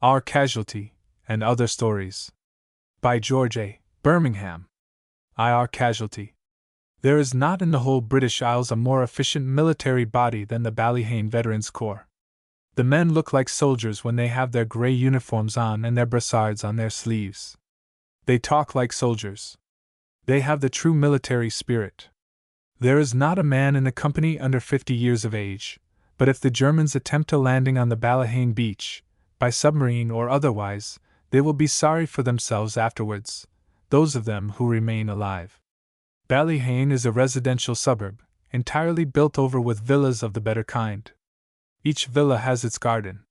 Our Casualty, and Other Stories. By George A. Birmingham. Our Casualty. There is not in the whole British Isles a more efficient military body than the Ballyhane Veterans Corps. The men look like soldiers when they have their grey uniforms on and their brassards on their sleeves. They talk like soldiers. They have the true military spirit. There is not a man in the company under 50 years of age, but if the Germans attempt a landing on the Ballyhane beach, by submarine or otherwise, they will be sorry for themselves afterwards, those of them who remain alive. Ballyhane is a residential suburb, entirely built over with villas of the better kind. Each villa has its garden.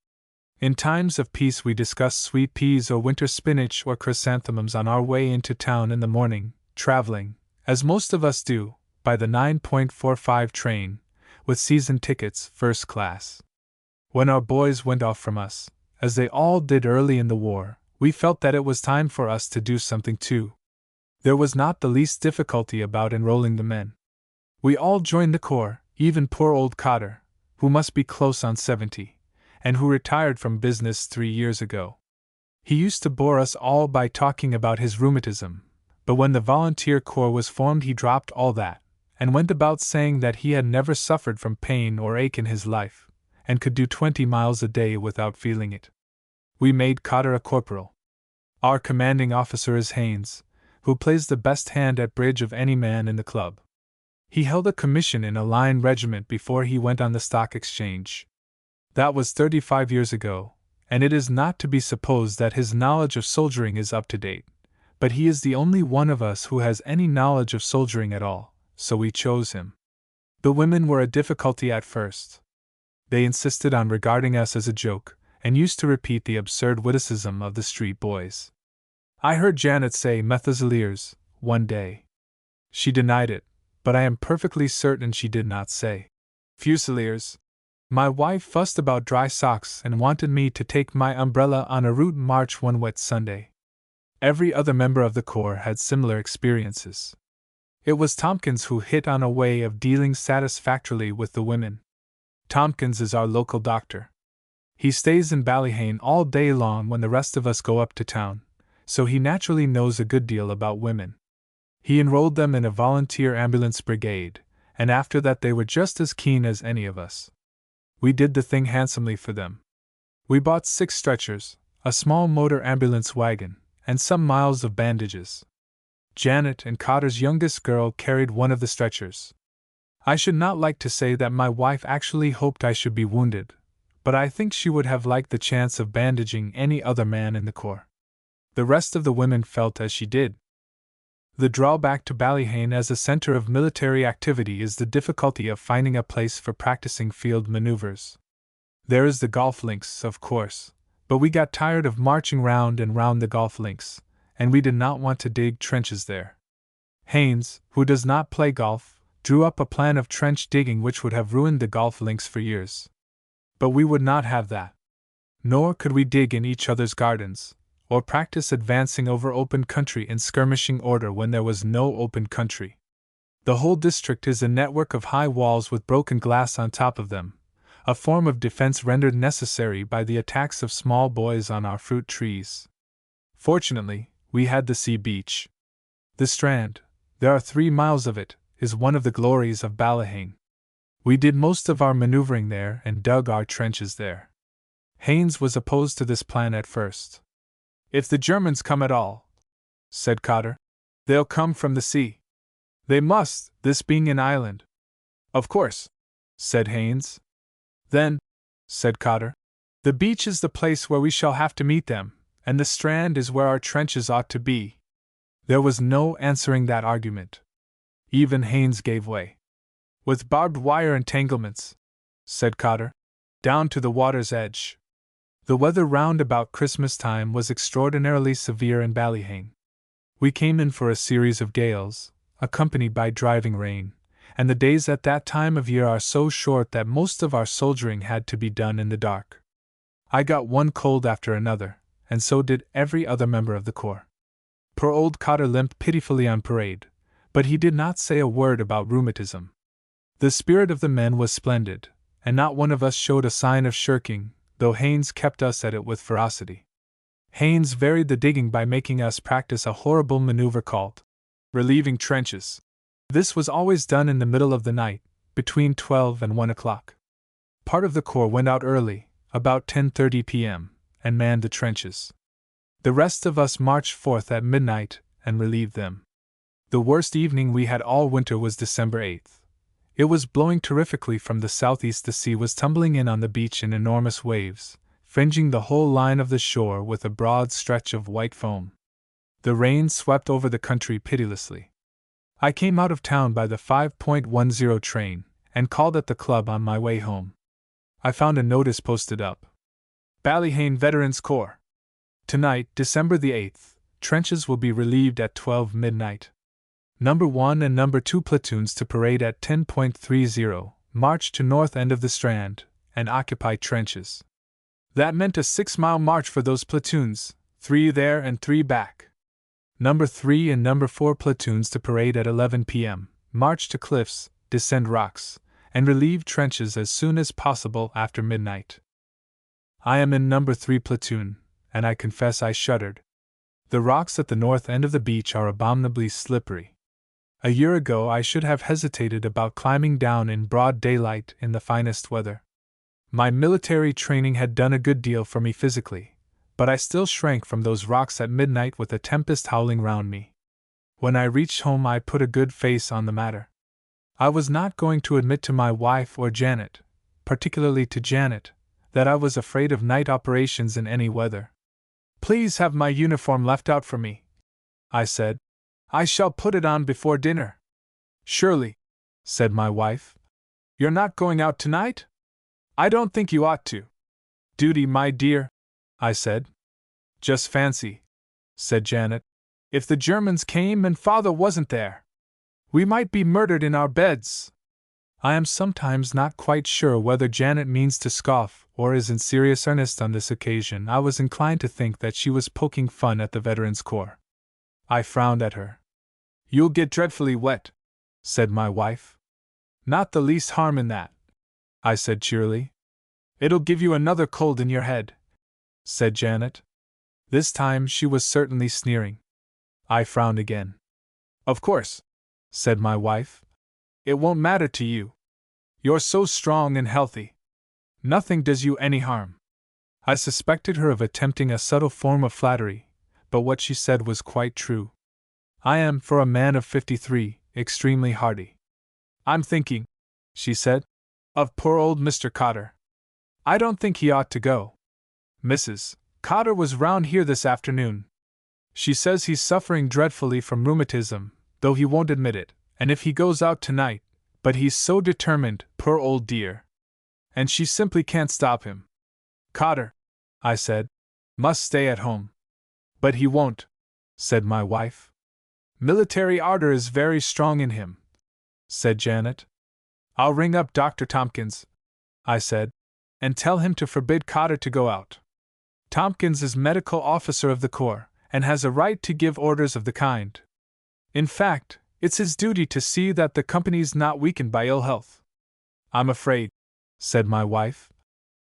In times of peace we discuss sweet peas or winter spinach or chrysanthemums on our way into town in the morning, traveling, as most of us do, by the 9.45 train, with season tickets, first class. When our boys went off from us, as they all did early in the war, we felt that it was time for us to do something too. There was not the least difficulty about enrolling the men. We all joined the corps, even poor old Cotter, who must be close on 70, and who retired from business 3 years ago. He used to bore us all by talking about his rheumatism, but when the volunteer corps was formed he dropped all that, and went about saying that he had never suffered from pain or ache in his life, and could do 20 miles a day without feeling it. We made Cotter a corporal. Our commanding officer is Haynes, who plays the best hand at bridge of any man in the club. He held a commission in a line regiment before he went on the stock exchange. That was 35 years ago, and it is not to be supposed that his knowledge of soldiering is up to date, but he is the only one of us who has any knowledge of soldiering at all, so we chose him. The women were a difficulty at first. They insisted on regarding us as a joke, and used to repeat the absurd witticism of the street boys. I heard Janet say Methuselahs one day. She denied it, but I am perfectly certain she did not say Fusiliers. My wife fussed about dry socks and wanted me to take my umbrella on a route march one wet Sunday. Every other member of the corps had similar experiences. It was Tompkins who hit on a way of dealing satisfactorily with the women. Tompkins is our local doctor. He stays in Ballyhane all day long when the rest of us go up to town, so he naturally knows a good deal about women. He enrolled them in a volunteer ambulance brigade, and after that they were just as keen as any of us. We did the thing handsomely for them. We bought 6 stretchers, a small motor ambulance wagon, and some miles of bandages. Janet and Cotter's youngest girl carried one of the stretchers. I should not like to say that my wife actually hoped I should be wounded, but I think she would have liked the chance of bandaging any other man in the corps. The rest of the women felt as she did. The drawback to Ballyhane as a center of military activity is the difficulty of finding a place for practicing field maneuvers. There is the golf links, of course, but we got tired of marching round and round the golf links, and we did not want to dig trenches there. Haynes, who does not play golf, drew up a plan of trench digging which would have ruined the golf links for years. But we would not have that. Nor could we dig in each other's gardens, or practice advancing over open country in skirmishing order when there was no open country. The whole district is a network of high walls with broken glass on top of them, a form of defense rendered necessary by the attacks of small boys on our fruit trees. Fortunately, we had the sea beach. The Strand, there are 3 miles of it, is one of the glories of Ballyhane. We did most of our maneuvering there and dug our trenches there. Haynes was opposed to this plan at first. If the Germans come at all, said Cotter, they'll come from the sea. They must, this being an island. Of course, said Haynes. Then, said Cotter, the beach is the place where we shall have to meet them, and the Strand is where our trenches ought to be. There was no answering that argument. Even Haynes gave way. With barbed wire entanglements, said Cotter, down to the water's edge. The weather round about Christmas time was extraordinarily severe in Ballyhane. We came in for a series of gales, accompanied by driving rain, and the days at that time of year are so short that most of our soldiering had to be done in the dark. I got one cold after another, and so did every other member of the corps. Poor old Cotter limped pitifully on parade, but he did not say a word about rheumatism. The spirit of the men was splendid, and not one of us showed a sign of shirking, though Haynes kept us at it with ferocity. Haynes varied the digging by making us practice a horrible maneuver called relieving trenches. This was always done in the middle of the night, between 12 and 1 o'clock. Part of the corps went out early, about 10:30 p.m., and manned the trenches. The rest of us marched forth at midnight and relieved them. The worst evening we had all winter was December 8th. It was blowing terrifically from the southeast. The sea was tumbling in on the beach in enormous waves, fringing the whole line of the shore with a broad stretch of white foam. The rain swept over the country pitilessly. I came out of town by the 5.10 train and called at the club on my way home. I found a notice posted up. Ballyhane Veterans Corps. Tonight, December the 8th, trenches will be relieved at 12 midnight. Number 1 and Number 2 platoons to parade at 10.30, march to north end of the Strand, and occupy trenches. That meant a 6-mile march for those platoons, 3 there and 3 back. Number 3 and Number 4 platoons to parade at 11 p.m., march to cliffs, descend rocks, and relieve trenches as soon as possible after midnight. I am in Number 3 platoon, and I confess I shuddered. The rocks at the north end of the beach are abominably slippery. A year ago I should have hesitated about climbing down in broad daylight in the finest weather. My military training had done a good deal for me physically, but I still shrank from those rocks at midnight with a tempest howling round me. When I reached home I put a good face on the matter. I was not going to admit to my wife or Janet, particularly to Janet, that I was afraid of night operations in any weather. "Please have my uniform left out for me," I said. "I shall put it on before dinner." "Surely," said my wife. "You're not going out tonight? I don't think you ought to." "Duty, my dear," I said. "Just fancy," said Janet, "if the Germans came and father wasn't there. We might be murdered in our beds." I am sometimes not quite sure whether Janet means to scoff or is in serious earnest on this occasion. I was inclined to think that she was poking fun at the Veterans Corps. I frowned at her. "You'll get dreadfully wet," said my wife. "Not the least harm in that," I said cheerily. "It'll give you another cold in your head," said Janet. This time she was certainly sneering. I frowned again. "Of course," said my wife, "it won't matter to you. You're so strong and healthy. Nothing does you any harm." I suspected her of attempting a subtle form of flattery, but what she said was quite true. I am, for a man of 53, extremely hardy. "I'm thinking," she said, "of poor old Mr. Cotter. I don't think he ought to go. Mrs. Cotter was round here this afternoon. She says he's suffering dreadfully from rheumatism, though he won't admit it, and if he goes out tonight, but he's so determined, poor old dear. And she simply can't stop him. Cotter," I said, "must stay at home." "But he won't," said my wife. "Military ardor is very strong in him," said Janet. "I'll ring up Dr. Tompkins," I said, "and tell him to forbid Cotter to go out. Tompkins is medical officer of the Corps, and has a right to give orders of the kind. In fact, it's his duty to see that the company's not weakened by ill health." "I'm afraid," said my wife,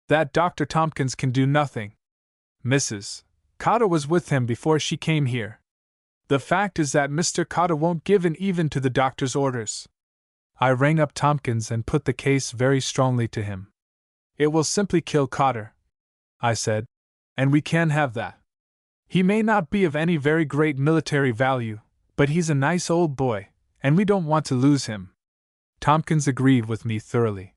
"that Dr. Tompkins can do nothing. Mrs. Cotter was with him before she came here. The fact is that Mr. Cotter won't give in even to the doctor's orders." I rang up Tompkins and put the case very strongly to him. "It will simply kill Cotter," I said, "and we can't have that. He may not be of any very great military value, but he's a nice old boy, and we don't want to lose him." Tompkins agreed with me thoroughly.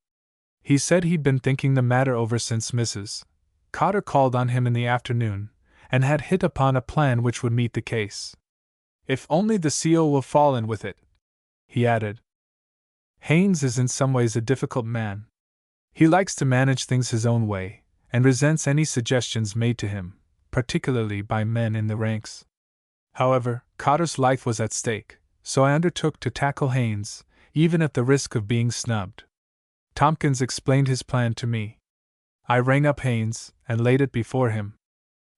He said he'd been thinking the matter over since Mrs. Cotter called on him in the afternoon, and had hit upon a plan which would meet the case. "If only the CO will fall in with it," he added. Haynes is in some ways a difficult man. He likes to manage things his own way, and resents any suggestions made to him, particularly by men in the ranks. However, Cotter's life was at stake, so I undertook to tackle Haynes, even at the risk of being snubbed. Tompkins explained his plan to me. I rang up Haynes, and laid it before him.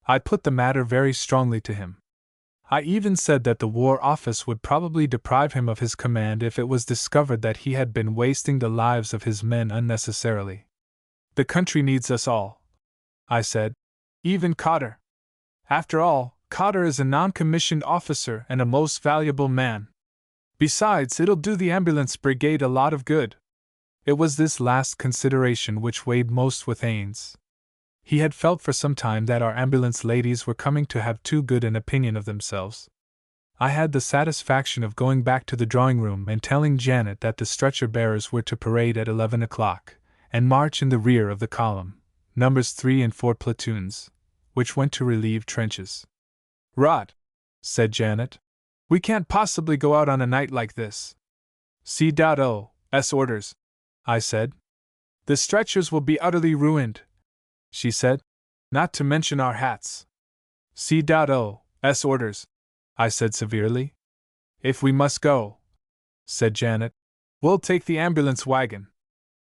I put the matter very strongly to him. I even said that the War Office would probably deprive him of his command if it was discovered that he had been wasting the lives of his men unnecessarily. "The country needs us all," I said. Even Cotter. After all, Cotter is a non-commissioned officer and a most valuable man. Besides, it'll do the ambulance brigade a lot of good. It was this last consideration which weighed most with Haynes. He had felt for some time that our ambulance ladies were coming to have too good an opinion of themselves. I had the satisfaction of going back to the drawing room and telling Janet that the stretcher bearers were to parade at 11 o'clock, and march in the rear of the column, numbers 3 and 4 platoons, which went to relieve trenches. Rot, said Janet. We can't possibly go out on a night like this. C.O.'s orders, I said. The stretchers will be utterly ruined, she said, not to mention our hats. C.O.'s orders, I said severely. If we must go, said Janet, we'll take the ambulance wagon.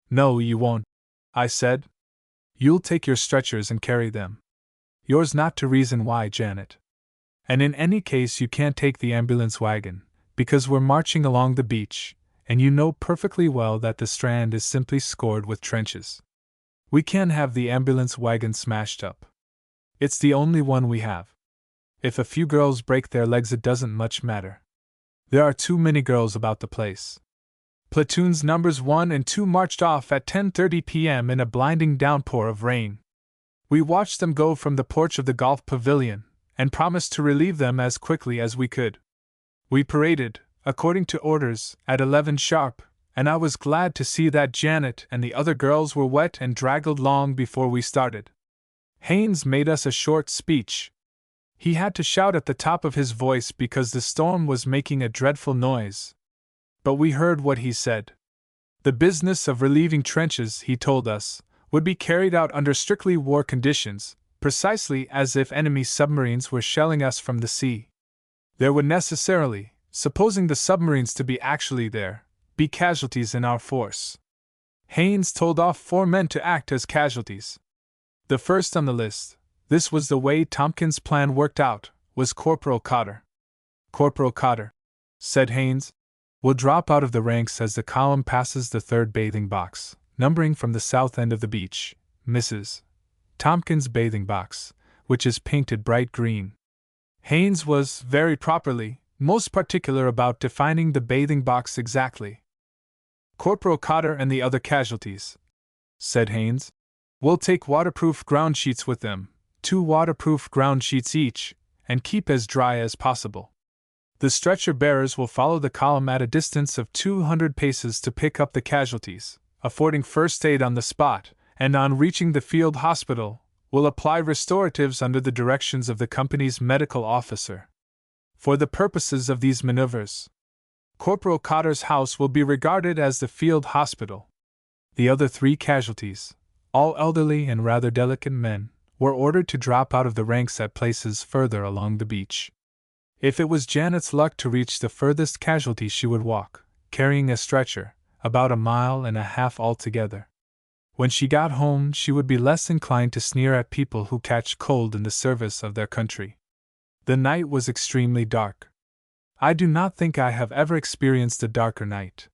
No, you won't, I said. You'll take your stretchers and carry them. Yours not to reason why, Janet. And in any case you can't take the ambulance wagon, because we're marching along the beach, and you know perfectly well that the Strand is simply scored with trenches. We can't have the ambulance wagon smashed up. It's the only one we have. If a few girls break their legs it doesn't much matter. There are too many girls about the place. Platoons numbers 1 and 2 marched off at 10:30 p.m. in a blinding downpour of rain. We watched them go from the porch of the golf pavilion, and promised to relieve them as quickly as we could. We paraded, according to orders, at 11 sharp, and I was glad to see that Janet and the other girls were wet and draggled long before we started. Haynes made us a short speech. He had to shout at the top of his voice because the storm was making a dreadful noise. But we heard what he said. The business of relieving trenches, he told us, would be carried out under strictly war conditions, precisely as if enemy submarines were shelling us from the sea. There would necessarily, supposing the submarines to be actually there, be casualties in our force. Haynes told off 4 men to act as casualties. The first on the list, this was the way Tompkins' plan worked out, was Corporal Cotter. Corporal Cotter, said Haynes, will drop out of the ranks as the column passes the 3rd bathing box, numbering from the south end of the beach, Mrs. Tompkins' bathing box, which is painted bright green. Haynes was, very properly, most particular about defining the bathing box exactly. Corporal Cotter and the other casualties, said Haynes, will take waterproof ground sheets with them, 2 waterproof ground sheets each, and keep as dry as possible. The stretcher bearers will follow the column at a distance of 200 paces to pick up the casualties, affording first aid on the spot, and on reaching the field hospital, will apply restoratives under the directions of the company's medical officer. For the purposes of these maneuvers, Corporal Cotter's house will be regarded as the field hospital. The other 3 casualties, all elderly and rather delicate men, were ordered to drop out of the ranks at places further along the beach. If it was Janet's luck to reach the furthest casualty, she would walk, carrying a stretcher, about 1.5 miles altogether. When she got home, she would be less inclined to sneer at people who catch cold in the service of their country. The night was extremely dark. I do not think I have ever experienced a darker night.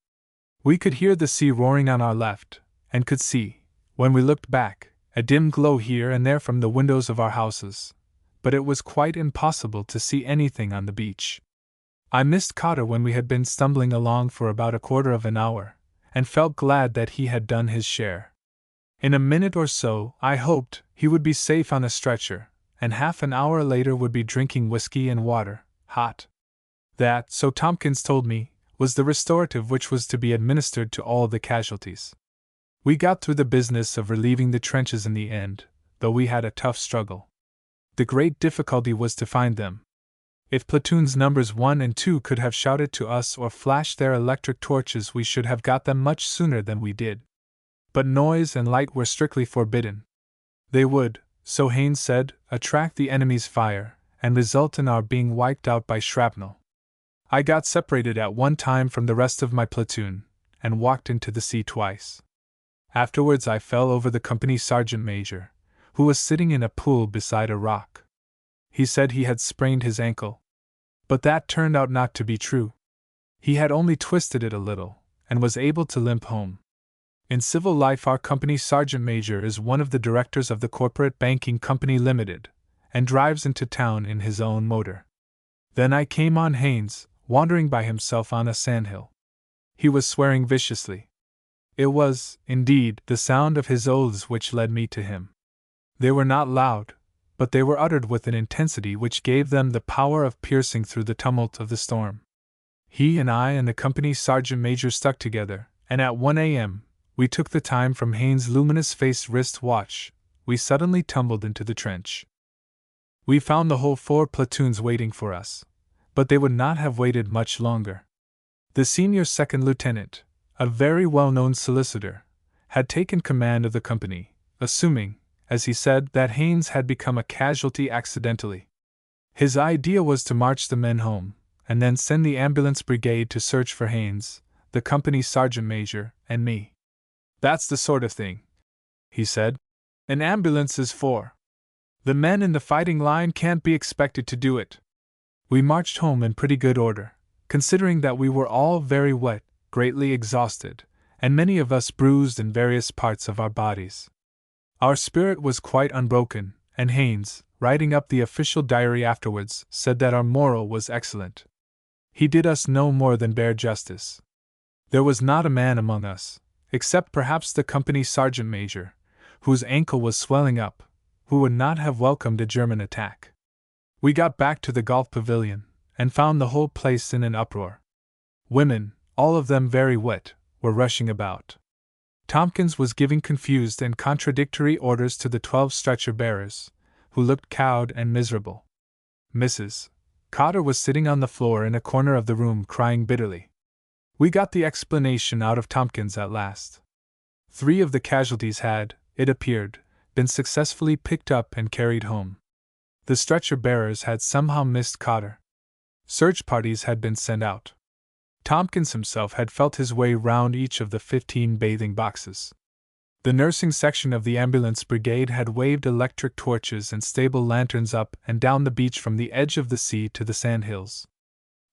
We could hear the sea roaring on our left, and could see, when we looked back, a dim glow here and there from the windows of our houses, but it was quite impossible to see anything on the beach. I missed Cotter when we had been stumbling along for about 1/4 hour, and felt glad that he had done his share. In a minute or so, I hoped, he would be safe on a stretcher, and half an hour later would be drinking whiskey and water, hot. That, so Tompkins told me, was the restorative which was to be administered to all the casualties. We got through the business of relieving the trenches in the end, though we had a tough struggle. The great difficulty was to find them. If platoons numbers 1 and 2 could have shouted to us or flashed their electric torches, we should have got them much sooner than we did. But noise and light were strictly forbidden. They would, so Haynes said, attract the enemy's fire, and result in our being wiped out by shrapnel. I got separated at one time from the rest of my platoon, and walked into the sea twice. Afterwards I fell over the company sergeant major, who was sitting in a pool beside a rock. He said he had sprained his ankle. But that turned out not to be true. He had only twisted it a little, and was able to limp home. In civil life, our company sergeant major is one of the directors of the Corporate Banking Company Limited, and drives into town in his own motor. Then I came on Haynes, wandering by himself on a sandhill. He was swearing viciously. It was, indeed, the sound of his oaths which led me to him. They were not loud, but they were uttered with an intensity which gave them the power of piercing through the tumult of the storm. He and I and the company sergeant major stuck together, and at 1 a.m., we took the time from Haynes' luminous-faced wrist watch. We suddenly tumbled into the trench. We found the whole 4 platoons waiting for us, but they would not have waited much longer. The senior second lieutenant, a very well-known solicitor, had taken command of the company, assuming, as he said, that Haynes had become a casualty accidentally. His idea was to march the men home, and then send the ambulance brigade to search for Haynes, the company sergeant major, and me. "That's the sort of thing," he said, "an ambulance is for. The men in the fighting line can't be expected to do it." We marched home in pretty good order, considering that we were all very wet, greatly exhausted, and many of us bruised in various parts of our bodies. Our spirit was quite unbroken, and Haynes, writing up the official diary afterwards, said that our moral was excellent. He did us no more than bare justice. There was not a man among us, except perhaps the company sergeant major, whose ankle was swelling up, who would not have welcomed a German attack. We got back to the golf pavilion, and found the whole place in an uproar. Women, all of them very wet, were rushing about. Tompkins was giving confused and contradictory orders to the 12 stretcher-bearers, who looked cowed and miserable. Mrs. Cotter was sitting on the floor in a corner of the room crying bitterly. We got the explanation out of Tompkins at last. 3 of the casualties had, it appeared, been successfully picked up and carried home. The stretcher-bearers had somehow missed Cotter. Search parties had been sent out. Tompkins himself had felt his way round each of the 15 bathing boxes. The nursing section of the ambulance brigade had waved electric torches and stable lanterns up and down the beach from the edge of the sea to the sandhills.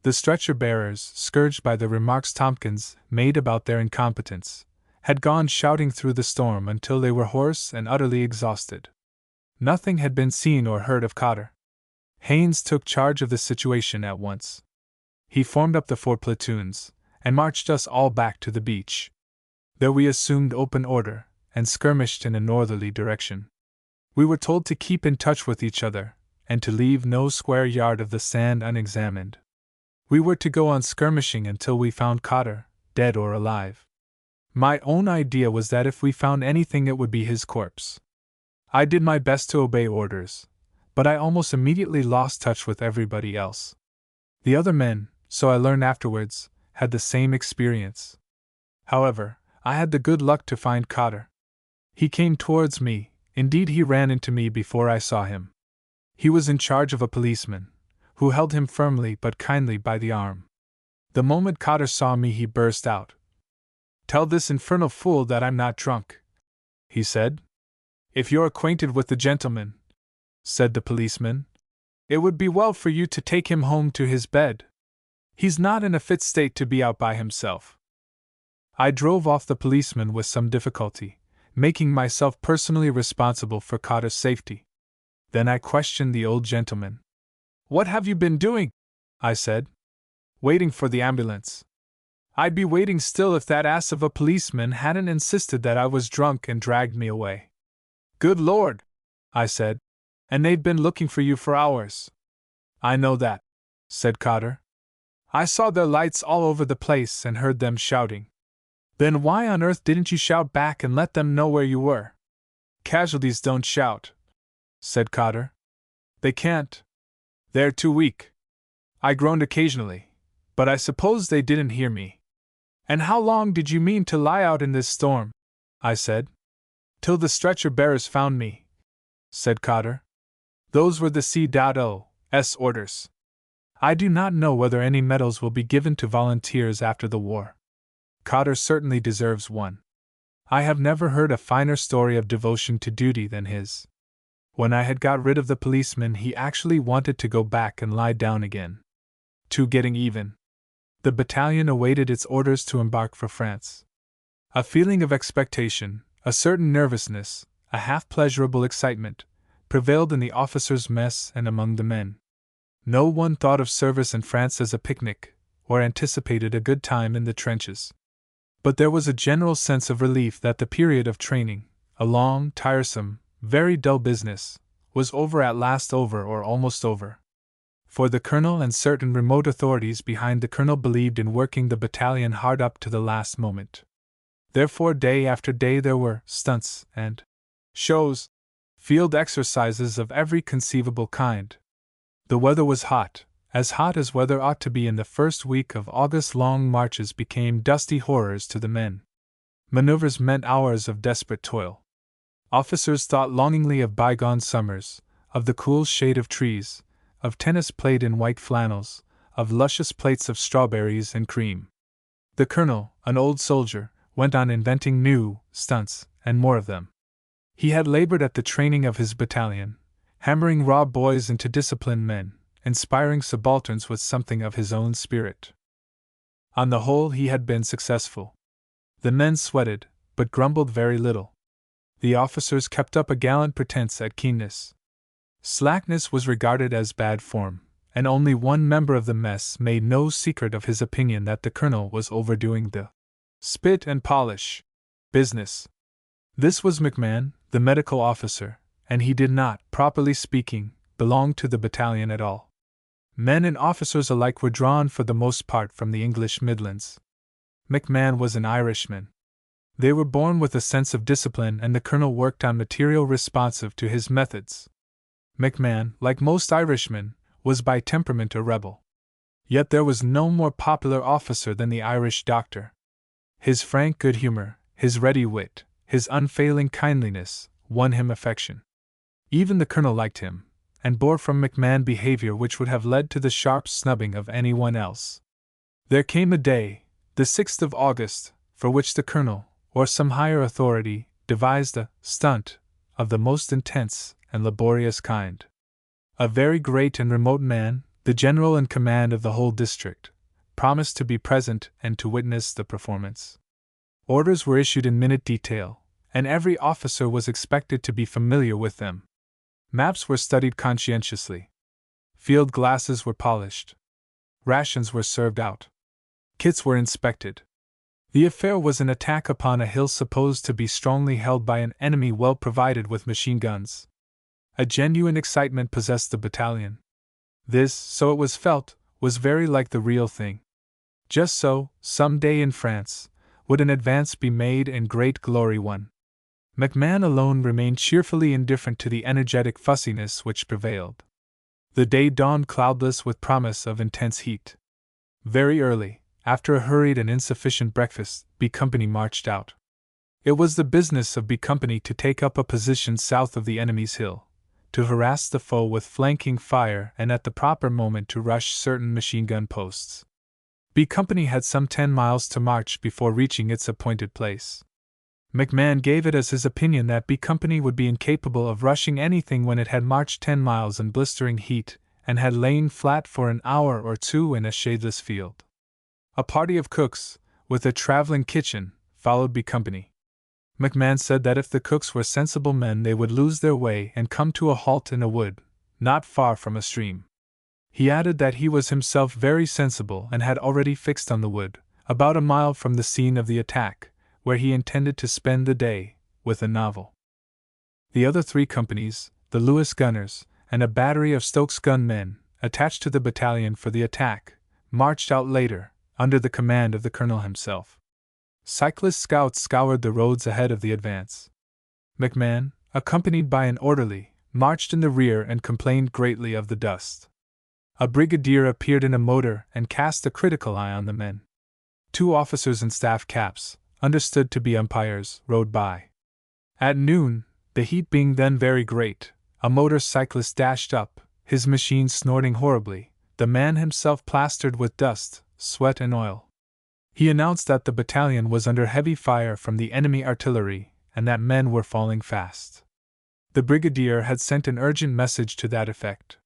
The stretcher-bearers, scourged by the remarks Tompkins made about their incompetence, had gone shouting through the storm until they were hoarse and utterly exhausted. Nothing had been seen or heard of Cotter. Haynes took charge of the situation at once. He formed up the 4 platoons, and marched us all back to the beach. There we assumed open order, and skirmished in a northerly direction. We were told to keep in touch with each other, and to leave no square yard of the sand unexamined. We were to go on skirmishing until we found Cotter, dead or alive. My own idea was that if we found anything it would be his corpse. I did my best to obey orders, but I almost immediately lost touch with everybody else. The other men, so I learned afterwards, had the same experience. However, I had the good luck to find Cotter. He came towards me, indeed he ran into me before I saw him. He was in charge of a policeman, who held him firmly but kindly by the arm. The moment Cotter saw me he burst out. "Tell this infernal fool that I'm not drunk," he said. "If you're acquainted with the gentleman," said the policeman, "it would be well for you to take him home to his bed. He's not in a fit state to be out by himself." I drove off the policeman with some difficulty, making myself personally responsible for Cotter's safety. Then I questioned the old gentleman. "What have you been doing?" I said. "Waiting for the ambulance. I'd be waiting still if that ass of a policeman hadn't insisted that I was drunk and dragged me away." "Good Lord," I said, "and they've been looking for you for hours." "I know that," said Cotter. "I saw their lights all over the place and heard them shouting." "Then why on earth didn't you shout back and let them know where you were?" "Casualties don't shout," said Cotter. "They can't. They're too weak." I groaned occasionally, but I suppose they didn't hear me. "And how long did you mean to lie out in this storm?" I said. "Till the stretcher-bearers found me," said Cotter. "Those were the C.O.'s orders. I do not know whether any medals will be given to volunteers after the war. Cotter certainly deserves one. I have never heard a finer story of devotion to duty than his. When I had got rid of the policeman, he actually wanted to go back and lie down again. To getting even. The battalion awaited its orders to embark for France. A feeling of expectation, a certain nervousness, a half-pleasurable excitement, prevailed in the officers' mess and among the men. No one thought of service in France as a picnic, or anticipated a good time in the trenches. But there was a general sense of relief that the period of training, a long, tiresome, very dull business, was over at last, over or almost over. For the colonel and certain remote authorities behind the colonel believed in working the battalion hard up to the last moment. Therefore, day after day there were stunts and shows, field exercises of every conceivable kind. The weather was hot as weather ought to be in the first week of August. Long marches became dusty horrors to the men. Maneuvers meant hours of desperate toil. Officers thought longingly of bygone summers, of the cool shade of trees, of tennis played in white flannels, of luscious plates of strawberries and cream. The colonel, an old soldier, went on inventing new stunts, and more of them. He had labored at the training of his battalion, hammering raw boys into disciplined men, inspiring subalterns with something of his own spirit. On the whole, he had been successful. The men sweated, but grumbled very little. The officers kept up a gallant pretense at keenness. Slackness was regarded as bad form, and only one member of the mess made no secret of his opinion that the colonel was overdoing the spit and polish business. This was McMahon, the medical officer, and he did not, properly speaking, belong to the battalion at all. Men and officers alike were drawn for the most part from the English Midlands. McMahon was an Irishman. They were born with a sense of discipline, and the colonel worked on material responsive to his methods. McMahon, like most Irishmen, was by temperament a rebel. Yet there was no more popular officer than the Irish doctor. His frank good humor, his ready wit, his unfailing kindliness, won him affection. Even the colonel liked him, and bore from McMahon behavior which would have led to the sharp snubbing of anyone else. There came a day, the 6th of August, for which the colonel, or some higher authority, devised a stunt of the most intense and laborious kind. A very great and remote man, the general in command of the whole district, promised to be present and to witness the performance. Orders were issued in minute detail, and every officer was expected to be familiar with them. Maps were studied conscientiously. Field glasses were polished. Rations were served out. Kits were inspected. The affair was an attack upon a hill supposed to be strongly held by an enemy well provided with machine guns. A genuine excitement possessed the battalion. This, so it was felt, was very like the real thing. Just so, some day in France, would an advance be made and great glory won. McMahon alone remained cheerfully indifferent to the energetic fussiness which prevailed. The day dawned cloudless with promise of intense heat. Very early, after a hurried and insufficient breakfast, B Company marched out. It was the business of B Company to take up a position south of the enemy's hill, to harass the foe with flanking fire, and at the proper moment to rush certain machine gun posts. B Company had some 10 miles to march before reaching its appointed place. McMahon gave it as his opinion that B Company would be incapable of rushing anything when it had marched 10 miles in blistering heat, and had lain flat for an hour or two in a shadeless field. A party of cooks, with a traveling kitchen, followed B Company. McMahon said that if the cooks were sensible men they would lose their way and come to a halt in a wood, not far from a stream. He added that he was himself very sensible and had already fixed on the wood, about a mile from the scene of the attack, where he intended to spend the day, with a novel. The other 3 companies, the Lewis gunners, and a battery of Stokes gunmen, attached to the battalion for the attack, marched out later, under the command of the colonel himself. Cyclist scouts scoured the roads ahead of the advance. McMahon, accompanied by an orderly, marched in the rear and complained greatly of the dust. A brigadier appeared in a motor and cast a critical eye on the men. 2 officers in staff caps, understood to be umpires, rode by. At noon, the heat being then very great, a motor cyclist dashed up, his machine snorting horribly, the man himself plastered with dust, sweat and oil. He announced that the battalion was under heavy fire from the enemy artillery, and that men were falling fast. The brigadier had sent an urgent message to that effect.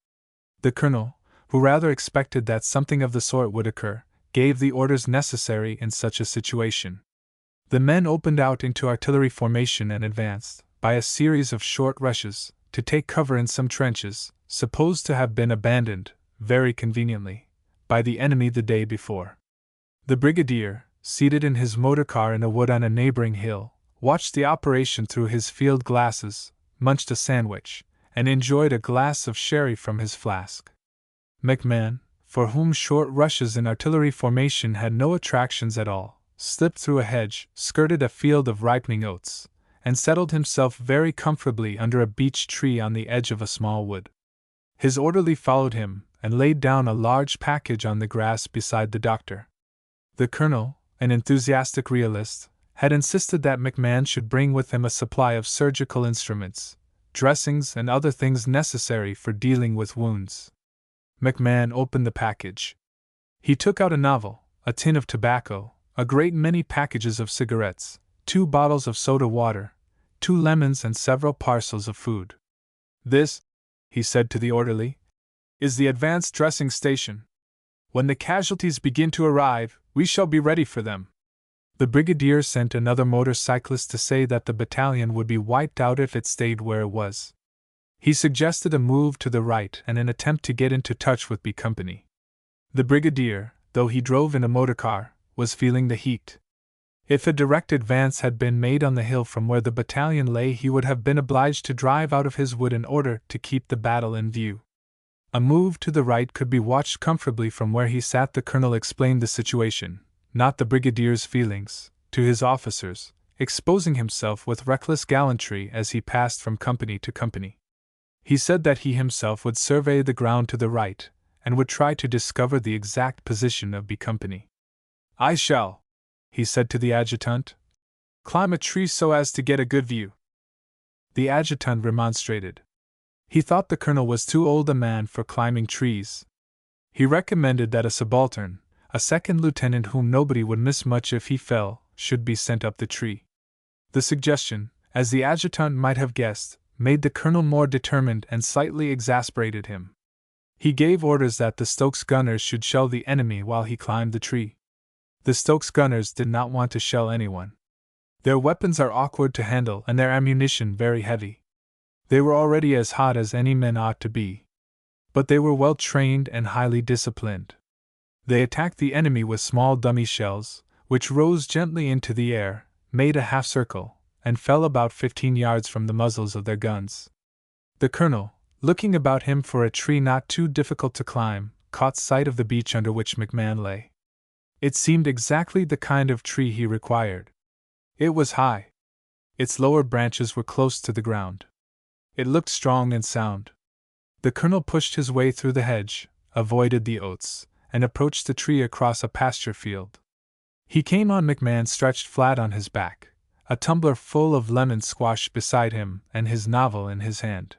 The colonel, who rather expected that something of the sort would occur, gave the orders necessary in such a situation. The men opened out into artillery formation and advanced, by a series of short rushes, to take cover in some trenches, supposed to have been abandoned, very conveniently, by the enemy the day before. The brigadier, seated in his motor car in a wood on a neighboring hill, watched the operation through his field glasses, munched a sandwich, and enjoyed a glass of sherry from his flask. McMahon, for whom short rushes in artillery formation had no attractions at all, slipped through a hedge, skirted a field of ripening oats, and settled himself very comfortably under a beech tree on the edge of a small wood. His orderly followed him, and laid down a large package on the grass beside the doctor. The colonel, an enthusiastic realist, had insisted that McMahon should bring with him a supply of surgical instruments, dressings, and other things necessary for dealing with wounds. McMahon opened the package. He took out a novel, a tin of tobacco, a great many packages of cigarettes, 2 bottles of soda water, 2 lemons, and several parcels of food. "This," he said to the orderly, "is the advanced dressing station. When the casualties begin to arrive, we shall be ready for them." The brigadier sent another motorcyclist to say that the battalion would be wiped out if it stayed where it was. He suggested a move to the right and an attempt to get into touch with B Company. The brigadier, though he drove in a motor car, was feeling the heat. If a direct advance had been made on the hill from where the battalion lay, he would have been obliged to drive out of his wood in order to keep the battle in view. A move to the right could be watched comfortably from where he sat. The colonel explained the situation, not the brigadier's feelings, to his officers, exposing himself with reckless gallantry as he passed from company to company. He said that he himself would survey the ground to the right, and would try to discover the exact position of B Company. "I shall," he said to the adjutant, "climb a tree so as to get a good view." The adjutant remonstrated. He thought the colonel was too old a man for climbing trees. He recommended that a subaltern, a second lieutenant whom nobody would miss much if he fell, should be sent up the tree. The suggestion, as the adjutant might have guessed, made the colonel more determined and slightly exasperated him. He gave orders that the Stokes gunners should shell the enemy while he climbed the tree. The Stokes gunners did not want to shell anyone. Their weapons are awkward to handle and their ammunition very heavy. They were already as hot as any men ought to be. But they were well trained and highly disciplined. They attacked the enemy with small dummy shells, which rose gently into the air, made a half circle, and fell about 15 yards from the muzzles of their guns. The colonel, looking about him for a tree not too difficult to climb, caught sight of the beech under which McMahon lay. It seemed exactly the kind of tree he required. It was high. Its lower branches were close to the ground. It looked strong and sound. The colonel pushed his way through the hedge, avoided the oats, and approached the tree across a pasture field. He came on McMahon stretched flat on his back, a tumbler full of lemon squash beside him and his novel in his hand.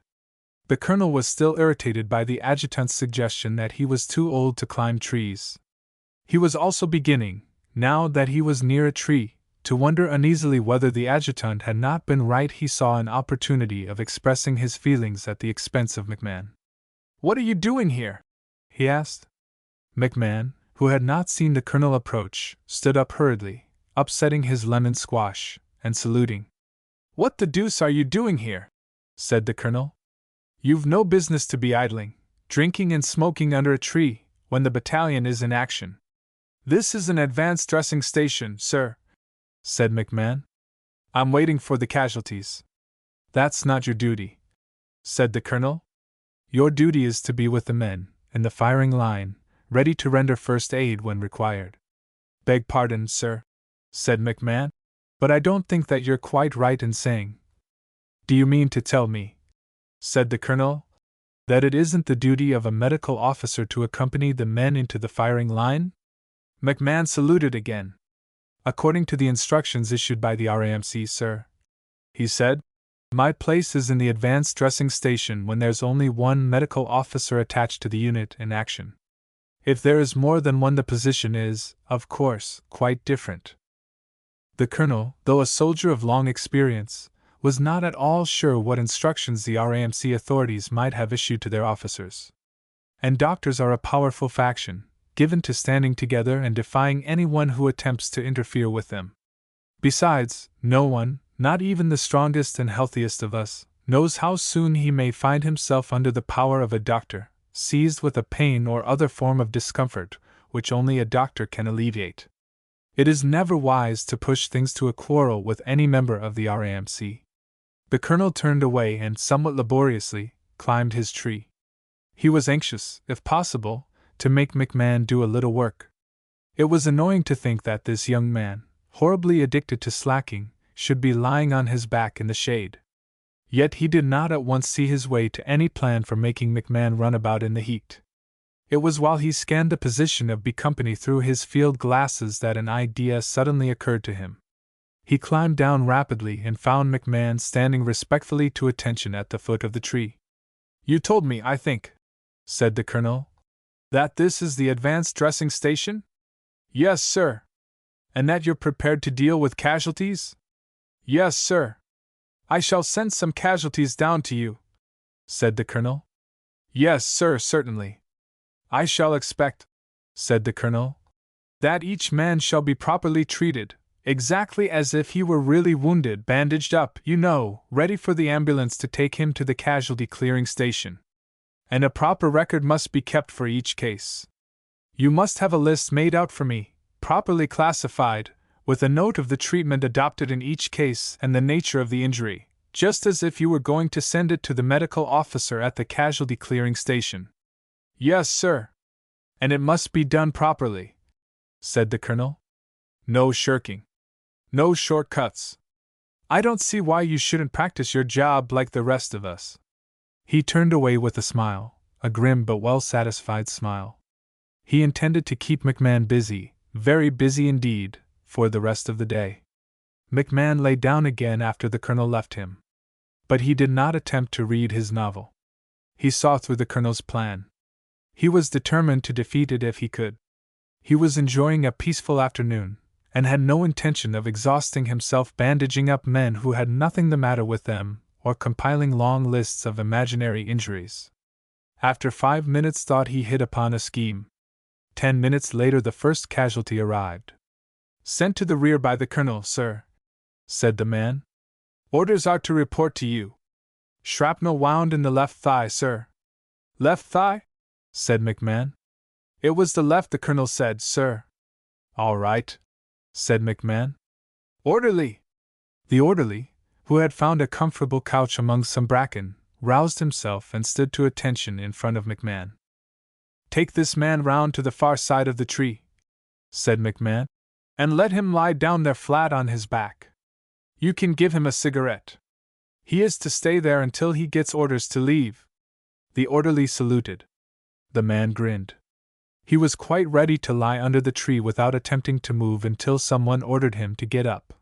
The colonel was still irritated by the adjutant's suggestion that he was too old to climb trees. He was also beginning, now that he was near a tree, to wonder uneasily whether the adjutant had not been right. He saw an opportunity of expressing his feelings at the expense of McMahon. "What are you doing here?" he asked. McMahon, who had not seen the colonel approach, stood up hurriedly, upsetting his lemon squash, and saluting. "What the deuce are you doing here?" said the colonel. "You've no business to be idling, drinking and smoking under a tree, when the battalion is in action." "This is an advanced dressing station, sir," said McMahon. "I'm waiting for the casualties." "That's not your duty," said the colonel. "Your duty is to be with the men, in the firing line, ready to render first aid when required." "Beg pardon, sir," said McMahon, "but I don't think that you're quite right in saying." "Do you mean to tell me," said the colonel, "that it isn't the duty of a medical officer to accompany the men into the firing line?" McMahon saluted again. "According to the instructions issued by the RAMC, sir," he said, "my place is in the advanced dressing station when there's only one medical officer attached to the unit in action. If there is more than one, the position is, of course, quite different." The colonel, though a soldier of long experience, was not at all sure what instructions the RAMC authorities might have issued to their officers. And doctors are a powerful faction, given to standing together and defying anyone who attempts to interfere with them. Besides, no one, not even the strongest and healthiest of us, knows how soon he may find himself under the power of a doctor, seized with a pain or other form of discomfort which only a doctor can alleviate. It is never wise to push things to a quarrel with any member of the RAMC. The colonel turned away and, somewhat laboriously, climbed his tree. He was anxious, if possible, to make McMahon do a little work. It was annoying to think that this young man, horribly addicted to slacking, should be lying on his back in the shade. Yet he did not at once see his way to any plan for making McMahon run about in the heat. It was while he scanned the position of B Company through his field glasses that an idea suddenly occurred to him. He climbed down rapidly and found McMahon standing respectfully to attention at the foot of the tree. "You told me, I think," said the colonel, "that this is the advanced dressing station?" "Yes, sir." "And that you're prepared to deal with casualties?" "Yes, sir." "I shall send some casualties down to you," said the colonel. "Yes, sir, certainly." "I shall expect," said the colonel, "that each man shall be properly treated, exactly as if he were really wounded, bandaged up, you know, ready for the ambulance to take him to the casualty clearing station. And a proper record must be kept for each case. You must have a list made out for me, properly classified, with a note of the treatment adopted in each case and the nature of the injury, just as if you were going to send it to the medical officer at the casualty clearing station." "Yes, sir." "And it must be done properly," said the colonel. "No shirking. No shortcuts. I don't see why you shouldn't practice your job like the rest of us." He turned away with a smile, a grim but well-satisfied smile. He intended to keep McMahon busy, very busy indeed, for the rest of the day. McMahon lay down again after the colonel left him. But he did not attempt to read his novel. He saw through the colonel's plan. He was determined to defeat it if he could. He was enjoying a peaceful afternoon, and had no intention of exhausting himself bandaging up men who had nothing the matter with them, or compiling long lists of imaginary injuries. After 5 minutes' thought he hit upon a scheme. 10 minutes later the first casualty arrived. "Sent to the rear by the colonel, sir," said the man. "Orders are to report to you. Shrapnel wound in the left thigh, sir." "Left thigh?" said McMahon. "It was the left, the colonel said, sir." "All right," said McMahon. "Orderly!" The orderly, who had found a comfortable couch among some bracken, roused himself and stood to attention in front of McMahon. "Take this man round to the far side of the tree," said McMahon, "and let him lie down there flat on his back. You can give him a cigarette. He is to stay there until he gets orders to leave." The orderly saluted. The man grinned. He was quite ready to lie under the tree without attempting to move until someone ordered him to get up.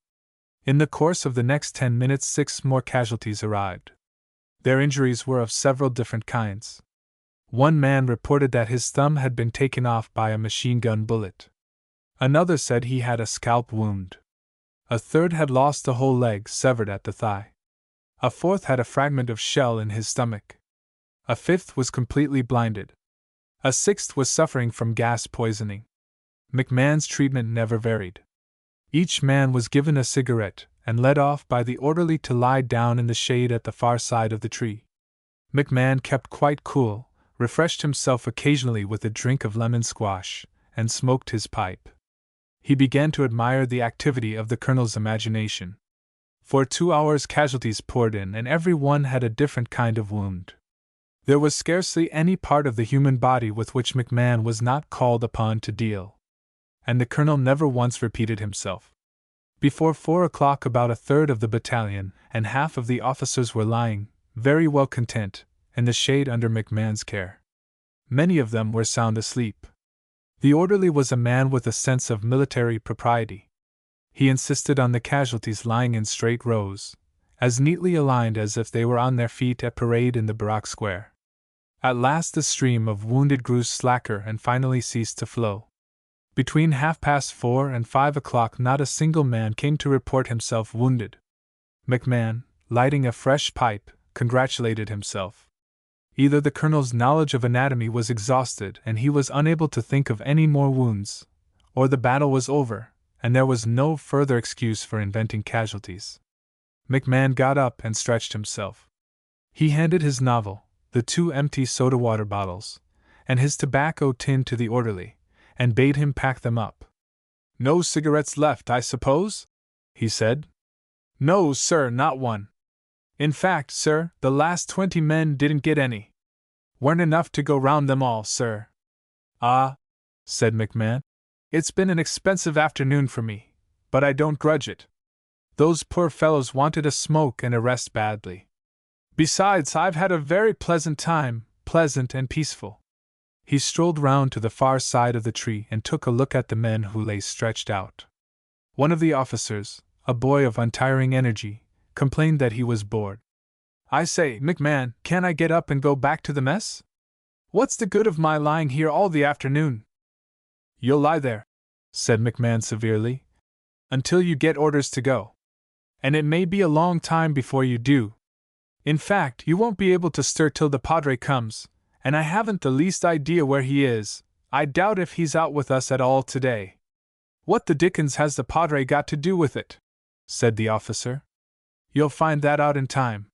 In the course of the next 10 minutes 6 more casualties arrived. Their injuries were of several different kinds. One man reported that his thumb had been taken off by a machine gun bullet. Another said he had a scalp wound. A third had lost a whole leg severed at the thigh. A fourth had a fragment of shell in his stomach. A fifth was completely blinded. A sixth was suffering from gas poisoning. McMahon's treatment never varied. Each man was given a cigarette and led off by the orderly to lie down in the shade at the far side of the tree. McMahon kept quite cool, refreshed himself occasionally with a drink of lemon squash, and smoked his pipe. He began to admire the activity of the colonel's imagination. For 2 hours casualties poured in and every one had a different kind of wound. There was scarcely any part of the human body with which McMahon was not called upon to deal. And the colonel never once repeated himself. Before 4 o'clock about a third of the battalion and half of the officers were lying, very well content, in the shade under McMahon's care. Many of them were sound asleep. The orderly was a man with a sense of military propriety. He insisted on the casualties lying in straight rows, as neatly aligned as if they were on their feet at parade in the barrack square. At last the stream of wounded grew slacker and finally ceased to flow. Between 4:30 and 5 o'clock not a single man came to report himself wounded. McMahon, lighting a fresh pipe, congratulated himself. Either the colonel's knowledge of anatomy was exhausted and he was unable to think of any more wounds, or the battle was over, and there was no further excuse for inventing casualties. McMahon got up and stretched himself. He handed his novel, the 2 empty soda water bottles, and his tobacco tin to the orderly, and bade him pack them up. "No cigarettes left, I suppose?" he said. "No, sir, not one. In fact, sir, the last 20 men didn't get any. Weren't enough to go round them all, sir." "Ah," said McMahon, "it's been an expensive afternoon for me, but I don't grudge it. Those poor fellows wanted a smoke and a rest badly. Besides, I've had a very pleasant time, pleasant and peaceful." He strolled round to the far side of the tree and took a look at the men who lay stretched out. One of the officers, a boy of untiring energy, complained that he was bored. "I say, McMahon, can't I get up and go back to the mess? What's the good of my lying here all the afternoon?" "You'll lie there," said McMahon severely, "until you get orders to go. And it may be a long time before you do. In fact, you won't be able to stir till the Padre comes, and I haven't the least idea where he is. I doubt if he's out with us at all today." "What the dickens has the Padre got to do with it?" said the officer. "You'll find that out in time.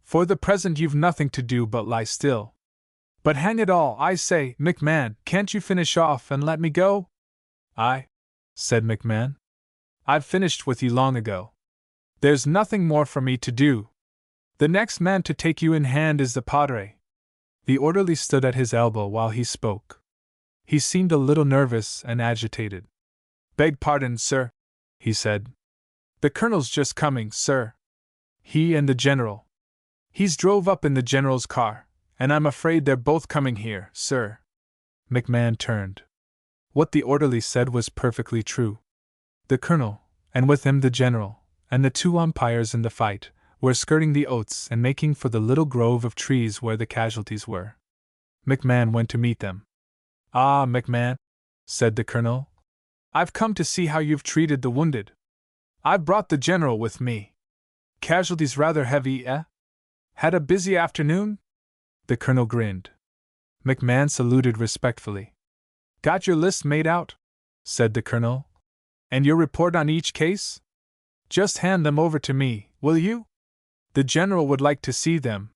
For the present you've nothing to do but lie still. But hang it all, I say, McMahon, can't you finish off and let me go?" "Aye," said McMahon. "I've finished with you long ago. There's nothing more for me to do. The next man to take you in hand is the Padre." The orderly stood at his elbow while he spoke. He seemed a little nervous and agitated. "Beg pardon, sir," he said. "The colonel's just coming, sir. He and the general. He's drove up in the general's car, and I'm afraid they're both coming here, sir." McMahon turned. What the orderly said was perfectly true. The colonel, and with him the general, and the 2 umpires in the fight, were skirting the oats and making for the little grove of trees where the casualties were. McMahon went to meet them. "Ah, McMahon," said the colonel, "I've come to see how you've treated the wounded. I've brought the general with me. Casualties rather heavy, eh? Had a busy afternoon?" The colonel grinned. McMahon saluted respectfully. "Got your list made out?" said the colonel. "And your report on each case? Just hand them over to me, will you? The general would like to see them."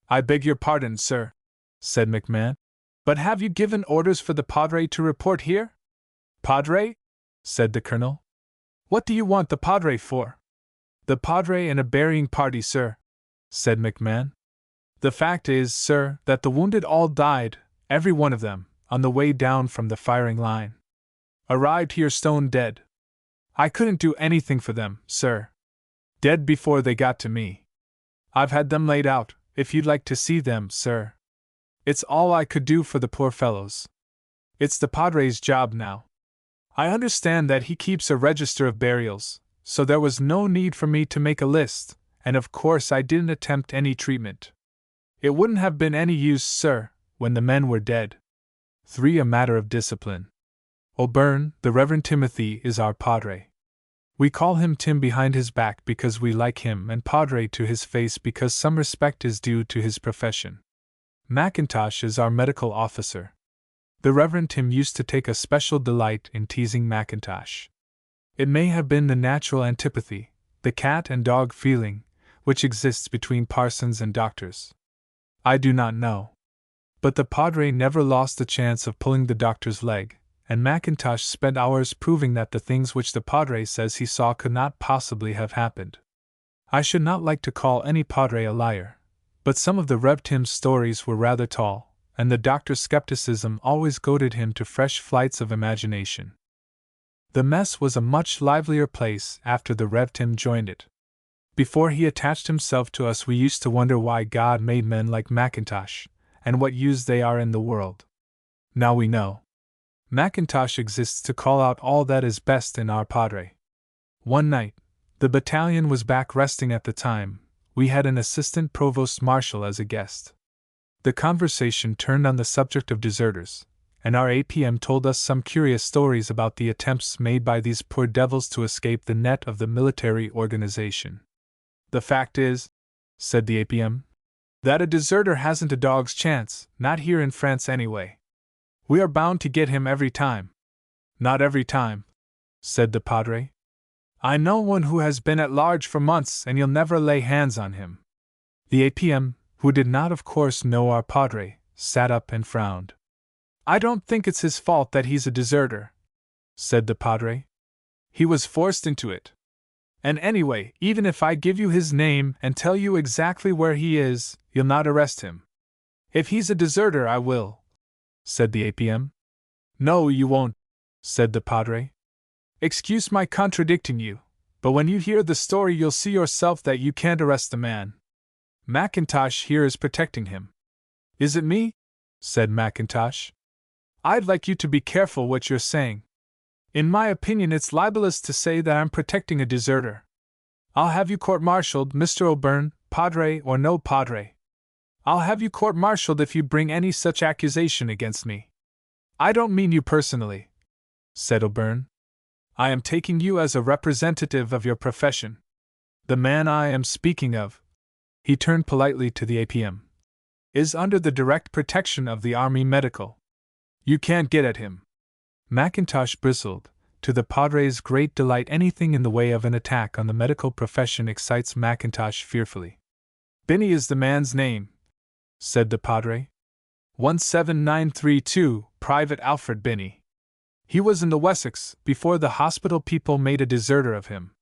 "I beg your pardon, sir," said McMahon, "but have you given orders for the Padre to report here?" "Padre?" said the colonel. "What do you want the Padre for?" "The Padre and a burying party, sir," said McMahon. "The fact is, sir, that the wounded all died, every one of them, on the way down from the firing line. Arrived here stone dead. I couldn't do anything for them, sir. Dead before they got to me. I've had them laid out, if you'd like to see them, sir. It's all I could do for the poor fellows. It's the Padre's job now. I understand that he keeps a register of burials, so there was no need for me to make a list, and of course I didn't attempt any treatment. It wouldn't have been any use, sir, when the men were dead. 3. A matter of discipline. O'Byrne, the Reverend Timothy, is our Padre. We call him Tim behind his back because we like him, and Padre to his face because some respect is due to his profession. Mackintosh is our medical officer. The Reverend Tim used to take a special delight in teasing Mackintosh. It may have been the natural antipathy, the cat and dog feeling, which exists between parsons and doctors. I do not know. But the Padre never lost the chance of pulling the doctor's leg, and Mackintosh spent hours proving that the things which the Padre says he saw could not possibly have happened. I should not like to call any Padre a liar, but some of the Rev. Tim's stories were rather tall, and the doctor's skepticism always goaded him to fresh flights of imagination. The mess was a much livelier place after the Rev. Tim joined it. Before he attached himself to us, we used to wonder why God made men like Mackintosh, and what use they are in the world. Now we know. Mackintosh exists to call out all that is best in our Padre. One night, the battalion was back resting at the time, we had an assistant provost marshal as a guest. The conversation turned on the subject of deserters, and our APM told us some curious stories about the attempts made by these poor devils to escape the net of the military organization. "The fact is," said the APM, "that a deserter hasn't a dog's chance, not here in France anyway. We are bound to get him every time." "Not every time," said the padre. "I know one who has been at large for months, and you'll never lay hands on him." The APM, who did not of course know our padre, sat up and frowned. "I don't think it's his fault that he's a deserter," said the padre. "He was forced into it. And anyway, even if I give you his name and tell you exactly where he is, you'll not arrest him." "If he's a deserter, I will," said the APM. "No, you won't," said the padre. "Excuse my contradicting you, but when you hear the story you'll see yourself that you can't arrest the man. Mackintosh here is protecting him." "Is it me?" said Mackintosh. "I'd like you to be careful what you're saying. In my opinion, it's libelous to say that I'm protecting a deserter. I'll have you court-martialed, Mr. O'Byrne, padre or no padre. I'll have you court-martialed if you bring any such accusation against me." "I don't mean you personally," said O'Byrne. "I am taking you as a representative of your profession. The man I am speaking of," he turned politely to the APM, "is under the direct protection of the Army Medical. You can't get at him." Mackintosh bristled. To the padre's great delight, anything in the way of an attack on the medical profession excites Mackintosh fearfully. "Binney is the man's name," said the padre. "17932, Private Alfred Binney. He was in the Wessex before the hospital people made a deserter of him.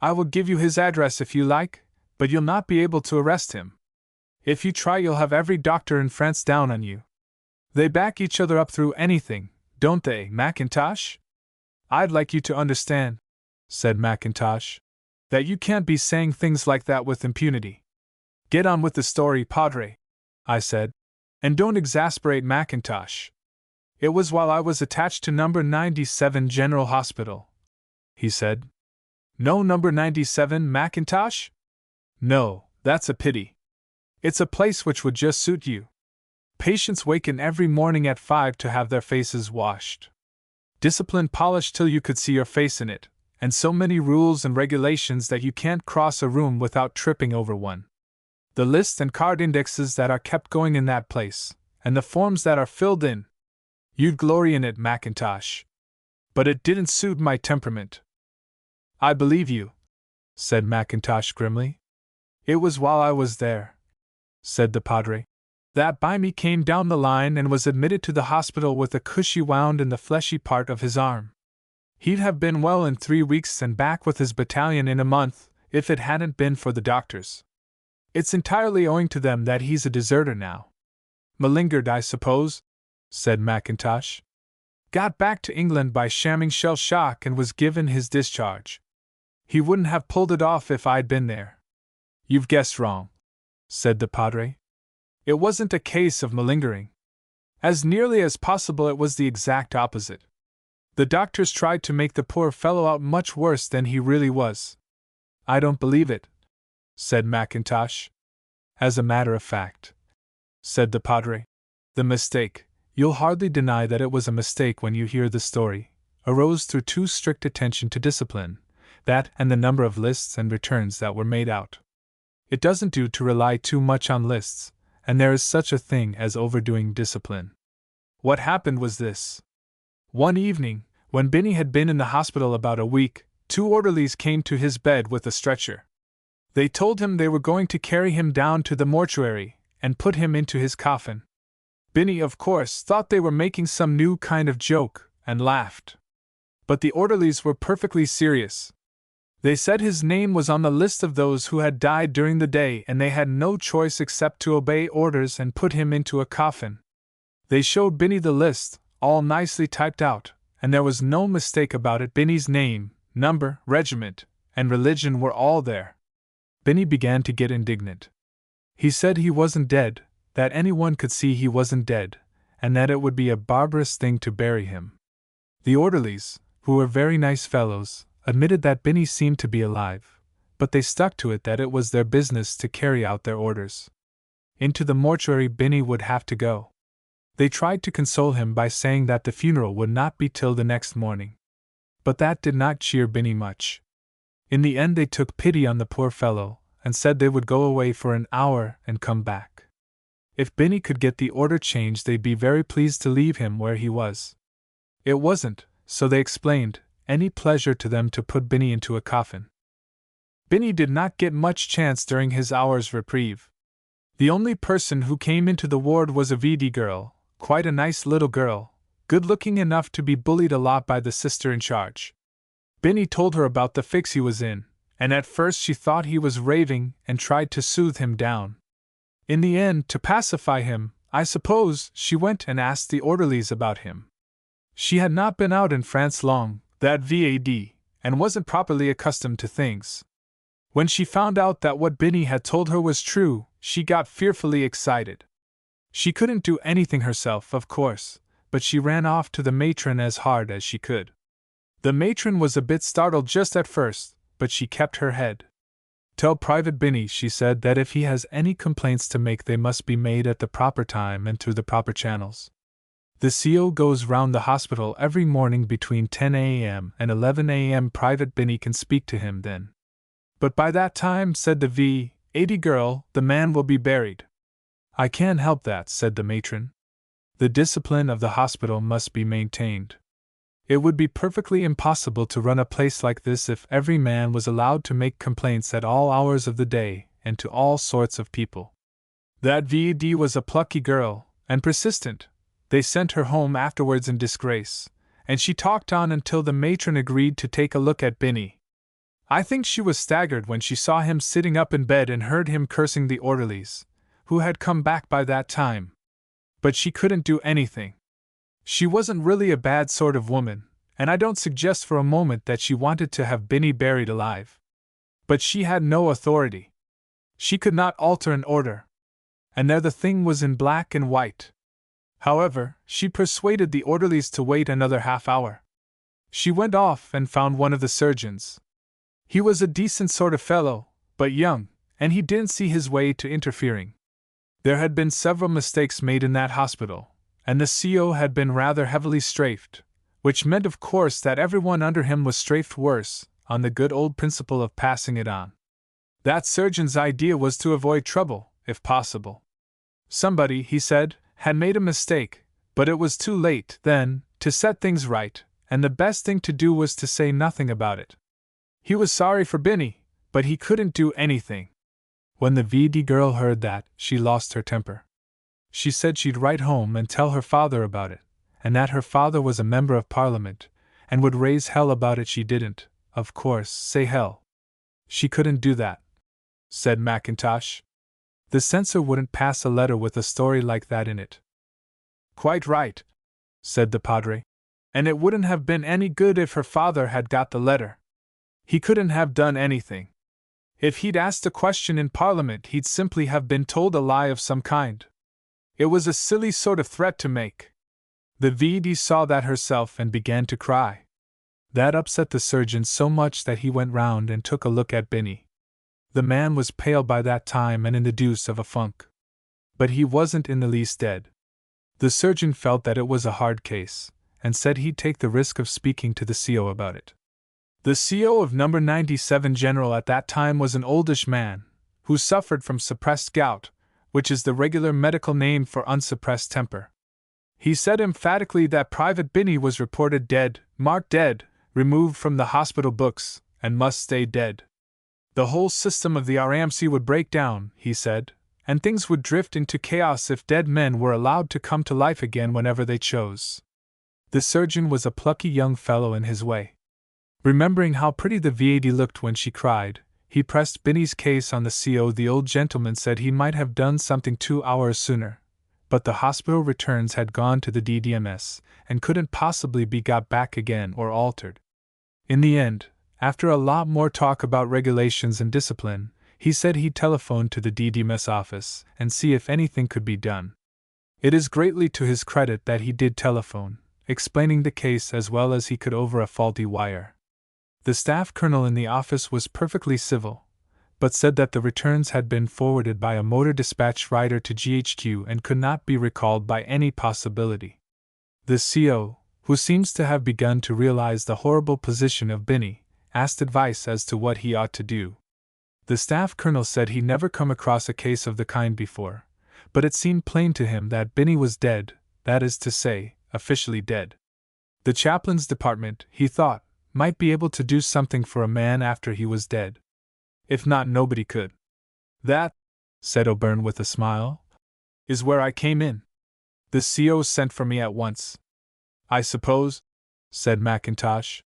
I will give you his address if you like, but you'll not be able to arrest him. If you try, you'll have every doctor in France down on you. They back each other up through anything, don't they, Mackintosh?" "I'd like you to understand," said Mackintosh, "that you can't be saying things like that with impunity." "Get on with the story, padre," I said, "and don't exasperate Mackintosh." "It was while I was attached to number 97 General Hospital," he said. "No number 97, Mackintosh?" "No, that's a pity. It's a place which would just suit you. Patients waken every morning at 5 to have their faces washed. Discipline polished till you could see your face in it, and so many rules and regulations that you can't cross a room without tripping over one. The lists and card indexes that are kept going in that place, and the forms that are filled in. You'd glory in it, Mackintosh. But it didn't suit my temperament." "I believe you," said Mackintosh grimly. "It was while I was there," said the padre, "that Bimey came down the line and was admitted to the hospital with a cushy wound in the fleshy part of his arm. He'd have been well in 3 weeks and back with his battalion in a month, if it hadn't been for the doctors. It's entirely owing to them that he's a deserter now." "Malingered, I suppose," said Mackintosh. "Got back to England by shamming shell shock and was given his discharge. He wouldn't have pulled it off if I'd been there." "You've guessed wrong," said the padre. "It wasn't a case of malingering. As nearly as possible, it was the exact opposite. The doctors tried to make the poor fellow out much worse than he really was." "I don't believe it," said Mackintosh. "As a matter of fact," said the padre, "the mistake, you'll hardly deny that it was a mistake when you hear the story, arose through too strict attention to discipline, that and the number of lists and returns that were made out. It doesn't do to rely too much on lists, and there is such a thing as overdoing discipline. What happened was this. One evening, when Binney had been in the hospital about a week, 2 orderlies came to his bed with a stretcher. They told him they were going to carry him down to the mortuary and put him into his coffin. Binney, of course, thought they were making some new kind of joke and laughed. But the orderlies were perfectly serious. They said his name was on the list of those who had died during the day, and they had no choice except to obey orders and put him into a coffin. They showed Binney the list, all nicely typed out, and there was no mistake about it. Binney's name, number, regiment, and religion were all there. Binney began to get indignant. He said he wasn't dead, that anyone could see he wasn't dead, and that it would be a barbarous thing to bury him. The orderlies, who were very nice fellows, admitted that Binney seemed to be alive, but they stuck to it that it was their business to carry out their orders. Into the mortuary Binney would have to go. They tried to console him by saying that the funeral would not be till the next morning. But that did not cheer Binney much. In the end they took pity on the poor fellow, and said they would go away for an hour and come back. If Binney could get the order changed, they'd be very pleased to leave him where he was. It wasn't, so they explained, any pleasure to them to put Binny into a coffin. Binny did not get much chance during his hour's reprieve. The only person who came into the ward was a VD girl, quite a nice little girl, good-looking enough to be bullied a lot by the sister in charge. Binny told her about the fix he was in, and at first she thought he was raving and tried to soothe him down. In the end, to pacify him, I suppose, she went and asked the orderlies about him. She had not been out in France long, that VAD, and wasn't properly accustomed to things. When she found out that what Binny had told her was true, she got fearfully excited. She couldn't do anything herself, of course, but she ran off to the matron as hard as she could. The matron was a bit startled just at first, but she kept her head. "Tell Private Binny," she said, "that if he has any complaints to make, they must be made at the proper time and through the proper channels. The CO goes round the hospital every morning between 10 a.m. and 11 a.m. Private Binny can speak to him then." "But by that time," said the V-80 girl, "the man will be buried." "I can't help that," said the matron. "The discipline of the hospital must be maintained. It would be perfectly impossible to run a place like this if every man was allowed to make complaints at all hours of the day and to all sorts of people." That VD was a plucky girl, and persistent. They sent her home afterwards in disgrace, and she talked on until the matron agreed to take a look at Binny. I think she was staggered when she saw him sitting up in bed and heard him cursing the orderlies, who had come back by that time. But she couldn't do anything. She wasn't really a bad sort of woman, and I don't suggest for a moment that she wanted to have Binny buried alive. But she had no authority. She could not alter an order. And there the thing was in black and white. However, she persuaded the orderlies to wait another half hour. She went off and found one of the surgeons. He was a decent sort of fellow, but young, and he didn't see his way to interfering. There had been several mistakes made in that hospital, and the CO had been rather heavily strafed, which meant of course that everyone under him was strafed worse, on the good old principle of passing it on. That surgeon's idea was to avoid trouble, if possible. Somebody, he said, had made a mistake, but it was too late, then, to set things right, and the best thing to do was to say nothing about it. He was sorry for Binny, but he couldn't do anything. When the VD girl heard that, she lost her temper. She said she'd write home and tell her father about it, and that her father was a member of Parliament, and would raise hell about it. She didn't, of course, say hell. She couldn't do that, said Mackintosh. The censor wouldn't pass a letter with a story like that in it. Quite right, said the Padre. And it wouldn't have been any good if her father had got the letter. He couldn't have done anything. If he'd asked a question in Parliament, he'd simply have been told a lie of some kind. It was a silly sort of threat to make. The VD saw that herself and began to cry. That upset the surgeon so much that he went round and took a look at Binny. The man was pale by that time and in the deuce of a funk. But he wasn't in the least dead. The surgeon felt that it was a hard case, and said he'd take the risk of speaking to the CO about it. The CO of number 97 General at that time was an oldish man, who suffered from suppressed gout, which is the regular medical name for unsuppressed temper. He said emphatically that Private Binny was reported dead, marked dead, removed from the hospital books, and must stay dead. The whole system of the RAMC would break down, he said, and things would drift into chaos if dead men were allowed to come to life again whenever they chose. The surgeon was a plucky young fellow in his way. Remembering how pretty the VAD looked when she cried, he pressed Binny's case on the CO. The old gentleman said he might have done something 2 hours sooner, but the hospital returns had gone to the DDMS and couldn't possibly be got back again or altered. In the end, after a lot more talk about regulations and discipline, he said he'd telephone to the DDMS office and see if anything could be done. It is greatly to his credit that he did telephone, explaining the case as well as he could over a faulty wire. The staff colonel in the office was perfectly civil, but said that the returns had been forwarded by a motor dispatch rider to GHQ and could not be recalled by any possibility. The CO, who seems to have begun to realize the horrible position of Binny, asked advice as to what he ought to do. The staff colonel said he never come across a case of the kind before, but it seemed plain to him that Binny was dead, that is to say, officially dead. The chaplain's department, he thought, might be able to do something for a man after he was dead. If not, nobody could. That, said O'Byrne with a smile, is where I came in. The CO sent for me at once. I suppose, said Mackintosh,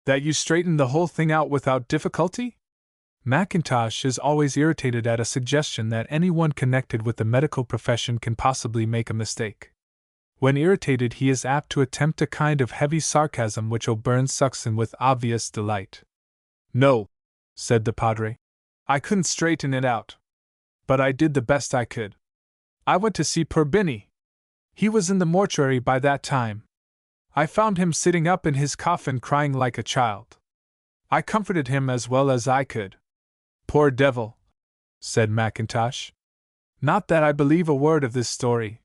that you straightened the whole thing out without difficulty? Mackintosh is always irritated at a suggestion that anyone connected with the medical profession can possibly make a mistake. When irritated, he is apt to attempt a kind of heavy sarcasm which O'Byrne sucks in with obvious delight. No, said the Padre. I couldn't straighten it out. But I did the best I could. I went to see poor Binny. He was in the mortuary by that time. I found him sitting up in his coffin crying like a child. I comforted him as well as I could. Poor devil, said Mackintosh. Not that I believe a word of this story.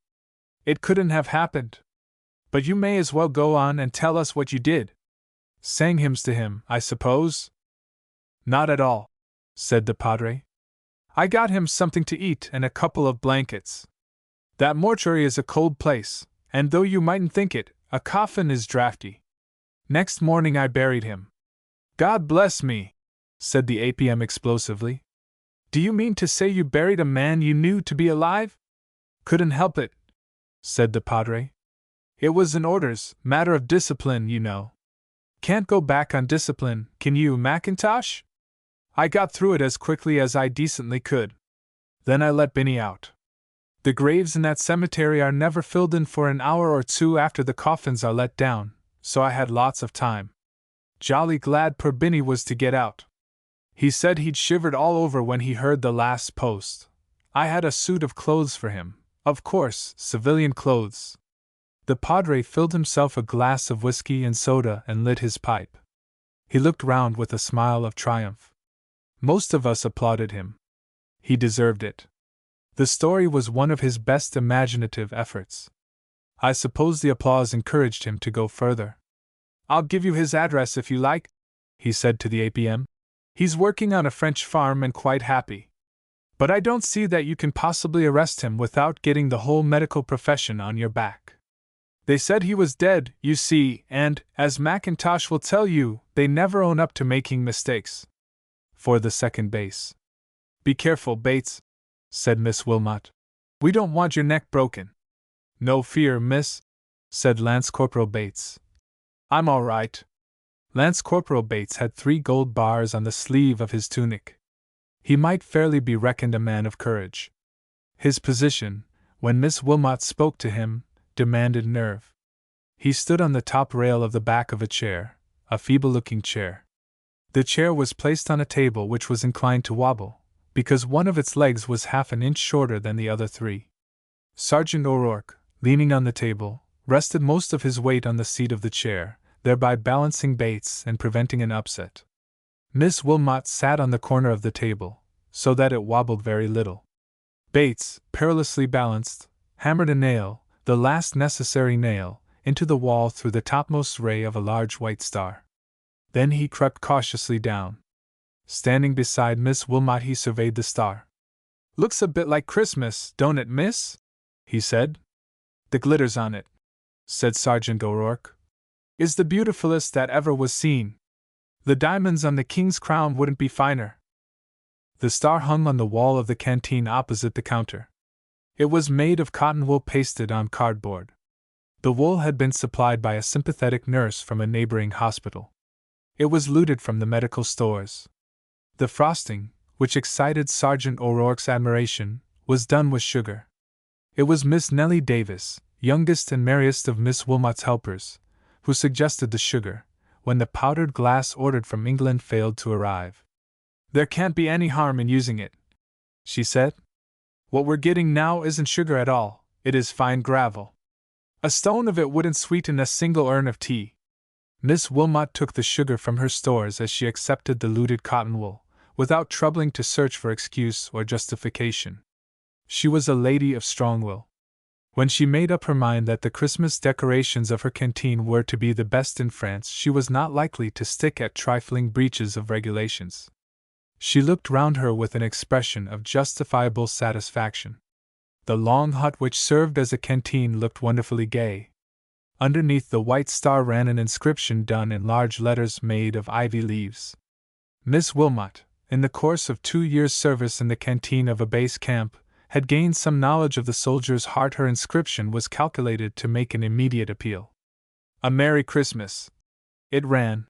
It couldn't have happened. But you may as well go on and tell us what you did. Sang hymns to him, I suppose? Not at all, said the Padre. I got him something to eat and a couple of blankets. That mortuary is a cold place, and though you mightn't think it, a coffin is draughty. Next morning I buried him. God bless me, said the APM explosively. Do you mean to say you buried a man you knew to be alive? Couldn't help it, said the Padre. It was an orders, matter of discipline, you know. Can't go back on discipline, can you, Mackintosh? I got through it as quickly as I decently could. Then I let Binny out. The graves in that cemetery are never filled in for an hour or two after the coffins are let down, so I had lots of time. Jolly glad poor Binny was to get out. He said he'd shivered all over when he heard the last post. I had a suit of clothes for him, of course, civilian clothes. The Padre filled himself a glass of whiskey and soda and lit his pipe. He looked round with a smile of triumph. Most of us applauded him. He deserved it. The story was one of his best imaginative efforts. I suppose the applause encouraged him to go further. I'll give you his address if you like, he said to the APM. He's working on a French farm and quite happy. But I don't see that you can possibly arrest him without getting the whole medical profession on your back. They said he was dead, you see, and, as Mackintosh will tell you, they never own up to making mistakes. For the second base. Be careful, Bates, said Miss Wilmot. We don't want your neck broken. No fear, miss, said Lance Corporal Bates. I'm all right. Lance Corporal Bates had 3 gold bars on the sleeve of his tunic. He might fairly be reckoned a man of courage. His position, when Miss Wilmot spoke to him, demanded nerve. He stood on the top rail of the back of a chair, a feeble-looking chair. The chair was placed on a table which was inclined to wobble, because one of its legs was half an inch shorter than the other 3. Sergeant O'Rourke, leaning on the table, rested most of his weight on the seat of the chair, thereby balancing Bates and preventing an upset. Miss Wilmot sat on the corner of the table, so that it wobbled very little. Bates, perilously balanced, hammered a nail, the last necessary nail, into the wall through the topmost ray of a large white star. Then he crept cautiously down. Standing beside Miss Wilmot, he surveyed the star. Looks a bit like Christmas, don't it, miss? He said. The glitters on it, said Sergeant O'Rourke, is the beautifulest that ever was seen. The diamonds on the king's crown wouldn't be finer. The star hung on the wall of the canteen opposite the counter. It was made of cotton wool pasted on cardboard. The wool had been supplied by a sympathetic nurse from a neighboring hospital. It was looted from the medical stores. The frosting, which excited Sergeant O'Rourke's admiration, was done with sugar. It was Miss Nellie Davis, youngest and merriest of Miss Wilmot's helpers, who suggested the sugar, when the powdered glass ordered from England failed to arrive. There can't be any harm in using it, she said. What we're getting now isn't sugar at all, it is fine gravel. A stone of it wouldn't sweeten a single urn of tea. Miss Wilmot took the sugar from her stores as she accepted the looted cotton wool, without troubling to search for excuse or justification. She was a lady of strong will. When she made up her mind that the Christmas decorations of her canteen were to be the best in France, she was not likely to stick at trifling breaches of regulations. She looked round her with an expression of justifiable satisfaction. The long hut which served as a canteen looked wonderfully gay. Underneath the white star ran an inscription done in large letters made of ivy leaves. Miss Wilmot, in the course of 2 years' service in the canteen of a base camp, had gained some knowledge of the soldier's heart. Her inscription was calculated to make an immediate appeal. "A Merry Christmas," it ran,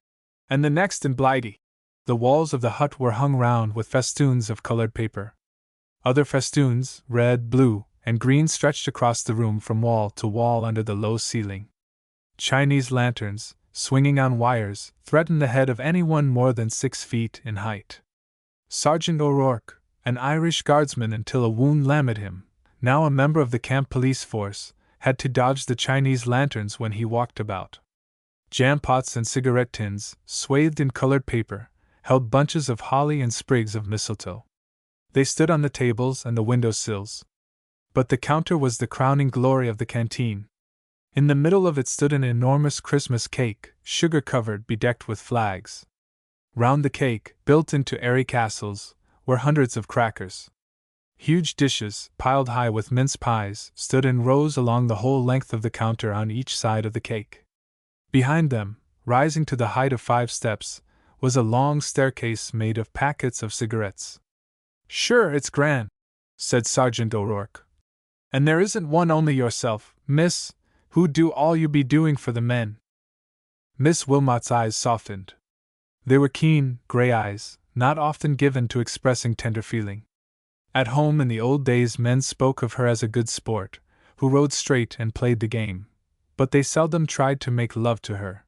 "and the next in Blighty." The walls of the hut were hung round with festoons of colored paper. Other festoons, red, blue, and green, stretched across the room from wall to wall under the low ceiling. Chinese lanterns, swinging on wires, threatened the head of anyone more than 6 feet in height. Sergeant O'Rourke, an Irish guardsman until a wound lamed him, now a member of the camp police force, had to dodge the Chinese lanterns when he walked about. Jam pots and cigarette tins, swathed in colored paper, held bunches of holly and sprigs of mistletoe. They stood on the tables and the window sills. But the counter was the crowning glory of the canteen. In the middle of it stood an enormous Christmas cake, sugar-covered, bedecked with flags. Round the cake, built into airy castles, were hundreds of crackers. Huge dishes, piled high with mince pies, stood in rows along the whole length of the counter on each side of the cake. Behind them, rising to the height of 5 steps, was a long staircase made of packets of cigarettes. "Sure, it's grand," said Sergeant O'Rourke. "And there isn't one only yourself, miss, who'd do all you be doing for the men." Miss Wilmot's eyes softened. They were keen, gray eyes, not often given to expressing tender feeling. At home in the old days men spoke of her as a good sport, who rode straight and played the game, but they seldom tried to make love to her.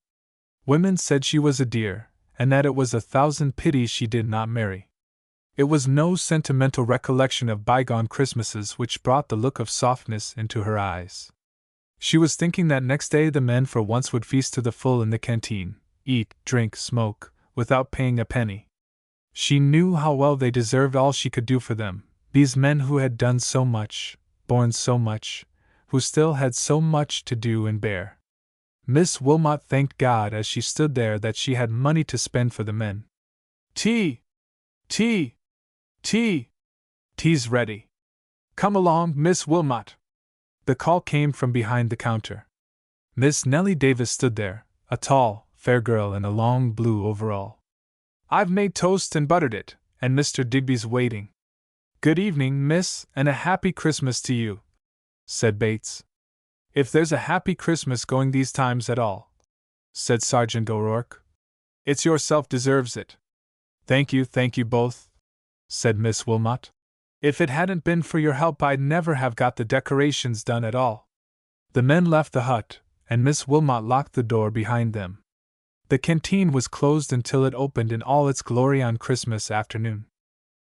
Women said she was a dear, and that it was 1,000 pities she did not marry. It was no sentimental recollection of bygone Christmases which brought the look of softness into her eyes. She was thinking that next day the men for once would feast to the full in the canteen, eat, drink, smoke, without paying a penny. She knew how well they deserved all she could do for them, these men who had done so much, borne so much, who still had so much to do and bear. Miss Wilmot thanked God as she stood there that she had money to spend for the men. "Tea! Tea! Tea! Tea's ready. Come along, Miss Wilmot." The call came from behind the counter. Miss Nellie Davis stood there, a tall, fair girl in a long blue overall. "I've made toast and buttered it, and Mr. Digby's waiting." "Good evening, miss, and a happy Christmas to you," said Bates. "If there's a happy Christmas going these times at all," said Sergeant O'Rourke, "it's yourself deserves it." Thank you both," said Miss Wilmot. "If it hadn't been for your help I'd never have got the decorations done at all." The men left the hut, and Miss Wilmot locked the door behind them. The canteen was closed until it opened in all its glory on Christmas afternoon.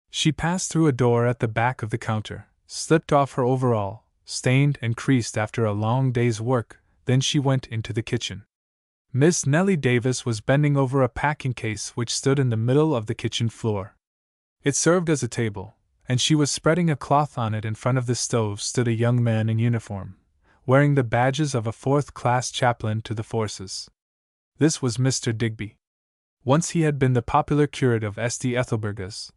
She passed through a door at the back of the counter, slipped off her overall, stained and creased after a long day's work, then she went into the kitchen. Miss Nellie Davis was bending over a packing case which stood in the middle of the kitchen floor. It served as a table, and she was spreading a cloth on it. In front of the stove stood a young man in uniform, wearing the badges of a 4th-class chaplain to the forces. This was Mr. Digby. Once he had been the popular curate of St. Ethelburga's,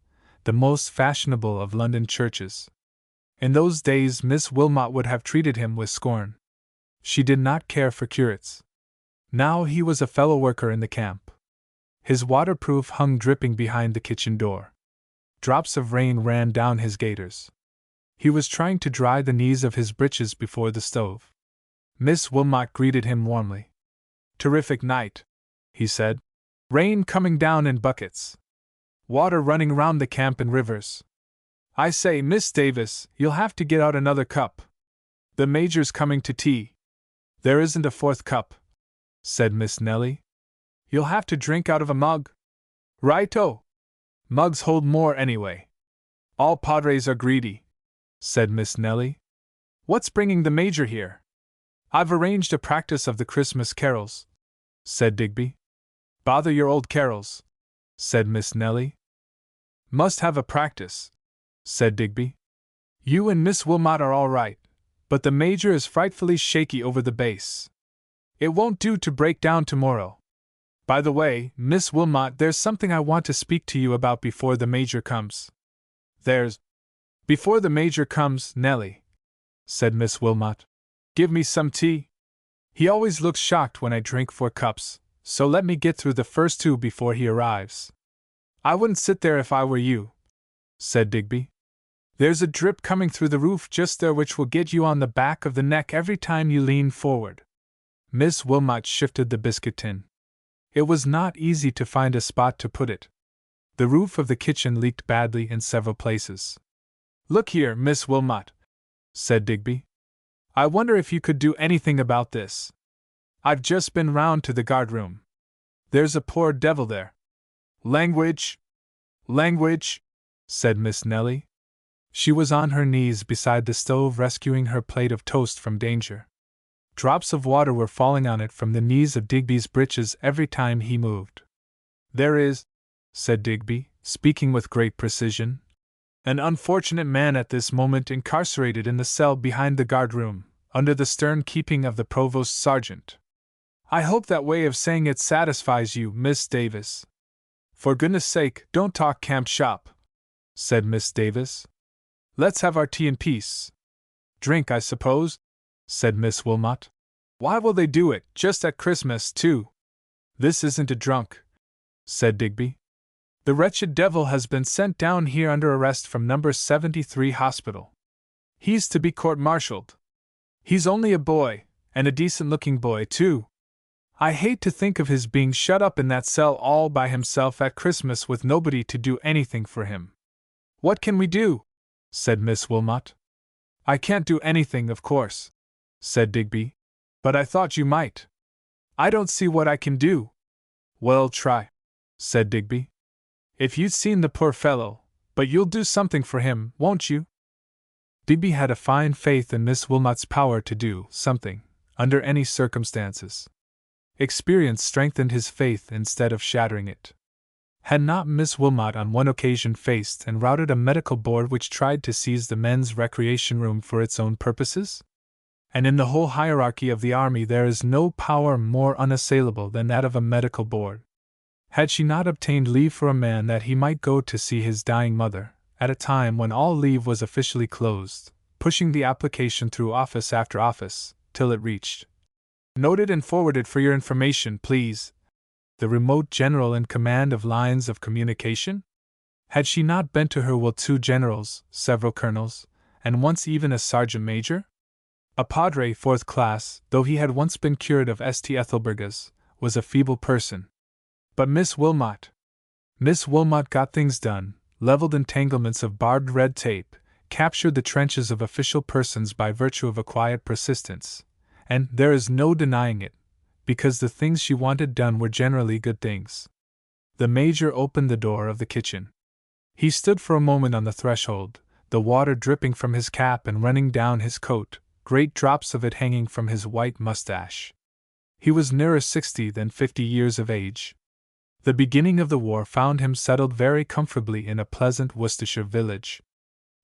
the most fashionable of London churches. In those days Miss Wilmot would have treated him with scorn. She did not care for curates. Now he was a fellow worker in the camp. His waterproof hung dripping behind the kitchen door. Drops of rain ran down his gaiters. He was trying to dry the knees of his breeches before the stove. Miss Wilmot greeted him warmly. "Terrific night," he said. "Rain coming down in buckets. Water running round the camp in rivers. I say, Miss Davis, you'll have to get out another cup. The Major's coming to tea." "There isn't a 4th cup," said Miss Nellie. "You'll have to drink out of a mug." "Right-o! Mugs hold more anyway. All padres are greedy," said Miss Nellie. "What's bringing the Major here?" "I've arranged a practice of the Christmas carols," said Digby. "Bother your old carols," said Miss Nellie. "Must have a practice," said Digby. "You and Miss Wilmot are all right, but the Major is frightfully shaky over the bass. It won't do to break down tomorrow. By the way, Miss Wilmot, there's something I want to speak to you about before the Major comes." "Before the Major comes, Nellie," said Miss Wilmot. "Give me some tea." He always looks shocked when I drink 4 cups, so let me get through the first 2 before he arrives. I wouldn't sit there if I were you, said Digby. There's a drip coming through the roof just there which will get you on the back of the neck every time you lean forward. Miss Wilmot shifted the biscuit tin. It was not easy to find a spot to put it. The roof of the kitchen leaked badly in several places. Look here, Miss Wilmot, said Digby. I wonder if you could do anything about this. I've just been round to the guard-room. There's a poor devil there. Language! Language! Said Miss Nellie. She was on her knees beside the stove rescuing her plate of toast from danger. Drops of water were falling on it from the knees of Digby's breeches every time he moved. There is, said Digby, speaking with great precision, an unfortunate man at this moment incarcerated in the cell behind the guard-room, under the stern keeping of the provost sergeant. I hope that way of saying it satisfies you, Miss Davis. For goodness sake, don't talk camp shop, said Miss Davis. Let's have our tea in peace. Drink, I suppose, said Miss Wilmot. Why will they do it, just at Christmas, too? This isn't a drunk, said Digby. The wretched devil has been sent down here under arrest from number 73 hospital. He's to be court-martialed. He's only a boy, and a decent-looking boy, too. I hate to think of his being shut up in that cell all by himself at Christmas with nobody to do anything for him. What can we do? Said Miss Wilmot. I can't do anything, of course, said Digby, but I thought you might. I don't see what I can do. Well, try, said Digby. If you'd seen the poor fellow, but you'll do something for him, won't you? Digby had a fine faith in Miss Wilmot's power to do something, under any circumstances. Experience strengthened his faith instead of shattering it. Had not Miss Wilmot on one occasion faced and routed a medical board which tried to seize the men's recreation room for its own purposes? And in the whole hierarchy of the army there is no power more unassailable than that of a medical board. Had she not obtained leave for a man that he might go to see his dying mother, at a time when all leave was officially closed, pushing the application through office after office, till it reached, "Noted and forwarded for your information, please," the remote general in command of lines of communication? Had she not bent to her will 2 generals, several colonels, and once even a sergeant major? A padre 4th class, though he had once been curate of St. Ethelburga's, was a feeble person. But Miss Wilmot got things done, leveled entanglements of barbed red tape, captured the trenches of official persons by virtue of a quiet persistence, and there is no denying it, because the things she wanted done were generally good things. The Major opened the door of the kitchen. He stood for a moment on the threshold, the water dripping from his cap and running down his coat, great drops of it hanging from his white mustache. He was nearer 60 than 50 years of age. The beginning of the war found him settled very comfortably in a pleasant Worcestershire village.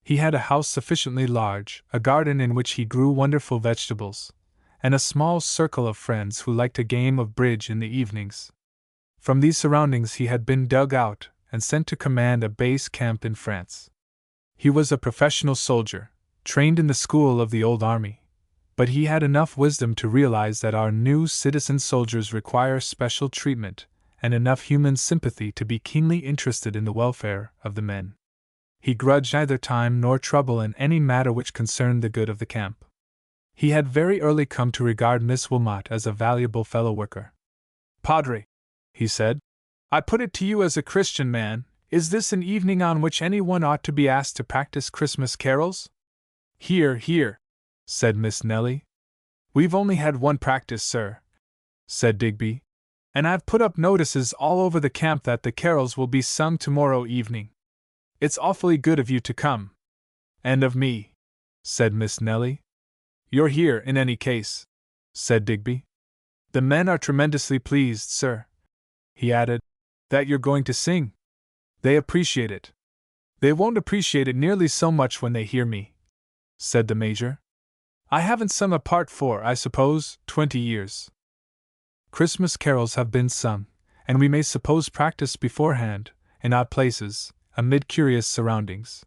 He had a house sufficiently large, a garden in which he grew wonderful vegetables, and a small circle of friends who liked a game of bridge in the evenings. From these surroundings he had been dug out and sent to command a base camp in France. He was a professional soldier, trained in the school of the old army, but he had enough wisdom to realize that our new citizen soldiers require special treatment, and enough human sympathy to be keenly interested in the welfare of the men. He grudged neither time nor trouble in any matter which concerned the good of the camp. He had very early come to regard Miss Wilmot as a valuable fellow worker. "Padre," he said, "I put it to you as a Christian man, is this an evening on which anyone ought to be asked to practice Christmas carols?" "Hear, hear," said Miss Nellie. "We've only had one practice, sir," said Digby, "and I've put up notices all over the camp that the carols will be sung tomorrow evening. It's awfully good of you to come." "And of me," said Miss Nellie. "You're here, in any case," said Digby. "The men are tremendously pleased, sir," he added, "that you're going to sing. They appreciate it." "They won't appreciate it nearly so much when they hear me," said the Major. "I haven't sung a part for, I suppose, 20 years. Christmas carols have been sung, and we may suppose practiced beforehand, in odd places, amid curious surroundings.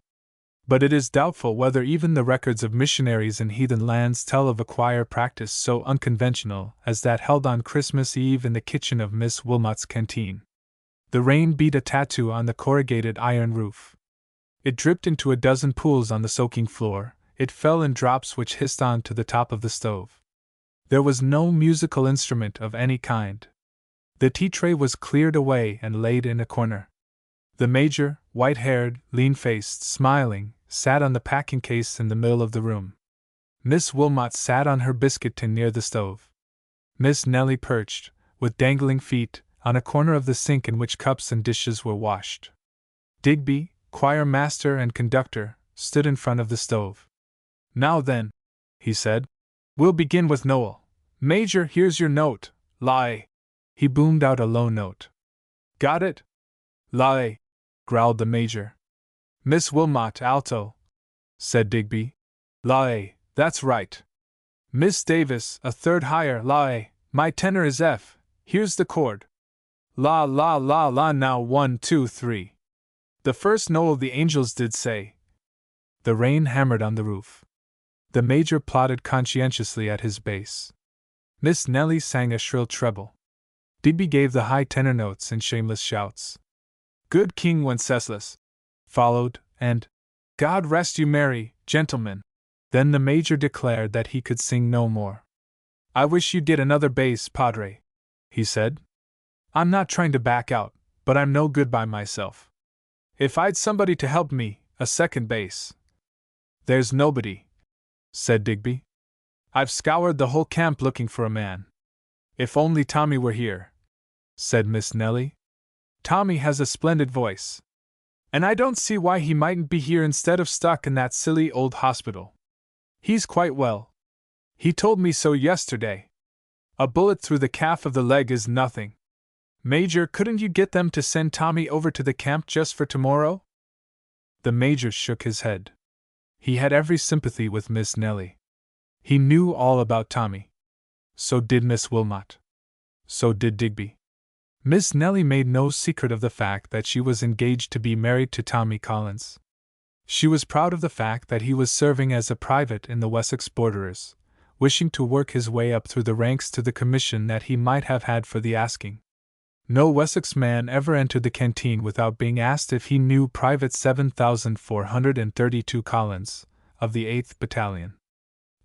But it is doubtful whether even the records of missionaries in heathen lands tell of a choir practice so unconventional as that held on Christmas Eve in the kitchen of Miss Wilmot's canteen. The rain beat a tattoo on the corrugated iron roof. It dripped into a dozen pools on the soaking floor. It fell in drops which hissed on to the top of the stove. There was no musical instrument of any kind. The tea tray was cleared away and laid in a corner. The Major, white-haired, lean-faced, smiling, sat on the packing case in the middle of the room. Miss Wilmot sat on her biscuit tin near the stove. Miss Nellie perched, with dangling feet, on a corner of the sink in which cups and dishes were washed. Digby, choir master and conductor, stood in front of the stove. "Now then," he said, "we'll begin with Noel. Major, here's your note, lie." He boomed out a low note. "Got it?" "Lie," growled the Major. "Miss Wilmot, alto," said Digby. "Lie, that's right." "Miss Davis, a third higher, lie. My tenor is F. Here's the chord. La la la la, now 1 2 3. The first Noel the angels did say." The rain hammered on the roof. The Major plodded conscientiously at his bass. Miss Nellie sang a shrill treble. Digby gave the high tenor notes in shameless shouts. "Good King Wenceslas" followed, and "God rest you merry, gentlemen." Then the Major declared that he could sing no more. "I wish you'd get another bass, Padre," he said. "I'm not trying to back out, but I'm no good by myself. If I'd somebody to help me, a second bass." "There's nobody," said Digby. "I've scoured the whole camp looking for a man." "If only Tommy were here," said Miss Nellie. "Tommy has a splendid voice. And I don't see why he mightn't be here instead of stuck in that silly old hospital. He's quite well. He told me so yesterday. A bullet through the calf of the leg is nothing. Major, couldn't you get them to send Tommy over to the camp just for tomorrow?" The Major shook his head. He had every sympathy with Miss Nellie. He knew all about Tommy. So did Miss Wilmot. So did Digby. Miss Nellie made no secret of the fact that she was engaged to be married to Tommy Collins. She was proud of the fact that he was serving as a private in the Wessex Borderers, wishing to work his way up through the ranks to the commission that he might have had for the asking. No Wessex man ever entered the canteen without being asked if he knew Private 7432 Collins, of the 8th Battalion.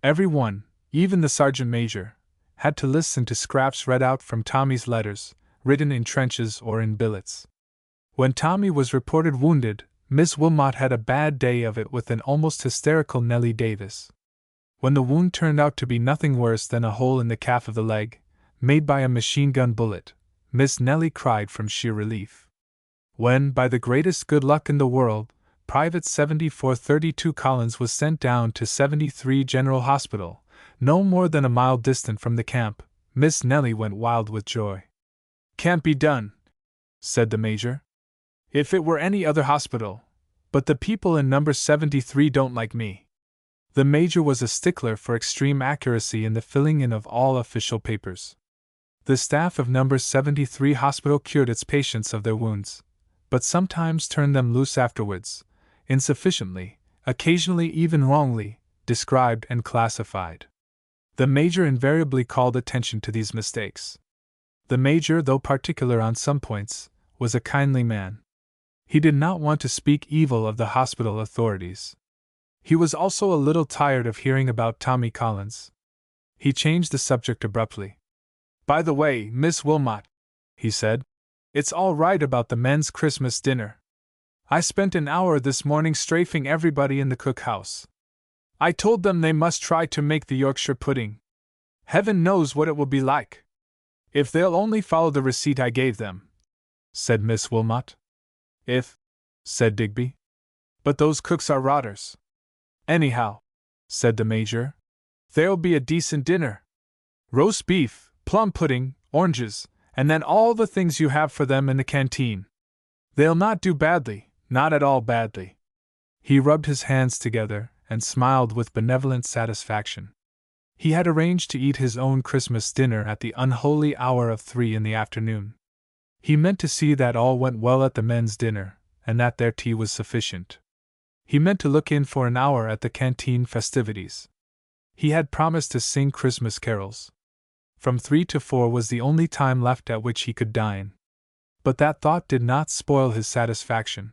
Every one, even the Sergeant Major, had to listen to scraps read out from Tommy's letters, written in trenches or in billets. When Tommy was reported wounded, Miss Wilmot had a bad day of it with an almost hysterical Nellie Davis. When the wound turned out to be nothing worse than a hole in the calf of the leg, made by a machine gun bullet, Miss Nellie cried from sheer relief. When, by the greatest good luck in the world, Private 7432 Collins was sent down to 73 General Hospital, no more than a mile distant from the camp, Miss Nellie went wild with joy. "Can't be done," said the Major. "If it were any other hospital, but the people in number 73 don't like me." The Major was a stickler for extreme accuracy in the filling in of all official papers. The staff of number 73 hospital cured its patients of their wounds, but sometimes turned them loose afterwards, insufficiently, occasionally even wrongly, described and classified. The Major invariably called attention to these mistakes. The Major, though particular on some points, was a kindly man. He did not want to speak evil of the hospital authorities. He was also a little tired of hearing about Tommy Collins. He changed the subject abruptly. "By the way, Miss Wilmot," he said, "it's all right about the men's Christmas dinner. I spent an hour this morning strafing everybody in the cookhouse. I told them they must try to make the Yorkshire pudding. Heaven knows what it will be like. If they'll only follow the receipt I gave them," said Miss Wilmot. "If," said Digby. "But those cooks are rotters." "Anyhow," said the Major, "there'll be a decent dinner. Roast beef, plum pudding, oranges, and then all the things you have for them in the canteen. They'll not do badly, not at all badly." He rubbed his hands together and smiled with benevolent satisfaction. He had arranged to eat his own Christmas dinner at the unholy hour of 3 in the afternoon. He meant to see that all went well at the men's dinner, and that their tea was sufficient. He meant to look in for an hour at the canteen festivities. He had promised to sing Christmas carols. From 3 to 4 was the only time left at which he could dine. But that thought did not spoil his satisfaction.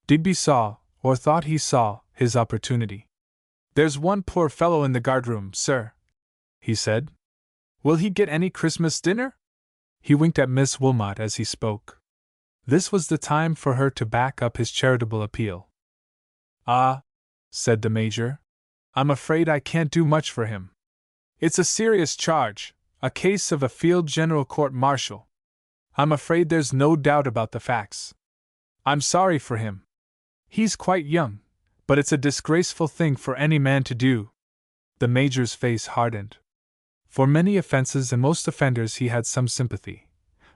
Digby saw, or thought he saw, his opportunity. "There's one poor fellow in the guardroom, sir," he said. "Will he get any Christmas dinner?" He winked at Miss Wilmot as he spoke. This was the time for her to back up his charitable appeal. "Ah," said the Major, "I'm afraid I can't do much for him. It's a serious charge, a case of a field general court-martial. I'm afraid there's no doubt about the facts. I'm sorry for him. He's quite young, but it's a disgraceful thing for any man to do." The Major's face hardened. For many offenses and most offenders he had some sympathy,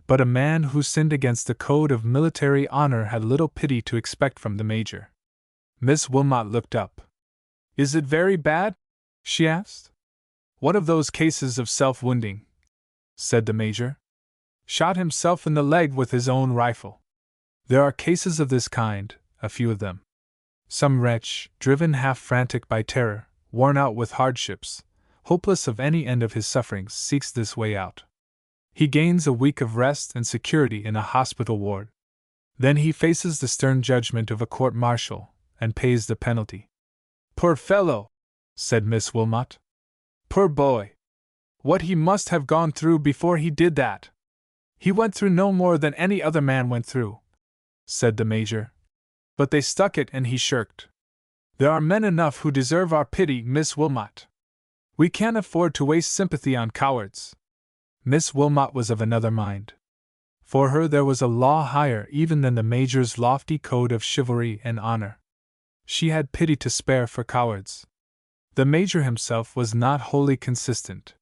but a man who sinned against the code of military honor had little pity to expect from the Major. Miss Wilmot looked up. "Is it very bad?" she asked. "One of those cases of self-wounding," said the Major. "Shot himself in the leg with his own rifle. There are cases of this kind, a few of them. Some wretch, driven half frantic by terror, worn out with hardships, hopeless of any end of his sufferings, seeks this way out. He gains a week of rest and security in a hospital ward. Then he faces the stern judgment of a court-martial, and pays the penalty." "Poor fellow!" said Miss Wilmot. "Poor boy! What he must have gone through before he did that!" "He went through no more than any other man went through," said the Major. "But they stuck it and he shirked. There are men enough who deserve our pity, Miss Wilmot. We can't afford to waste sympathy on cowards." Miss Wilmot was of another mind. For her there was a law higher even than the Major's lofty code of chivalry and honor. She had pity to spare for cowards. The Major himself was not wholly consistent.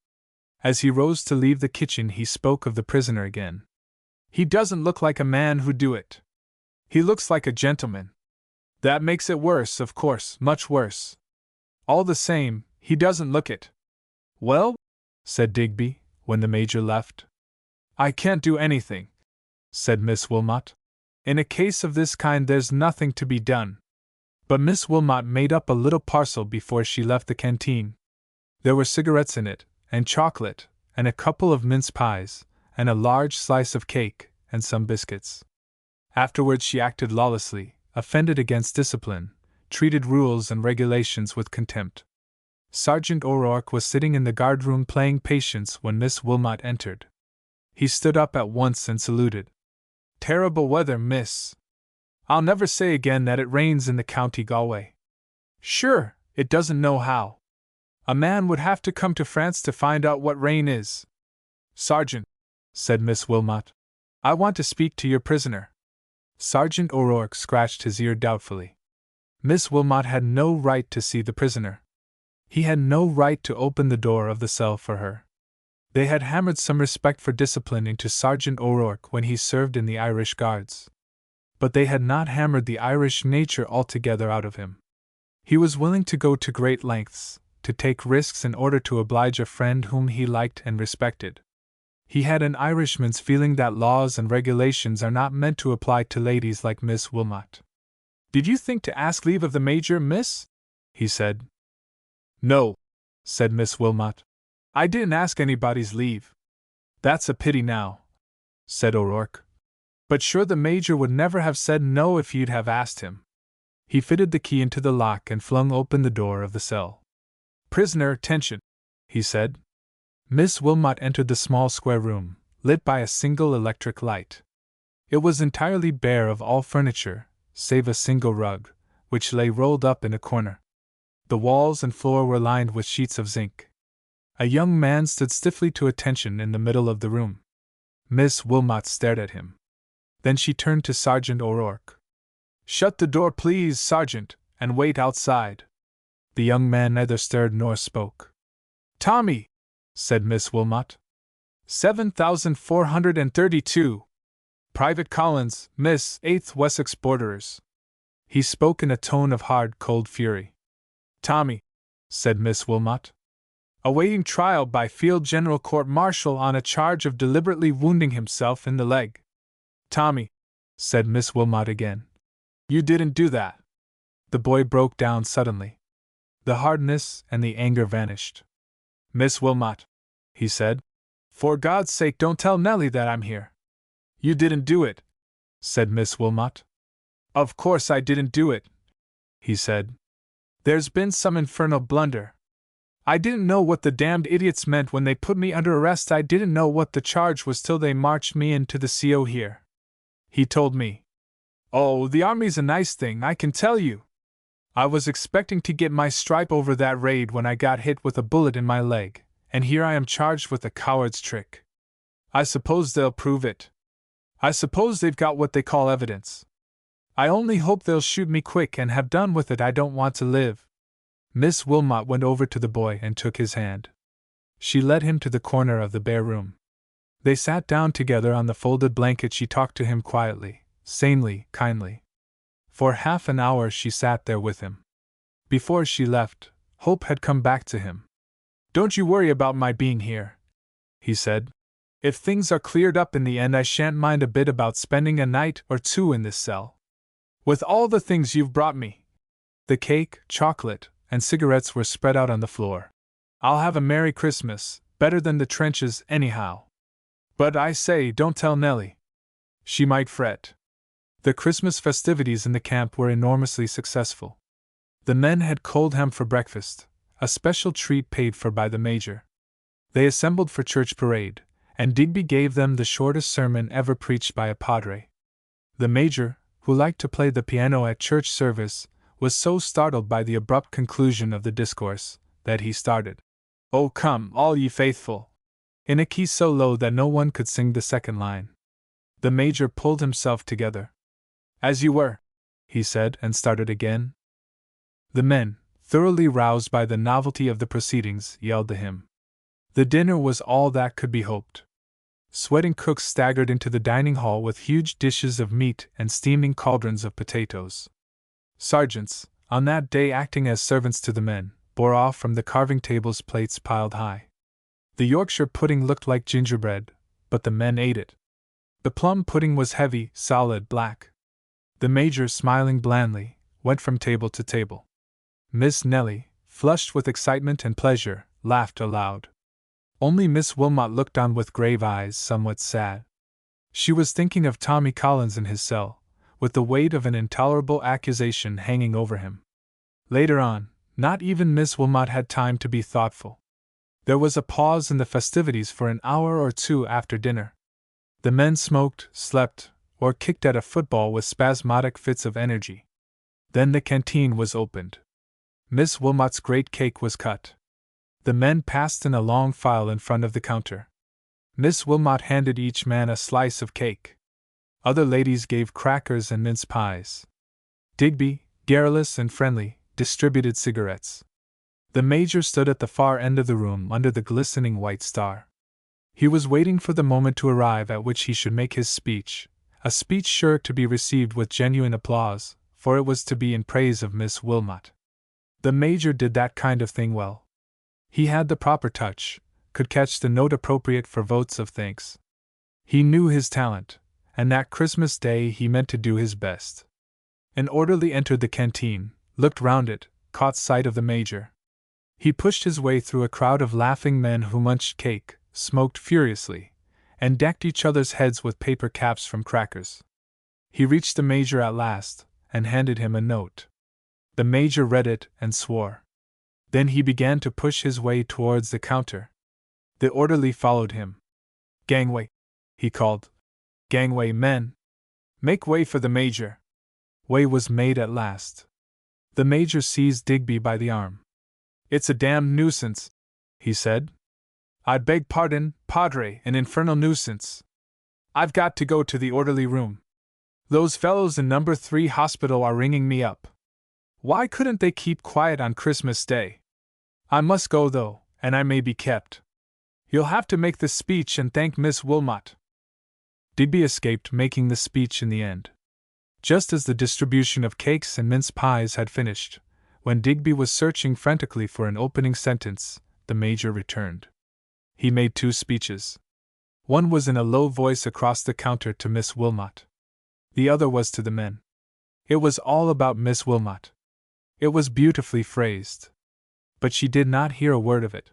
As he rose to leave the kitchen he spoke of the prisoner again. "He doesn't look like a man who'd do it. He looks like a gentleman. That makes it worse, of course, much worse. All the same, he doesn't look it." "Well," said Digby, when the Major left. "I can't do anything," said Miss Wilmot. "In a case of this kind there's nothing to be done." But Miss Wilmot made up a little parcel before she left the canteen. There were cigarettes in it, and chocolate, and a couple of mince pies, and a large slice of cake, and some biscuits. Afterwards she acted lawlessly, offended against discipline, treated rules and regulations with contempt. Sergeant O'Rourke was sitting in the guardroom playing patience when Miss Wilmot entered. He stood up at once and saluted. "Terrible weather, miss. I'll never say again that it rains in the County Galway. Sure, it doesn't know how. A man would have to come to France to find out what rain is." "Sergeant," said Miss Wilmot, "I want to speak to your prisoner." Sergeant O'Rourke scratched his ear doubtfully. Miss Wilmot had no right to see the prisoner. He had no right to open the door of the cell for her. They had hammered some respect for discipline into Sergeant O'Rourke when he served in the Irish Guards. But they had not hammered the Irish nature altogether out of him. He was willing to go to great lengths, to take risks in order to oblige a friend whom he liked and respected. He had an Irishman's feeling that laws and regulations are not meant to apply to ladies like Miss Wilmot. "Did you think to ask leave of the Major, miss?" he said. "No," said Miss Wilmot. "I didn't ask anybody's leave." "That's a pity now," said O'Rourke. "But sure the Major would never have said no if you'd have asked him." He fitted the key into the lock and flung open the door of the cell. "Prisoner, attention," he said. Miss Wilmot entered the small square room, lit by a single electric light. It was entirely bare of all furniture, save a single rug, which lay rolled up in a corner. The walls and floor were lined with sheets of zinc. A young man stood stiffly to attention in the middle of the room. Miss Wilmot stared at him. Then she turned to Sergeant O'Rourke. "Shut the door, please, Sergeant, and wait outside." The young man neither stirred nor spoke. "Tommy," said Miss Wilmot. 7432. Private Collins, Miss, 8th Wessex Borderers. He spoke in a tone of hard, cold fury. "Tommy," said Miss Wilmot. "Awaiting trial by Field General Court-Martial on a charge of deliberately wounding himself in the leg." "Tommy," said Miss Wilmot again. "You didn't do that." The boy broke down suddenly. The hardness and the anger vanished. "Miss Wilmot," he said, "for God's sake don't tell Nellie that I'm here." "You didn't do it," said Miss Wilmot. "Of course I didn't do it," he said. "There's been some infernal blunder. I didn't know what the damned idiots meant when they put me under arrest. I didn't know what the charge was till they marched me into the CO here. He told me. Oh, the army's a nice thing, I can tell you. I was expecting to get my stripe over that raid when I got hit with a bullet in my leg, and here I am charged with a coward's trick. I suppose they'll prove it. I suppose they've got what they call evidence. I only hope they'll shoot me quick and have done with it. I don't want to live." Miss Wilmot went over to the boy and took his hand. She led him to the corner of the bare room. They sat down together on the folded blanket. She talked to him quietly, sanely, kindly. For half an hour she sat there with him. Before she left, hope had come back to him. "Don't you worry about my being here," he said. "If things are cleared up in the end, I shan't mind a bit about spending a night or two in this cell. With all the things you've brought me." The cake, chocolate, and cigarettes were spread out on the floor. "I'll have a Merry Christmas, better than the trenches, anyhow. But I say, don't tell Nellie. She might fret." The Christmas festivities in the camp were enormously successful. The men had cold ham for breakfast, a special treat paid for by the Major. They assembled for church parade, and Digby gave them the shortest sermon ever preached by a padre. The Major, who liked to play the piano at church service, was so startled by the abrupt conclusion of the discourse that he started, "Oh come, all ye faithful," in a key so low that no one could sing the second line. The Major pulled himself together. "As you were," he said, and started again. The men, thoroughly roused by the novelty of the proceedings, yelled the hymn. The dinner was all that could be hoped. Sweating cooks staggered into the dining hall with huge dishes of meat and steaming cauldrons of potatoes. Sergeants, on that day acting as servants to the men, bore off from the carving tables plates piled high. The Yorkshire pudding looked like gingerbread, but the men ate it. The plum pudding was heavy, solid, black. The Major, smiling blandly, went from table to table. Miss Nellie, flushed with excitement and pleasure, laughed aloud. Only Miss Wilmot looked on with grave eyes, somewhat sad. She was thinking of Tommy Collins in his cell, with the weight of an intolerable accusation hanging over him. Later on, not even Miss Wilmot had time to be thoughtful. There was a pause in the festivities for an hour or two after dinner. The men smoked, slept, or kicked at a football with spasmodic fits of energy. Then the canteen was opened. Miss Wilmot's great cake was cut. The men passed in a long file in front of the counter. Miss Wilmot handed each man a slice of cake. Other ladies gave crackers and mince pies. Digby, garrulous and friendly, distributed cigarettes. The Major stood at the far end of the room under the glistening white star. He was waiting for the moment to arrive at which he should make his speech, a speech sure to be received with genuine applause, for it was to be in praise of Miss Wilmot. The Major did that kind of thing well. He had the proper touch, could catch the note appropriate for votes of thanks. He knew his talent, and that Christmas Day he meant to do his best. An orderly entered the canteen, looked round it, caught sight of the Major. He pushed his way through a crowd of laughing men who munched cake, smoked furiously, and decked each other's heads with paper caps from crackers. He reached the Major at last, and handed him a note. The Major read it and swore. Then he began to push his way towards the counter. The orderly followed him. "Gangway," he called. "Gangway, men! Make way for the Major!" Way was made at last. The Major seized Digby by the arm. "It's a damned nuisance," he said. "I beg pardon, Padre, an infernal nuisance. I've got to go to the orderly room. Those fellows in number 3 hospital are ringing me up. Why couldn't they keep quiet on Christmas Day? I must go, though, and I may be kept. You'll have to make the speech and thank Miss Wilmot." Digby escaped making the speech in the end. Just as the distribution of cakes and mince pies had finished, when Digby was searching frantically for an opening sentence, the Major returned. He made 2 speeches. One was in a low voice across the counter to Miss Wilmot. The other was to the men. It was all about Miss Wilmot. It was beautifully phrased. But she did not hear a word of it.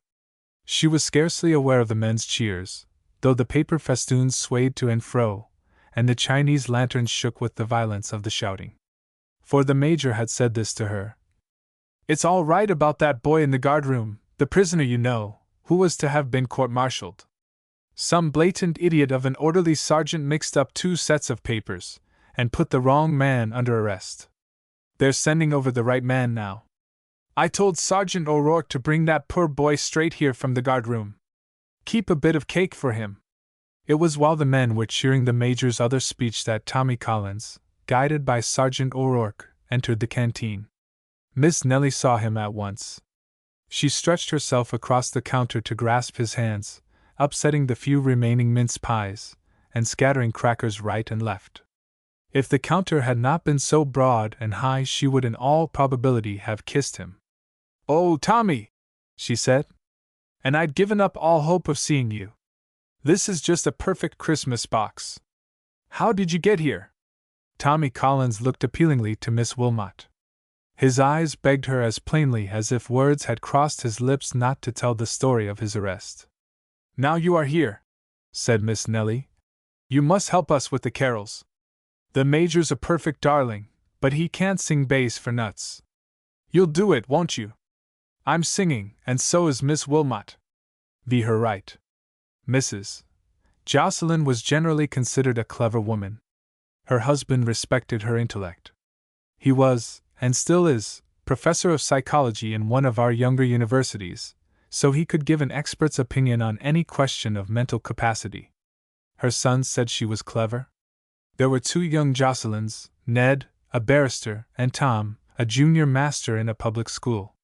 She was scarcely aware of the men's cheers, though the paper festoons swayed to and fro, and the Chinese lanterns shook with the violence of the shouting. For the Major had said this to her. "It's all right about that boy in the guardroom, the prisoner you know, who was to have been court-martialed. Some blatant idiot of an orderly sergeant mixed up two sets of papers, and put the wrong man under arrest. They're sending over the right man now. I told Sergeant O'Rourke to bring that poor boy straight here from the guardroom. Keep a bit of cake for him." It was while the men were cheering the Major's other speech that Tommy Collins, guided by Sergeant O'Rourke, entered the canteen. Miss Nellie saw him at once. She stretched herself across the counter to grasp his hands, upsetting the few remaining mince pies, and scattering crackers right and left. If the counter had not been so broad and high, she would in all probability have kissed him. "Oh, Tommy," she said, "and I'd given up all hope of seeing you. This is just a perfect Christmas box. How did you get here?" Tommy Collins looked appealingly to Miss Wilmot. His eyes begged her as plainly as if words had crossed his lips not to tell the story of his arrest. "Now you are here," said Miss Nellie, "you must help us with the carols. The Major's a perfect darling, but he can't sing bass for nuts. You'll do it, won't you? I'm singing, and so is Miss Wilmot. Be her right." Mrs. Jocelyn was generally considered a clever woman. Her husband respected her intellect. He was, and still is, professor of psychology in one of our younger universities, so he could give an expert's opinion on any question of mental capacity. Her son said she was clever. There were two young Jocelyns, Ned, a barrister, and Tom, a junior master in a public school.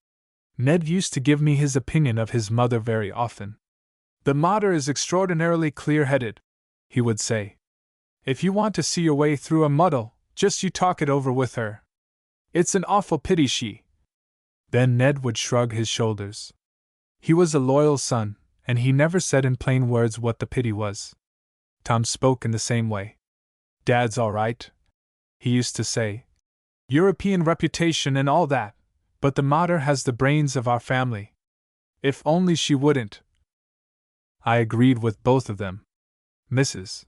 Ned used to give me his opinion of his mother very often. "The mater is extraordinarily clear-headed," he would say. "If you want to see your way through a muddle, just you talk it over with her. It's an awful pity she—" Then Ned would shrug his shoulders. He was a loyal son, and he never said in plain words what the pity was. Tom spoke in the same way. "Dad's all right," he used to say. "European reputation and all that, but the mater has the brains of our family. If only she wouldn't." I agreed with both of them. Mrs.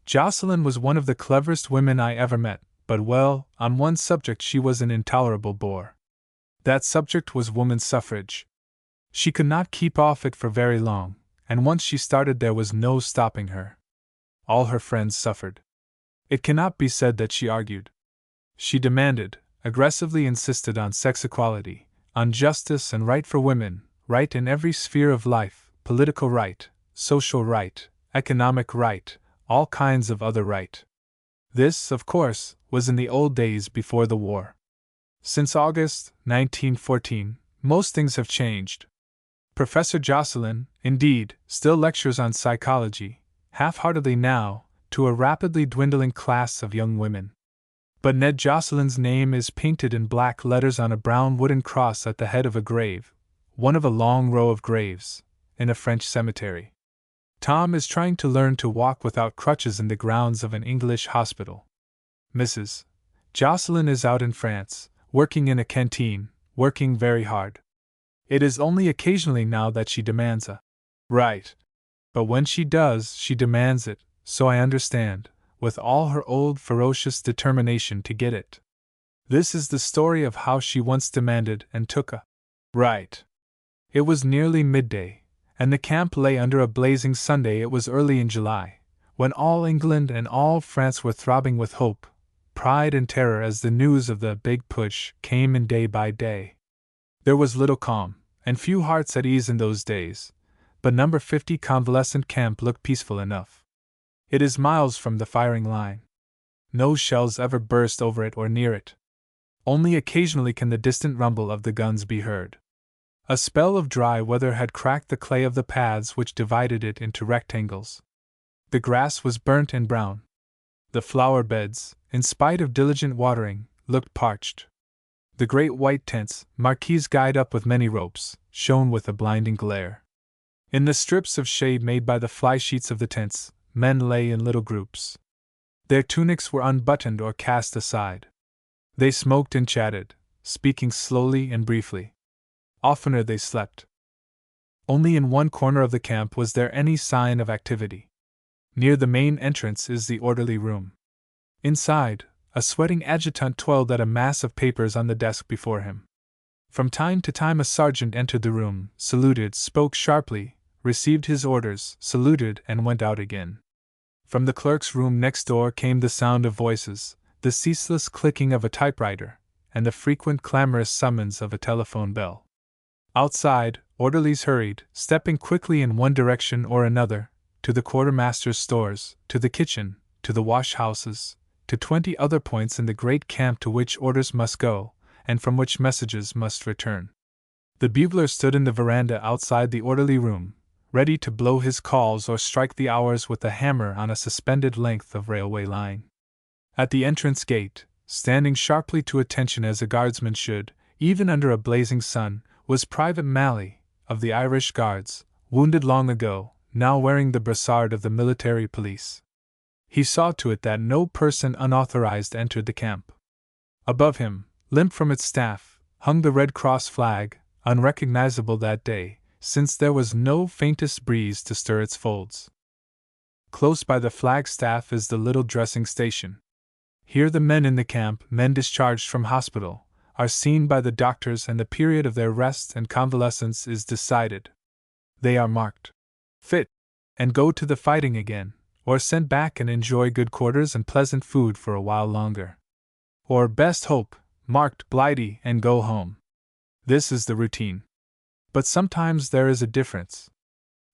Jocelyn was one of the cleverest women I ever met, but well, on one subject she was an intolerable bore. That subject was woman's suffrage. She could not keep off it for very long, and once she started there was no stopping her. All her friends suffered. It cannot be said that she argued. She demanded, aggressively insisted on sex equality, on justice and right for women, right in every sphere of life, political right, social right, economic right, all kinds of other right. This, of course, was in the old days before the war. Since August 1914, most things have changed. Professor Jocelyn, indeed, still lectures on psychology, half-heartedly now, to a rapidly dwindling class of young women. But Ned Jocelyn's name is painted in black letters on a brown wooden cross at the head of a grave, one of a long row of graves, in a French cemetery. Tom is trying to learn to walk without crutches in the grounds of an English hospital. Mrs. Jocelyn is out in France, working in a canteen, working very hard. It is only occasionally now that she demands a right. But when she does, she demands it, so I understand, with all her old ferocious determination to get it. This is the story of how she once demanded and took a right. It was nearly midday, and the camp lay under a blazing Sunday. It was early in July, when all England and all France were throbbing with hope, pride and terror as the news of the big push came in day by day. There was little calm, and few hearts at ease in those days, but number 50 convalescent camp looked peaceful enough. It is miles from the firing line. No shells ever burst over it or near it. Only occasionally can the distant rumble of the guns be heard. A spell of dry weather had cracked the clay of the paths which divided it into rectangles. The grass was burnt and brown. The flower beds, in spite of diligent watering, looked parched. The great white tents, marquees guyed up with many ropes, shone with a blinding glare. In the strips of shade made by the fly-sheets of the tents, men lay in little groups. Their tunics were unbuttoned or cast aside. They smoked and chatted, speaking slowly and briefly. Oftener they slept. Only in one corner of the camp was there any sign of activity. Near the main entrance is the orderly room. Inside, a sweating adjutant toiled at a mass of papers on the desk before him. From time to time a sergeant entered the room, saluted, spoke sharply, received his orders, saluted, and went out again. From the clerk's room next door came the sound of voices, the ceaseless clicking of a typewriter, and the frequent clamorous summons of a telephone bell. Outside, orderlies hurried, stepping quickly in one direction or another, to the quartermaster's stores, to the kitchen, to the wash-houses, to 20 other points in the great camp to which orders must go, and from which messages must return. The bugler stood in the veranda outside the orderly room, ready to blow his calls or strike the hours with a hammer on a suspended length of railway line. At the entrance gate, standing sharply to attention as a guardsman should, even under a blazing sun, was Private Malley, of the Irish Guards, wounded long ago, now wearing the brassard of the military police. He saw to it that no person unauthorized entered the camp. Above him, limp from its staff, hung the Red Cross flag, unrecognizable that day, since there was no faintest breeze to stir its folds. Close by the flagstaff is the little dressing station. Here the men in the camp, men discharged from hospital, are seen by the doctors and the period of their rest and convalescence is decided. They are marked fit, and go to the fighting again, or sent back and enjoy good quarters and pleasant food for a while longer. Or, best hope, marked blighty and go home. This is the routine. But sometimes there is a difference.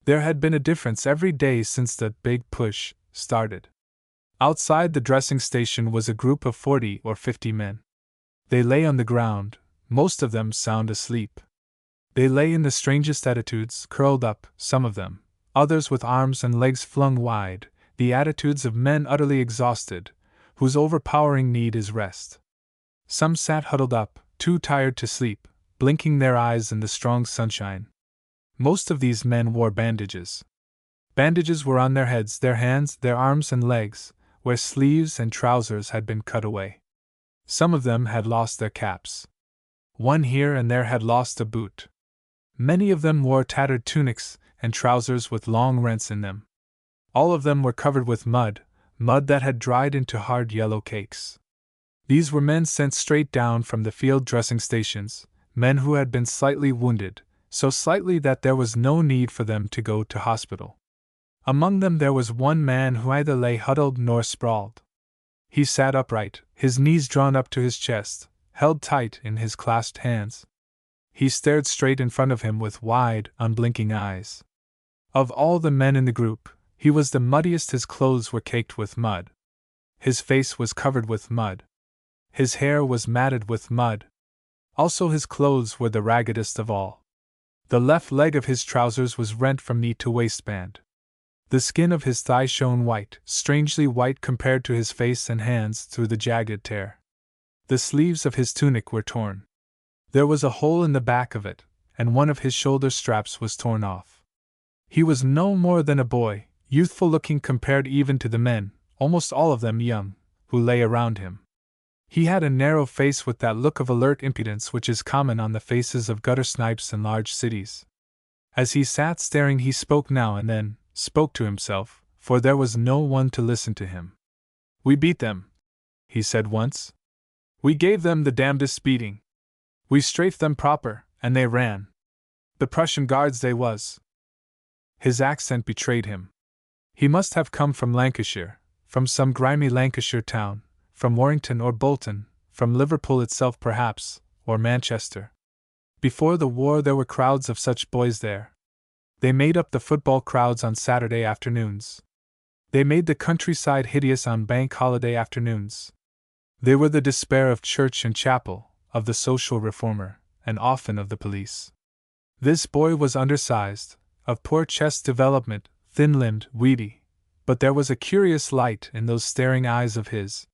There had been a difference every day since the big push started. Outside the dressing station was a group of 40 or 50 men. They lay on the ground, most of them sound asleep. They lay in the strangest attitudes, curled up, some of them, others with arms and legs flung wide, the attitudes of men utterly exhausted, whose overpowering need is rest. Some sat huddled up, too tired to sleep, blinking their eyes in the strong sunshine. Most of these men wore bandages. Bandages were on their heads, their hands, their arms and legs, where sleeves and trousers had been cut away. Some of them had lost their caps. One here and there had lost a boot. Many of them wore tattered tunics and trousers with long rents in them. All of them were covered with mud, mud that had dried into hard yellow cakes. These were men sent straight down from the field dressing stations, men who had been slightly wounded, so slightly that there was no need for them to go to hospital. Among them there was one man who neither lay huddled nor sprawled. He sat upright, his knees drawn up to his chest, held tight in his clasped hands. He stared straight in front of him with wide, unblinking eyes. Of all the men in the group, he was the muddiest. His clothes were caked with mud. His face was covered with mud. His hair was matted with mud. Also his clothes were the raggedest of all. The left leg of his trousers was rent from knee to waistband. The skin of his thigh shone white, strangely white compared to his face and hands through the jagged tear. The sleeves of his tunic were torn. There was a hole in the back of it, and one of his shoulder straps was torn off. He was no more than a boy, youthful-looking compared even to the men, almost all of them young, who lay around him. He had a narrow face with that look of alert impudence which is common on the faces of gutter snipes in large cities. As he sat staring he spoke now and then, spoke to himself, for there was no one to listen to him. "We beat them," he said once. "We gave them the damnedest beating. We strafed them proper, and they ran. The Prussian Guards they was." His accent betrayed him. He must have come from Lancashire, from some grimy Lancashire town, from Warrington or Bolton, from Liverpool itself perhaps, or Manchester. Before the war there were crowds of such boys there. They made up the football crowds on Saturday afternoons. They made the countryside hideous on bank holiday afternoons. They were the despair of church and chapel, of the social reformer, and often of the police. This boy was undersized, of poor chest development, thin-limbed, weedy, but there was a curious light in those staring eyes of his.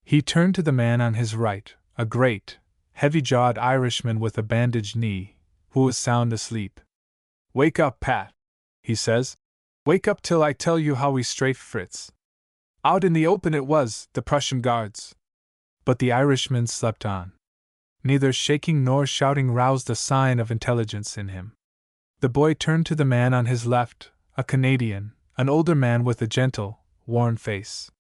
He turned to the man on his right, a great, heavy-jawed Irishman with a bandaged knee, who was sound asleep. "Wake up, Pat," he says. "Wake up till I tell you how we strafed Fritz. Out in the open it was, the Prussian Guards." But the Irishman slept on. Neither shaking nor shouting roused a sign of intelligence in him. The boy turned to the man on his left, a Canadian, an older man with a gentle, worn face.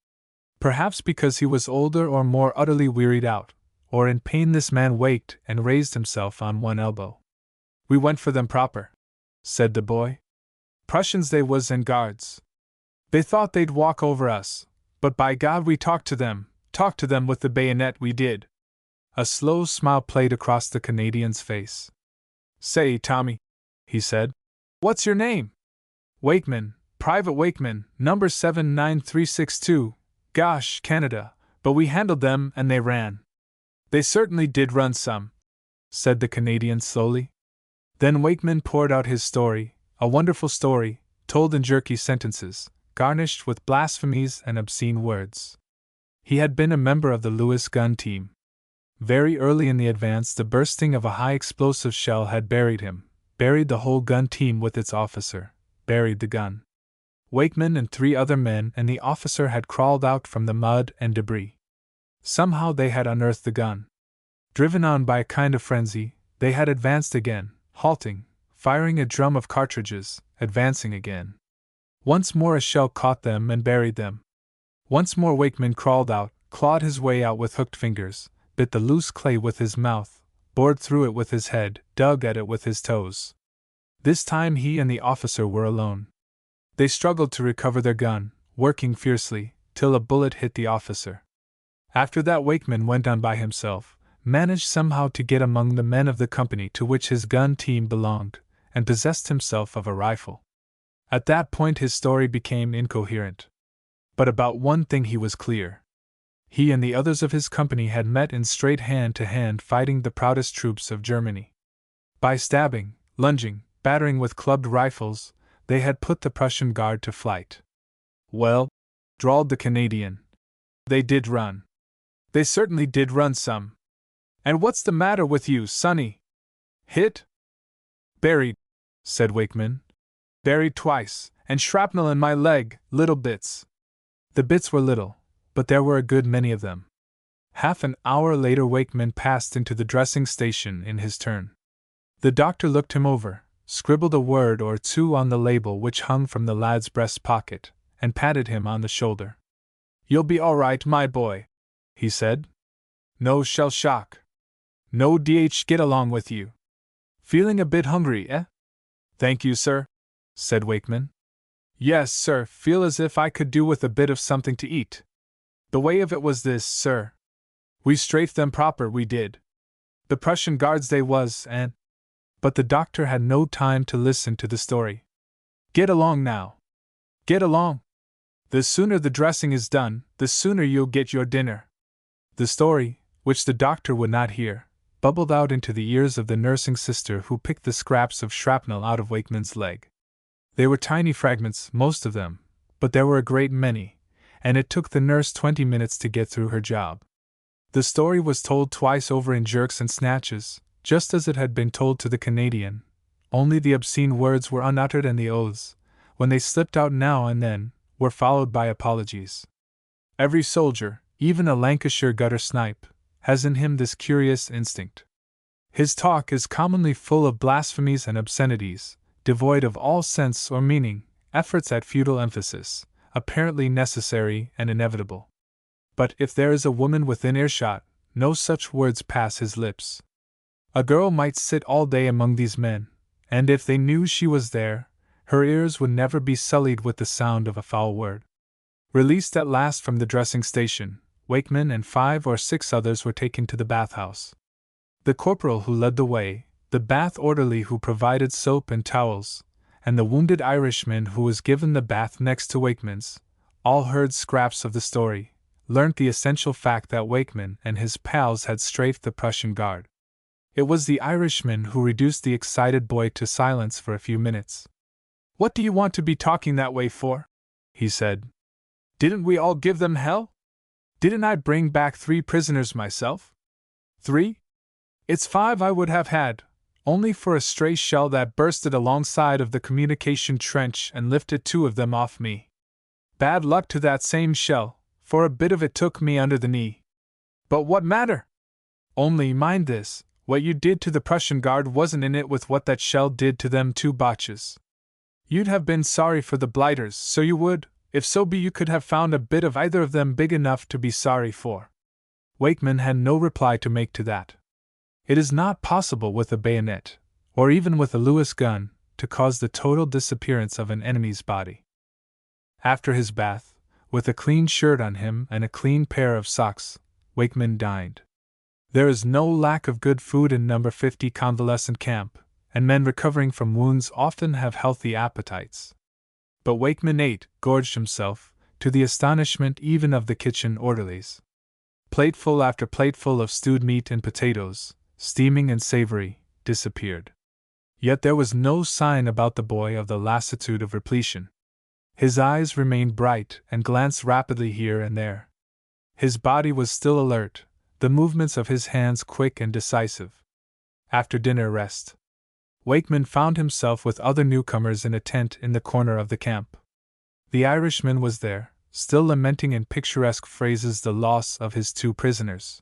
Perhaps because he was older or more utterly wearied out, or in pain, this man waked and raised himself on one elbow. "We went for them proper," said the boy. "Prussians they was and guards. They thought they'd walk over us, but by God we talked to them with the bayonet we did." A slow smile played across the Canadian's face. "Say, Tommy," he said, "what's your name?" "Wakeman, Private Wakeman, number 79362, gosh, Canada, but we handled them and they ran." "They certainly did run some," said the Canadian slowly. Then Wakeman poured out his story, a wonderful story, told in jerky sentences, garnished with blasphemies and obscene words. He had been a member of the Lewis gun team. Very early in the advance, the bursting of a high explosive shell had buried him, buried the whole gun team with its officer, buried the gun. Wakeman and 3 other men and the officer had crawled out from the mud and debris. Somehow they had unearthed the gun. Driven on by a kind of frenzy, they had advanced again, halting, firing a drum of cartridges, advancing again. Once more a shell caught them and buried them. Once more Wakeman crawled out, clawed his way out with hooked fingers, bit the loose clay with his mouth, bored through it with his head, dug at it with his toes. This time he and the officer were alone. They struggled to recover their gun, working fiercely, till a bullet hit the officer. After that Wakeman went on by himself, managed somehow to get among the men of the company to which his gun team belonged, and possessed himself of a rifle. At that point his story became incoherent. But about one thing he was clear. He and the others of his company had met in straight hand-to-hand fighting the proudest troops of Germany. By stabbing, lunging, battering with clubbed rifles, they had put the Prussian guard to flight. "Well," drawled the Canadian, "they did run. They certainly did run some. And what's the matter with you, sonny? Hit?" "Buried," said Wakeman. "Buried twice, and shrapnel in my leg, little bits." The bits were little, but there were a good many of them. Half an hour later Wakeman passed into the dressing station in his turn. The doctor looked him over, scribbled a word or two on the label which hung from the lad's breast pocket, and patted him on the shoulder. "You'll be all right, my boy," he said. "No shell shock. No DH, get along with you. Feeling a bit hungry, eh?" "Thank you, sir," said Wakeman. "Yes, sir, feel as if I could do with a bit of something to eat. The way of it was this, sir. We strafed them proper, we did. The Prussian guards they was, and—" But the doctor had no time to listen to the story. "Get along now. Get along. The sooner the dressing is done, the sooner you'll get your dinner." The story, which the doctor would not hear, bubbled out into the ears of the nursing sister who picked the scraps of shrapnel out of Wakeman's leg. They were tiny fragments, most of them, but there were a great many, and it took the nurse 20 minutes to get through her job. The story was told twice over in jerks and snatches, just as it had been told to the Canadian, only the obscene words were unuttered and the oaths, when they slipped out now and then, were followed by apologies. Every soldier, even a Lancashire gutter snipe, has in him this curious instinct. His talk is commonly full of blasphemies and obscenities, devoid of all sense or meaning, efforts at futile emphasis, apparently necessary and inevitable. But if there is a woman within earshot, no such words pass his lips. A girl might sit all day among these men, and if they knew she was there, her ears would never be sullied with the sound of a foul word. Released at last from the dressing station, Wakeman and 5 or 6 others were taken to the bathhouse. The corporal who led the way, the bath orderly who provided soap and towels, and the wounded Irishman who was given the bath next to Wakeman's, all heard scraps of the story, learnt the essential fact that Wakeman and his pals had strafed the Prussian guard. It was the Irishman who reduced the excited boy to silence for a few minutes. "What do you want to be talking that way for?" he said. "Didn't we all give them hell? Didn't I bring back 3 prisoners myself? 3? It's 5 I would have had, only for a stray shell that bursted alongside of the communication trench and lifted 2 of them off me. Bad luck to that same shell, for a bit of it took me under the knee. But what matter? Only, mind this, what you did to the Prussian guard wasn't in it with what that shell did to them two Boches. You'd have been sorry for the blighters, so you would, if so be you could have found a bit of either of them big enough to be sorry for. Wakeman had no reply to make to that. It is not possible with a bayonet, or even with a Lewis gun, to cause the total disappearance of an enemy's body. After his bath, with a clean shirt on him and a clean pair of socks, Wakeman dined. There is no lack of good food in No. 50 convalescent camp, and men recovering from wounds often have healthy appetites. But Wakeman ate, gorged himself, to the astonishment even of the kitchen orderlies. Plateful after plateful of stewed meat and potatoes, steaming and savory, disappeared. Yet there was no sign about the boy of the lassitude of repletion. His eyes remained bright and glanced rapidly here and there. His body was still alert, the movements of his hands quick and decisive. After dinner rest, Wakeman found himself with other newcomers in a tent in the corner of the camp. The Irishman was there, still lamenting in picturesque phrases the loss of his two prisoners.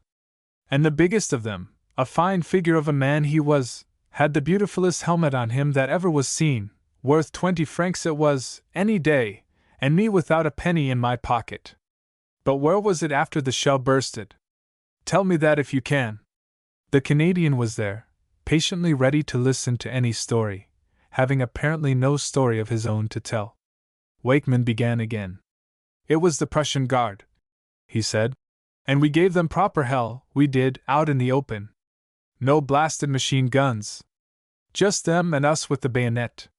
And the biggest of them, a fine figure of a man he was, had the beautifulest helmet on him that ever was seen, worth 20 francs it was, any day, and me without a penny in my pocket. But where was it after the shell bursted? Tell me that if you can. The Canadian was there, patiently ready to listen to any story, having apparently no story of his own to tell. Wakeman began again. It was the Prussian guard, he said, and we gave them proper hell, we did, out in the open. No blasted machine guns. Just them and us with the bayonet.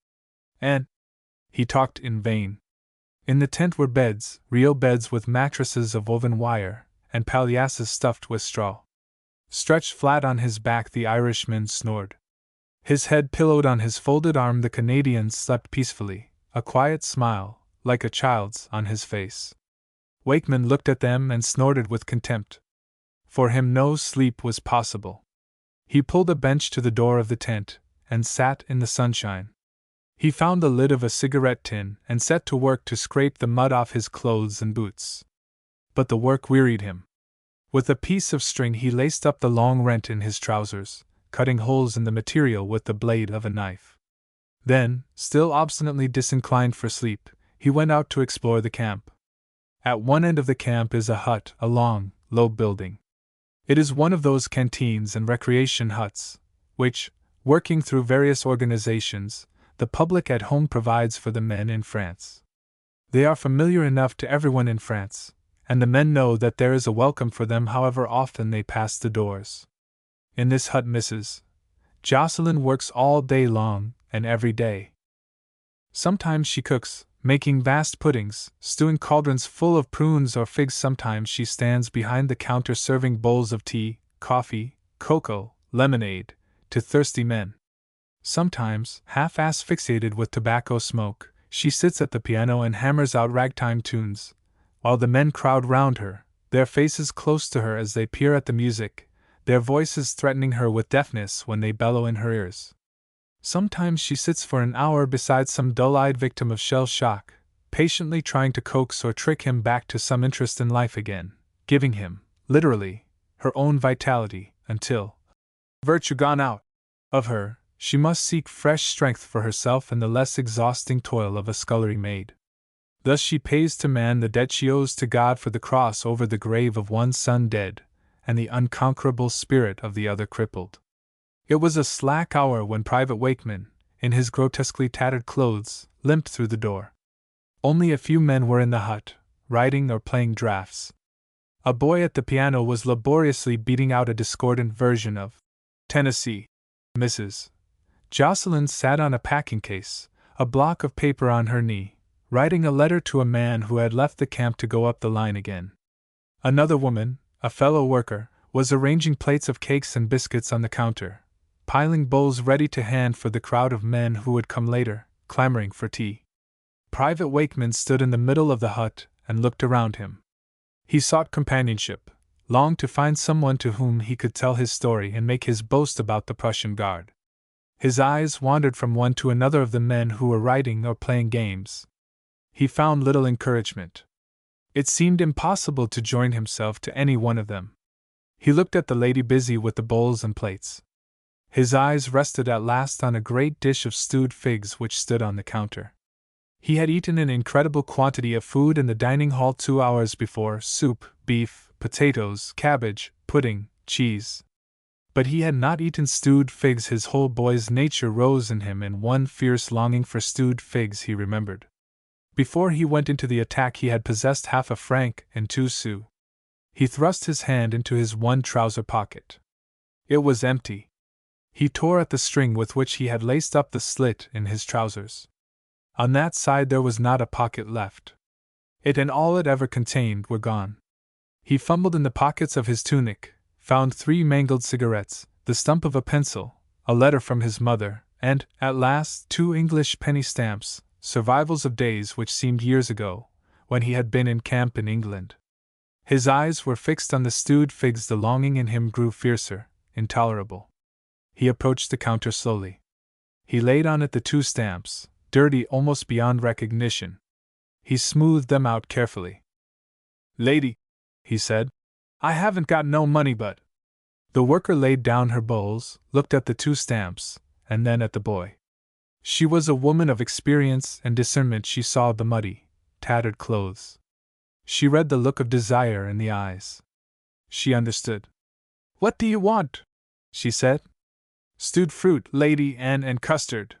And he talked in vain. In the tent were beds, real beds with mattresses of woven wire, and palliasses stuffed with straw. Stretched flat on his back, the Irishman snored. His head pillowed on his folded arm, the Canadian slept peacefully, a quiet smile, like a child's, on his face. Wakeman looked at them and snorted with contempt. For him no sleep was possible. He pulled a bench to the door of the tent, and sat in the sunshine. He found the lid of a cigarette tin and set to work to scrape the mud off his clothes and boots. But the work wearied him. With a piece of string he laced up the long rent in his trousers, cutting holes in the material with the blade of a knife. Then, still obstinately disinclined for sleep, he went out to explore the camp. At one end of the camp is a hut, a long, low building. It is one of those canteens and recreation huts, which, working through various organizations, the public at home provides for the men in France. They are familiar enough to everyone in France, and the men know that there is a welcome for them however often they pass the doors. In this hut Mrs. Jocelyn works all day long, and every day. Sometimes she cooks, making vast puddings, stewing cauldrons full of prunes or figs. Sometimes she stands behind the counter serving bowls of tea, coffee, cocoa, lemonade, to thirsty men. Sometimes, half-asphyxiated with tobacco smoke, she sits at the piano and hammers out ragtime tunes, while the men crowd round her, their faces close to her as they peer at the music, their voices threatening her with deafness when they bellow in her ears. Sometimes she sits for an hour beside some dull-eyed victim of shell shock, patiently trying to coax or trick him back to some interest in life again, giving him, literally, her own vitality, until, virtue gone out of her, she must seek fresh strength for herself in the less exhausting toil of a scullery maid. Thus she pays to man the debt she owes to God for the cross over the grave of one son dead, and the unconquerable spirit of the other crippled. It was a slack hour when Private Wakeman, in his grotesquely tattered clothes, limped through the door. Only a few men were in the hut, writing or playing draughts. A boy at the piano was laboriously beating out a discordant version of Tennessee. Mrs. Jocelyn sat on a packing case, a block of paper on her knee, writing a letter to a man who had left the camp to go up the line again. Another woman, a fellow worker, was arranging plates of cakes and biscuits on the counter, piling bowls ready to hand for the crowd of men who would come later, clamoring for tea. Private Wakeman stood in the middle of the hut and looked around him. He sought companionship, longed to find someone to whom he could tell his story and make his boast about the Prussian Guard. His eyes wandered from one to another of the men who were writing or playing games. He found little encouragement. It seemed impossible to join himself to any one of them. He looked at the lady busy with the bowls and plates. His eyes rested at last on a great dish of stewed figs which stood on the counter. He had eaten an incredible quantity of food in the dining hall 2 hours before: soup, beef, potatoes, cabbage, pudding, cheese. But he had not eaten stewed figs. His whole boy's nature rose in him in one fierce longing for stewed figs, he remembered. Before he went into the attack he had possessed half a franc and 2 sous. He thrust his hand into his one trouser pocket. It was empty. He tore at the string with which he had laced up the slit in his trousers. On that side there was not a pocket left. It and all it ever contained were gone. He fumbled in the pockets of his tunic, found 3 mangled cigarettes, the stump of a pencil, a letter from his mother, and, at last, 2 English penny stamps, survivals of days which seemed years ago, when he had been in camp in England. His eyes were fixed on the stewed figs. The longing in him grew fiercer, intolerable. He approached the counter slowly. He laid on it the 2 stamps, dirty almost beyond recognition. He smoothed them out carefully. "Lady," he said, "I haven't got no money but—" The worker laid down her bowls, looked at the 2 stamps, and then at the boy. She was a woman of experience and discernment. She saw the muddy, tattered clothes. She read the look of desire in the eyes. She understood. "What do you want?" she said. "Stewed fruit, lady, and custard."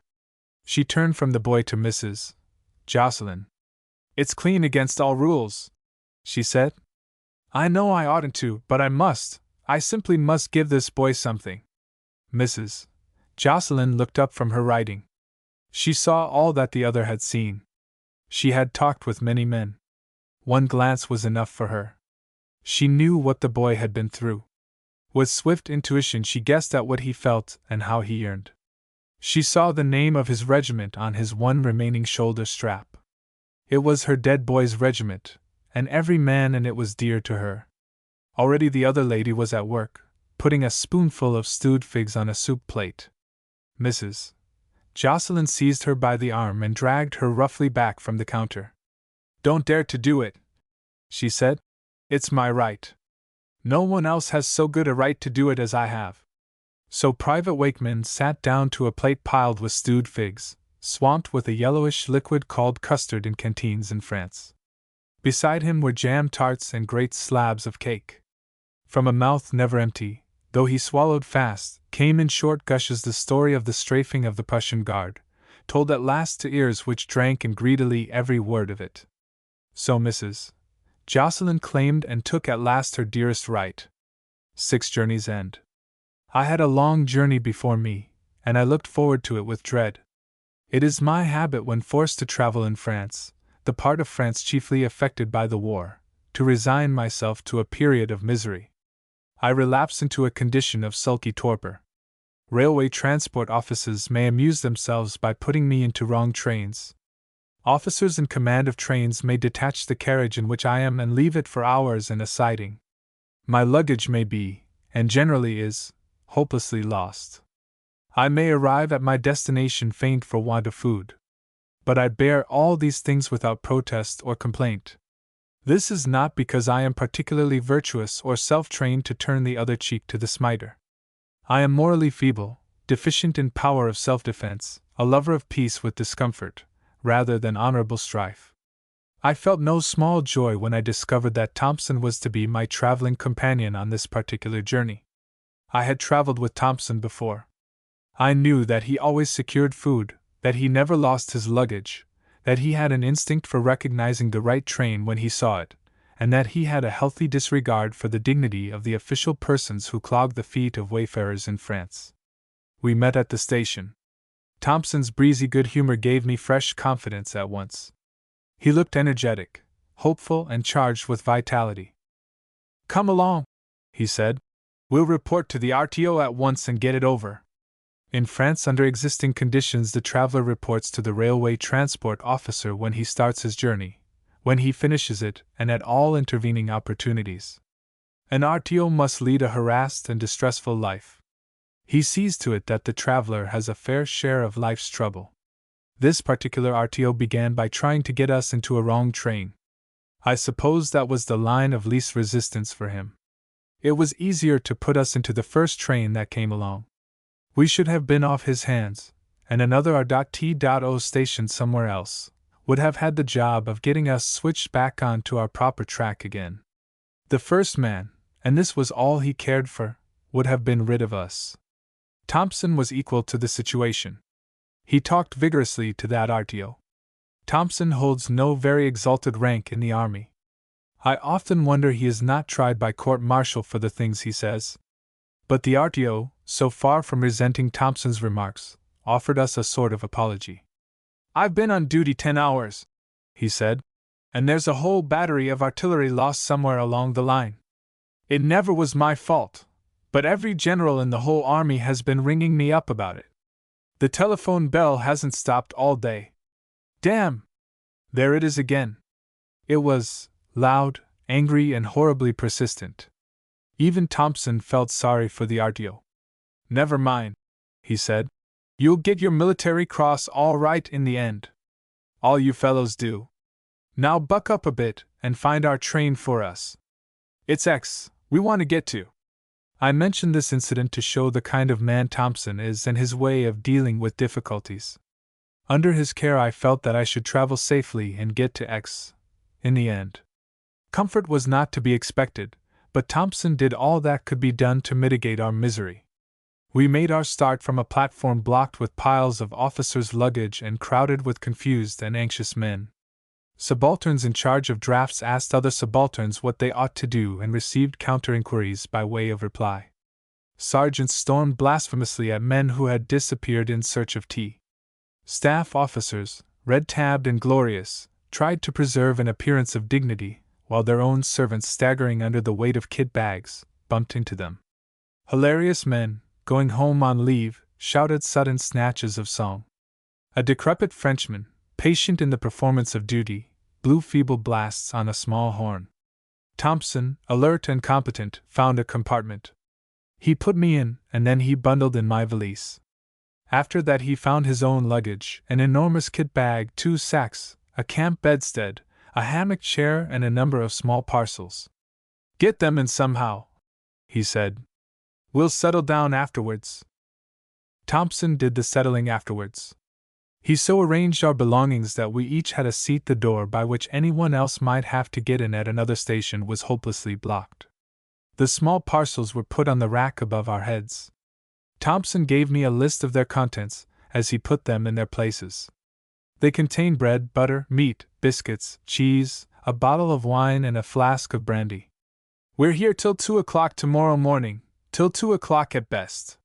She turned from the boy to Mrs. Jocelyn. "It's clean against all rules," she said. "I know I oughtn't to, but I must. I simply must give this boy something." Mrs. Jocelyn looked up from her writing. She saw all that the other had seen. She had talked with many men. One glance was enough for her. She knew what the boy had been through. With swift intuition she guessed at what he felt and how he yearned. She saw the name of his regiment on his one remaining shoulder strap. It was her dead boy's regiment, and every man in it was dear to her. Already the other lady was at work, putting a spoonful of stewed figs on a soup plate. Mrs. Jocelyn seized her by the arm and dragged her roughly back from the counter. "Don't dare to do it," she said. "It's my right. No one else has so good a right to do it as I have." So Private Wakeman sat down to a plate piled with stewed figs, swamped with a yellowish liquid called custard in canteens in France. Beside him were jam tarts and great slabs of cake. From a mouth never empty, though he swallowed fast, came in short gushes the story of the strafing of the Prussian Guard, told at last to ears which drank in greedily every word of it. So Mrs. Jocelyn claimed and took at last her dearest right. 6 journeys end. I had a long journey before me, and I looked forward to it with dread. It is my habit when forced to travel in France, the part of France chiefly affected by the war, to resign myself to a period of misery. I relapse into a condition of sulky torpor. Railway transport offices may amuse themselves by putting me into wrong trains. Officers in command of trains may detach the carriage in which I am and leave it for hours in a siding. My luggage may be, and generally is, hopelessly lost. I may arrive at my destination faint for want of food. But I bear all these things without protest or complaint. This is not because I am particularly virtuous or self-trained to turn the other cheek to the smiter. I am morally feeble, deficient in power of self-defense, a lover of peace with discomfort, rather than honorable strife. I felt no small joy when I discovered that Thompson was to be my traveling companion on this particular journey. I had traveled with Thompson before. I knew that he always secured food, that he never lost his luggage, that he had an instinct for recognizing the right train when he saw it, and that he had a healthy disregard for the dignity of the official persons who clog the feet of wayfarers in France. We met at the station. Thompson's breezy good humor gave me fresh confidence at once. He looked energetic, hopeful, and charged with vitality. "Come along," he said. "We'll report to the RTO at once and get it over." In France, under existing conditions, the traveler reports to the railway transport officer when he starts his journey, when he finishes it, and at all intervening opportunities. An RTO must lead a harassed and distressful life. He sees to it that the traveler has a fair share of life's trouble. This particular RTO began by trying to get us into a wrong train. I suppose that was the line of least resistance for him. It was easier to put us into the first train that came along. We should have been off his hands, and another R.T.O station somewhere else would have had the job of getting us switched back onto our proper track again. The first man, and this was all he cared for, would have been rid of us. Thompson was equal to the situation. He talked vigorously to that RTO. Thompson holds no very exalted rank in the army. I often wonder he is not tried by court-martial for the things he says. But the RTO, so far from resenting Thompson's remarks, offered us a sort of apology. "I've been on duty 10 hours, he said, "and there's a whole battery of artillery lost somewhere along the line. It never was my fault, but every general in the whole army has been ringing me up about it. The telephone bell hasn't stopped all day. Damn! There it is again." It was loud, angry, and horribly persistent. Even Thompson felt sorry for the RTO. "Never mind," he said. "You'll get your military cross all right in the end. All you fellows do. Now buck up a bit and find our train for us. It's X we want to get to." I mention this incident to show the kind of man Thompson is and his way of dealing with difficulties. Under his care I felt that I should travel safely and get to X in the end. Comfort was not to be expected, but Thompson did all that could be done to mitigate our misery. We made our start from a platform blocked with piles of officers' luggage and crowded with confused and anxious men. Subalterns in charge of drafts asked other subalterns what they ought to do and received counter-inquiries by way of reply. Sergeants stormed blasphemously at men who had disappeared in search of tea. Staff officers, red-tabbed and glorious, tried to preserve an appearance of dignity, while their own servants, staggering under the weight of kit bags, bumped into them. Hilarious men, going home on leave, shouted sudden snatches of song. A decrepit Frenchman, patient in the performance of duty, blew feeble blasts on a small horn. Thompson, alert and competent, found a compartment. He put me in, and then he bundled in my valise. After that he found his own luggage, an enormous kit bag, 2 sacks, a camp bedstead, a hammock chair, and a number of small parcels. "Get them in somehow," he said. "We'll settle down afterwards." Thompson did the settling afterwards. He so arranged our belongings that we each had a seat. The door by which anyone else might have to get in at another station was hopelessly blocked. The small parcels were put on the rack above our heads. Thompson gave me a list of their contents, as he put them in their places. They contained bread, butter, meat, biscuits, cheese, a bottle of wine, and a flask of brandy. "We're here till 2 o'clock tomorrow morning, till 2 o'clock at best.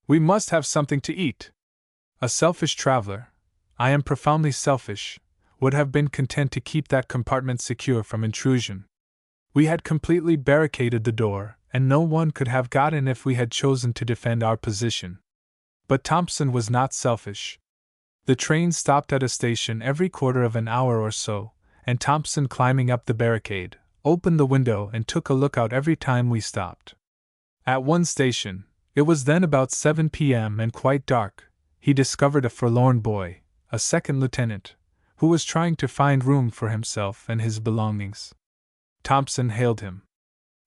We must have something to eat." A selfish traveler, I am profoundly selfish, would have been content to keep that compartment secure from intrusion. We had completely barricaded the door, and no one could have got in if we had chosen to defend our position. But Thompson was not selfish. The train stopped at a station every quarter of an hour or so, and Thompson, climbing up the barricade, opened the window and took a look out every time we stopped. At one station, it was then about 7 p.m. and quite dark, he discovered a forlorn boy, a second lieutenant, who was trying to find room for himself and his belongings. Thompson hailed him.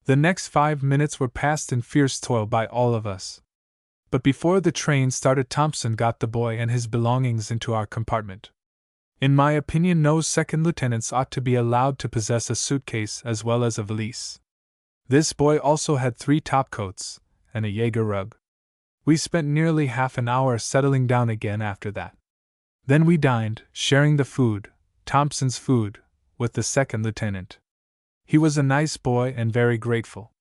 The next 5 minutes were passed in fierce toil by all of us. But before the train started, Thompson got the boy and his belongings into our compartment. In my opinion, no second lieutenants ought to be allowed to possess a suitcase as well as a valise. This boy also had 3 topcoats and a Jaeger rug. We spent nearly half an hour settling down again after that. Then we dined, sharing the food, Thompson's food, with the second lieutenant. He was a nice boy and very grateful.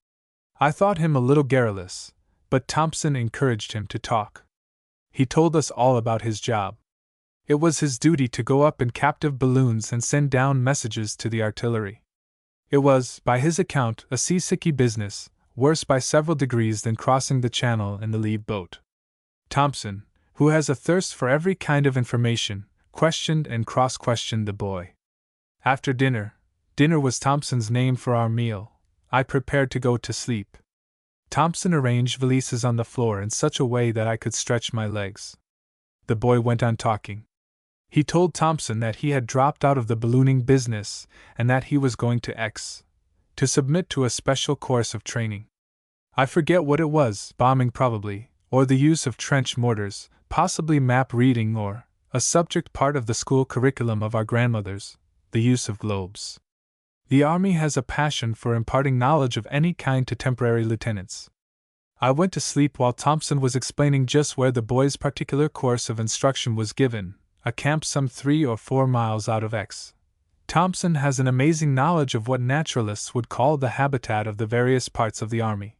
I thought him a little garrulous, but Thompson encouraged him to talk. He told us all about his job. It was his duty to go up in captive balloons and send down messages to the artillery. It was, by his account, a seasicky business, worse by several degrees than crossing the channel in the leave boat. Thompson, who has a thirst for every kind of information, questioned and cross-questioned the boy. After dinner was Thompson's name for our meal, I prepared to go to sleep. Thompson arranged valises on the floor in such a way that I could stretch my legs. The boy went on talking. He told Thompson that he had dropped out of the ballooning business and that he was going to X, to submit to a special course of training. I forget what it was, bombing probably, or the use of trench mortars, possibly map reading, or, a subject part of the school curriculum of our grandmothers, the use of globes. The Army has a passion for imparting knowledge of any kind to temporary lieutenants. I went to sleep while Thompson was explaining just where the boys' particular course of instruction was given, a camp some 3 or 4 miles out of X. Thompson has an amazing knowledge of what naturalists would call the habitat of the various parts of the Army.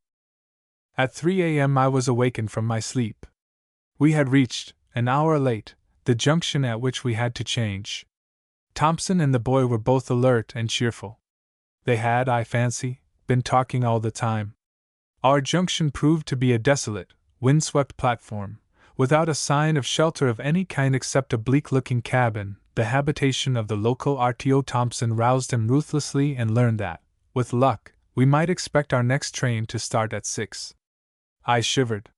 At 3 a.m. I was awakened from my sleep. We had reached, an hour late, the junction at which we had to change. Thompson and the boy were both alert and cheerful. They had, I fancy, been talking all the time. Our junction proved to be a desolate, windswept platform, without a sign of shelter of any kind except a bleak-looking cabin, the habitation of the local RTO. Thompson roused him ruthlessly and learned that, with luck, we might expect our next train to start at 6. I shivered.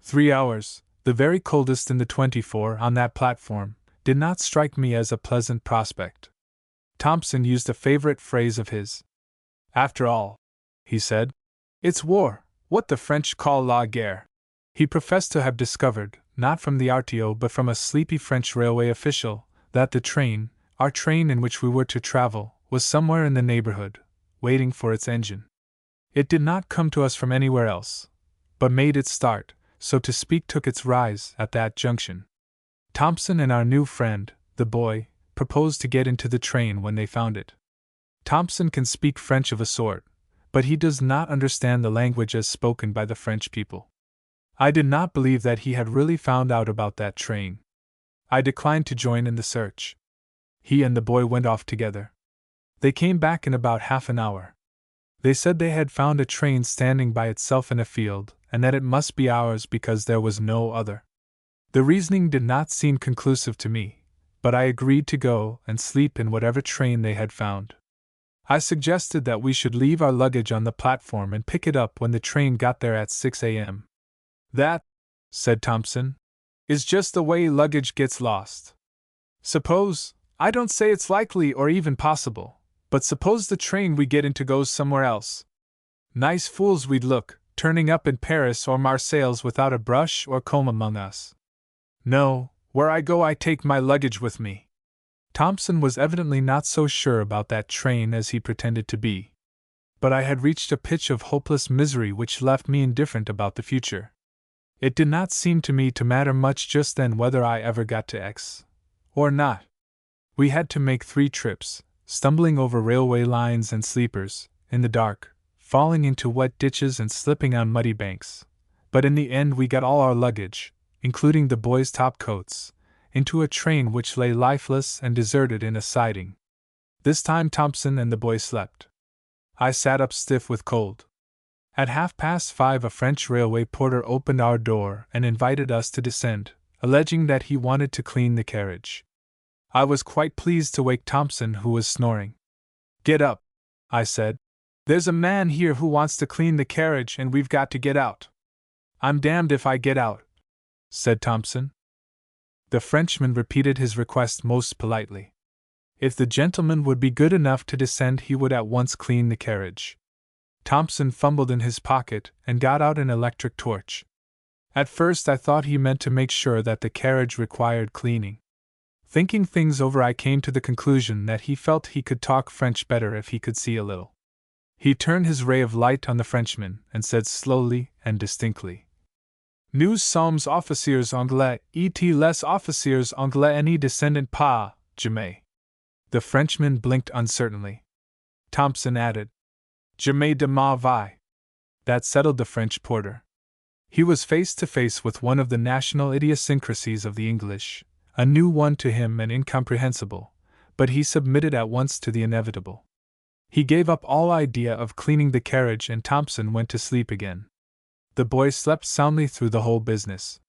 3 hours, the very coldest in the 24, on that platform, did not strike me as a pleasant prospect. Thompson used a favorite phrase of his. After all, he said, it's war, what the French call la guerre. He professed to have discovered, not from the RTO but from a sleepy French railway official, that the train, our train in which we were to travel, was somewhere in the neighborhood, waiting for its engine. It did not come to us from anywhere else, but made its start, so to speak took its rise, at that junction. Thompson and our new friend, the boy, proposed to get into the train when they found it. Thompson can speak French of a sort, but he does not understand the language as spoken by the French people. I did not believe that he had really found out about that train. I declined to join in the search. He and the boy went off together. They came back in about half an hour. They said they had found a train standing by itself in a field, and that it must be ours because there was no other. The reasoning did not seem conclusive to me, but I agreed to go and sleep in whatever train they had found. I suggested that we should leave our luggage on the platform and pick it up when the train got there at 6 a.m. That, said Thompson, is just the way luggage gets lost. Suppose, I don't say it's likely or even possible, but suppose the train we get into goes somewhere else. Nice fools we'd look, turning up in Paris or Marseilles without a brush or comb among us. No, where I go I take my luggage with me. Thompson was evidently not so sure about that train as he pretended to be. But I had reached a pitch of hopeless misery which left me indifferent about the future. It did not seem to me to matter much just then whether I ever got to X or not. We had to make 3 trips, stumbling over railway lines and sleepers, in the dark, falling into wet ditches and slipping on muddy banks. But in the end we got all our luggage, including the boys' top coats, into a train which lay lifeless and deserted in a siding. This time Thompson and the boy slept. I sat up stiff with cold. At 5:30 a French railway porter opened our door and invited us to descend, alleging that he wanted to clean the carriage. I was quite pleased to wake Thompson, who was snoring. Get up, I said. There's a man here who wants to clean the carriage and we've got to get out. I'm damned if I get out, said Thompson. The Frenchman repeated his request most politely. If the gentleman would be good enough to descend, he would at once clean the carriage. Thompson fumbled in his pocket and got out an electric torch. At first I thought he meant to make sure that the carriage required cleaning. Thinking things over, I came to the conclusion that he felt he could talk French better if he could see a little. He turned his ray of light on the Frenchman and said slowly and distinctly, Nous sommes officiers anglais, et les officiers anglais n'y descendent pas, jamais. The Frenchman blinked uncertainly. Thompson added, Jamais de ma vie. That settled the French porter. He was face to face with one of the national idiosyncrasies of the English, a new one to him and incomprehensible, but he submitted at once to the inevitable. He gave up all idea of cleaning the carriage and Thompson went to sleep again. The boy slept soundly through the whole business.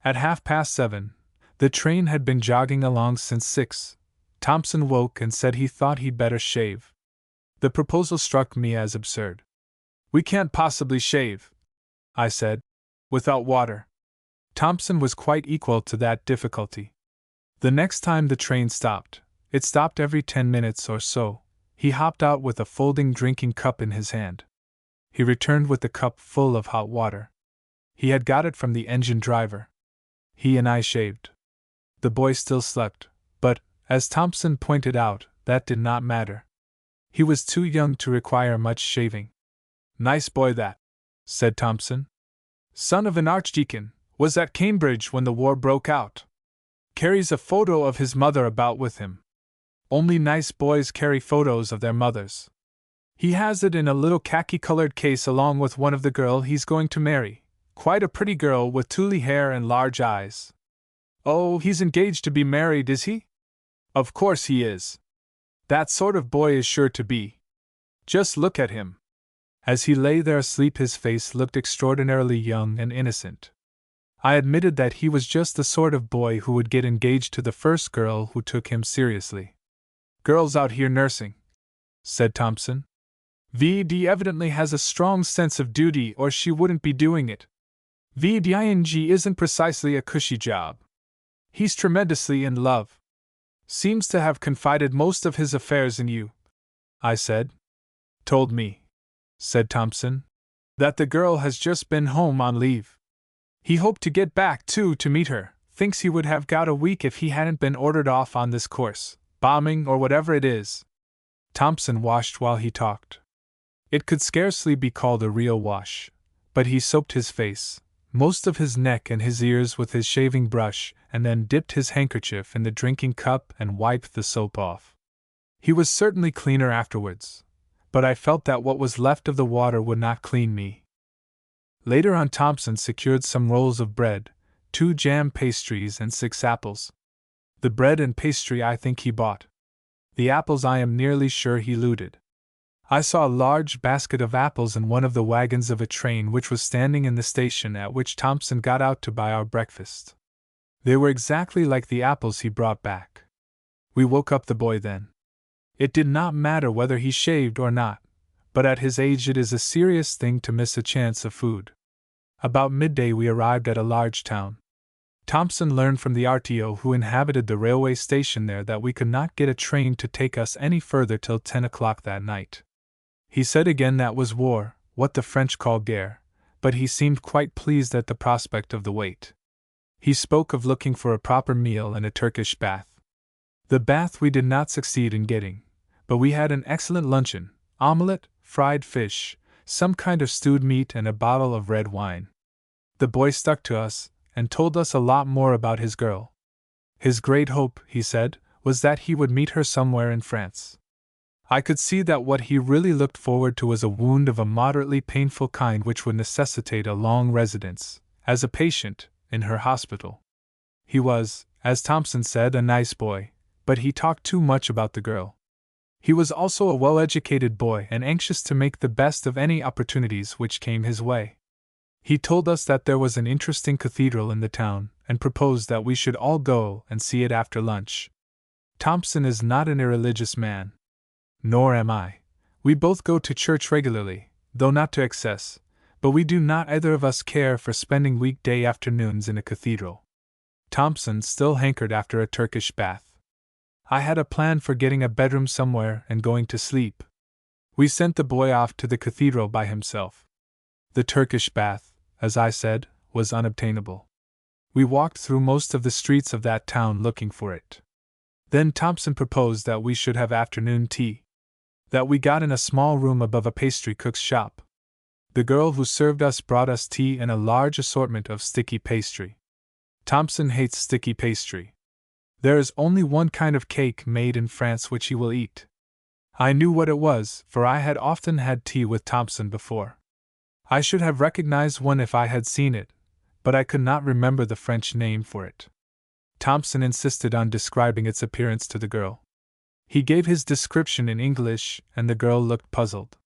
At 7:30, the train had been jogging along since 6. Thompson woke and said he thought he'd better shave. The proposal struck me as absurd. We can't possibly shave, I said, without water. Thompson was quite equal to that difficulty. The next time the train stopped, it stopped every 10 minutes or so, he hopped out with a folding drinking cup in his hand. He returned with the cup full of hot water. He had got it from the engine driver. He and I shaved. The boy still slept, but, as Thompson pointed out, that did not matter. He was too young to require much shaving. Nice boy that, said Thompson. Son of an archdeacon, was at Cambridge when the war broke out. Carries a photo of his mother about with him. Only nice boys carry photos of their mothers. He has it in a little khaki-colored case along with one of the girl he's going to marry, quite a pretty girl with tulle hair and large eyes. Oh, he's engaged to be married, is he? Of course he is. That sort of boy is sure to be. Just look at him. As he lay there asleep, his face looked extraordinarily young and innocent. I admitted that he was just the sort of boy who would get engaged to the first girl who took him seriously. Girls out here nursing, said Thompson. VD evidently has a strong sense of duty or she wouldn't be doing it. VDING isn't precisely a cushy job. He's tremendously in love. Seems to have confided most of his affairs in you, I said. Told me, said Thompson, that the girl has just been home on leave. He hoped to get back, too, to meet her, thinks he would have got a week if he hadn't been ordered off on this course, bombing or whatever it is. Thompson washed while he talked. It could scarcely be called a real wash, but he soaped his face, most of his neck and his ears with his shaving brush, and then dipped his handkerchief in the drinking cup and wiped the soap off. He was certainly cleaner afterwards, but I felt that what was left of the water would not clean me. Later on, Thompson secured some rolls of bread, 2 jam pastries, and 6 apples. The bread and pastry I think he bought. The apples I am nearly sure he looted. I saw a large basket of apples in one of the wagons of a train which was standing in the station at which Thompson got out to buy our breakfast. They were exactly like the apples he brought back. We woke up the boy then. It did not matter whether he shaved or not, but at his age it is a serious thing to miss a chance of food. About midday we arrived at a large town. Thompson learned from the RTO who inhabited the railway station there that we could not get a train to take us any further till 10 o'clock that night. He said again that was war, what the French call guerre, but he seemed quite pleased at the prospect of the wait. He spoke of looking for a proper meal and a Turkish bath. The bath we did not succeed in getting, but we had an excellent luncheon, omelette, fried fish, some kind of stewed meat and a bottle of red wine. The boy stuck to us, and told us a lot more about his girl. His great hope, he said, was that he would meet her somewhere in France. I could see that what he really looked forward to was a wound of a moderately painful kind which would necessitate a long residence, as a patient, in her hospital. He was, as Thompson said, a nice boy, but he talked too much about the girl. He was also a well-educated boy and anxious to make the best of any opportunities which came his way. He told us that there was an interesting cathedral in the town, and proposed that we should all go and see it after lunch. Thompson is not an irreligious man. Nor am I. We both go to church regularly, though not to excess, but we do not either of us care for spending weekday afternoons in a cathedral. Thompson still hankered after a Turkish bath. I had a plan for getting a bedroom somewhere and going to sleep. We sent the boy off to the cathedral by himself. The Turkish bath, as I said, was unobtainable. We walked through most of the streets of that town looking for it. Then Thompson proposed that we should have afternoon tea. That we got in a small room above a pastry cook's shop. The girl who served us brought us tea and a large assortment of sticky pastry. Thompson hates sticky pastry. There is only one kind of cake made in France which he will eat. I knew what it was, for I had often had tea with Thompson before. I should have recognized one if I had seen it, but I could not remember the French name for it. Thompson insisted on describing its appearance to the girl. He gave his description in English, and the girl looked puzzled.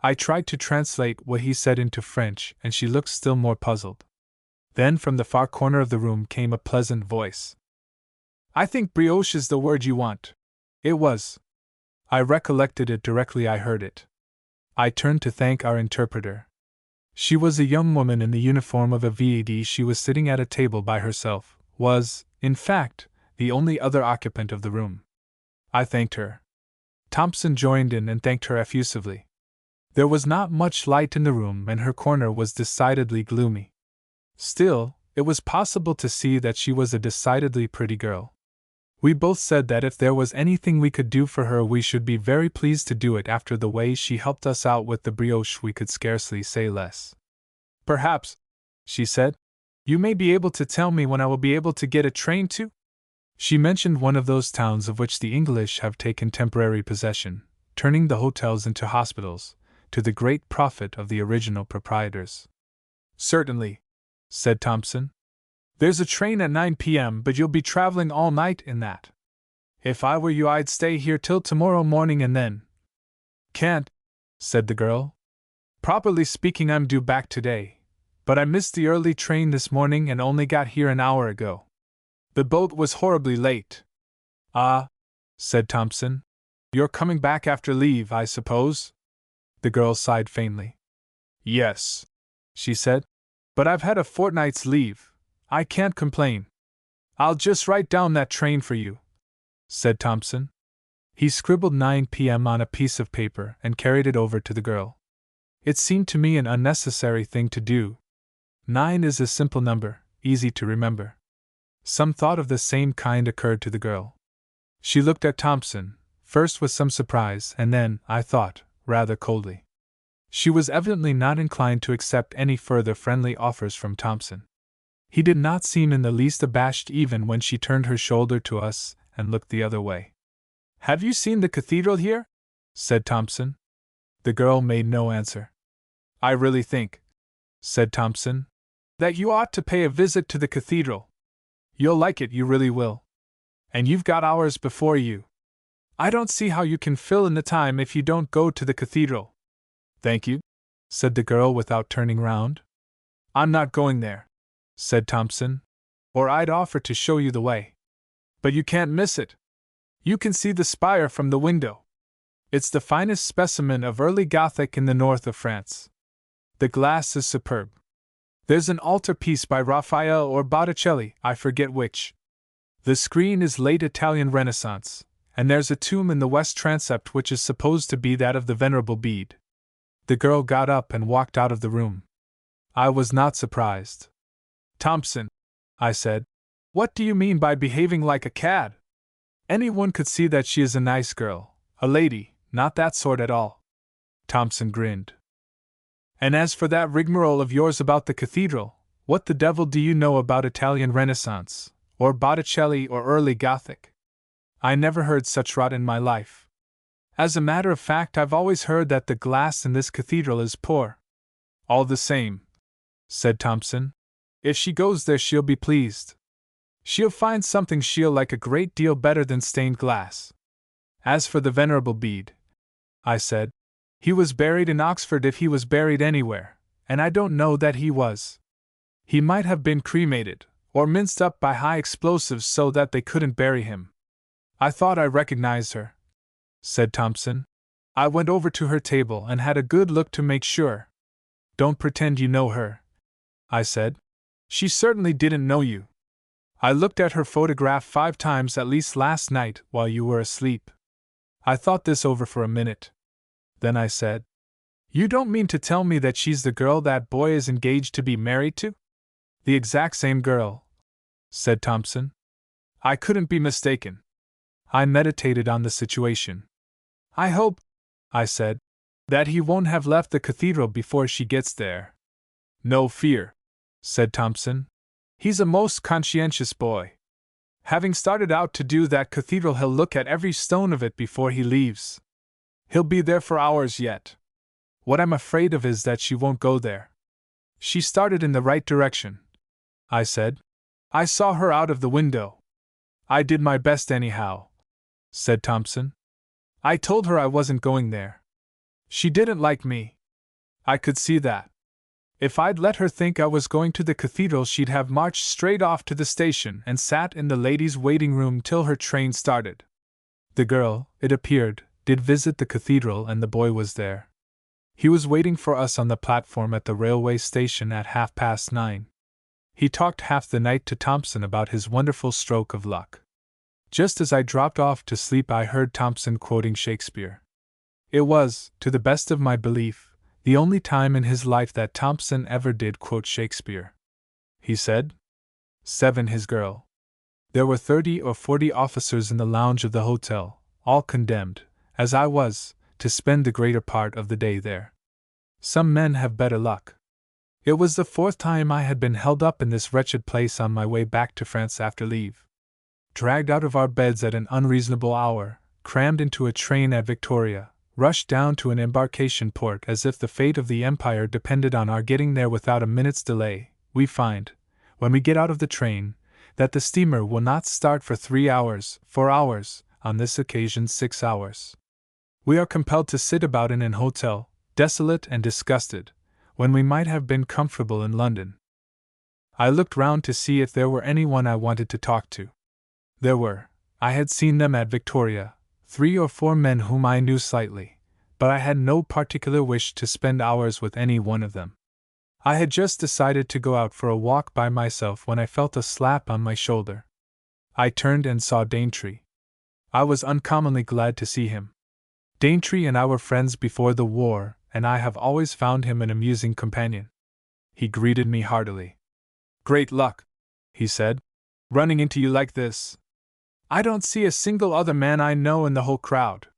I tried to translate what he said into French, and she looked still more puzzled. Then from the far corner of the room came a pleasant voice. "I think brioche is the word you want." It was. I recollected it directly I heard it. I turned to thank our interpreter. She was a young woman in the uniform of a VAD. She was sitting at a table by herself, was, in fact, the only other occupant of the room. I thanked her. Thompson joined in and thanked her effusively. There was not much light in the room, and her corner was decidedly gloomy. Still, it was possible to see that she was a decidedly pretty girl. We both said that if there was anything we could do for her, we should be very pleased to do it. After the way she helped us out with the brioche, we could scarcely say less. "Perhaps," she said, "you may be able to tell me when I will be able to get a train to?" She mentioned one of those towns of which the English have taken temporary possession, turning the hotels into hospitals, to the great profit of the original proprietors. "Certainly," said Thompson. "There's a train at 9 p.m., but you'll be traveling all night in that. If I were you, I'd stay here till tomorrow morning and then—" "Can't," said the girl. "Properly speaking, I'm due back today, but I missed the early train this morning and only got here an hour ago. The boat was horribly late." "Ah," said Thompson. "You're coming back after leave, I suppose?" The girl sighed faintly. "Yes," she said, "but I've had a fortnight's leave. I can't complain." "I'll just write down that train for you," said Thompson. He scribbled 9 p.m. on a piece of paper and carried it over to the girl. It seemed to me an unnecessary thing to do. 9 is a simple number, easy to remember. Some thought of the same kind occurred to the girl. She looked at Thompson, first with some surprise and then, I thought, rather coldly. She was evidently not inclined to accept any further friendly offers from Thompson. He did not seem in the least abashed even when she turned her shoulder to us and looked the other way. "Have you seen the cathedral here?" said Thompson. The girl made no answer. "I really think," said Thompson, "that you ought to pay a visit to the cathedral. You'll like it, you really will. And you've got hours before you. I don't see how you can fill in the time if you don't go to the cathedral." "Thank you," said the girl without turning round. "I'm not going there," said Thompson, "or I'd offer to show you the way. But you can't miss it. You can see the spire from the window. It's the finest specimen of early Gothic in the north of France. The glass is superb. There's an altar-piece by Raphael or Botticelli, I forget which. The screen is late Italian Renaissance, and there's a tomb in the west transept which is supposed to be that of the Venerable Bede." The girl got up and walked out of the room. I was not surprised. "Thompson," I said, "what do you mean by behaving like a cad? Anyone could see that she is a nice girl, a lady, not that sort at all." Thompson grinned. "And as for that rigmarole of yours about the cathedral, what the devil do you know about Italian Renaissance, or Botticelli or early Gothic? I never heard such rot in my life. As a matter of fact, I've always heard that the glass in this cathedral is poor." "All the same," said Thompson, "if she goes there she'll be pleased. She'll find something she'll like a great deal better than stained glass. As for the Venerable Bede," I said, "he was buried in Oxford if he was buried anywhere, and I don't know that he was. He might have been cremated, or minced up by high explosives so that they couldn't bury him." "I thought I recognized her," said Thompson. "I went over to her table and had a good look to make sure." "Don't pretend you know her," I said. "She certainly didn't know you. I looked at her photograph 5 times at least last night while you were asleep." I thought this over for a minute. Then I said, "You don't mean to tell me that she's the girl that boy is engaged to be married to?" "The exact same girl," said Thompson. "I couldn't be mistaken." I meditated on the situation. "I hope," I said, "that he won't have left the cathedral before she gets there." "No fear," said Thompson. "He's a most conscientious boy. Having started out to do that cathedral, he'll look at every stone of it before he leaves. He'll be there for hours yet. What I'm afraid of is that she won't go there." "She started in the right direction," I said. "I saw her out of the window." "I did my best anyhow," said Thompson. "I told her I wasn't going there. She didn't like me. I could see that. If I'd let her think I was going to the cathedral, she'd have marched straight off to the station and sat in the ladies' waiting room till her train started." The girl, it appeared, did visit the cathedral, and the boy was there. He was waiting for us on the platform at the railway station at 9:30. He talked half the night to Thompson about his wonderful stroke of luck. Just as I dropped off to sleep, I heard Thompson quoting Shakespeare. It was, to the best of my belief, the only time in his life that Thompson ever did quote Shakespeare. He said, 7. His girl. There were 30 or 40 officers in the lounge of the hotel, all condemned, as I was, to spend the greater part of the day there. Some men have better luck. It was the 4th time I had been held up in this wretched place on my way back to France after leave. Dragged out of our beds at an unreasonable hour, crammed into a train at Victoria, rushed down to an embarkation port as if the fate of the Empire depended on our getting there without a minute's delay, we find, when we get out of the train, that the steamer will not start for 3 hours, 4 hours, on this occasion 6 hours. We are compelled to sit about in an hotel, desolate and disgusted, when we might have been comfortable in London. I looked round to see if there were anyone I wanted to talk to. There were. I had seen them at Victoria, 3 or 4 men whom I knew slightly, but I had no particular wish to spend hours with any one of them. I had just decided to go out for a walk by myself when I felt a slap on my shoulder. I turned and saw Daintree. I was uncommonly glad to see him. Daintree and I were friends before the war, and I have always found him an amusing companion. He greeted me heartily. "Great luck," he said, "running into you like this. I don't see a single other man I know in the whole crowd.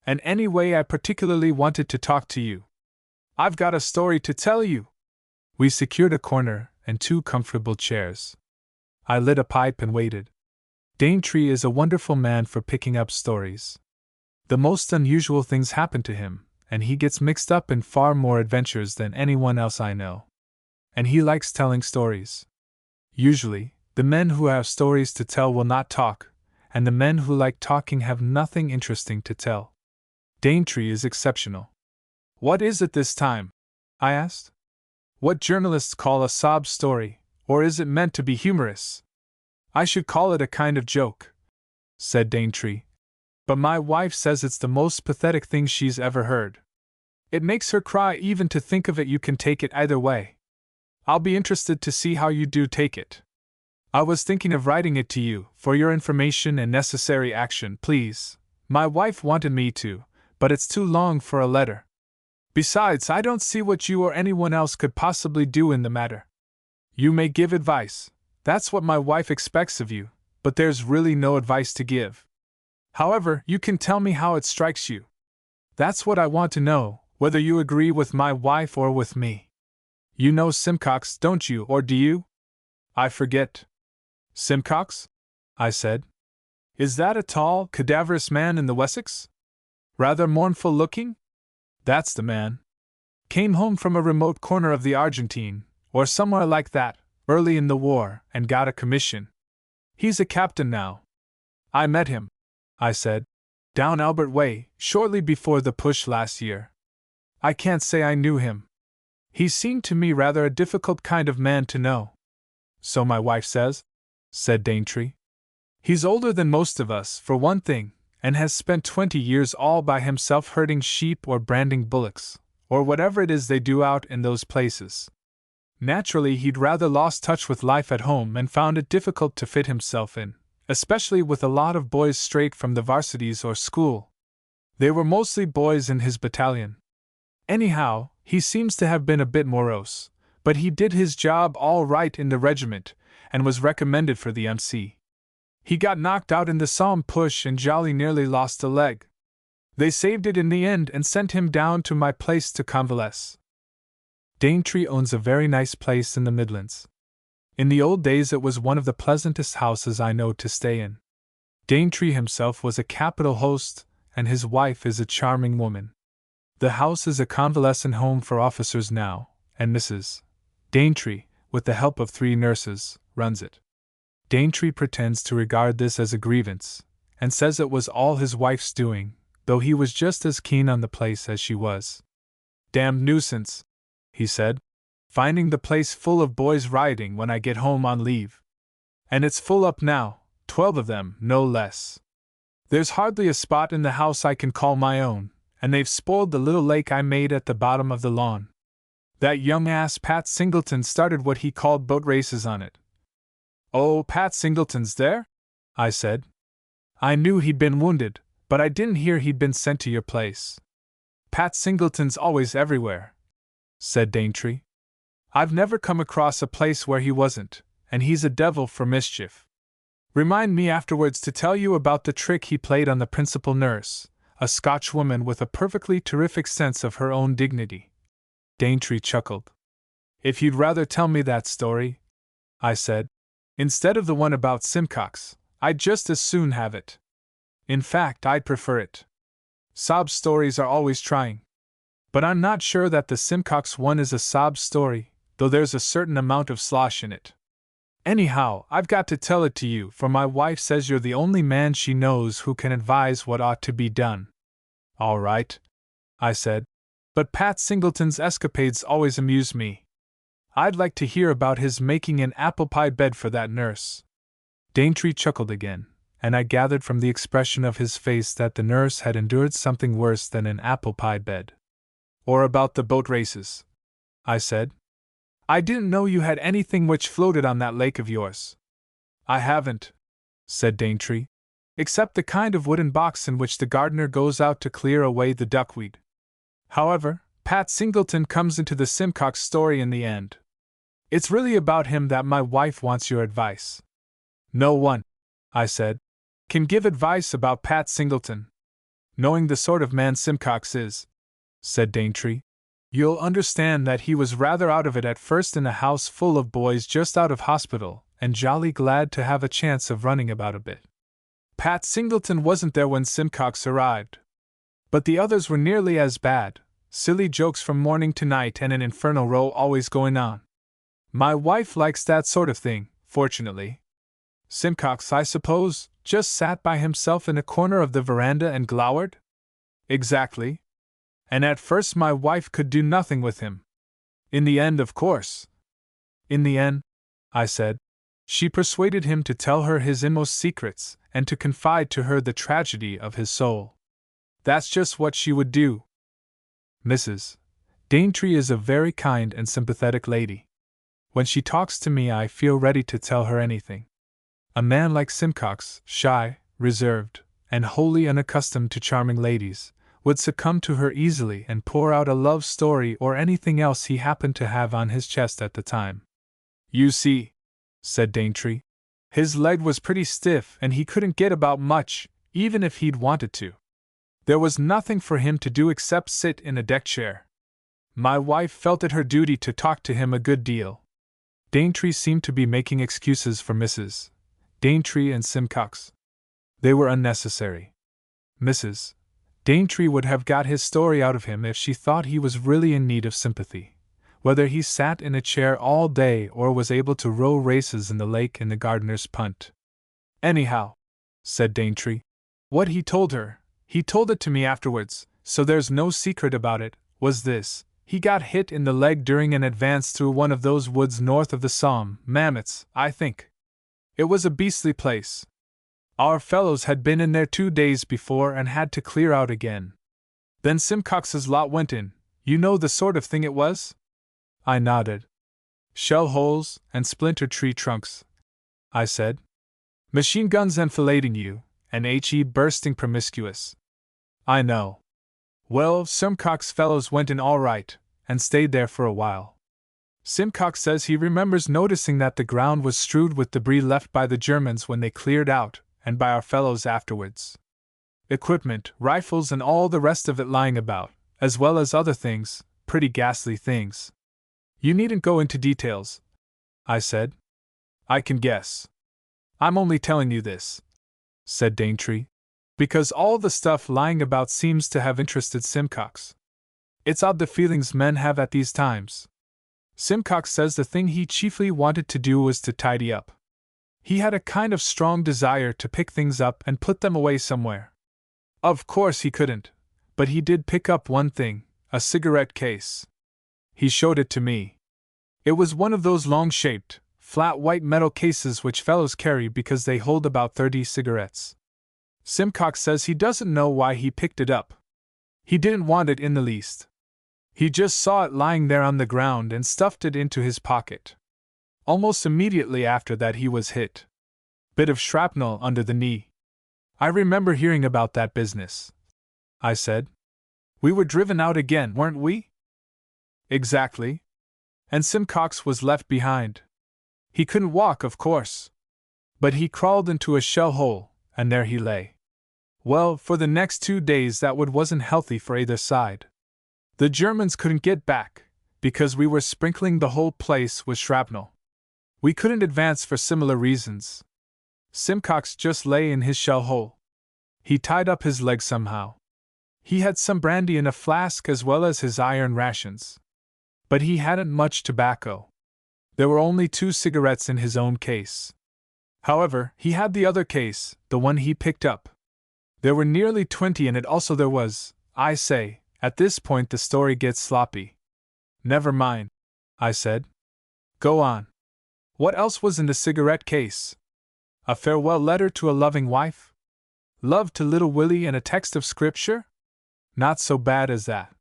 And anyway, I particularly wanted to talk to you. I've got a story to tell you." We secured a corner and 2 comfortable chairs. I lit a pipe and waited. Daintree is a wonderful man for picking up stories. The most unusual things happen to him, and he gets mixed up in far more adventures than anyone else I know. And he likes telling stories. Usually, the men who have stories to tell will not talk, and the men who like talking have nothing interesting to tell. Daintree is exceptional. "What is it this time?" I asked. "What journalists call a sob story, or is it meant to be humorous?" "I should call it a kind of joke," said Daintree. "But my wife says it's the most pathetic thing she's ever heard. It makes her cry even to think of it. You can take it either way. I'll be interested to see how you do take it. I was thinking of writing it to you, for your information and necessary action, please. My wife wanted me to, but it's too long for a letter. Besides, I don't see what you or anyone else could possibly do in the matter. You may give advice, that's what my wife expects of you, but there's really no advice to give. However, you can tell me how it strikes you. That's what I want to know, whether you agree with my wife or with me. You know Simcox, don't you, or do you? I forget." "Simcox?" I said. "Is that a tall, cadaverous man in the Wessex? Rather mournful looking?" "That's the man. Came home from a remote corner of the Argentine, or somewhere like that, early in the war, and got a commission. He's a captain now. I met him," I said, "down Albert Way, shortly before the push last year. I can't say I knew him. He seemed to me rather a difficult kind of man to know." "So my wife says," said Daintree. "He's older than most of us, for one thing, and has spent 20 years all by himself herding sheep or branding bullocks, or whatever it is they do out in those places. Naturally, he'd rather lost touch with life at home and found it difficult to fit himself in, especially with a lot of boys straight from the varsities or school. They were mostly boys in his battalion. Anyhow, he seems to have been a bit morose, but he did his job all right in the regiment, and was recommended for the MC. He got knocked out in the Somme push and jolly nearly lost a leg. They saved it in the end and sent him down to my place to convalesce. Daintree owns a very nice place in the Midlands. In the old days it was one of the pleasantest houses I know to stay in. Daintree himself was a capital host, and his wife is a charming woman. The house is a convalescent home for officers now, and Mrs. Daintree, with the help of 3 nurses, runs it. Daintree pretends to regard this as a grievance, and says it was all his wife's doing, though he was just as keen on the place as she was. "Damned nuisance," he said, "finding the place full of boys rioting when I get home on leave. And it's full up now, 12 of them, no less. There's hardly a spot in the house I can call my own, and they've spoiled the little lake I made at the bottom of the lawn. That young ass Pat Singleton started what he called boat races on it." "Oh, Pat Singleton's there?" I said. "I knew he'd been wounded, but I didn't hear he'd been sent to your place." Pat Singleton's always everywhere, said Daintree. I've never come across a place where he wasn't, and he's a devil for mischief. Remind me afterwards to tell you about the trick he played on the principal nurse, a Scotch woman with a perfectly terrific sense of her own dignity. Daintree chuckled. If you'd rather tell me that story, I said, instead of the one about Simcox, I'd just as soon have it. In fact, I'd prefer it. Sob stories are always trying. But I'm not sure that the Simcox one is a sob story, though there's a certain amount of slosh in it. Anyhow, I've got to tell it to you, for my wife says you're the only man she knows who can advise what ought to be done. All right, I said, but Pat Singleton's escapades always amuse me. I'd like to hear about his making an apple pie bed for that nurse. Daintree chuckled again, and I gathered from the expression of his face that the nurse had endured something worse than an apple pie bed. Or about the boat races, I said. I didn't know you had anything which floated on that lake of yours. I haven't, said Daintree, except the kind of wooden box in which the gardener goes out to clear away the duckweed. However, Pat Singleton comes into the Simcox story in the end. It's really about him that my wife wants your advice. No one, I said, can give advice about Pat Singleton. Knowing the sort of man Simcox is, said Daintree, you'll understand that he was rather out of it at first in a house full of boys just out of hospital, and jolly glad to have a chance of running about a bit. Pat Singleton wasn't there when Simcox arrived. But the others were nearly as bad, silly jokes from morning to night and an infernal row always going on. My wife likes that sort of thing, fortunately. Simcox, I suppose, just sat by himself in a corner of the veranda and glowered? Exactly. And at first my wife could do nothing with him. In the end, of course. In the end, I said, she persuaded him to tell her his inmost secrets and to confide to her the tragedy of his soul. That's just what she would do. Mrs. Daintree is a very kind and sympathetic lady. When she talks to me, I feel ready to tell her anything. A man like Simcox, shy, reserved, and wholly unaccustomed to charming ladies, would succumb to her easily and pour out a love story or anything else he happened to have on his chest at the time. You see, said Daintree, his leg was pretty stiff and he couldn't get about much, even if he'd wanted to. There was nothing for him to do except sit in a deck chair. My wife felt it her duty to talk to him a good deal. Daintree seemed to be making excuses for Mrs. Daintree and Simcox. They were unnecessary. Mrs. Daintree would have got his story out of him if she thought he was really in need of sympathy, whether he sat in a chair all day or was able to row races in the lake in the gardener's punt. Anyhow, said Daintree, what he told her, he told it to me afterwards, so there's no secret about it, was this: he got hit in the leg during an advance through one of those woods north of the Somme, Mammoths, I think. It was a beastly place. Our fellows had been in there 2 days before and had to clear out again. Then Simcox's lot went in. You know the sort of thing it was? I nodded. Shell holes and splintered tree trunks, I said. Machine guns enfilading you, and HE bursting promiscuous. I know. Well, Simcox's fellows went in all right, and stayed there for a while. Simcox says he remembers noticing that the ground was strewed with debris left by the Germans when they cleared out, and by our fellows afterwards. Equipment, rifles, and all the rest of it lying about, as well as other things, pretty ghastly things. You needn't go into details, I said. I can guess. I'm only telling you this, said Daintree, because all the stuff lying about seems to have interested Simcox. It's odd the feelings men have at these times. Simcox says the thing he chiefly wanted to do was to tidy up. He had a kind of strong desire to pick things up and put them away somewhere. Of course he couldn't, but he did pick up one thing, a cigarette case. He showed it to me. It was one of those long-shaped, flat white metal cases which fellows carry because they hold about 30 cigarettes. Simcox says he doesn't know why he picked it up. He didn't want it in the least. He just saw it lying there on the ground and stuffed it into his pocket. Almost immediately after that he was hit. Bit of shrapnel under the knee. I remember hearing about that business, I said. We were driven out again, weren't we? Exactly. And Simcox was left behind. He couldn't walk, of course. But he crawled into a shell hole, and there he lay. Well, for the next 2 days that wasn't healthy for either side. The Germans couldn't get back, because we were sprinkling the whole place with shrapnel. We couldn't advance for similar reasons. Simcox just lay in his shell hole. He tied up his leg somehow. He had some brandy in a flask as well as his iron rations. But he hadn't much tobacco. There were only 2 cigarettes in his own case. However, he had the other case, the one he picked up. There were nearly 20 in it also. There was, I say, at this point the story gets sloppy. Never mind, I said. Go on. What else was in the cigarette case? A farewell letter to a loving wife? Love to little Willie and a text of scripture? Not so bad as that.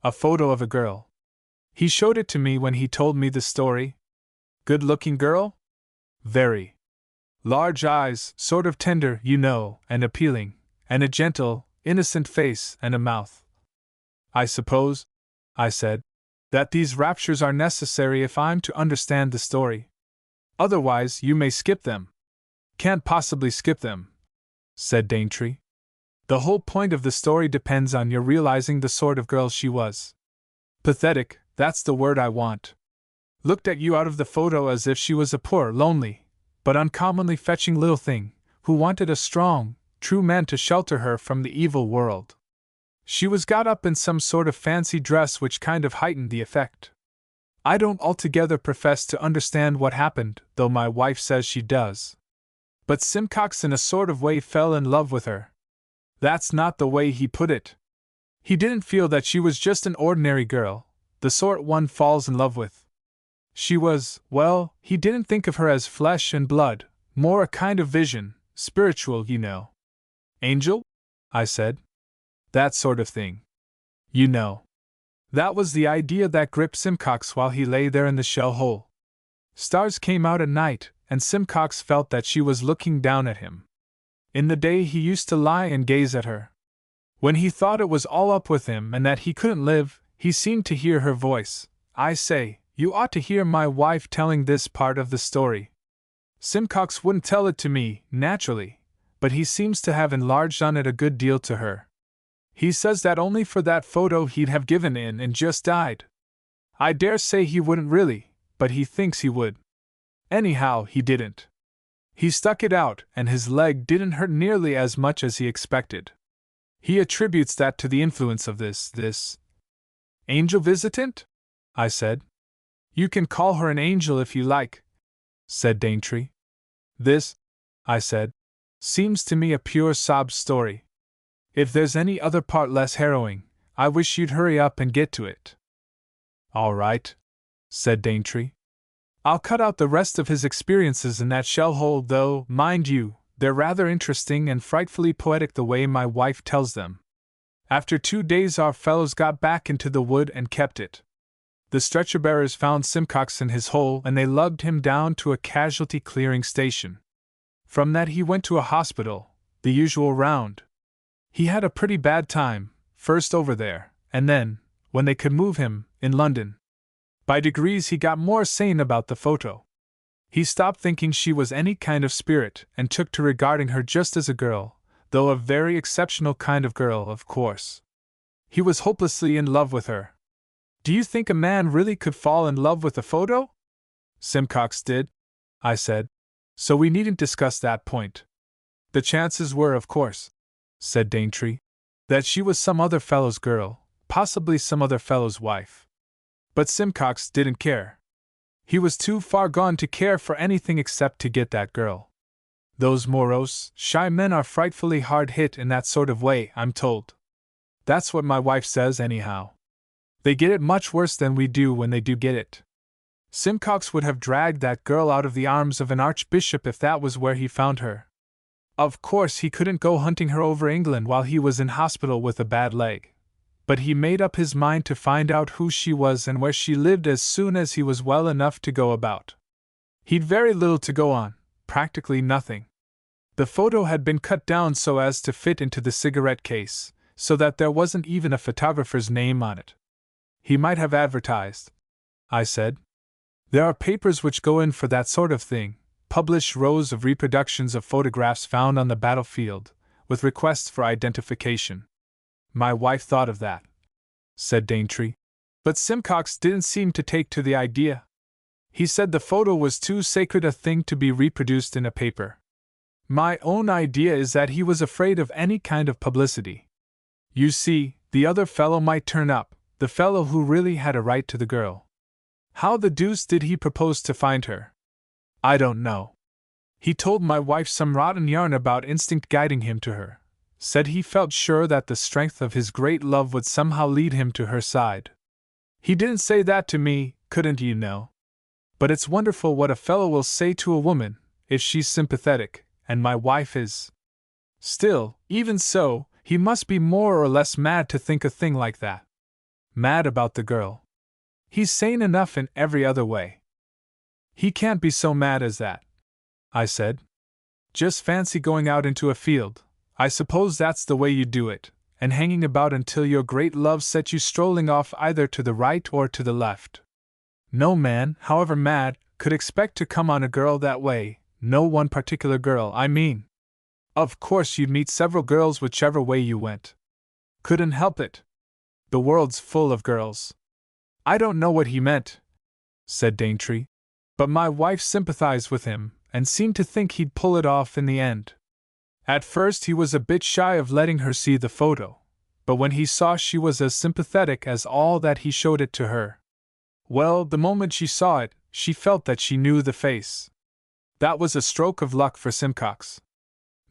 A photo of a girl. He showed it to me when he told me the story. Good-looking girl? Very. Large eyes, sort of tender, you know, and appealing, and a gentle, innocent face and a mouth. I suppose, I said, that these raptures are necessary if I'm to understand the story. Otherwise, you may skip them. Can't possibly skip them, said Daintree. The whole point of the story depends on your realizing the sort of girl she was. Pathetic, that's the word I want. Looked at you out of the photo as if she was a poor, lonely, but uncommonly fetching little thing, who wanted a strong, true man to shelter her from the evil world. She was got up in some sort of fancy dress which kind of heightened the effect. I don't altogether profess to understand what happened, though my wife says she does. But Simcox in a sort of way fell in love with her. That's not the way he put it. He didn't feel that she was just an ordinary girl, the sort one falls in love with. She was, well, he didn't think of her as flesh and blood, more a kind of vision, spiritual, you know. Angel? I said. That sort of thing. You know. That was the idea that gripped Simcox while he lay there in the shell hole. Stars came out at night, and Simcox felt that she was looking down at him. In the day he used to lie and gaze at her. When he thought it was all up with him and that he couldn't live, he seemed to hear her voice. I say, you ought to hear my wife telling this part of the story. Simcox wouldn't tell it to me, naturally, but he seems to have enlarged on it a good deal to her. He says that only for that photo he'd have given in and just died. I dare say he wouldn't really, but he thinks he would. Anyhow, he didn't. He stuck it out, and his leg didn't hurt nearly as much as he expected. He attributes that to the influence of this angel visitant? I said. You can call her an angel if you like, said Daintree. This, I said, seems to me a pure sob story. If there's any other part less harrowing, I wish you'd hurry up and get to it. All right, said Daintree. I'll cut out the rest of his experiences in that shell hole, though, mind you, they're rather interesting and frightfully poetic the way my wife tells them. After 2 days our fellows got back into the wood and kept it. The stretcher-bearers found Simcox in his hole and they lugged him down to a casualty clearing station. From that he went to a hospital, the usual round. He had a pretty bad time, first over there, and then, when they could move him, in London. By degrees he got more sane about the photo. He stopped thinking she was any kind of spirit and took to regarding her just as a girl, though a very exceptional kind of girl, of course. He was hopelessly in love with her. Do you think a man really could fall in love with a photo? Simcox did, I said, so we needn't discuss that point. The chances were, of course, said Daintree, that she was some other fellow's girl, possibly some other fellow's wife. But Simcox didn't care. He was too far gone to care for anything except to get that girl. Those morose, shy men are frightfully hard hit in that sort of way, I'm told. That's what my wife says anyhow. They get it much worse than we do when they do get it. Simcox would have dragged that girl out of the arms of an archbishop if that was where he found her. Of course he couldn't go hunting her over England while he was in hospital with a bad leg. But he made up his mind to find out who she was and where she lived as soon as he was well enough to go about. He'd very little to go on, practically nothing. The photo had been cut down so as to fit into the cigarette case, so that there wasn't even a photographer's name on it. He might have advertised, I said. There are papers which go in for that sort of thing, publish rows of reproductions of photographs found on the battlefield, with requests for identification. My wife thought of that, said Daintree. But Simcox didn't seem to take to the idea. He said the photo was too sacred a thing to be reproduced in a paper. My own idea is that he was afraid of any kind of publicity. You see, the other fellow might turn up, the fellow who really had a right to the girl. How the deuce did he propose to find her? I don't know. He told my wife some rotten yarn about instinct guiding him to her, said he felt sure that the strength of his great love would somehow lead him to her side. He didn't say that to me, couldn't you know? But it's wonderful what a fellow will say to a woman, if she's sympathetic, and my wife is. Still, even so, he must be more or less mad to think a thing like that. Mad about the girl. He's sane enough in every other way. He can't be so mad as that, I said. Just fancy going out into a field, I suppose that's the way you do it, and hanging about until your great love set you strolling off either to the right or to the left. No man, however mad, could expect to come on a girl that way, no one particular girl, I mean. Of course you'd meet several girls whichever way you went. Couldn't help it. The world's full of girls. I don't know what he meant, said Daintree, but my wife sympathized with him, and seemed to think he'd pull it off in the end. At first he was a bit shy of letting her see the photo, but when he saw she was as sympathetic as all that he showed it to her. Well, the moment she saw it, she felt that she knew the face. That was a stroke of luck for Simcox.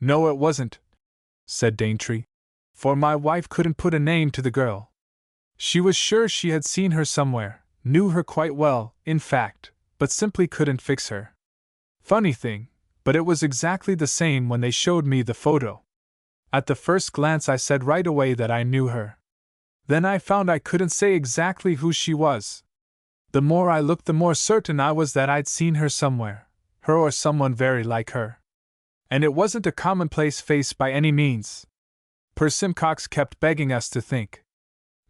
No, it wasn't, said Daintree, for my wife couldn't put a name to the girl. She was sure she had seen her somewhere, knew her quite well, in fact, but simply couldn't fix her. Funny thing, but it was exactly the same when they showed me the photo. At the first glance I said right away that I knew her. Then I found I couldn't say exactly who she was. The more I looked the more certain I was that I'd seen her somewhere, her or someone very like her. And it wasn't a commonplace face by any means. Per Simcox kept begging us to think.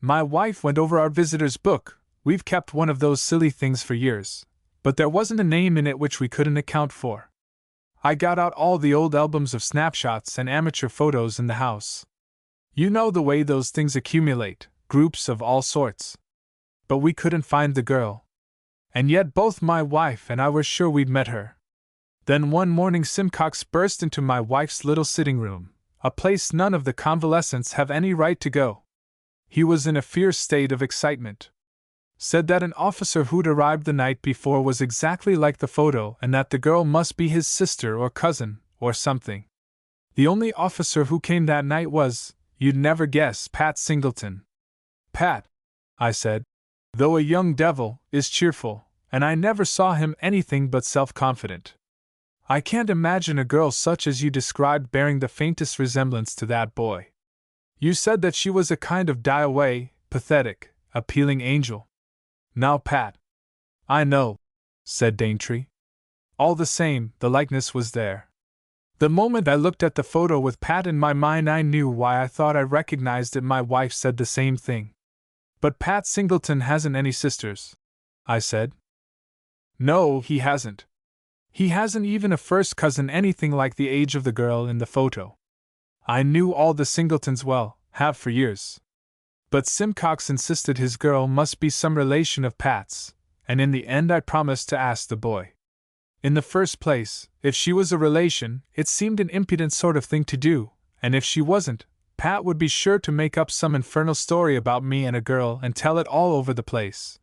My wife went over our visitor's book, we've kept one of those silly things for years, but there wasn't a name in it which we couldn't account for. I got out all the old albums of snapshots and amateur photos in the house. You know the way those things accumulate, groups of all sorts. But we couldn't find the girl. And yet both my wife and I were sure we'd met her. Then one morning Simcox burst into my wife's little sitting room, a place none of the convalescents have any right to go. He was in a fierce state of excitement. Said that an officer who'd arrived the night before was exactly like the photo and that the girl must be his sister or cousin, or something. The only officer who came that night was, you'd never guess, Pat Singleton. Pat, I said, though a young devil, is cheerful, and I never saw him anything but self-confident. I can't imagine a girl such as you described bearing the faintest resemblance to that boy. You said that she was a kind of die-away, pathetic, appealing angel. Now, Pat. I know, said Daintree. All the same, the likeness was there. The moment I looked at the photo with Pat in my mind, I knew why I thought I recognized it. My wife said the same thing. But Pat Singleton hasn't any sisters, I said. No, he hasn't. He hasn't even a first cousin anything like the age of the girl in the photo. I knew all the Singletons well, have for years. But Simcox insisted his girl must be some relation of Pat's, and in the end I promised to ask the boy. In the first place, if she was a relation, it seemed an impudent sort of thing to do, and if she wasn't, Pat would be sure to make up some infernal story about me and a girl and tell it all over the place.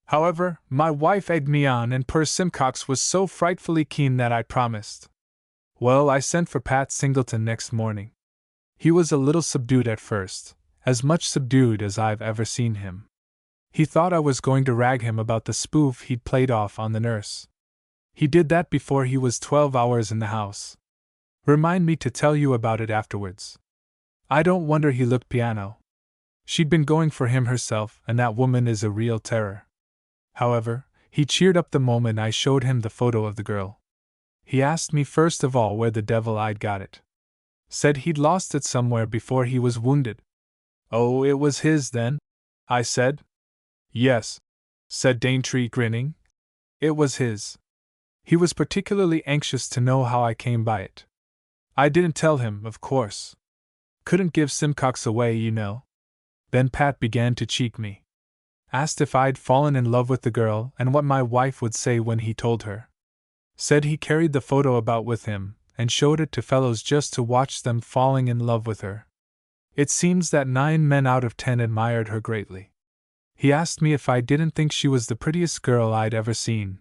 However, my wife egged me on, and poor Simcox was so frightfully keen that I promised. Well, I sent for Pat Singleton next morning. He was a little subdued at first, as much subdued as I've ever seen him. He thought I was going to rag him about the spoof he'd played off on the nurse. He did that before he was 12 hours in the house. Remind me to tell you about it afterwards. I don't wonder he looked piano. She'd been going for him herself, and that woman is a real terror. However, he cheered up the moment I showed him the photo of the girl. He asked me first of all where the devil I'd got it. Said he'd lost it somewhere before he was wounded. Oh, it was his, then? I said. Yes, said Daintree, grinning. It was his. He was particularly anxious to know how I came by it. I didn't tell him, of course. Couldn't give Simcox away, you know. Then Pat began to cheek me. Asked if I'd fallen in love with the girl and what my wife would say when he told her. Said he carried the photo about with him and showed it to fellows just to watch them falling in love with her. It seems that 9 men out of 10 admired her greatly. He asked me if I didn't think she was the prettiest girl I'd ever seen,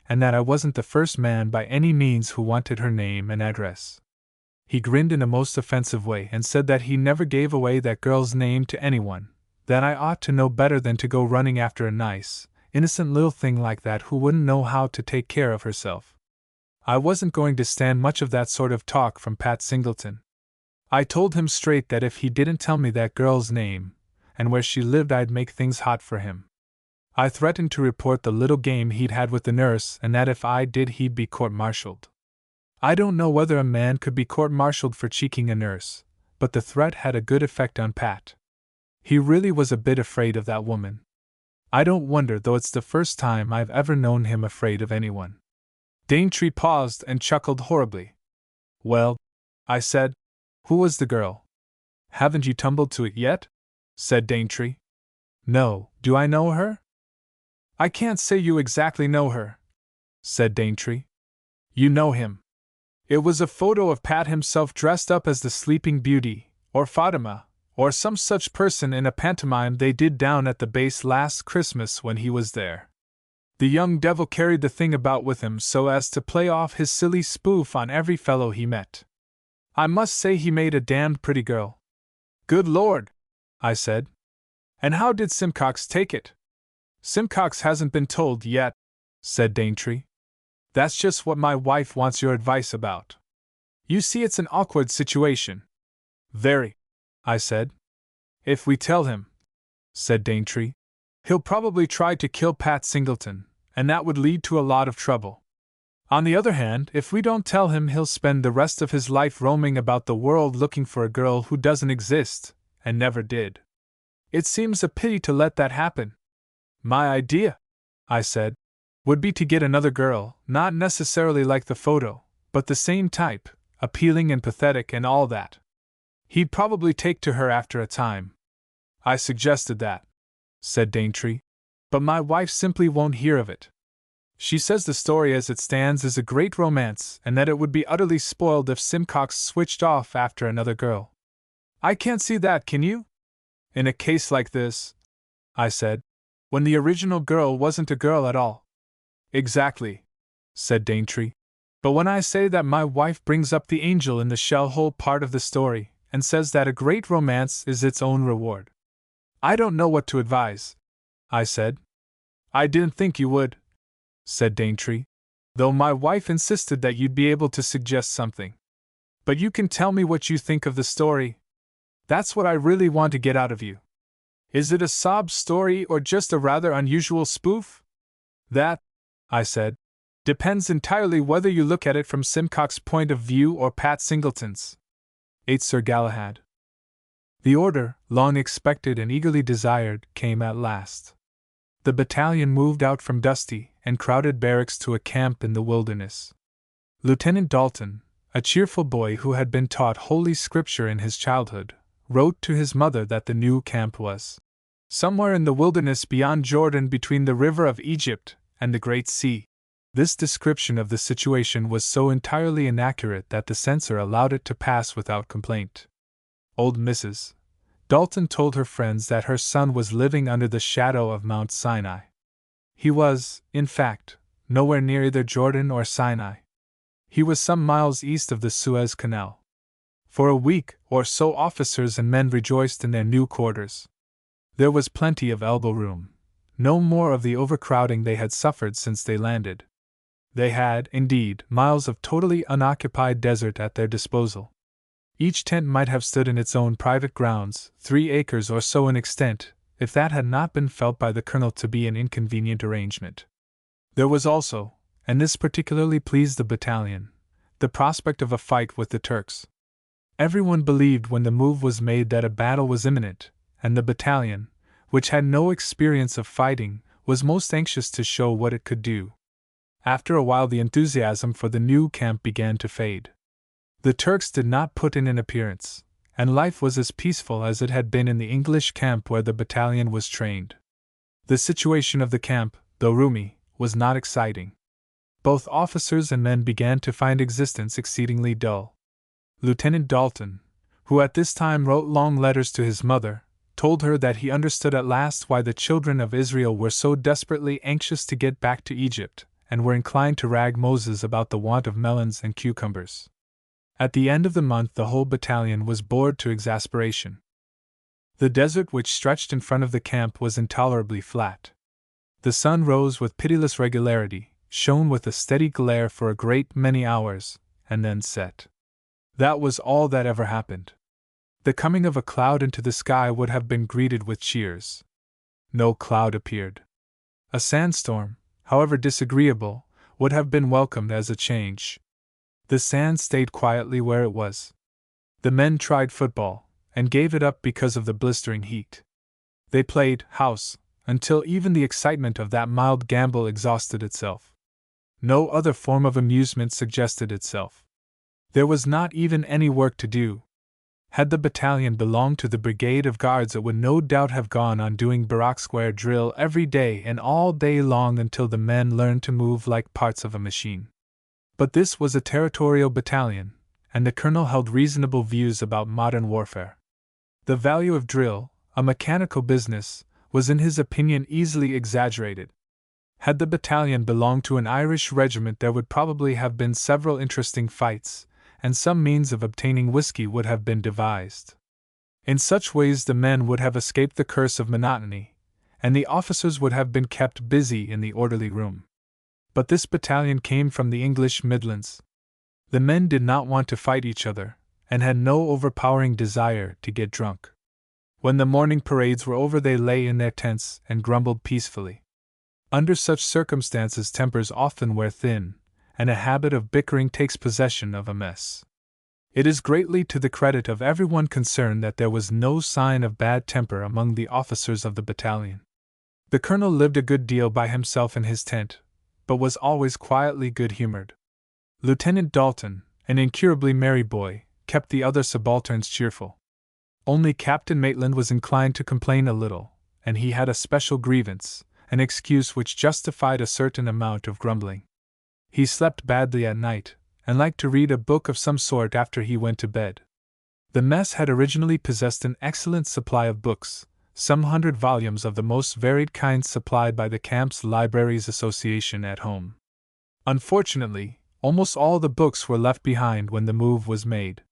and that I wasn't the first man by any means who wanted her name and address. He grinned in a most offensive way and said that he never gave away that girl's name to anyone, that I ought to know better than to go running after a nice, innocent little thing like that who wouldn't know how to take care of herself. I wasn't going to stand much of that sort of talk from Pat Singleton. I told him straight that if he didn't tell me that girl's name, and where she lived, I'd make things hot for him. I threatened to report the little game he'd had with the nurse, and that if I did he'd be court-martialed. I don't know whether a man could be court-martialed for cheeking a nurse, but the threat had a good effect on Pat. He really was a bit afraid of that woman. I don't wonder, though it's the first time I've ever known him afraid of anyone. Daintree paused and chuckled horribly. Well, I said, who was the girl? Haven't you tumbled to it yet? Said Daintree. No, do I know her? I can't say you exactly know her, said Daintree. You know him. It was a photo of Pat himself dressed up as the Sleeping Beauty, or Fatima, or some such person in a pantomime they did down at the base last Christmas when he was there. The young devil carried the thing about with him so as to play off his silly spoof on every fellow he met. I must say he made a damned pretty girl. Good Lord, I said. And how did Simcox take it? Simcox hasn't been told yet, said Daintree. That's just what my wife wants your advice about. You see, it's an awkward situation. Very, I said. If we tell him, said Daintree, he'll probably try to kill Pat Singleton, and that would lead to a lot of trouble. On the other hand, if we don't tell him, he'll spend the rest of his life roaming about the world looking for a girl who doesn't exist, and never did. It seems a pity to let that happen. My idea, I said, would be to get another girl, not necessarily like the photo, but the same type, appealing and pathetic and all that. He'd probably take to her after a time. I suggested that, said Daintree, but my wife simply won't hear of it. She says the story as it stands is a great romance and that it would be utterly spoiled if Simcox switched off after another girl. I can't see that, can you? In a case like this, I said, when the original girl wasn't a girl at all. Exactly, said Daintree. But when I say that my wife brings up the angel in the shell hole part of the story and says that a great romance is its own reward. I don't know what to advise, I said. I didn't think you would, said Daintree, though my wife insisted that you'd be able to suggest something. But you can tell me what you think of the story. That's what I really want to get out of you. Is it a sob story or just a rather unusual spoof? That, I said, depends entirely whether you look at it from Simcox's point of view or Pat Singleton's. 8 Sir Galahad. The order, long expected and eagerly desired, came at last. The battalion moved out from dusty and crowded barracks to a camp in the wilderness. Lieutenant Dalton, a cheerful boy who had been taught Holy Scripture in his childhood, wrote to his mother that the new camp was somewhere in the wilderness beyond Jordan, between the river of Egypt and the Great Sea. This description of the situation was so entirely inaccurate that the censor allowed it to pass without complaint. Old Mrs. Dalton told her friends that her son was living under the shadow of Mount Sinai. He was, in fact, nowhere near either Jordan or Sinai. He was some miles east of the Suez Canal. For a week or so officers and men rejoiced in their new quarters. There was plenty of elbow room, no more of the overcrowding they had suffered since they landed. They had, indeed, miles of totally unoccupied desert at their disposal. Each tent might have stood in its own private grounds, 3 acres or so in extent, if that had not been felt by the colonel to be an inconvenient arrangement. There was also, and this particularly pleased the battalion, the prospect of a fight with the Turks. Everyone believed when the move was made that a battle was imminent, and the battalion, which had no experience of fighting, was most anxious to show what it could do. After a while, the enthusiasm for the new camp began to fade. The Turks did not put in an appearance, and life was as peaceful as it had been in the English camp where the battalion was trained. The situation of the camp, though roomy, was not exciting. Both officers and men began to find existence exceedingly dull. Lieutenant Dalton, who at this time wrote long letters to his mother, told her that he understood at last why the children of Israel were so desperately anxious to get back to Egypt, and were inclined to rag Moses about the want of melons and cucumbers. At the end of the month, the whole battalion was bored to exasperation. The desert which stretched in front of the camp was intolerably flat. The sun rose with pitiless regularity, shone with a steady glare for a great many hours, and then set. That was all that ever happened. The coming of a cloud into the sky would have been greeted with cheers. No cloud appeared. A sandstorm, however disagreeable, would have been welcomed as a change. The sand stayed quietly where it was. The men tried football, and gave it up because of the blistering heat. They played house until even the excitement of that mild gamble exhausted itself. No other form of amusement suggested itself. There was not even any work to do. Had the battalion belonged to the brigade of guards, it would no doubt have gone on doing barrack square drill every day and all day long until the men learned to move like parts of a machine. But this was a territorial battalion, and the colonel held reasonable views about modern warfare. The value of drill, a mechanical business, was in his opinion easily exaggerated. Had the battalion belonged to an Irish regiment, there would probably have been several interesting fights, and some means of obtaining whiskey would have been devised. In such ways the men would have escaped the curse of monotony, and the officers would have been kept busy in the orderly room. But this battalion came from the English Midlands. The men did not want to fight each other, and had no overpowering desire to get drunk. When the morning parades were over, they lay in their tents and grumbled peacefully. Under such circumstances, tempers often wear thin, and a habit of bickering takes possession of a mess. It is greatly to the credit of everyone concerned that there was no sign of bad temper among the officers of the battalion. The colonel lived a good deal by himself in his tent, but was always quietly good-humored. Lieutenant Dalton, an incurably merry boy, kept the other subalterns cheerful. Only Captain Maitland was inclined to complain a little, and he had a special grievance, an excuse which justified a certain amount of grumbling. He slept badly at night, and liked to read a book of some sort after he went to bed. The mess had originally possessed an excellent supply of books, some 100 volumes of the most varied kinds supplied by the camp's Libraries Association at home. Unfortunately, almost all the books were left behind when the move was made.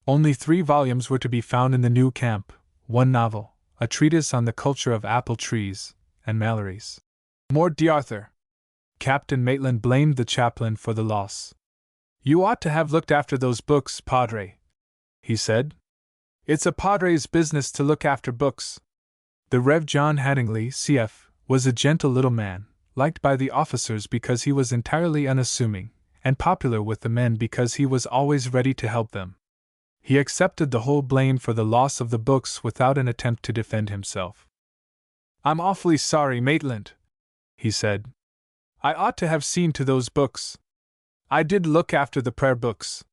Only 3 volumes were to be found in the new camp, 1 novel, a treatise on the culture of apple trees, and Mallory's Morte d'Arthur. Captain Maitland blamed the chaplain for the loss. "You ought to have looked after those books, Padre," he said. "It's a Padre's business to look after books." The Rev. John Hattingly, C.F., was a gentle little man, liked by the officers because he was entirely unassuming, and popular with the men because he was always ready to help them. He accepted the whole blame for the loss of the books without an attempt to defend himself. "I'm awfully sorry, Maitland," he said. "I ought to have seen to those books. I did look after the prayer books.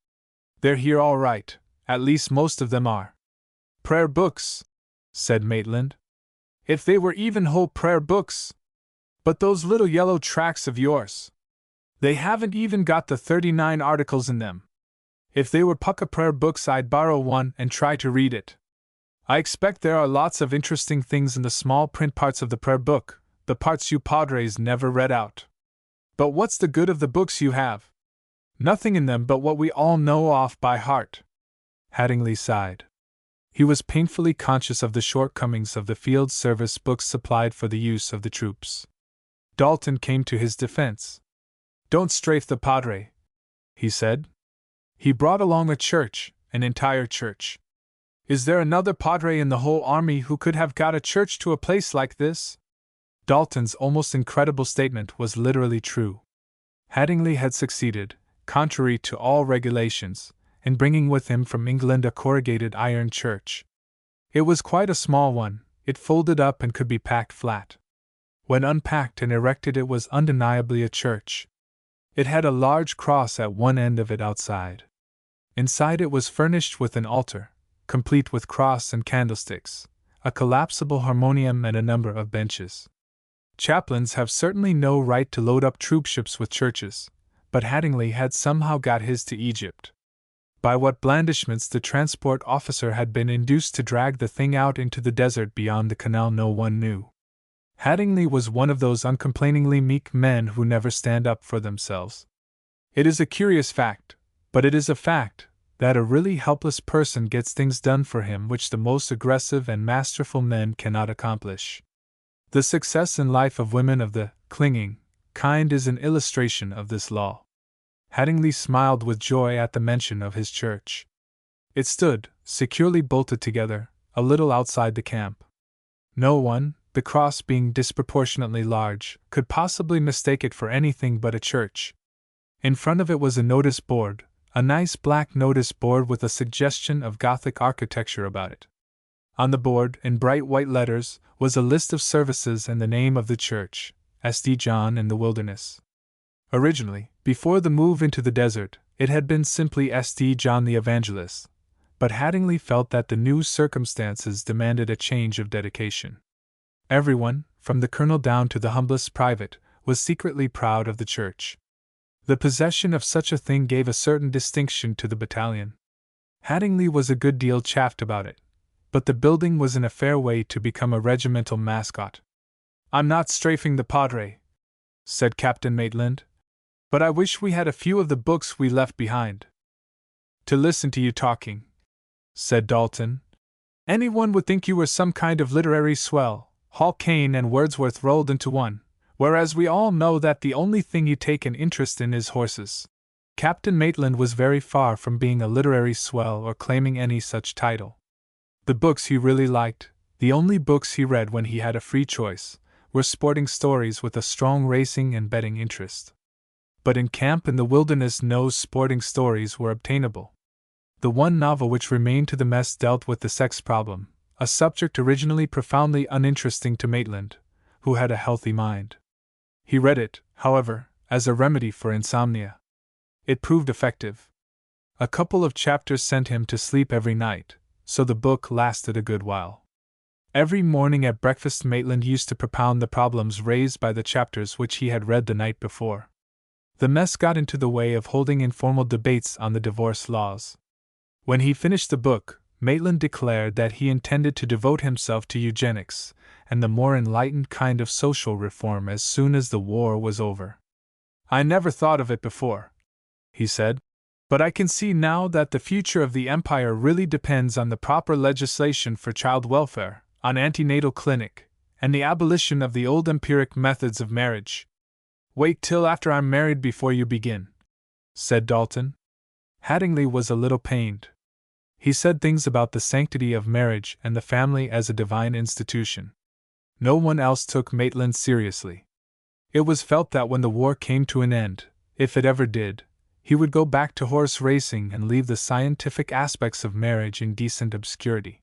They're here all right, at least most of them are." "Prayer books," said Maitland. "If they were even whole prayer books! But those little yellow tracts of yours! They haven't even got the 39 articles in them. If they were pukka prayer books, I'd borrow one and try to read it. I expect there are lots of interesting things in the small print parts of the prayer book, the parts you Padres never read out. But what's the good of the books you have? Nothing in them but what we all know off by heart." Hattingly sighed. He was painfully conscious of the shortcomings of the field service books supplied for the use of the troops. Dalton came to his defense. "Don't strafe the Padre," he said. "He brought along a church, an entire church. Is there another Padre in the whole army who could have got a church to a place like this?" Dalton's almost incredible statement was literally true. Hattingly had succeeded, contrary to all regulations, in bringing with him from England a corrugated iron church. It was quite a small one, it folded up and could be packed flat. When unpacked and erected, it was undeniably a church. It had a large cross at one end of it outside. Inside it was furnished with an altar, complete with cross and candlesticks, a collapsible harmonium and a number of benches. Chaplains have certainly no right to load up troopships with churches, but Hattingly had somehow got his to Egypt. By what blandishments the transport officer had been induced to drag the thing out into the desert beyond the canal no one knew. Hattingly was one of those uncomplainingly meek men who never stand up for themselves. It is a curious fact, but it is a fact, that a really helpless person gets things done for him which the most aggressive and masterful men cannot accomplish. The success in life of women of the clinging kind is an illustration of this law. Hattingly smiled with joy at the mention of his church. It stood, securely bolted together, a little outside the camp. No one, the cross being disproportionately large, could possibly mistake it for anything but a church. In front of it was a notice board, a nice black notice board with a suggestion of Gothic architecture about it. On the board, in bright white letters, was a list of services and the name of the church, St. John in the Wilderness. Originally, before the move into the desert, it had been simply St. John the Evangelist, but Hattingly felt that the new circumstances demanded a change of dedication. Everyone, from the colonel down to the humblest private, was secretly proud of the church. The possession of such a thing gave a certain distinction to the battalion. Hattingly was a good deal chaffed about it, but the building was in a fair way to become a regimental mascot. "I'm not strafing the Padre," said Captain Maitland, "but I wish we had a few of the books we left behind." "To listen to you talking," said Dalton, "anyone would think you were some kind of literary swell, Hall Caine and Wordsworth rolled into one, whereas we all know that the only thing you take an interest in is horses." Captain Maitland was very far from being a literary swell or claiming any such title. The books he really liked, the only books he read when he had a free choice, were sporting stories with a strong racing and betting interest. But in camp in the wilderness no sporting stories were obtainable. The one novel which remained to the mess dealt with the sex problem, a subject originally profoundly uninteresting to Maitland, who had a healthy mind. He read it, however, as a remedy for insomnia. It proved effective. A couple of chapters sent him to sleep every night, so the book lasted a good while. Every morning at breakfast Maitland used to propound the problems raised by the chapters which he had read the night before. The mess got into the way of holding informal debates on the divorce laws. When he finished the book, Maitland declared that he intended to devote himself to eugenics and the more enlightened kind of social reform as soon as the war was over. "I never thought of it before," he said, "but I can see now that the future of the empire really depends on the proper legislation for child welfare, on antenatal clinic, and the abolition of the old empiric methods of marriage." "Wait till after I'm married before you begin," said Dalton. Hattingly was a little pained. He said things about the sanctity of marriage and the family as a divine institution. No one else took Maitland seriously. It was felt that when the war came to an end, if it ever did, he would go back to horse racing and leave the scientific aspects of marriage in decent obscurity.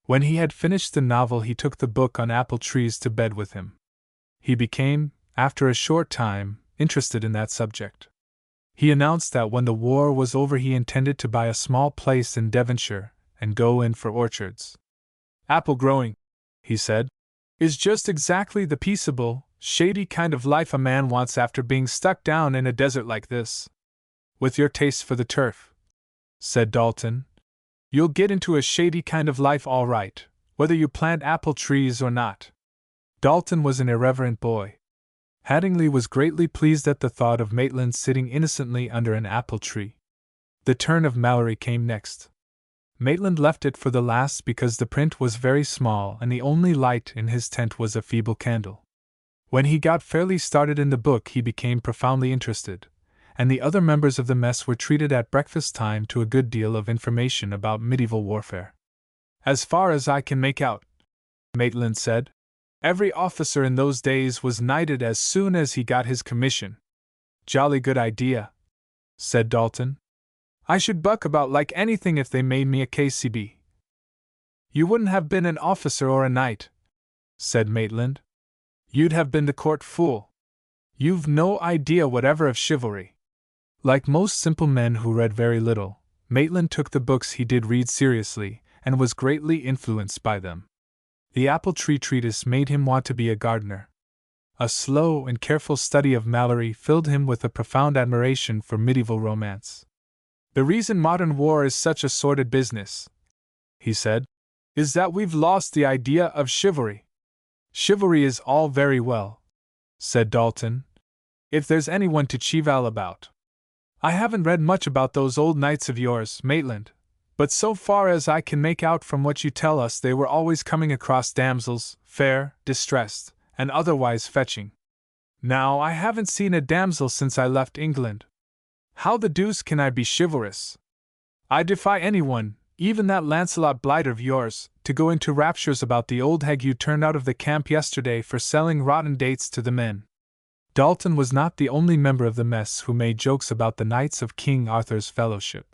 When he had finished the novel, he took the book on apple trees to bed with him. He became, after a short time, interested in that subject. He announced that when the war was over he intended to buy a small place in Devonshire and go in for orchards. "Apple growing," he said, "is just exactly the peaceable, shady kind of life a man wants after being stuck down in a desert like this." "With your taste for the turf," said Dalton, "you'll get into a shady kind of life all right, whether you plant apple trees or not." Dalton was an irreverent boy. Hattingly was greatly pleased at the thought of Maitland sitting innocently under an apple tree. The turn of Mallory came next. Maitland left it for the last because the print was very small and the only light in his tent was a feeble candle. When he got fairly started in the book he became profoundly interested, and the other members of the mess were treated at breakfast time to a good deal of information about medieval warfare. "As far as I can make out," Maitland said, "every officer in those days was knighted as soon as he got his commission." "Jolly good idea," said Dalton. "I should buck about like anything if they made me a KCB." You wouldn't have been an officer or a knight, said Maitland. You'd have been the court fool. You've no idea whatever of chivalry. Like most simple men who read very little, Maitland took the books he did read seriously, and was greatly influenced by them. The apple tree treatise made him want to be a gardener. A slow and careful study of Malory filled him with a profound admiration for medieval romance. The reason modern war is such a sordid business, he said, is that we've lost the idea of chivalry. Chivalry is all very well, said Dalton, if there's anyone to chival about. I haven't read much about those old knights of yours, Maitland, but so far as I can make out from what you tell us, they were always coming across damsels, fair, distressed, and otherwise fetching. Now, I haven't seen a damsel since I left England. How the deuce can I be chivalrous? I defy anyone, even that Lancelot Blighter of yours, to go into raptures about the old hag you turned out of the camp yesterday for selling rotten dates to the men. Dalton was not the only member of the mess who made jokes about the Knights of King Arthur's Fellowship.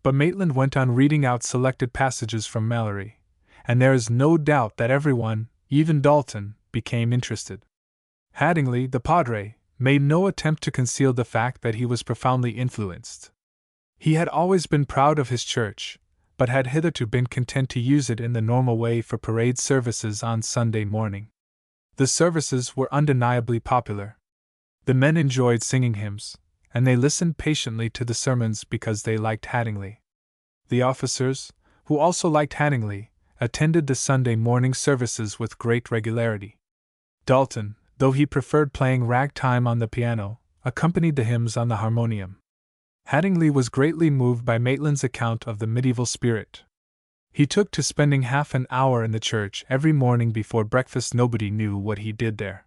But Maitland went on reading out selected passages from Malory, and there is no doubt that everyone, even Dalton, became interested. Haddingly, the padre, made no attempt to conceal the fact that he was profoundly influenced. He had always been proud of his church, but had hitherto been content to use it in the normal way for parade services on Sunday morning. The services were undeniably popular. The men enjoyed singing hymns, and they listened patiently to the sermons because they liked Haddingly. The officers, who also liked Haddingly, attended the Sunday morning services with great regularity. Dalton, though he preferred playing ragtime on the piano, accompanied the hymns on the harmonium. Haddingly was greatly moved by Maitland's account of the medieval spirit. He took to spending half an hour in the church every morning before breakfast. Nobody knew what he did there.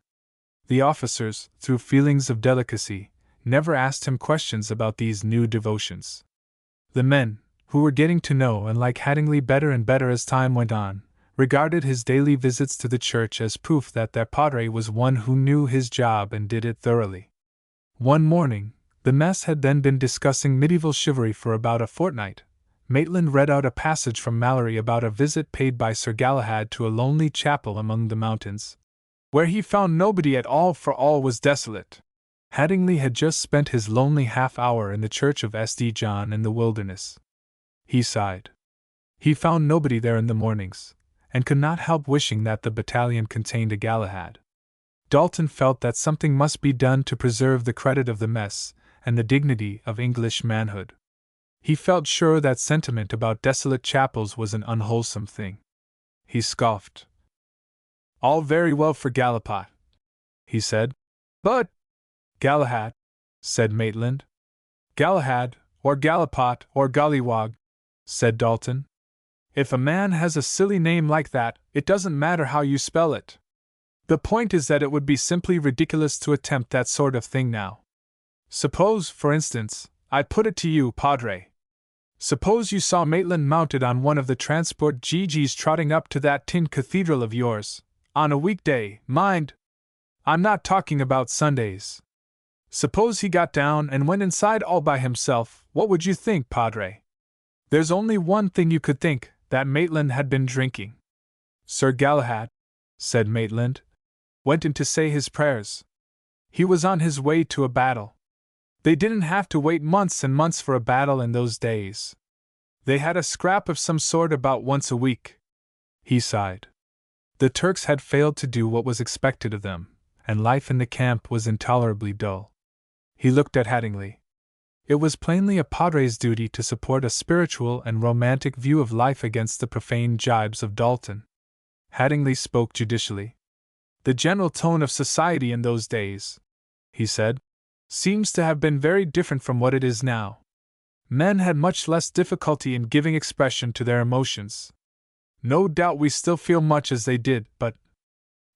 The officers, through feelings of delicacy, never asked him questions about these new devotions. The men, who were getting to know and like Haddingly better and better as time went on, regarded his daily visits to the church as proof that their padre was one who knew his job and did it thoroughly. One morning, the mess had then been discussing medieval chivalry for about a fortnight. Maitland read out a passage from Malory about a visit paid by Sir Galahad to a lonely chapel among the mountains, where he found nobody at all, for all was desolate. Haddingly had just spent his lonely half-hour in the church of St. John in the wilderness. He sighed. He found nobody there in the mornings, and could not help wishing that the battalion contained a Galahad. Dalton felt that something must be done to preserve the credit of the mess and the dignity of English manhood. He felt sure that sentiment about desolate chapels was an unwholesome thing. He scoffed. All very well for Gallipat, he said. But Galahad, said Maitland. Galahad, or Gallipat, or Gollywog, said Dalton. If a man has a silly name like that, it doesn't matter how you spell it. The point is that it would be simply ridiculous to attempt that sort of thing now. Suppose, for instance, I put it to you, Padre. Suppose you saw Maitland mounted on one of the transport GGs trotting up to that tin cathedral of yours, on a weekday, mind. I'm not talking about Sundays. Suppose he got down and went inside all by himself, what would you think, Padre? There's only one thing you could think, that Maitland had been drinking. Sir Galahad, said Maitland, went in to say his prayers. He was on his way to a battle. They didn't have to wait months and months for a battle in those days. They had a scrap of some sort about once a week. He sighed. The Turks had failed to do what was expected of them, and life in the camp was intolerably dull. He looked at Haddingly. It was plainly a padre's duty to support a spiritual and romantic view of life against the profane jibes of Dalton. Haddingly spoke judicially. The general tone of society in those days, he said, seems to have been very different from what it is now. Men had much less difficulty in giving expression to their emotions. No doubt we still feel much as they did, but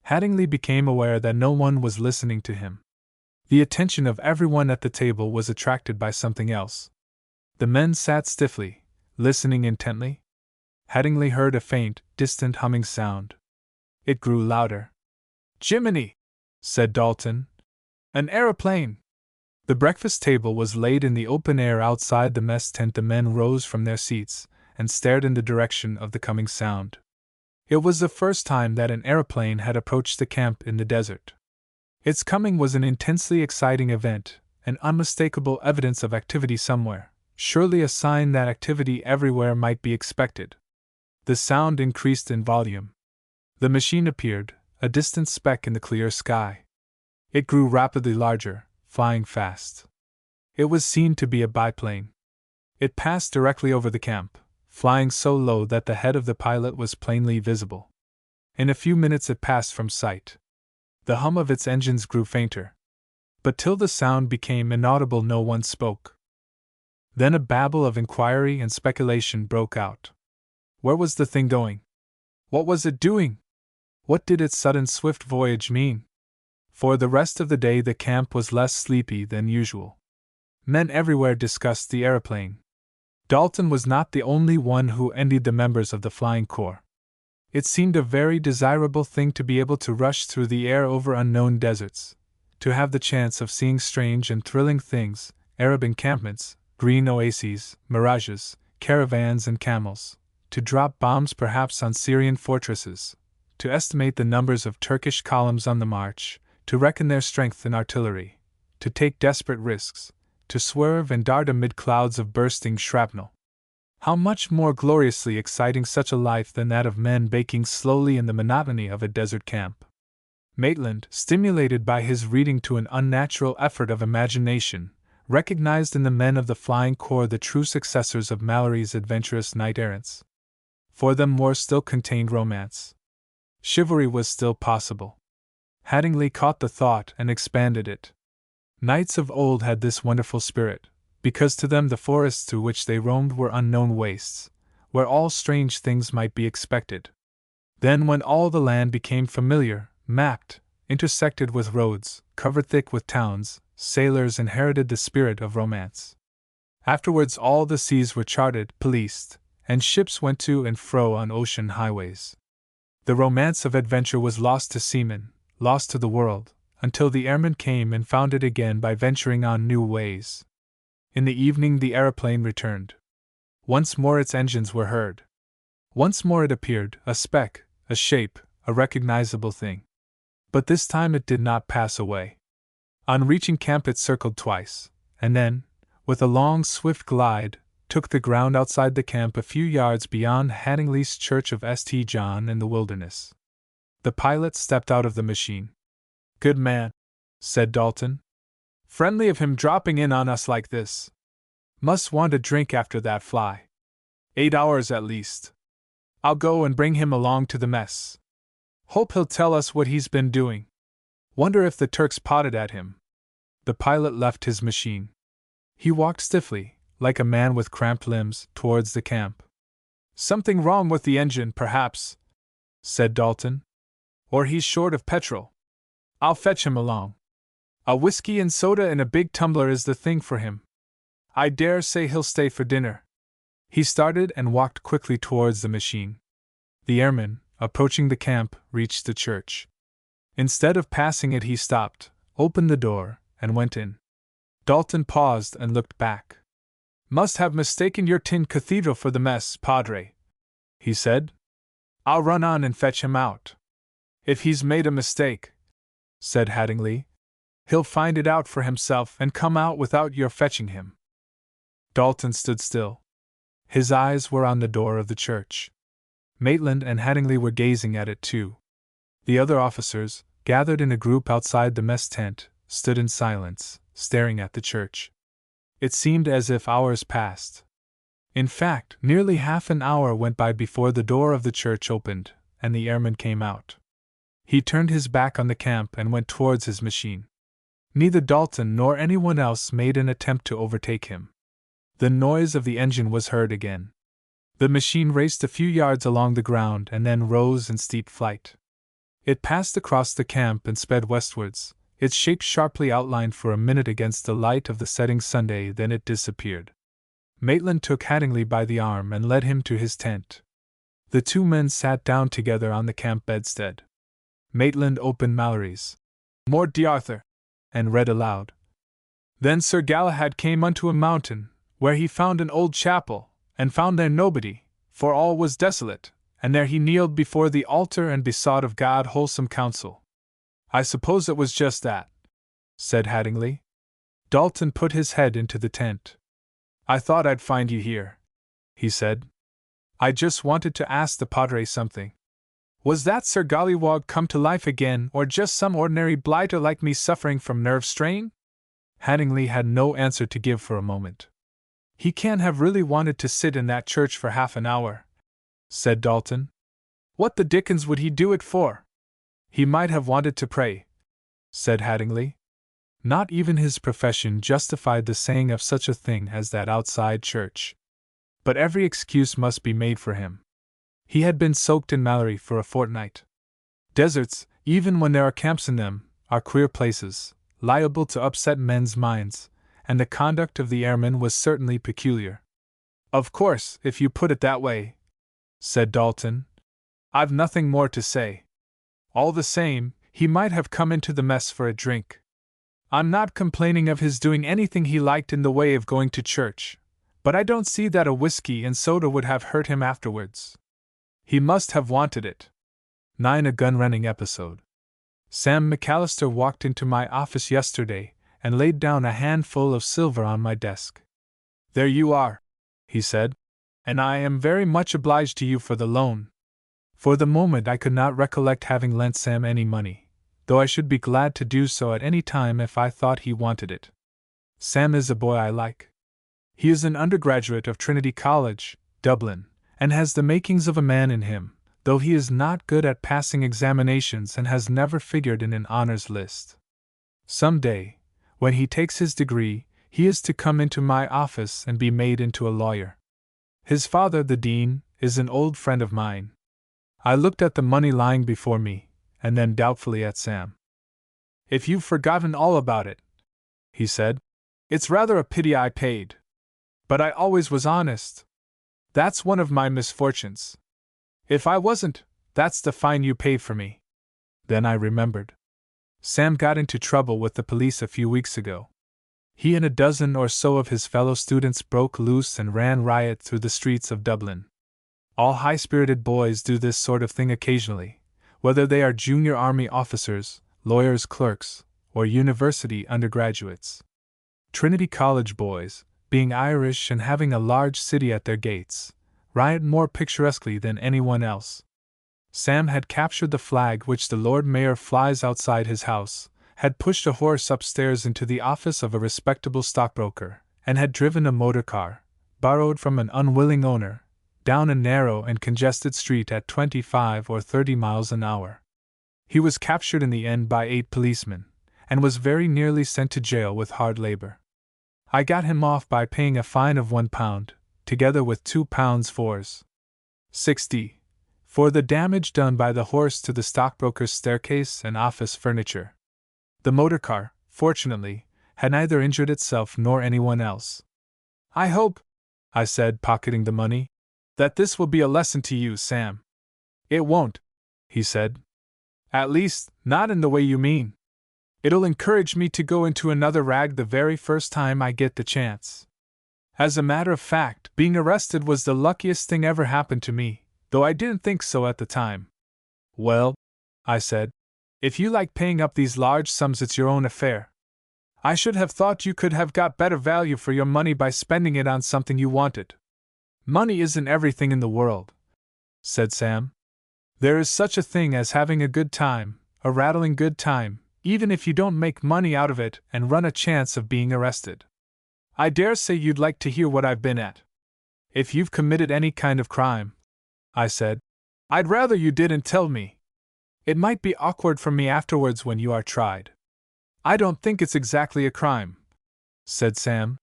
Haddingly became aware that no one was listening to him. The attention of everyone at the table was attracted by something else. The men sat stiffly, listening intently. Haddingly heard a faint, distant humming sound. It grew louder. Jiminy! Said Dalton. An aeroplane! The breakfast table was laid in the open air outside the mess tent. The men rose from their seats, and stared in the direction of the coming sound. It was the first time that an aeroplane had approached the camp in the desert. Its coming was an intensely exciting event, an unmistakable evidence of activity somewhere, surely a sign that activity everywhere might be expected. The sound increased in volume. The machine appeared, a distant speck in the clear sky. It grew rapidly larger, flying fast. It was seen to be a biplane. It passed directly over the camp, flying so low that the head of the pilot was plainly visible. In a few minutes it passed from sight. The hum of its engines grew fainter. But till the sound became inaudible no one spoke. Then a babble of inquiry and speculation broke out. Where was the thing going? What was it doing? What did its sudden swift voyage mean? For the rest of the day the camp was less sleepy than usual. Men everywhere discussed the aeroplane. Dalton was not the only one who envied the members of the Flying Corps. It seemed a very desirable thing to be able to rush through the air over unknown deserts, to have the chance of seeing strange and thrilling things, Arab encampments, green oases, mirages, caravans and camels, to drop bombs perhaps on Syrian fortresses, to estimate the numbers of Turkish columns on the march, to reckon their strength in artillery, to take desperate risks, to swerve and dart amid clouds of bursting shrapnel. How much more gloriously exciting such a life than that of men baking slowly in the monotony of a desert camp. Maitland, stimulated by his reading to an unnatural effort of imagination, recognized in the men of the Flying Corps the true successors of Mallory's adventurous knight-errants. For them war still contained romance. Chivalry was still possible. Hattingly caught the thought and expanded it. Knights of old had this wonderful spirit, because to them the forests through which they roamed were unknown wastes, where all strange things might be expected. Then when all the land became familiar, mapped, intersected with roads, covered thick with towns, sailors inherited the spirit of romance. Afterwards all the seas were charted, policed, and ships went to and fro on ocean highways. The romance of adventure was lost to seamen, lost to the world, until the airman came and found it again by venturing on new ways. In the evening the aeroplane returned. Once more its engines were heard. Once more it appeared, a speck, a shape, a recognizable thing. But this time it did not pass away. On reaching camp it circled twice, and then, with a long swift glide, took the ground outside the camp a few yards beyond Hattingly's Church of St. John in the wilderness. The pilot stepped out of the machine. "Good man," said Dalton. "Friendly of him dropping in on us like this. Must want a drink after that fly. 8 hours at least. I'll go and bring him along to the mess. Hope he'll tell us what he's been doing. Wonder if the Turks potted at him." The pilot left his machine. He walked stiffly, like a man with cramped limbs, towards the camp. "Something wrong with the engine, perhaps," said Dalton. "Or he's short of petrol. I'll fetch him along. A whiskey and soda in a big tumbler is the thing for him. I dare say he'll stay for dinner." He started and walked quickly towards the machine. The airman, approaching the camp, reached the church. Instead of passing it he stopped, opened the door, and went in. Dalton paused and looked back. "Must have mistaken your tin cathedral for the mess, Padre," he said. "I'll run on and fetch him out." "If he's made a mistake," said Hattingly, "he'll find it out for himself and come out without your fetching him." Dalton stood still. His eyes were on the door of the church. Maitland and Hattingly were gazing at it too. The other officers, gathered in a group outside the mess tent, stood in silence, staring at the church. It seemed as if hours passed. In fact, nearly half an hour went by before the door of the church opened, and the airman came out. He turned his back on the camp and went towards his machine. Neither Dalton nor anyone else made an attempt to overtake him. The noise of the engine was heard again. The machine raced a few yards along the ground and then rose in steep flight. It passed across the camp and sped westwards, its shape sharply outlined for a minute against the light of the setting Sunday, then it disappeared. Maitland took Hattingly by the arm and led him to his tent. The two men sat down together on the camp bedstead. Maitland opened Mallory's Mort d'Arthur, and read aloud. "Then Sir Galahad came unto a mountain, where he found an old chapel, and found there nobody, for all was desolate, and there he kneeled before the altar and besought of God wholesome counsel. I suppose it was just that, said Hattingly. Dalton put his head into the tent. I thought I'd find you here, he said. I just wanted to ask the Padre something. Was that Sir Gollywog come to life again, or just some ordinary blighter like me suffering from nerve strain? Hattingly had no answer to give for a moment. He can't have really wanted to sit in that church for half an hour, said Dalton. What the dickens would he do it for? He might have wanted to pray, said Hattingly. Not even his profession justified the saying of such a thing as that outside church. But every excuse must be made for him. He had been soaked in Mallory for a fortnight. Deserts, even when there are camps in them, are queer places, liable to upset men's minds, and the conduct of the airman was certainly peculiar. Of course, if you put it that way, said Dalton, I've nothing more to say. All the same, he might have come into the mess for a drink. I'm not complaining of his doing anything he liked in the way of going to church, but I don't see that a whiskey and soda would have hurt him afterwards. He must have wanted it. 9. A gun-running episode. Sam McAllister walked into my office yesterday and laid down a handful of silver on my desk. There you are, he said, and I am very much obliged to you for the loan. For the moment I could not recollect having lent Sam any money, though I should be glad to do so at any time if I thought he wanted it. Sam is a boy I like. He is an undergraduate of Trinity College, Dublin, and has the makings of a man in him, though he is not good at passing examinations and has never figured in an honors list. Some day, when he takes his degree, he is to come into my office and be made into a lawyer. His father, the dean, is an old friend of mine. I looked at the money lying before me, and then doubtfully at Sam. If you've forgotten all about it, he said, it's rather a pity I paid. But I always was honest. That's one of my misfortunes. If I wasn't, that's the fine you paid for me. Then I remembered. Sam got into trouble with the police a few weeks ago. He and a dozen or so of his fellow students broke loose and ran riot through the streets of Dublin. All high-spirited boys do this sort of thing occasionally, whether they are junior army officers, lawyers' clerks, or university undergraduates. Trinity College boys, being Irish and having a large city at their gates, riot more picturesquely than anyone else. Sam had captured the flag which the Lord Mayor flies outside his house, had pushed a horse upstairs into the office of a respectable stockbroker, and had driven a motor car, borrowed from an unwilling owner, down a narrow and congested street at 25 or 30 miles an hour. He was captured in the end by 8 policemen, and was very nearly sent to jail with hard labor. I got him off by paying a fine of £1, together with £2 fors. 60, for the damage done by the horse to the stockbroker's staircase and office furniture. The motor car, fortunately, had neither injured itself nor anyone else. I hope, I said, pocketing the money, that this will be a lesson to you, Sam. It won't, he said. At least, not in the way you mean. It'll encourage me to go into another rag the very first time I get the chance. As a matter of fact, being arrested was the luckiest thing ever happened to me, though I didn't think so at the time. Well, I said, if you like paying up these large sums, it's your own affair. I should have thought you could have got better value for your money by spending it on something you wanted. Money isn't everything in the world, said Sam. There is such a thing as having a good time, a rattling good time, even if you don't make money out of it and run a chance of being arrested. I dare say you'd like to hear what I've been at. If you've committed any kind of crime, I said, I'd rather you didn't tell me. It might be awkward for me afterwards when you are tried. I don't think it's exactly a crime, said Sam.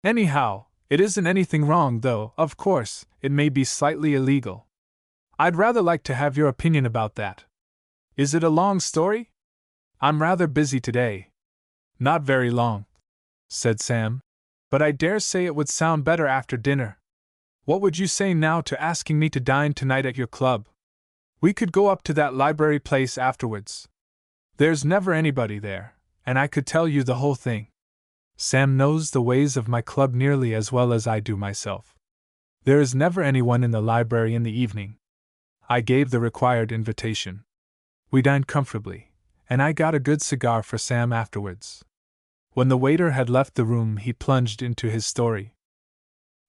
Anyhow, it isn't anything wrong, though, of course, it may be slightly illegal. I'd rather like to have your opinion about that. Is it a long story? I'm rather busy today. Not very long, said Sam, but I dare say it would sound better after dinner. What would you say now to asking me to dine tonight at your club? We could go up to that library place afterwards. There's never anybody there, and I could tell you the whole thing. Sam knows the ways of my club nearly as well as I do myself. There is never anyone in the library in the evening. I gave the required invitation. We dined comfortably, and I got a good cigar for Sam afterwards. When the waiter had left the room, he plunged into his story.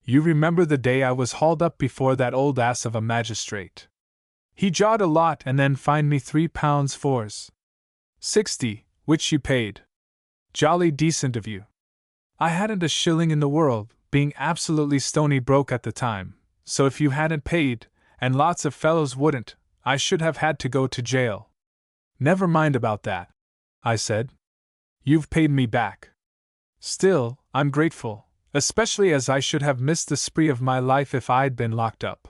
You remember the day I was hauled up before that old ass of a magistrate. He jawed a lot and then fined me £3 4s. Which you paid. Jolly decent of you. I hadn't a shilling in the world, being absolutely stony broke at the time, so if you hadn't paid, and lots of fellows wouldn't, I should have had to go to jail. Never mind about that, I said. You've paid me back. Still, I'm grateful, especially as I should have missed the spree of my life if I'd been locked up.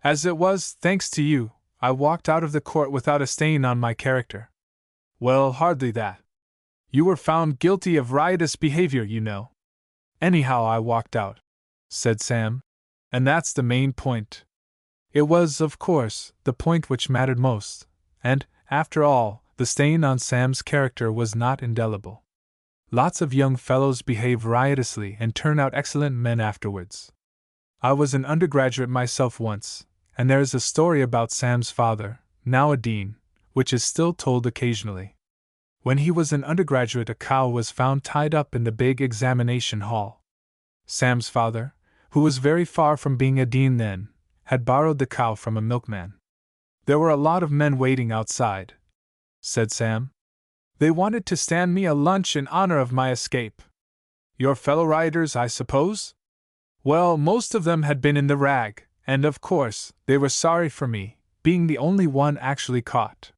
As it was, thanks to you, I walked out of the court without a stain on my character. Well, hardly that. You were found guilty of riotous behavior, you know. Anyhow, I walked out, said Sam, and that's the main point. It was, of course, the point which mattered most, and, after all, the stain on Sam's character was not indelible. Lots of young fellows behave riotously and turn out excellent men afterwards. I was an undergraduate myself once, and there is a story about Sam's father, now a dean, which is still told occasionally. When he was an undergraduate, a cow was found tied up in the big examination hall. Sam's father, who was very far from being a dean then, had borrowed the cow from a milkman. There were a lot of men waiting outside, said Sam. They wanted to stand me a lunch in honor of my escape. Your fellow rioters, I suppose? Well, most of them had been in the rag, and of course, they were sorry for me, being the only one actually caught.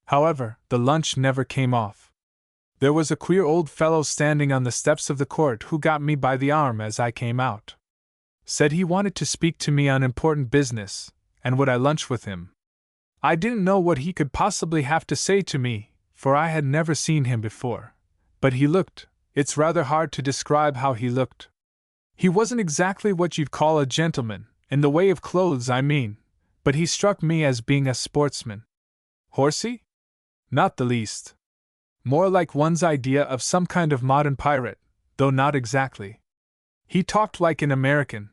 However, the lunch never came off. There was a queer old fellow standing on the steps of the court who got me by the arm as I came out. Said he wanted to speak to me on important business, and would I lunch with him. I didn't know what he could possibly have to say to me, for I had never seen him before. But he looked, it's rather hard to describe how he looked. He wasn't exactly what you'd call a gentleman, in the way of clothes I mean, but he struck me as being a sportsman. Horsey? Not the least. More like one's idea of some kind of modern pirate, though not exactly. He talked like an American.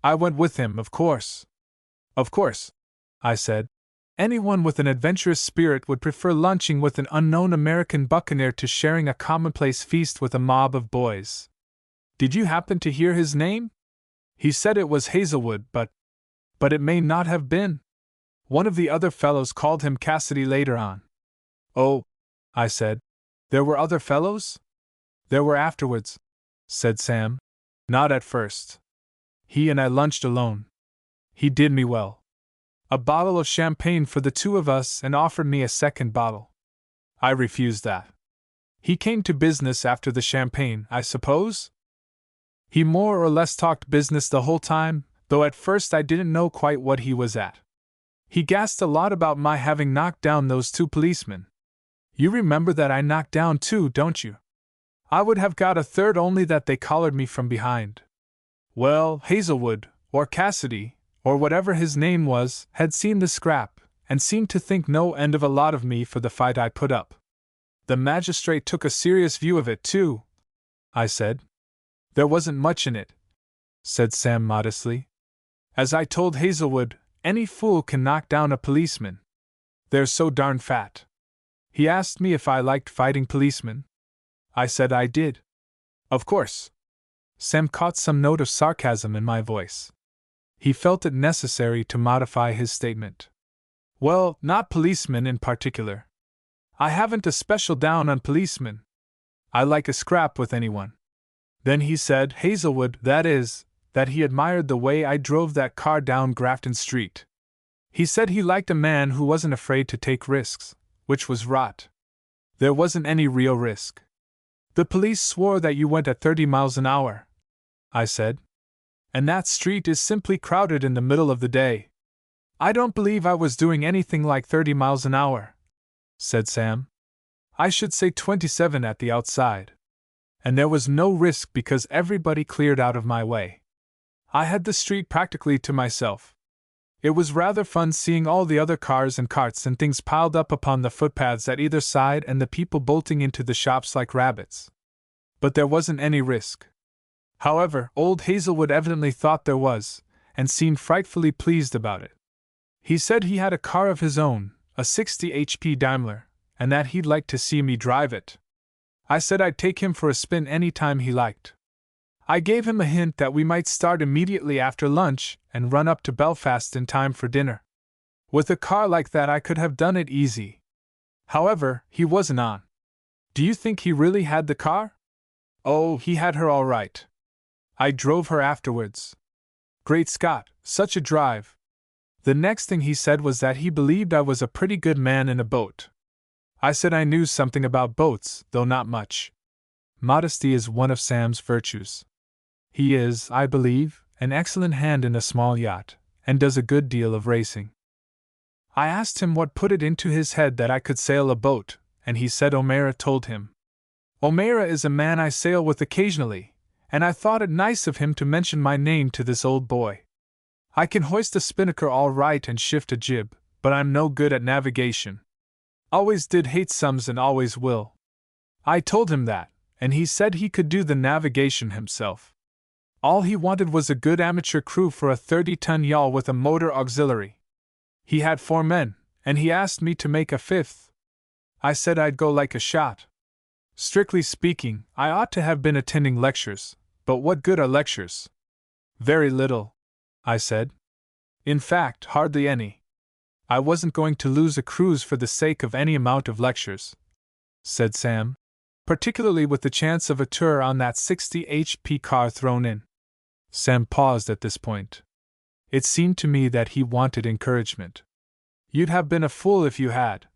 I went with him, of course. Of course, I said. Anyone with an adventurous spirit would prefer lunching with an unknown American buccaneer to sharing a commonplace feast with a mob of boys. Did you happen to hear his name? He said it was Hazelwood, but it may not have been. One of the other fellows called him Cassidy later on. Oh, I said. There were other fellows? There were afterwards, said Sam. Not at first. He and I lunched alone. He did me well. A bottle of champagne for the two of us and offered me a second bottle. I refused that. He came to business after the champagne, I suppose? He more or less talked business the whole time, though at first I didn't know quite what he was at. He gassed a lot about my having knocked down those two policemen. You remember that I knocked down two, don't you? I would have got a third only that they collared me from behind. Well, Hazelwood, or Cassidy, or whatever his name was, had seen the scrap, and seemed to think no end of a lot of me for the fight I put up. The magistrate took a serious view of it, too, I said. There wasn't much in it, said Sam modestly. As I told Hazelwood, any fool can knock down a policeman. They're so darn fat. He asked me if I liked fighting policemen. I said I did. Of course. Sam caught some note of sarcasm in my voice. He felt it necessary to modify his statement. Well, not policemen in particular. I haven't a special down on policemen. I like a scrap with anyone. Then he said, Hazelwood, that is, that he admired the way I drove that car down Grafton Street. He said he liked a man who wasn't afraid to take risks, which was rot. There wasn't any real risk. The police swore that you went at 30 miles an hour, I said. And that street is simply crowded in the middle of the day. I don't believe I was doing anything like 30 miles an hour, said Sam. I should say 27 at the outside. And there was no risk because everybody cleared out of my way. I had the street practically to myself. It was rather fun seeing all the other cars and carts and things piled up upon the footpaths at either side and the people bolting into the shops like rabbits. But there wasn't any risk. However, old Hazelwood evidently thought there was, and seemed frightfully pleased about it. He said he had a car of his own, a 60 HP Daimler, and that he'd like to see me drive it. I said I'd take him for a spin any time he liked. I gave him a hint that we might start immediately after lunch and run up to Belfast in time for dinner. With a car like that I could have done it easy. However, he wasn't on. Do you think he really had the car? Oh, he had her all right. I drove her afterwards. Great Scott, such a drive. The next thing he said was that he believed I was a pretty good man in a boat. I said I knew something about boats, though not much. Modesty is one of Sam's virtues. He is, I believe, an excellent hand in a small yacht, and does a good deal of racing. I asked him what put it into his head that I could sail a boat, and he said O'Mara told him. O'Mara is a man I sail with occasionally, and I thought it nice of him to mention my name to this old boy. I can hoist a spinnaker all right and shift a jib, but I'm no good at navigation. Always did hate sums and always will. I told him that, and he said he could do the navigation himself. All he wanted was a good amateur crew for a 30-ton yawl with a motor auxiliary. He had 4 men, and he asked me to make a 5th. I said I'd go like a shot. Strictly speaking, I ought to have been attending lectures, but what good are lectures? Very little, I said. In fact, hardly any. I wasn't going to lose a cruise for the sake of any amount of lectures, said Sam, particularly with the chance of a tour on that 60 HP car thrown in. Sam paused at this point. It seemed to me that he wanted encouragement. You'd have been a fool if you had,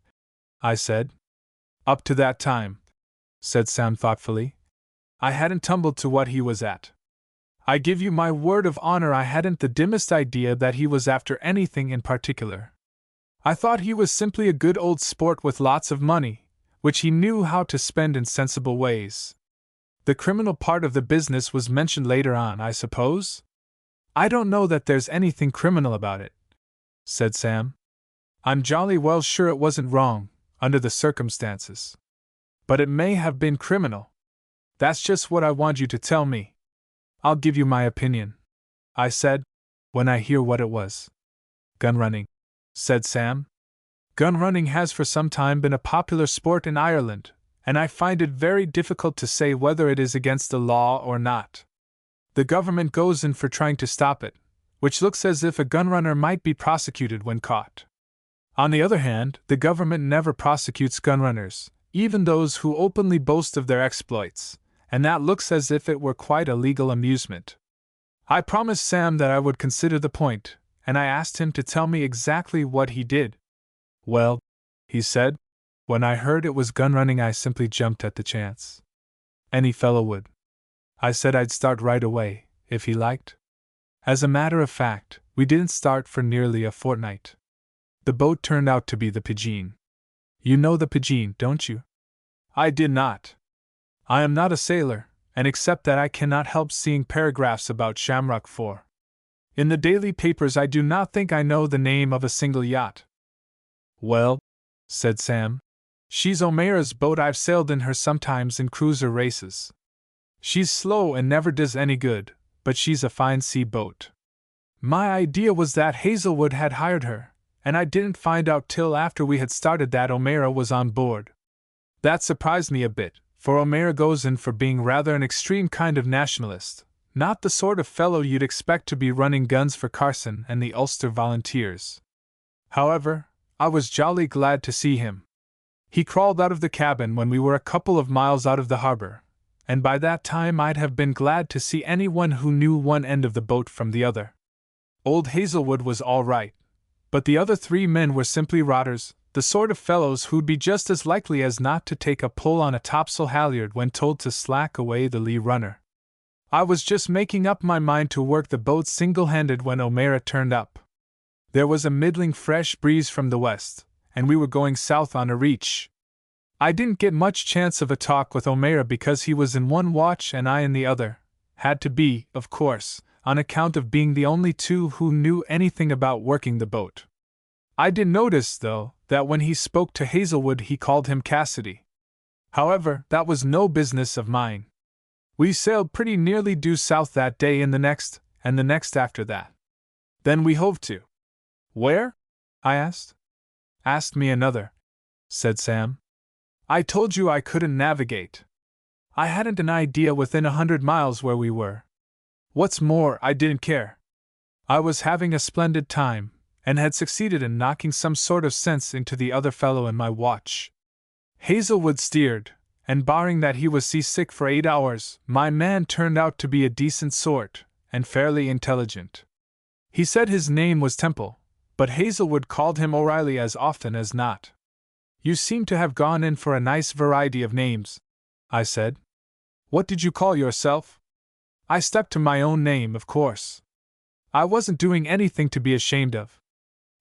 I said. Up to that time, said Sam thoughtfully, I hadn't tumbled to what he was at. I give you my word of honor I hadn't the dimmest idea that he was after anything in particular. I thought he was simply a good old sport with lots of money, which he knew how to spend in sensible ways. The criminal part of the business was mentioned later on, I suppose? I don't know that there's anything criminal about it, said Sam. I'm jolly well sure it wasn't wrong, under the circumstances. But it may have been criminal. That's just what I want you to tell me. I'll give you my opinion, I said, when I hear what it was. Gun running, said Sam. Gun running has for some time been a popular sport in Ireland, and I find it very difficult to say whether it is against the law or not. The government goes in for trying to stop it, which looks as if a gunrunner might be prosecuted when caught. On the other hand, the government never prosecutes gunrunners, even those who openly boast of their exploits, and that looks as if it were quite a legal amusement. I promised Sam that I would consider the point, and I asked him to tell me exactly what he did. Well, he said, when I heard it was gun running I simply jumped at the chance. Any fellow would. I said I'd start right away, if he liked. As a matter of fact, we didn't start for nearly a fortnight. The boat turned out to be the Pigeon. You know the Pigeon, don't you? I did not. I am not a sailor, and except that I cannot help seeing paragraphs about Shamrock IV. In the daily papers I do not think I know the name of a single yacht. Well, said Sam, she's O'Mara's boat. I've sailed in her sometimes in cruiser races. She's slow and never does any good, but she's a fine sea boat. My idea was that Hazelwood had hired her, and I didn't find out till after we had started that O'Mara was on board. That surprised me a bit, for O'Mara goes in for being rather an extreme kind of nationalist, not the sort of fellow you'd expect to be running guns for Carson and the Ulster Volunteers. However, I was jolly glad to see him. He crawled out of the cabin when we were a couple of miles out of the harbor, and by that time I'd have been glad to see anyone who knew one end of the boat from the other. Old Hazelwood was all right, but the other 3 men were simply rotters, the sort of fellows who'd be just as likely as not to take a pull on a topsail halyard when told to slack away the lee runner. I was just making up my mind to work the boat single-handed when O'Mara turned up. There was a middling fresh breeze from the west, and we were going south on a reach. I didn't get much chance of a talk with O'Mara because he was in one watch and I in the other. Had to be, of course, on account of being the only 2 who knew anything about working the boat. I did notice, though, that when he spoke to Hazelwood he called him Cassidy. However, that was no business of mine. We sailed pretty nearly due south that day and the next after that. Then we hove to. Where? I asked. Asked me another, said Sam. I told you I couldn't navigate. I hadn't an idea within 100 miles where we were. What's more, I didn't care. I was having a splendid time, and had succeeded in knocking some sort of sense into the other fellow in my watch. Hazelwood steered, and barring that he was seasick for 8 hours, my man turned out to be a decent sort, and fairly intelligent. He said his name was Temple, but Hazelwood called him O'Reilly as often as not. You seem to have gone in for a nice variety of names, I said. What did you call yourself? I stuck to my own name, of course. I wasn't doing anything to be ashamed of.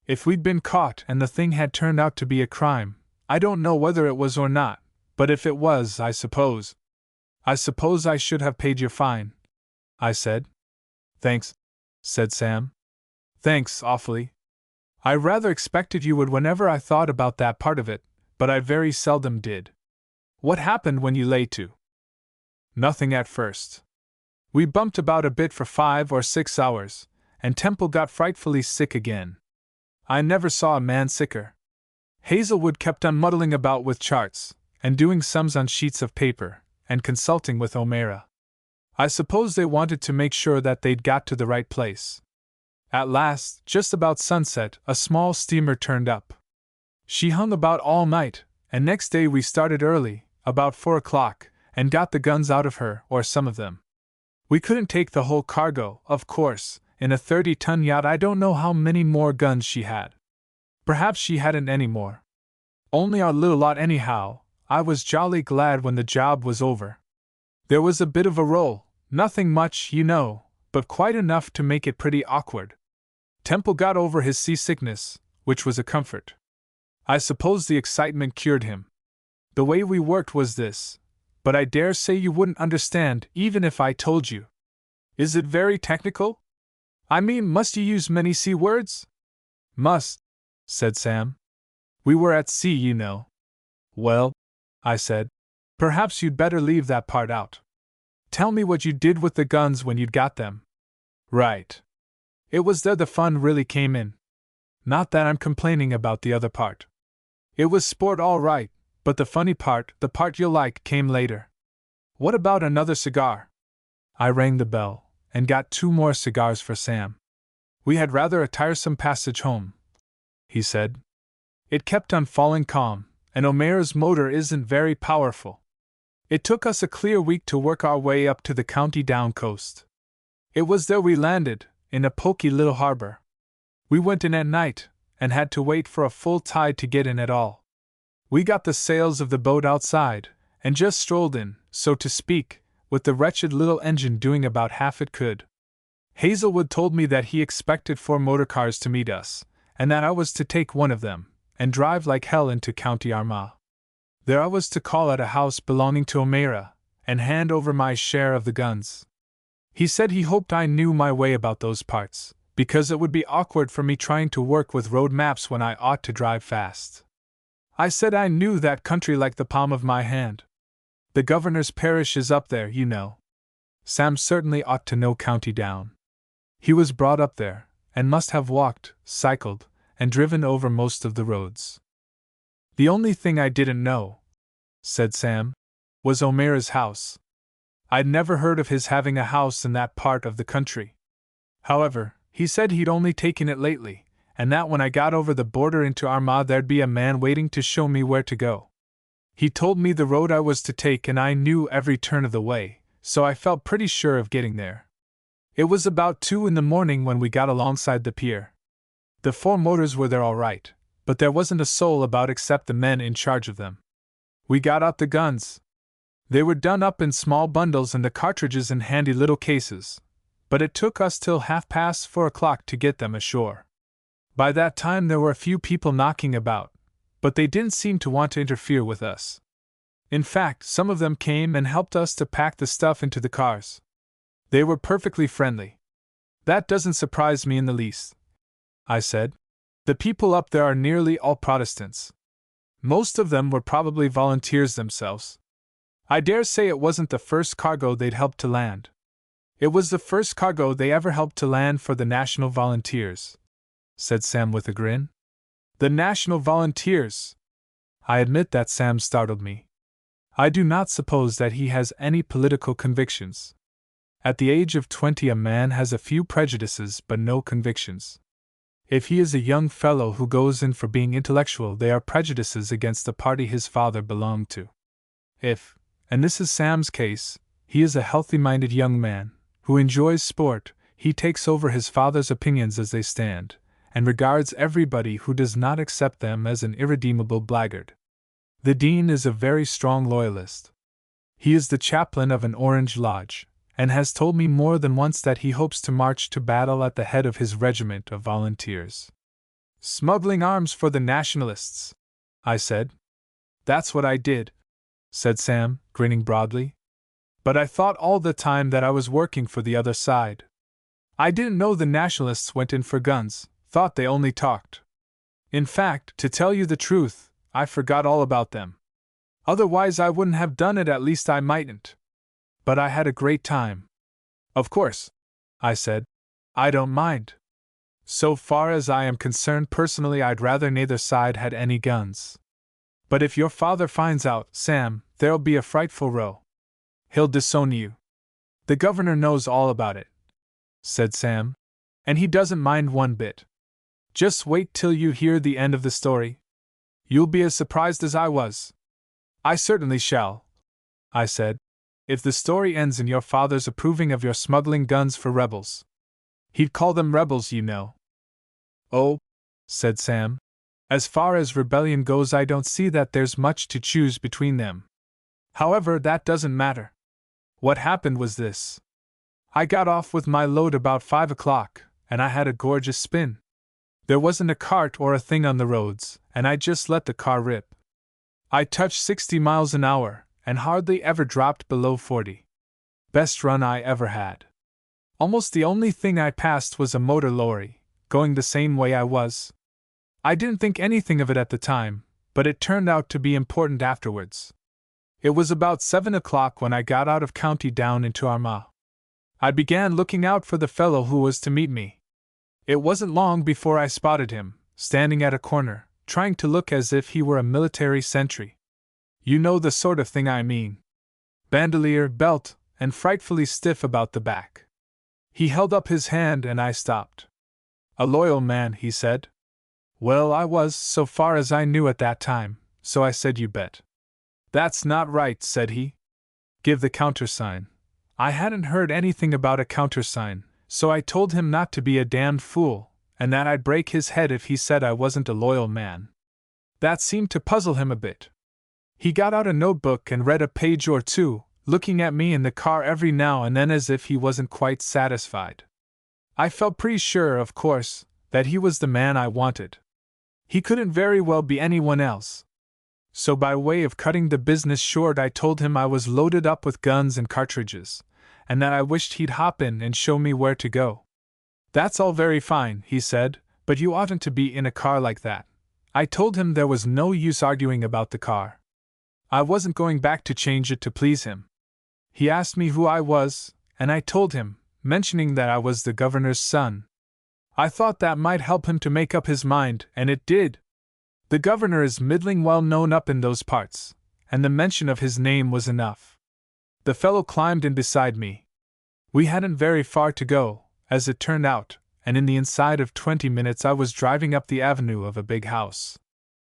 If we'd been caught and the thing had turned out to be a crime, I don't know whether it was or not, but if it was, I suppose I should have paid your fine, I said. Thanks, said Sam. Thanks, awfully. I rather expected you would whenever I thought about that part of it, but I very seldom did. What happened when you lay to? Nothing at first. We bumped about a bit for 5 or 6 hours, and Temple got frightfully sick again. I never saw a man sicker. Hazelwood kept on muddling about with charts, and doing sums on sheets of paper, and consulting with O'Mara. I suppose they wanted to make sure that they'd got to the right place. At last, just about sunset, a small steamer turned up. She hung about all night, and next day we started early, about 4 o'clock, and got the guns out of her, or some of them. We couldn't take the whole cargo, of course. In a 30-ton yacht I don't know how many more guns she had. Perhaps she hadn't any more. Only our little lot anyhow. I was jolly glad when the job was over. There was a bit of a roll, nothing much, you know, but quite enough to make it pretty awkward. Temple got over his seasickness, which was a comfort. I suppose the excitement cured him. The way we worked was this, but I dare say you wouldn't understand even if I told you. Is it very technical? I mean, must you use many sea words? Must, said Sam. We were at sea, you know. Well, I said, perhaps you'd better leave that part out. Tell me what you did with the guns when you'd got them. Right. It was there the fun really came in. Not that I'm complaining about the other part. It was sport all right, but the funny part, the part you'll like, came later. What about another cigar? I rang the bell, and got 2 more cigars for Sam. We had rather a tiresome passage home, he said. It kept on falling calm, and O'Mara's motor isn't very powerful. It took us a clear week to work our way up to the County Down coast. It was there we landed, in a poky little harbor. We went in at night, and had to wait for a full tide to get in at all. We got the sails of the boat outside, and just strolled in, so to speak, with the wretched little engine doing about half it could. Hazelwood told me that he expected 4 motor cars to meet us, and that I was to take one of them, and drive like hell into County Armagh. There I was to call at a house belonging to O'Mara, and hand over my share of the guns. He said he hoped I knew my way about those parts, because it would be awkward for me trying to work with road maps when I ought to drive fast. I said I knew that country like the palm of my hand. The governor's parish is up there, you know. Sam certainly ought to know County Down. He was brought up there, and must have walked, cycled, and driven over most of the roads. The only thing I didn't know, said Sam, was O'Mara's house. I'd never heard of his having a house in that part of the country. However, he said he'd only taken it lately, and that when I got over the border into Armagh there'd be a man waiting to show me where to go. He told me the road I was to take and I knew every turn of the way, so I felt pretty sure of getting there. It was about 2 in the morning when we got alongside the pier. The 4 motors were there all right, but there wasn't a soul about except the men in charge of them. We got out the guns. They were done up in small bundles and the cartridges in handy little cases, but it took us till 4:30 o'clock to get them ashore. By that time there were a few people knocking about, but they didn't seem to want to interfere with us. In fact, some of them came and helped us to pack the stuff into the cars. They were perfectly friendly. That doesn't surprise me in the least, I said. The people up there are nearly all Protestants. Most of them were probably volunteers themselves. I dare say it wasn't the first cargo they'd helped to land. It was the first cargo they ever helped to land for the National Volunteers, said Sam with a grin. The National Volunteers! I admit that Sam startled me. I do not suppose that he has any political convictions. At the age of 20, a man has a few prejudices but no convictions. If he is a young fellow who goes in for being intellectual, they are prejudices against the party his father belonged to. If, and this is Sam's case, he is a healthy-minded young man, who enjoys sport, he takes over his father's opinions as they stand, and regards everybody who does not accept them as an irredeemable blackguard. The dean is a very strong loyalist. He is the chaplain of an Orange Lodge, and has told me more than once that he hopes to march to battle at the head of his regiment of volunteers. Smuggling arms for the Nationalists, I said. That's what I did, said Sam, grinning broadly. But I thought all the time that I was working for the other side. I didn't know the Nationalists went in for guns, thought they only talked. In fact, to tell you the truth, I forgot all about them. Otherwise I wouldn't have done it, at least I mightn't. But I had a great time. Of course, I said. I don't mind. So far as I am concerned personally, I'd rather neither side had any guns. But if your father finds out, Sam, there'll be a frightful row. He'll disown you. The governor knows all about it, said Sam, and he doesn't mind one bit. Just wait till you hear the end of the story. You'll be as surprised as I was. I certainly shall, I said, if the story ends in your father's approving of your smuggling guns for rebels. He'd call them rebels, you know. Oh, said Sam, as far as rebellion goes, I don't see that there's much to choose between them. However, that doesn't matter. What happened was this. I got off with my load about 5 o'clock, and I had a gorgeous spin. There wasn't a cart or a thing on the roads, and I just let the car rip. I touched 60 miles an hour, and hardly ever dropped below 40. Best run I ever had. Almost the only thing I passed was a motor lorry, going the same way I was. I didn't think anything of it at the time, but it turned out to be important afterwards. It was about 7 o'clock when I got out of County Down into Armagh. I began looking out for the fellow who was to meet me. It wasn't long before I spotted him, standing at a corner, trying to look as if he were a military sentry. You know the sort of thing I mean. Bandolier, belt, and frightfully stiff about the back. He held up his hand and I stopped. A loyal man, he said. Well, I was, so far as I knew at that time, so I said, you bet. That's not right, said he. Give the countersign. I hadn't heard anything about a countersign, so I told him not to be a damned fool, and that I'd break his head if he said I wasn't a loyal man. That seemed to puzzle him a bit. He got out a notebook and read a page or two, looking at me in the car every now and then as if he wasn't quite satisfied. I felt pretty sure, of course, that he was the man I wanted. He couldn't very well be anyone else. So by way of cutting the business short, I told him I was loaded up with guns and cartridges, and that I wished he'd hop in and show me where to go. That's all very fine, he said, but you oughtn't to be in a car like that. I told him there was no use arguing about the car. I wasn't going back to change it to please him. He asked me who I was, and I told him, mentioning that I was the governor's son. I thought that might help him to make up his mind, and it did. The governor is middling well known up in those parts, and the mention of his name was enough. The fellow climbed in beside me. We hadn't very far to go, as it turned out, and in the inside of 20 minutes I was driving up the avenue of a big house.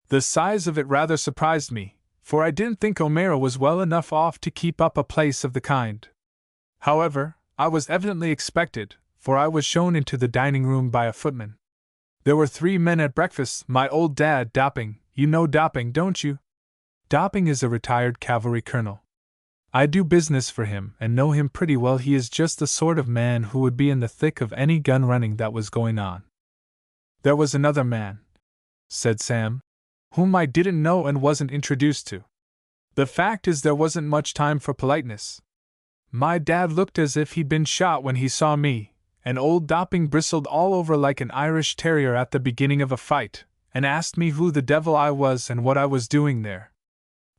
The size of it rather surprised me, for I didn't think O'Mara was well enough off to keep up a place of the kind. However, I was evidently expected, for I was shown into the dining room by a footman. There were 3 men at breakfast, my old dad, Dopping. You know Dopping, don't you? Dopping is a retired cavalry colonel. I do business for him and know him pretty well. He is just the sort of man who would be in the thick of any gun running that was going on. There was another man, said Sam, whom I didn't know and wasn't introduced to. The fact is there wasn't much time for politeness. My dad looked as if he'd been shot when he saw me, and old Dopping bristled all over like an Irish terrier at the beginning of a fight, and asked me who the devil I was and what I was doing there.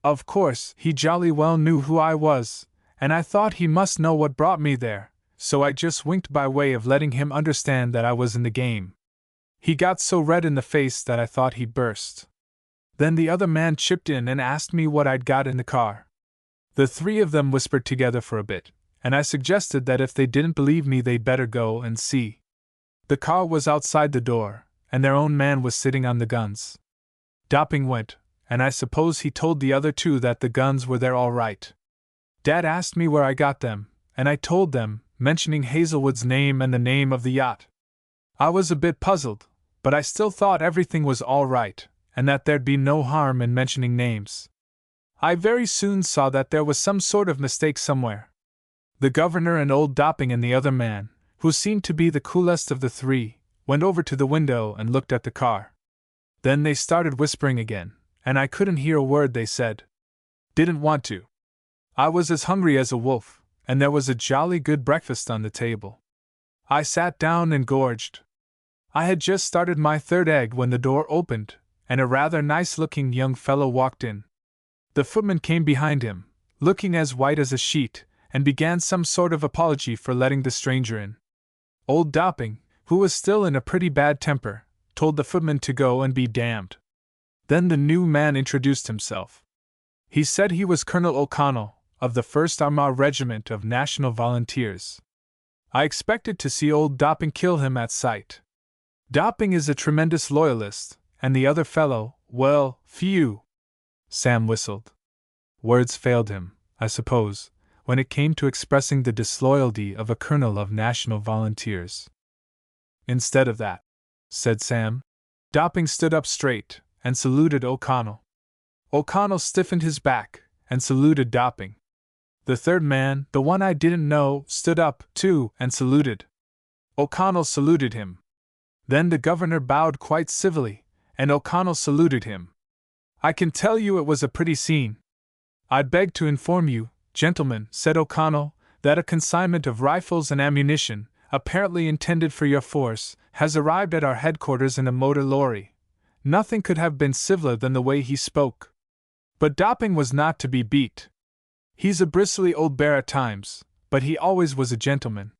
Of course, he jolly well knew who I was, and I thought he must know what brought me there, so I just winked by way of letting him understand that I was in the game. He got so red in the face that I thought he'd burst. Then the other man chipped in and asked me what I'd got in the car. The three of them whispered together for a bit, and I suggested that if they didn't believe me they'd better go and see. The car was outside the door, and their own man was sitting on the guns. Dopping went, and I suppose he told the other two that the guns were there all right. Dad asked me where I got them, and I told them, mentioning Hazelwood's name and the name of the yacht. I was a bit puzzled, but I still thought everything was all right, and that there'd be no harm in mentioning names. I very soon saw that there was some sort of mistake somewhere. The governor and old Dopping and the other man, who seemed to be the coolest of the three, went over to the window and looked at the car. Then they started whispering again, and I couldn't hear a word they said. Didn't want to. I was as hungry as a wolf, and there was a jolly good breakfast on the table. I sat down and gorged. I had just started my third egg when the door opened, and a rather nice-looking young fellow walked in. The footman came behind him, looking as white as a sheet, and began some sort of apology for letting the stranger in. Old Dopping, who was still in a pretty bad temper, told the footman to go and be damned. Then the new man introduced himself. He said he was Colonel O'Connell, of the 1st Armagh Regiment of National Volunteers. I expected to see old Dopping kill him at sight. Dopping is a tremendous loyalist, and the other fellow, well, phew. Sam whistled. Words failed him, I suppose, when it came to expressing the disloyalty of a colonel of National Volunteers. Instead of that, said Sam, Dopping stood up straight and saluted O'Connell. O'Connell stiffened his back and saluted Dopping. The third man, the one I didn't know, stood up, too, and saluted. O'Connell saluted him. Then the governor bowed quite civilly, and O'Connell saluted him. I can tell you it was a pretty scene. I beg to inform you, gentlemen, said O'Connell, that a consignment of rifles and ammunition, apparently intended for your force, has arrived at our headquarters in a motor lorry. Nothing could have been civiller than the way he spoke. But Dopping was not to be beat. He's a bristly old bear at times, but he always was a gentleman.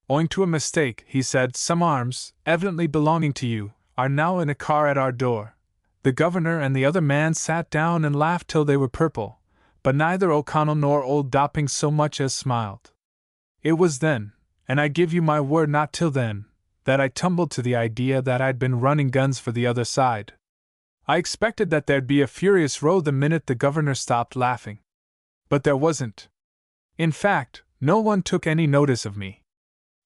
Owing to a mistake, he said, some arms, evidently belonging to you, are now in a car at our door. The governor and the other man sat down and laughed till they were purple, but neither O'Connell nor old Dopping so much as smiled. It was then, and I give you my word not till then, that I tumbled to the idea that I'd been running guns for the other side. I expected that there'd be a furious row the minute the governor stopped laughing. But there wasn't. In fact, no one took any notice of me.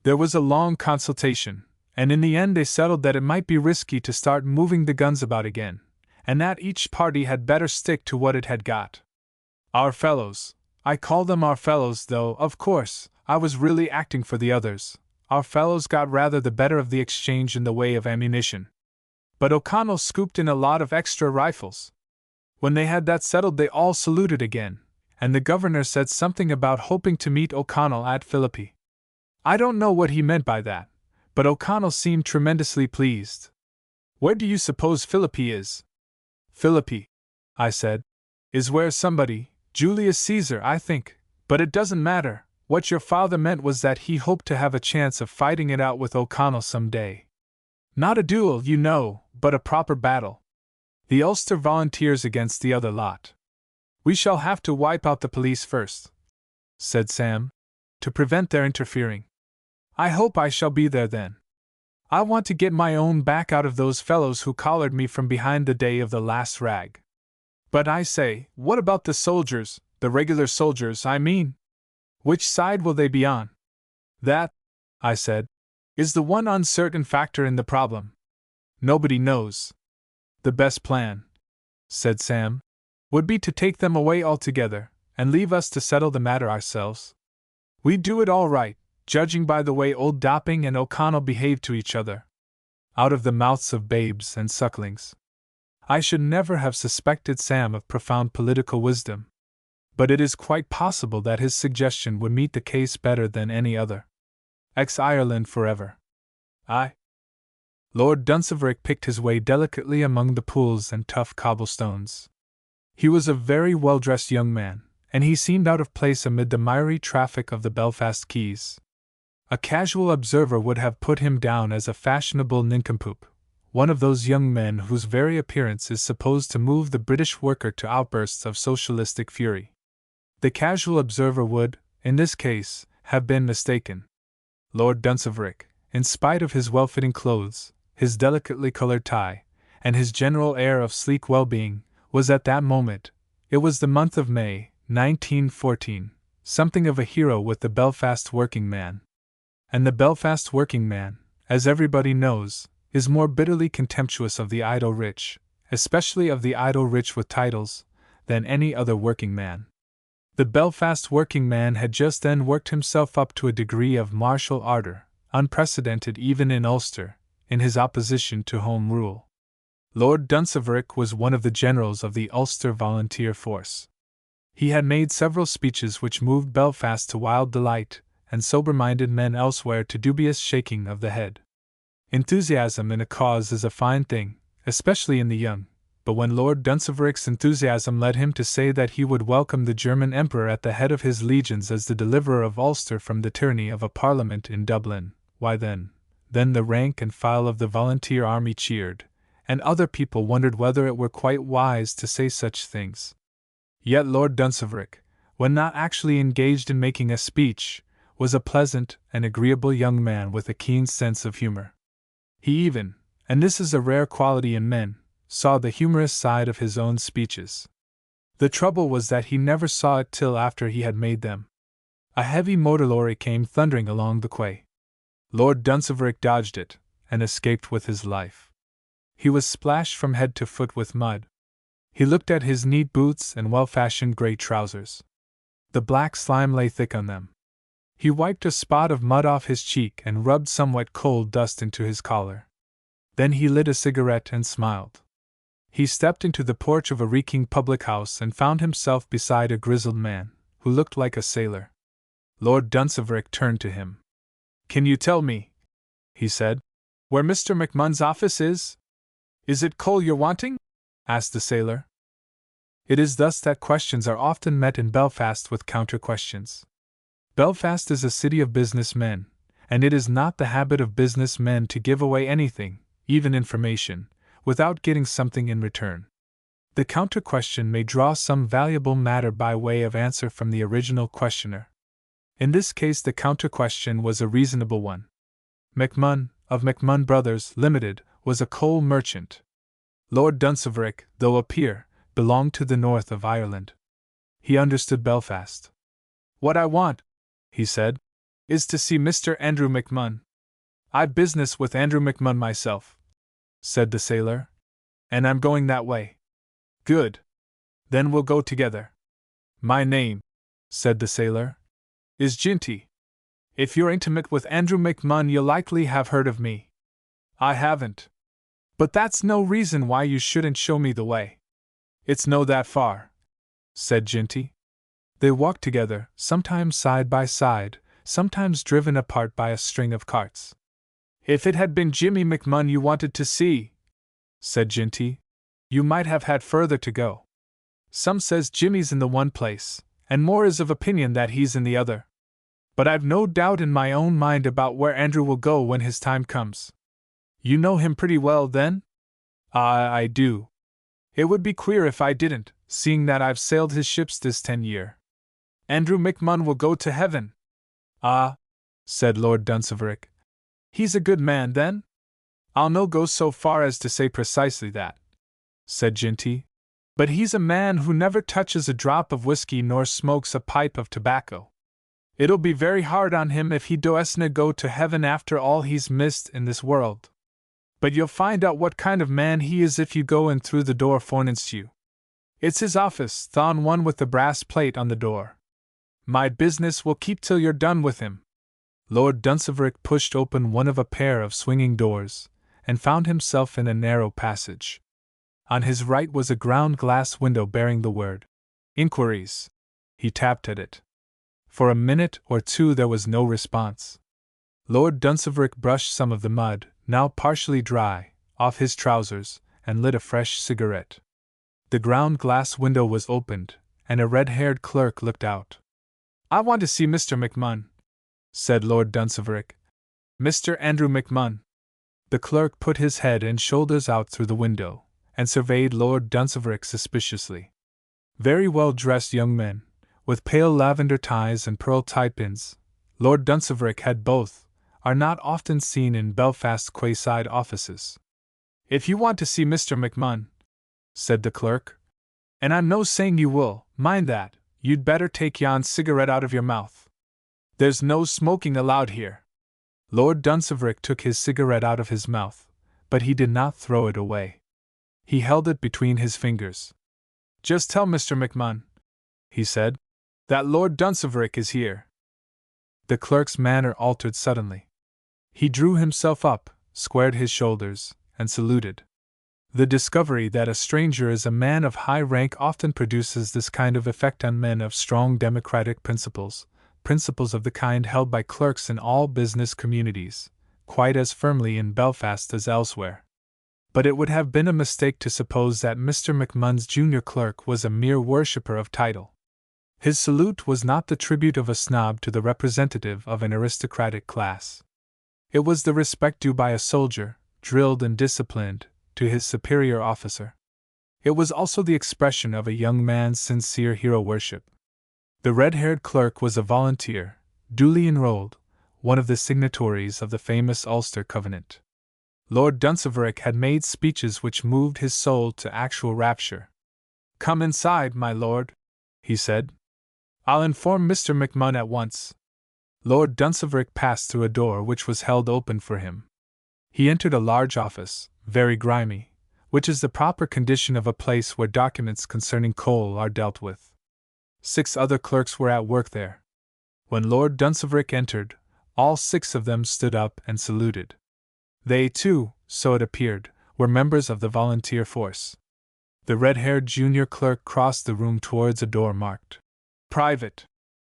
There was a long consultation, and in the end they settled that it might be risky to start moving the guns about again, and that each party had better stick to what it had got. Our fellows, I call them our fellows, though, of course, I was really acting for the others, our fellows got rather the better of the exchange in the way of ammunition. But O'Connell scooped in a lot of extra rifles. When they had that settled they all saluted again, and the governor said something about hoping to meet O'Connell at Philippi. I don't know what he meant by that, but O'Connell seemed tremendously pleased. Where do you suppose Philippi is? Philippi, I said, is where somebody, Julius Caesar, I think, but it doesn't matter. What your father meant was that he hoped to have a chance of fighting it out with O'Connell some day. Not a duel, you know, but a proper battle. The Ulster Volunteers against the other lot. We shall have to wipe out the police first, said Sam, to prevent their interfering. I hope I shall be there then. I want to get my own back out of those fellows who collared me from behind the day of the last rag. But I say, what about the soldiers, the regular soldiers, I mean? Which side will they be on? That, I said, is the one uncertain factor in the problem. Nobody knows. The best plan, said Sam, would be to take them away altogether, and leave us to settle the matter ourselves. We'd do it all right, judging by the way old Dopping and O'Connell behaved to each other. Out of the mouths of babes and sucklings. I should never have suspected Sam of profound political wisdom. But it is quite possible that his suggestion would meet the case better than any other. Ex-Ireland forever. Aye. Lord Dunseverick picked his way delicately among the pools and tough cobblestones. He was a very well-dressed young man, and he seemed out of place amid the miry traffic of the Belfast quays. A casual observer would have put him down as a fashionable nincompoop, one of those young men whose very appearance is supposed to move the British worker to outbursts of socialistic fury. The casual observer would, in this case, have been mistaken. Lord Dunseverick, in spite of his well-fitting clothes, his delicately colored tie, and his general air of sleek well-being, was at that moment, it was the month of May, 1914, something of a hero with the Belfast working man. And the Belfast working man, as everybody knows, is more bitterly contemptuous of the idle rich, especially of the idle rich with titles, than any other working man. The Belfast working man had just then worked himself up to a degree of martial ardor, unprecedented even in Ulster, in his opposition to Home Rule. Lord Dunseverick was one of the generals of the Ulster Volunteer Force. He had made several speeches which moved Belfast to wild delight, and sober-minded men elsewhere to dubious shaking of the head. Enthusiasm in a cause is a fine thing, especially in the young, but when Lord Dunseverick's enthusiasm led him to say that he would welcome the German Emperor at the head of his legions as the deliverer of Ulster from the tyranny of a Parliament in Dublin, why then the rank and file of the volunteer army cheered, and other people wondered whether it were quite wise to say such things. Yet Lord Dunseverick, when not actually engaged in making a speech, was a pleasant and agreeable young man with a keen sense of humor. He even, and this is a rare quality in men, saw the humorous side of his own speeches. The trouble was that he never saw it till after he had made them. A heavy motor lorry came thundering along the quay. Lord Dunseverick dodged it, and escaped with his life. He was splashed from head to foot with mud. He looked at his neat boots and well-fashioned grey trousers. The black slime lay thick on them. He wiped a spot of mud off his cheek and rubbed some wet coal dust into his collar. Then he lit a cigarette and smiled. He stepped into the porch of a reeking public house and found himself beside a grizzled man, who looked like a sailor. Lord Dunseverick turned to him. "Can you tell me," he said, "where Mr. McMunn's office is?" "Is it coal you're wanting?" asked the sailor. It is thus that questions are often met in Belfast with counter-questions. Belfast is a city of business men, and it is not the habit of business men to give away anything, even information, without getting something in return. The counter-question may draw some valuable matter by way of answer from the original questioner. In this case the counter-question was a reasonable one. McMunn, of McMunn Brothers, Limited, was a coal merchant. Lord Dunseverick, though a peer, belonged to the north of Ireland. He understood Belfast. "What I want," he said, "is to see Mr. Andrew McMunn." "I've business with Andrew McMunn myself," said the sailor, "and I'm going that way." "Good. Then we'll go together." "My name," said the sailor, "is Ginty. If you're intimate with Andrew McMunn you'll likely have heard of me." "I haven't. But that's no reason why you shouldn't show me the way." "It's no that far," said Ginty. They walked together, sometimes side by side, sometimes driven apart by a string of carts. "If it had been Jimmy McMunn you wanted to see," said Ginty, "you might have had further to go. Some says Jimmy's in the one place, and more is of opinion that he's in the other. But I've no doubt in my own mind about where Andrew will go when his time comes." "You know him pretty well, then?" I do. It would be queer if I didn't, seeing that I've sailed his ships this 10 year. Andrew McMunn will go to heaven." "Ah," said Lord Dunseverick. "He's a good man, then?" "I'll no go so far as to say precisely that," said Ginty. "But he's a man who never touches a drop of whiskey nor smokes a pipe of tobacco. It'll be very hard on him if he doesna go to heaven after all he's missed in this world. But you'll find out what kind of man he is if you go in through the door forninst you. It's his office, thon one with the brass plate on the door. My business will keep till you're done with him." Lord Dunseverick pushed open one of a pair of swinging doors, and found himself in a narrow passage. On his right was a ground-glass window bearing the word "Inquiries." He tapped at it. For a minute or two there was no response. Lord Dunseverick brushed some of the mud, now partially dry, off his trousers, and lit a fresh cigarette. The ground-glass window was opened, and a red-haired clerk looked out. "I want to see Mr. McMunn." said Lord Dunseverick. Mr. Andrew McMunn. The clerk put his head and shoulders out through the window, and surveyed Lord Dunseverick suspiciously. Very well-dressed young men, with pale lavender ties and pearl tie-pins, Lord Dunseverick had both, are not often seen in Belfast quayside offices. If you want to see Mr. McMunn, said the clerk, and I'm no saying you will, mind that, you'd better take yon cigarette out of your mouth. There's no smoking allowed here. Lord Dunseverick took his cigarette out of his mouth, but he did not throw it away. He held it between his fingers. Just tell Mr. McMunn, he said, that Lord Dunseverick is here. The clerk's manner altered suddenly. He drew himself up, squared his shoulders, and saluted. The discovery that a stranger is a man of high rank often produces this kind of effect on men of strong democratic principles of the kind held by clerks in all business communities, quite as firmly in Belfast as elsewhere. But it would have been a mistake to suppose that Mr. McMunn's junior clerk was a mere worshipper of title. His salute was not the tribute of a snob to the representative of an aristocratic class. It was the respect due by a soldier, drilled and disciplined, to his superior officer. It was also the expression of a young man's sincere hero worship. The red-haired clerk was a volunteer, duly enrolled, one of the signatories of the famous Ulster Covenant. Lord Dunseverick had made speeches which moved his soul to actual rapture. Come inside, my lord, he said. I'll inform Mr. McMunn at once. Lord Dunseverick passed through a door which was held open for him. He entered a large office, very grimy, which is the proper condition of a place where documents concerning coal are dealt with. 6 other clerks were at work there. When Lord Dunseverick entered, all 6 of them stood up and saluted. They, too, so it appeared, were members of the volunteer force. The red-haired junior clerk crossed the room towards a door marked Private.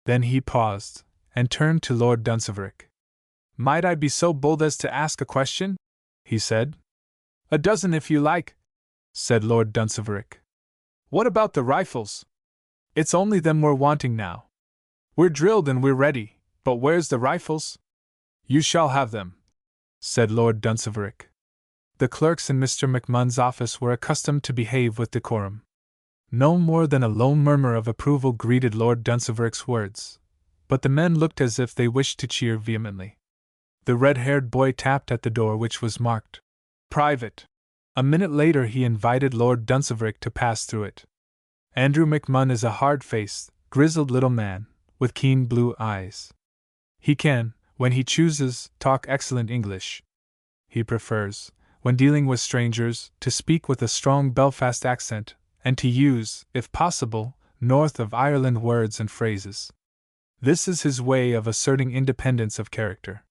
Then he paused, and turned to Lord Dunseverick. Might I be so bold as to ask a question? He said. A dozen if you like, said Lord Dunseverick. What about the rifles? It's only them we're wanting now. We're drilled and we're ready, but where's the rifles? You shall have them, said Lord Dunseverick. The clerks in Mr. McMunn's office were accustomed to behave with decorum. No more than a low murmur of approval greeted Lord Dunseverick's words, but the men looked as if they wished to cheer vehemently. The red-haired boy tapped at the door which was marked Private. A minute later he invited Lord Dunseverick to pass through it. Andrew McMunn is a hard-faced, grizzled little man, with keen blue eyes. He can, when he chooses, talk excellent English. He prefers, when dealing with strangers, to speak with a strong Belfast accent, and to use, if possible, north of Ireland words and phrases. This is his way of asserting independence of character.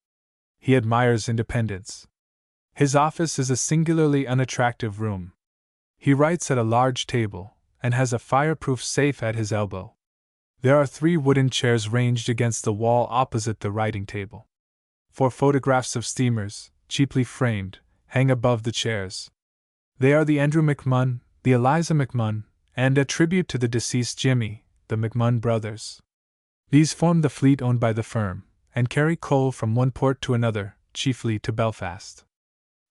He admires independence. His office is a singularly unattractive room. He writes at a large table, and has a fireproof safe at his elbow. There are 3 wooden chairs ranged against the wall opposite the writing table. 4 photographs of steamers, cheaply framed, hang above the chairs. They are the Andrew McMunn, the Eliza McMunn, and a tribute to the deceased Jimmy, the McMunn brothers. These form the fleet owned by the firm, and carry coal from one port to another, chiefly to Belfast.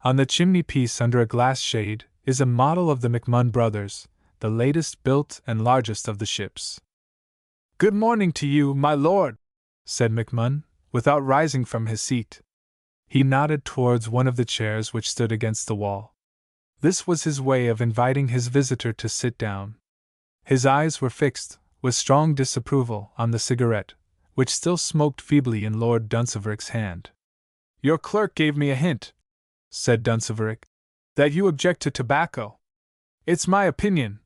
On the chimney-piece under a glass shade is a model of the McMunn brothers, the latest built and largest of the ships. Good morning to you, my lord, said McMunn, without rising from his seat. He nodded towards one of the chairs which stood against the wall. This was his way of inviting his visitor to sit down. His eyes were fixed, with strong disapproval, on the cigarette, which still smoked feebly in Lord Dunseverick's hand. Your clerk gave me a hint, said Dunseverick, that you object to tobacco. It's my opinion,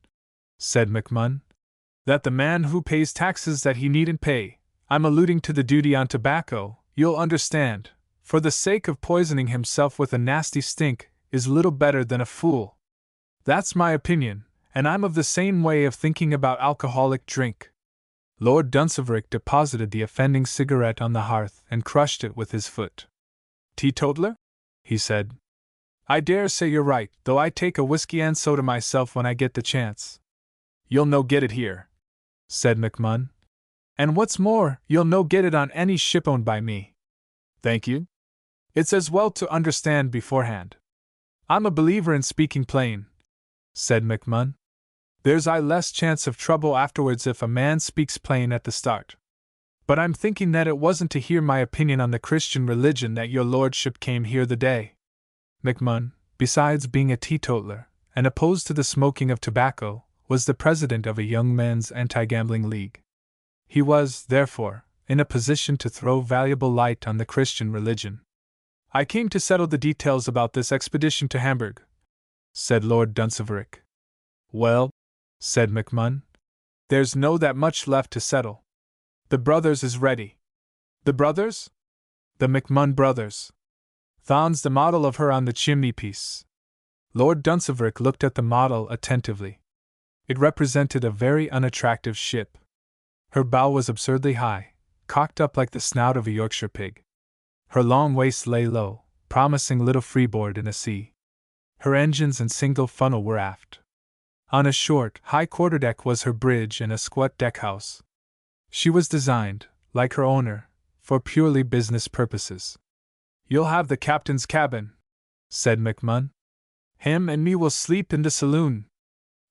said McMunn, that the man who pays taxes that he needn't pay, I'm alluding to the duty on tobacco, you'll understand, for the sake of poisoning himself with a nasty stink, is little better than a fool. That's my opinion, and I'm of the same way of thinking about alcoholic drink. Lord Dunseverick deposited the offending cigarette on the hearth and crushed it with his foot. Teetotaler? He said. I dare say you're right, though I take a whiskey and soda myself when I get the chance. You'll no get it here, said McMunn. And what's more, you'll no get it on any ship owned by me. Thank you. It's as well to understand beforehand. I'm a believer in speaking plain, said McMunn. There's less chance of trouble afterwards if a man speaks plain at the start. But I'm thinking that it wasn't to hear my opinion on the Christian religion that your lordship came here the day. McMunn, besides being a teetotaler, and opposed to the smoking of tobacco, was the president of a young men's anti-gambling league. He was, therefore, in a position to throw valuable light on the Christian religion. I came to settle the details about this expedition to Hamburg, said Lord Dunseverick. Well, said McMunn, there's no that much left to settle. The brothers is ready. The brothers? The McMunn brothers. Thon's the model of her on the chimney-piece. Lord Dunseverick looked at the model attentively. It represented a very unattractive ship. Her bow was absurdly high, cocked up like the snout of a Yorkshire pig. Her long waist lay low, promising little freeboard in a sea. Her engines and single funnel were aft. On a short, high quarterdeck was her bridge and a squat deckhouse. She was designed, like her owner, for purely business purposes. You'll have the captain's cabin, said McMunn. Him and me will sleep in the saloon.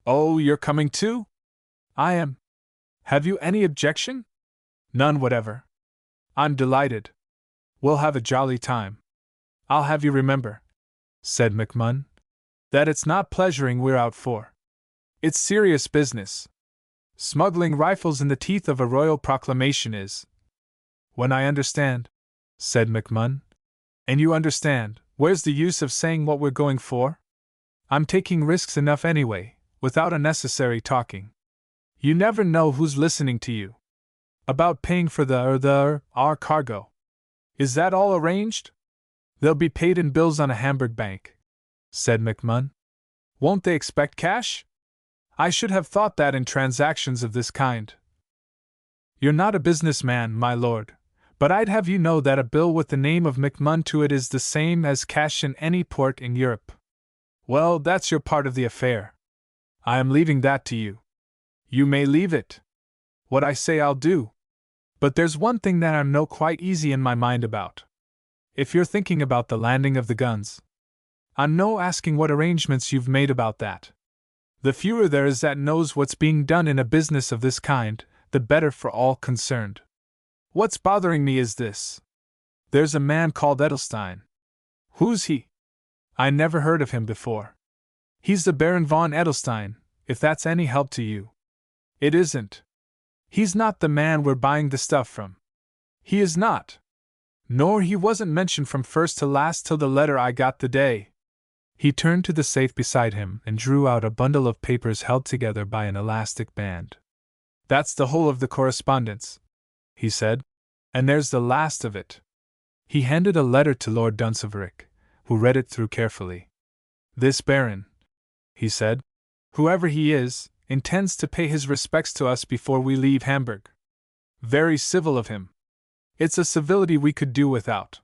Oh, you're coming too? I am. Have you any objection? None whatever. I'm delighted. We'll have a jolly time. I'll have you remember, said McMunn, that it's not pleasuring we're out for. It's serious business. Smuggling rifles in the teeth of a royal proclamation is. When I understand, said McMunn. And you understand, where's the use of saying what we're going for? I'm taking risks enough anyway, without unnecessary talking. You never know who's listening to you. About paying for our cargo. Is that all arranged? They'll be paid in bills on a Hamburg bank, said McMunn. Won't they expect cash? I should have thought that in transactions of this kind. You're not a businessman, my lord, but I'd have you know that a bill with the name of McMunn to it is the same as cash in any port in Europe. Well, that's your part of the affair. I am leaving that to you. You may leave it. What I say I'll do. But there's one thing that I'm no quite easy in my mind about. If you're thinking about the landing of the guns, I'm no asking what arrangements you've made about that. The fewer there is that knows what's being done in a business of this kind, the better for all concerned. What's bothering me is this. There's a man called Edelstein. Who's he? I never heard of him before. He's the Baron von Edelstein, if that's any help to you. It isn't. He's not the man we're buying the stuff from. He is not. Nor he wasn't mentioned from first to last till the letter I got the day. He turned to the safe beside him and drew out a bundle of papers held together by an elastic band. That's the whole of the correspondence, he said, and there's the last of it. He handed a letter to Lord Dunseverick, who read it through carefully. This Baron, he said, whoever he is, intends to pay his respects to us before we leave Hamburg. Very civil of him. It's a civility we could do without.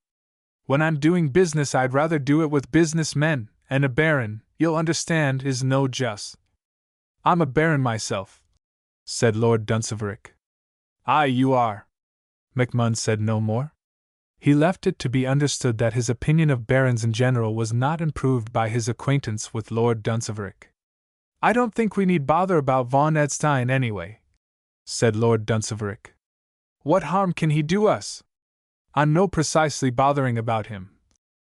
When I'm doing business, I'd rather do it with businessmen, and a baron, you'll understand, is no just. I'm a baron myself, said Lord Dunseverick. Aye, you are. McMunn said no more. He left it to be understood that his opinion of barons in general was not improved by his acquaintance with Lord Dunseverick. I don't think we need bother about von Edelstein anyway, said Lord Dunseverick. What harm can he do us? I'm no precisely bothering about him,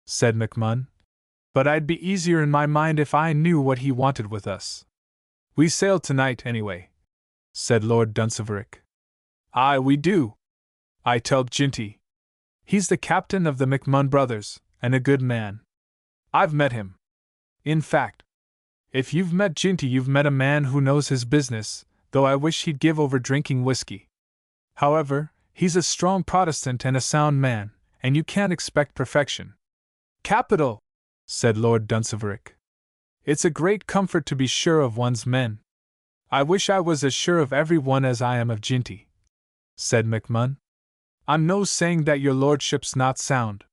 said McMunn, but I'd be easier in my mind if I knew what he wanted with us. We sail tonight anyway, said Lord Dunseverick. Aye, we do. I tell Ginty. He's the captain of the McMunn brothers, and a good man. I've met him. In fact, if you've met Ginty, you've met a man who knows his business, though I wish he'd give over drinking whiskey. However, he's a strong Protestant and a sound man, and you can't expect perfection. Capital, said Lord Dunseverick. It's a great comfort to be sure of one's men. I wish I was as sure of every one as I am of Ginty, said McMunn. I'm no saying that your lordship's not sound.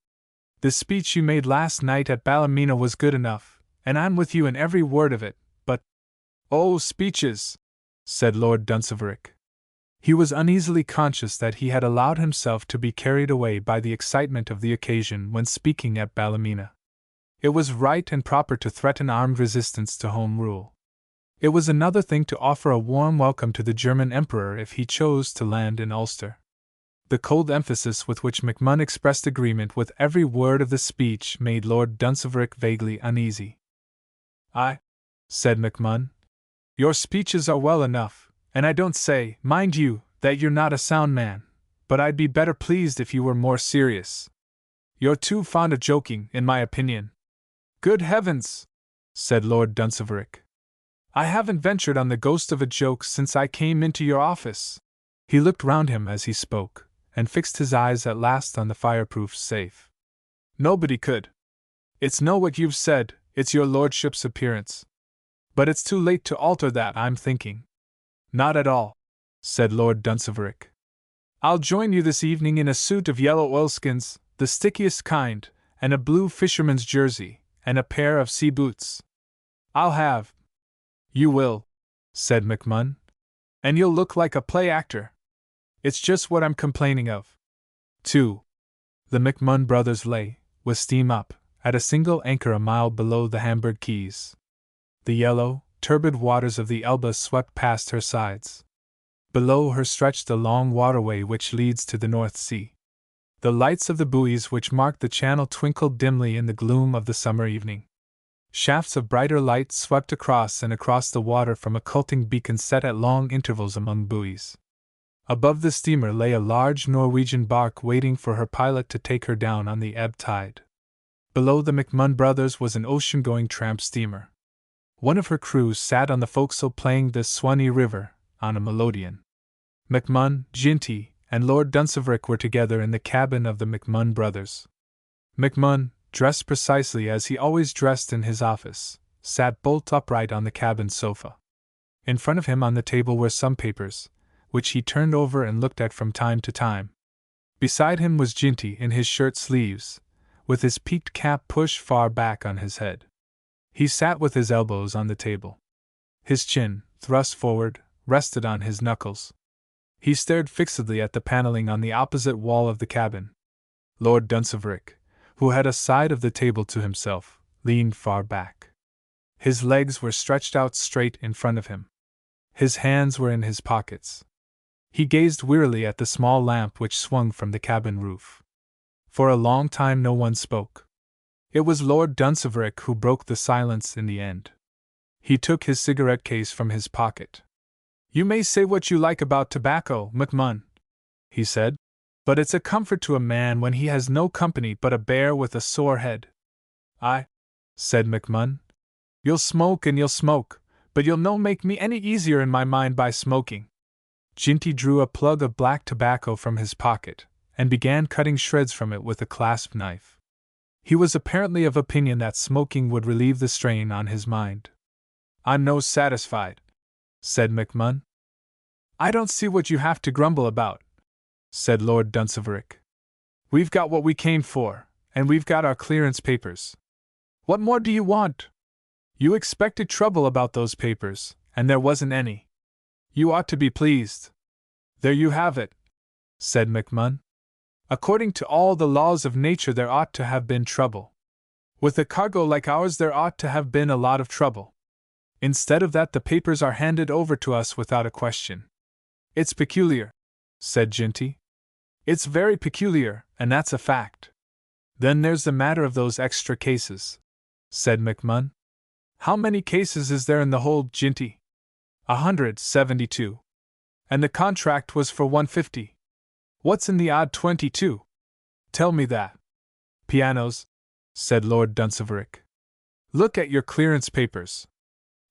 The speech you made last night at Ballymena was good enough, and I'm with you in every word of it, but— Oh, speeches, said Lord Dunseverick. He was uneasily conscious that he had allowed himself to be carried away by the excitement of the occasion when speaking at Ballymena. It was right and proper to threaten armed resistance to Home Rule. It was another thing to offer a warm welcome to the German Emperor if he chose to land in Ulster. The cold emphasis with which MacMahon expressed agreement with every word of the speech made Lord Dunseverick vaguely uneasy. "Aye," said MacMahon, "your speeches are well enough, and I don't say, mind you, that you're not a sound man, but I'd be better pleased if you were more serious. You're too fond of joking, in my opinion." "Good heavens!" said Lord Dunseverick. "I haven't ventured on the ghost of a joke since I came into your office." He looked round him as he spoke, and fixed his eyes at last on the fireproof safe. "Nobody could. It's no what you've said, it's your lordship's appearance. But it's too late to alter that, I'm thinking." "Not at all," said Lord Dunseverick. "I'll join you this evening in a suit of yellow oilskins, the stickiest kind, and a blue fisherman's jersey, and a pair of sea boots. I'll have—" "You will," said MacMahon. "And you'll look like a play actor. It's just what I'm complaining of." 2. The MacMahon brothers lay, with steam up, at a single anchor a mile below the Hamburg quays. The yellow, turbid waters of the Elbe swept past her sides. Below her stretched the long waterway which leads to the North Sea. The lights of the buoys which marked the channel twinkled dimly in the gloom of the summer evening. Shafts of brighter light swept across and across the water from occulting beacons set at long intervals among buoys. Above the steamer lay a large Norwegian bark waiting for her pilot to take her down on the ebb tide. Below the MacMahon brothers was an ocean-going tramp steamer. One of her crew sat on the forecastle playing the Swanee River on a melodeon. MacMahon, Ginty, and Lord Dunseverick were together in the cabin of the MacMahon brothers. MacMahon, dressed precisely as he always dressed in his office, sat bolt upright on the cabin sofa. In front of him on the table were some papers, which he turned over and looked at from time to time. Beside him was Ginty in his shirt sleeves, with his peaked cap pushed far back on his head. He sat with his elbows on the table. His chin, thrust forward, rested on his knuckles. He stared fixedly at the paneling on the opposite wall of the cabin. Lord Dunseverick, who had a side of the table to himself, leaned far back. His legs were stretched out straight in front of him. His hands were in his pockets. He gazed wearily at the small lamp which swung from the cabin roof. For a long time no one spoke. It was Lord Dunseverick who broke the silence in the end. He took his cigarette case from his pocket. "You may say what you like about tobacco, MacMahon," he said, "but it's a comfort to a man when he has no company but a bear with a sore head." "Aye," said MacMahon. "You'll smoke and you'll smoke, but you'll no make me any easier in my mind by smoking." Ginty drew a plug of black tobacco from his pocket, and began cutting shreds from it with a clasp knife. He was apparently of opinion that smoking would relieve the strain on his mind. "I'm no satisfied," said MacMahon. "I don't see what you have to grumble about," said Lord Dunseverick. "We've got what we came for, and we've got our clearance papers. What more do you want? You expected trouble about those papers, and there wasn't any. You ought to be pleased." "There you have it," said MacMahon. "According to all the laws of nature there ought to have been trouble. With a cargo like ours there ought to have been a lot of trouble. Instead of that the papers are handed over to us without a question." "It's peculiar," said Ginty. "It's very peculiar, and that's a fact." "Then there's the matter of those extra cases," said MacMahon. "How many cases is there in the hold, Ginty?" 172. "And the contract was for 150. What's in the odd 22? Tell me that." "Pianos," said Lord Dunseverick. "Look at your clearance papers.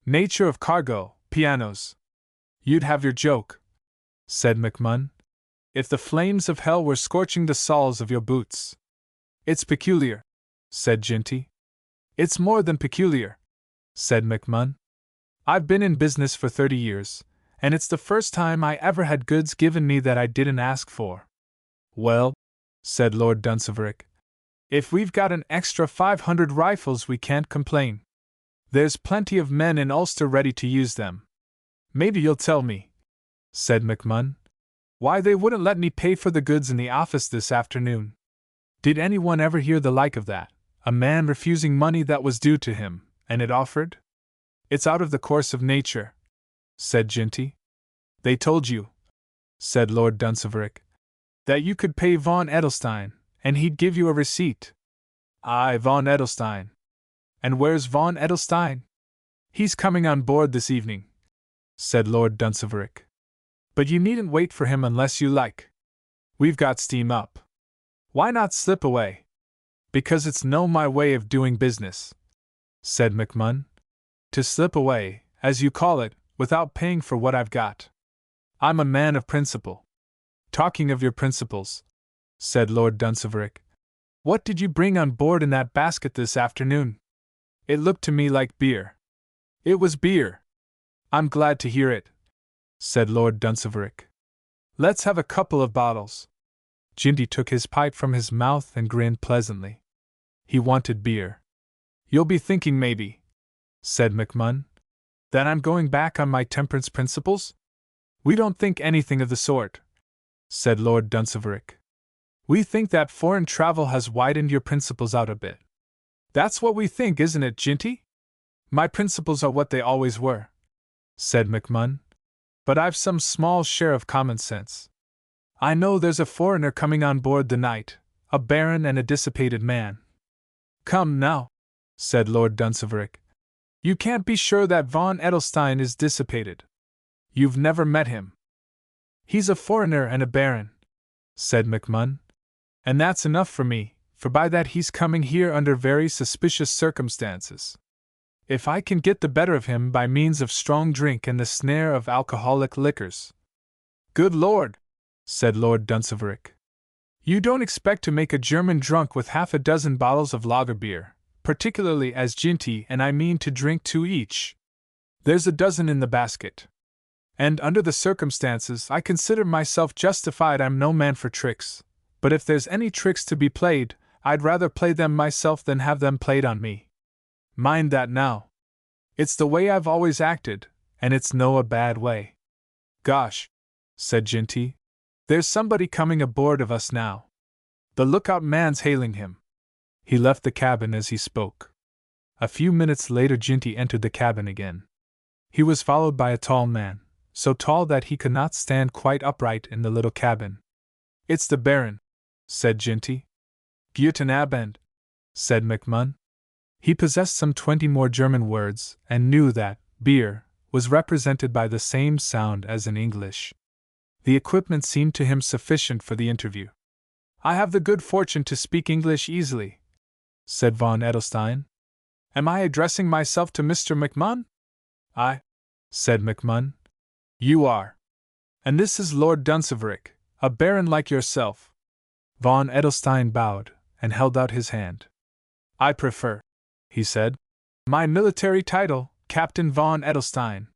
Nature of cargo, pianos." "You'd have your joke," said MacMahon, "if the flames of hell were scorching the soles of your boots." "It's peculiar," said Ginty. "It's more than peculiar," said MacMahon. "I've been in business for 30 years, and it's the first time I ever had goods given me that I didn't ask for." "Well," said Lord Dunseverick, "if we've got an extra 500 rifles we can't complain. There's plenty of men in Ulster ready to use them." "Maybe you'll tell me," said MacMahon, Why, they wouldn't let me pay for the goods in the office this afternoon. Did anyone ever hear the like of that? A man refusing money that was due to him, and it offered? It's out of the course of nature, said Ginty. They told you, said Lord Dunseverick, that you could pay Von Edelstein, and he'd give you a receipt. Aye, Von Edelstein. And where's Von Edelstein? He's coming on board this evening, said Lord Dunseverick. But you needn't wait for him unless you like. We've got steam up. Why not slip away? Because it's no my way of doing business, said McMunn. To slip away, as you call it, without paying for what I've got. I'm a man of principle. Talking of your principles, said Lord Dunseverick, what did you bring on board in that basket this afternoon? It looked to me like beer. It was beer. I'm glad to hear it, said Lord Dunseverick. Let's have a couple of bottles. Ginty took his pipe from his mouth and grinned pleasantly. He wanted beer. You'll be thinking maybe, said McMunn, that I'm going back on my temperance principles? We don't think anything of the sort, said Lord Dunseverick. We think that foreign travel has widened your principles out a bit. That's what we think, isn't it, Ginty? My principles are what they always were, said McMunn, but I've some small share of common sense. I know there's a foreigner coming on board the night, a baron and a dissipated man. Come now, said Lord Dunseverick. You can't be sure that Von Edelstein is dissipated. You've never met him. He's a foreigner and a baron, said McMunn. And that's enough for me, for by that he's coming here under very suspicious circumstances. If I can get the better of him by means of strong drink and the snare of alcoholic liquors. Good Lord, said Lord Dunseverick. You don't expect to make a German drunk with half a dozen bottles of lager beer, particularly as Ginty and I mean to drink 2 each. There's a dozen in the basket. And under the circumstances I consider myself justified. I'm no man for tricks, but if there's any tricks to be played, I'd rather play them myself than have them played on me. Mind that now. It's the way I've always acted, and it's no a bad way. Gosh, said Ginty, there's somebody coming aboard of us now. The lookout man's hailing him. He left the cabin as he spoke. A few minutes later Ginty entered the cabin again. He was followed by a tall man, so tall that he could not stand quite upright in the little cabin. It's the Baron, said Ginty. Guten Abend, said McMunn. He possessed some 20 more German words, and knew that beer was represented by the same sound as in English. The equipment seemed to him sufficient for the interview. I have the good fortune to speak English easily, said Von Edelstein. Am I addressing myself to Mr. McMunn? I, said McMunn. You are. And this is Lord Dunseverick, a baron like yourself. Von Edelstein bowed, and held out his hand. I prefer, he said, my military title, Captain Von Edelstein.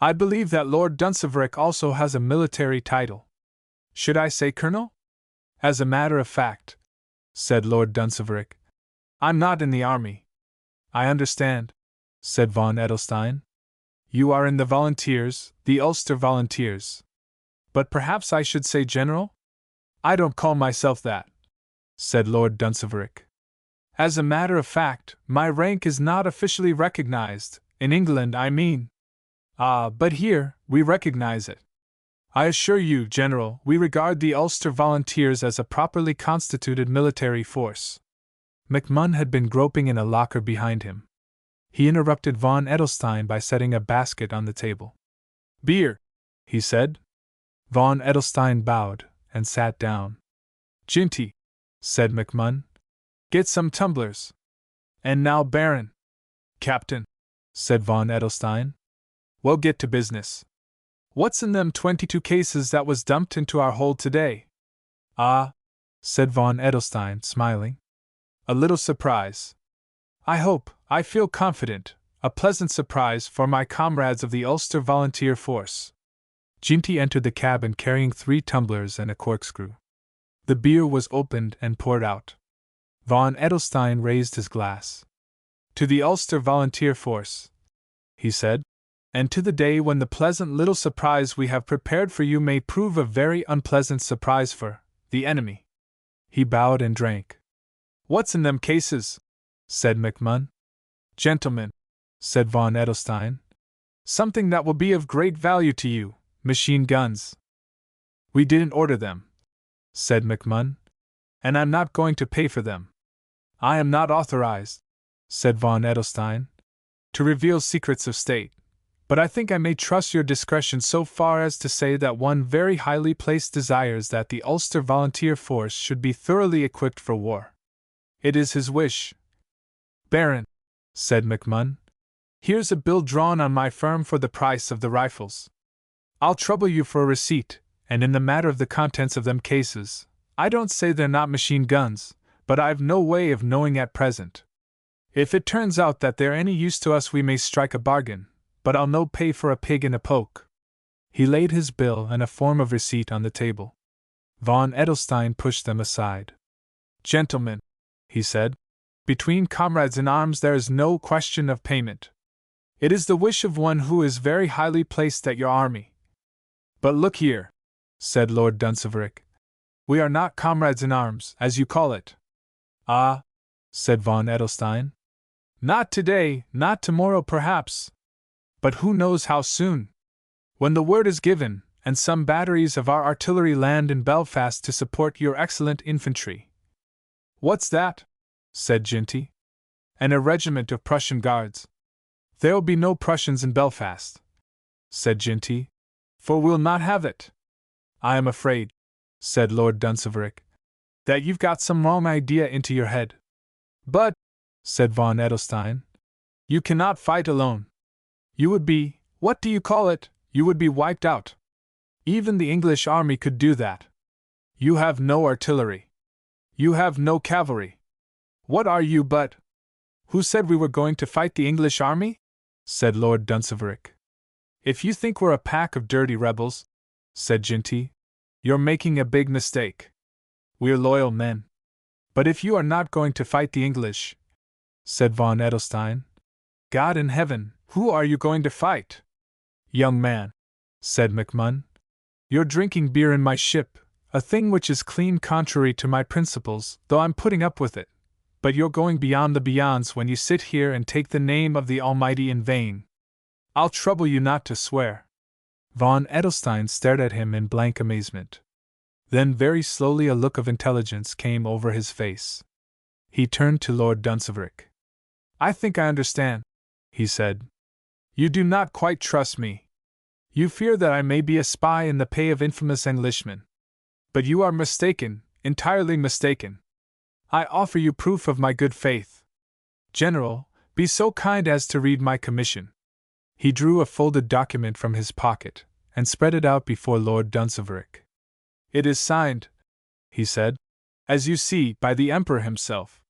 I believe that Lord Dunseverick also has a military title. Should I say Colonel? As a matter of fact, said Lord Dunseverick, I'm not in the army. I understand, said Von Edelstein. You are in the Volunteers, the Ulster Volunteers. But perhaps I should say General? I don't call myself that, said Lord Dunseverick. As a matter of fact, my rank is not officially recognized, in England I mean. Ah, but here, we recognize it. I assure you, General, we regard the Ulster Volunteers as a properly constituted military force. McMunn had been groping in a locker behind him. He interrupted Von Edelstein by setting a basket on the table. Beer, he said. Von Edelstein bowed, and sat down. Ginty, said McMunn, get some tumblers. And now, Baron. Captain, said Von Edelstein. We'll get to business. What's in them 22 cases that was dumped into our hold today? Ah, said Von Edelstein, smiling. A little surprise. I feel confident, a pleasant surprise for my comrades of the Ulster Volunteer Force. Ginty entered the cabin carrying 3 tumblers and a corkscrew. The beer was opened and poured out. Von Edelstein raised his glass. To the Ulster Volunteer Force, he said. and to the day when the pleasant little surprise we have prepared for you may prove a very unpleasant surprise for the enemy." He bowed and drank. "What's in them cases?" said McMunn. "Gentlemen," said von Edelstein, "something that will be of great value to you, machine guns." "We didn't order them," said McMunn, "and I'm not going to pay for them." "I am not authorized," said von Edelstein, "to reveal secrets of state, but I think I may trust your discretion so far as to say that one very highly placed desires that the Ulster Volunteer Force should be thoroughly equipped for war. It is his wish." "Baron," said McMunn, "here's a bill drawn on my firm for the price of the rifles. I'll trouble you for a receipt, and in the matter of the contents of them cases, I don't say they're not machine guns, but I've no way of knowing at present. If it turns out that they're any use to us we may strike a bargain, but I'll no pay for a pig in a poke." He laid his bill and a form of receipt on the table. Von Edelstein pushed them aside. "Gentlemen," he said, "between comrades in arms there is no question of payment. It is the wish of one who is very highly placed at your army. But look here," said Lord Dunseverick, "we are not comrades in arms, as you call it." "Ah," said von Edelstein, "not today, not tomorrow perhaps. But who knows how soon? When the word is given, and some batteries of our artillery land in Belfast to support your excellent infantry." "What's that?" said Ginty. "And a regiment of Prussian guards." "There'll be no Prussians in Belfast," said Ginty, "for we'll not have it." "I am afraid," said Lord Dunseverick, "that you've got some wrong idea into your head." "But," said von Edelstein, "you cannot fight alone. You would be, what do you call it, you would be wiped out. Even the English army could do that. You have no artillery. You have no cavalry. What are you but—" "Who said we were going to fight the English army?" said Lord Dunseverick. "If you think we're a pack of dirty rebels," said Ginty, "you're making a big mistake. We're loyal men. But if you are not going to fight the English," said von Edelstein, "God in heaven, who are you going to fight?" "Young man," said McMunn, "you're drinking beer in my ship, a thing which is clean contrary to my principles, though I'm putting up with it. But you're going beyond the beyonds when you sit here and take the name of the Almighty in vain. I'll trouble you not to swear." Von Edelstein stared at him in blank amazement. Then very slowly a look of intelligence came over his face. He turned to Lord Dunseverick. "I think I understand," he said. "You do not quite trust me. You fear that I may be a spy in the pay of infamous Englishmen. But you are mistaken, entirely mistaken. I offer you proof of my good faith. General, be so kind as to read my commission." He drew a folded document from his pocket, and spread it out before Lord Dunseverick. "It is signed," he said, "as you see, by the Emperor himself.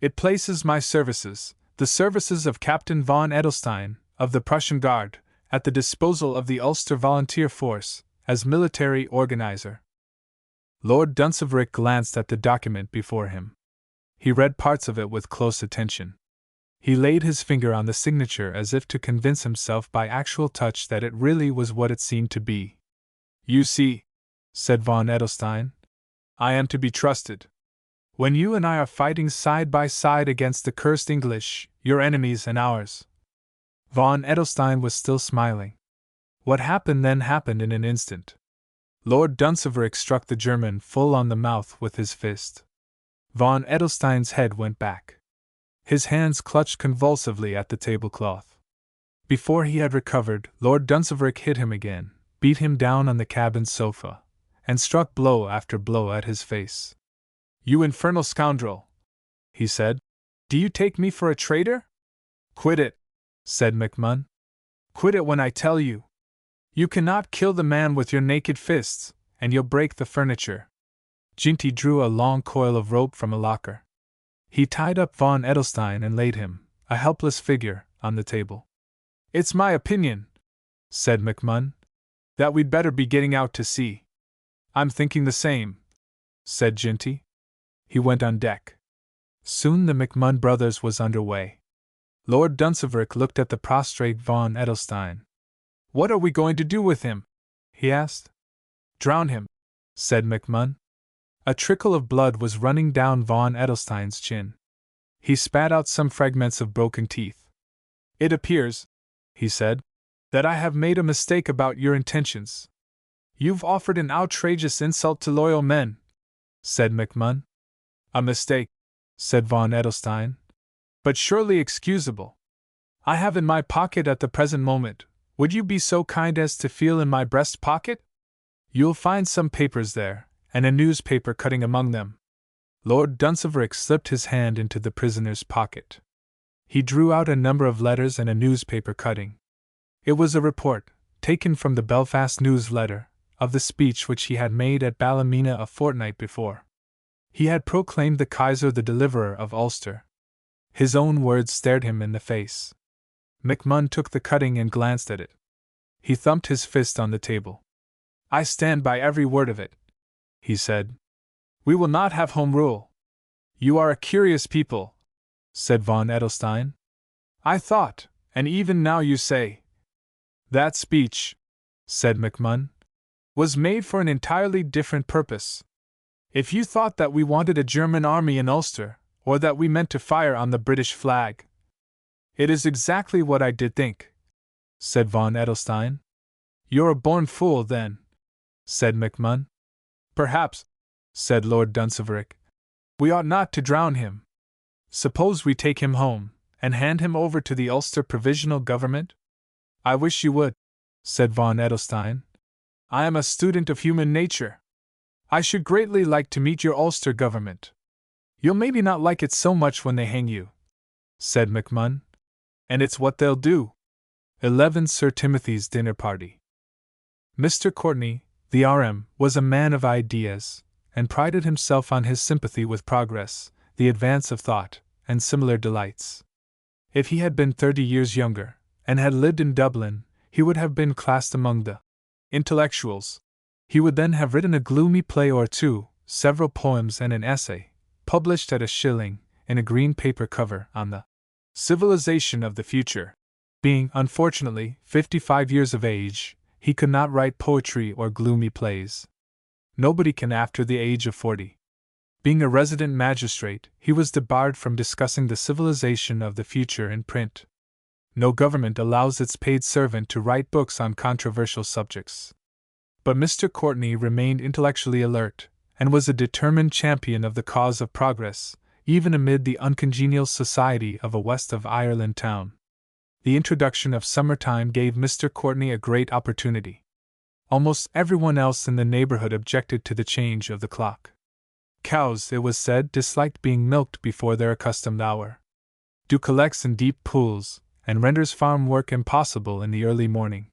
It places my services, the services of Captain von Edelstein, of the Prussian Guard, at the disposal of the Ulster Volunteer Force, as military organizer." Lord Dunseverick glanced at the document before him. He read parts of it with close attention. He laid his finger on the signature as if to convince himself by actual touch that it really was what it seemed to be. "You see," said von Edelstein, "I am to be trusted. When you and I are fighting side by side against the cursed English, your enemies and ours." Von Edelstein was still smiling. What happened then happened in an instant. Lord Dunseverick struck the German full on the mouth with his fist. Von Edelstein's head went back. His hands clutched convulsively at the tablecloth. Before he had recovered, Lord Dunseverick hit him again, beat him down on the cabin sofa, and struck blow after blow at his face. "You infernal scoundrel!" he said. "Do you take me for a traitor?" "Quit it," said McMunn. "Quit it when I tell you. You cannot kill the man with your naked fists, and you'll break the furniture." Ginty drew a long coil of rope from a locker. He tied up von Edelstein and laid him, a helpless figure, on the table. "It's my opinion," said McMunn, "that we'd better be getting out to sea." "I'm thinking the same," said Ginty. He went on deck. Soon the McMunn brothers was under way. Lord Dunseverick looked at the prostrate von Edelstein, What are we going to do with him? He asked. Drown him, said McMunn. A trickle of blood was running down von Edelstein's chin. He spat out some fragments of broken teeth. It appears, he said, that I have made a mistake about your intentions. You've offered an outrageous insult to loyal men, said McMunn. A mistake, said von Edelstein, but surely excusable. I have in my pocket at the present moment. Would you be so kind as to feel in my breast pocket? You'll find some papers there, and a newspaper cutting among them. Lord Dunseverick slipped his hand into the prisoner's pocket. He drew out a number of letters and a newspaper cutting. It was a report, taken from the Belfast News-Letter, of the speech which he had made at Ballymena a fortnight before. He had proclaimed the Kaiser the deliverer of Ulster. His own words stared him in the face. McMunn took the cutting and glanced at it. He thumped his fist on the table. I stand by every word of it, he said. We will not have Home Rule. You are a curious people, said von Edelstein. I thought, and even now you say. That speech, said McMunn, was made for an entirely different purpose. If you thought that we wanted a German army in Ulster, or that we meant to fire on the British flag. It is exactly what I did think, said von Edelstein. You're a born fool, then, said McMunn. Perhaps, said Lord Dunseverick, we ought not to drown him. Suppose we take him home, and hand him over to the Ulster Provisional Government? I wish you would, said von Edelstein. I am a student of human nature. I should greatly like to meet your Ulster government. You'll maybe not like it so much when they hang you, said McMunn. And it's what they'll do. 11 Sir Timothy's dinner party. Mr. Courtney, the RM, was a man of ideas, and prided himself on his sympathy with progress, the advance of thought, and similar delights. If he had been 30 years younger, and had lived in Dublin, he would have been classed among the intellectuals. He would then have written a gloomy play or two, several poems and an essay, published at a shilling, in a green paper cover, on the civilization of the future. Being, unfortunately, 55 years of age, he could not write poetry or gloomy plays. Nobody can after the age of 40. Being a resident magistrate, he was debarred from discussing the civilization of the future in print. No government allows its paid servant to write books on controversial subjects. But Mr. Courtney remained intellectually alert, and was a determined champion of the cause of progress, even amid the uncongenial society of a west of Ireland town. The introduction of summertime gave Mr. Courtney a great opportunity. Almost everyone else in the neighborhood objected to the change of the clock. Cows, it was said, disliked being milked before their accustomed hour. Dew collects in deep pools, and renders farm work impossible in the early morning.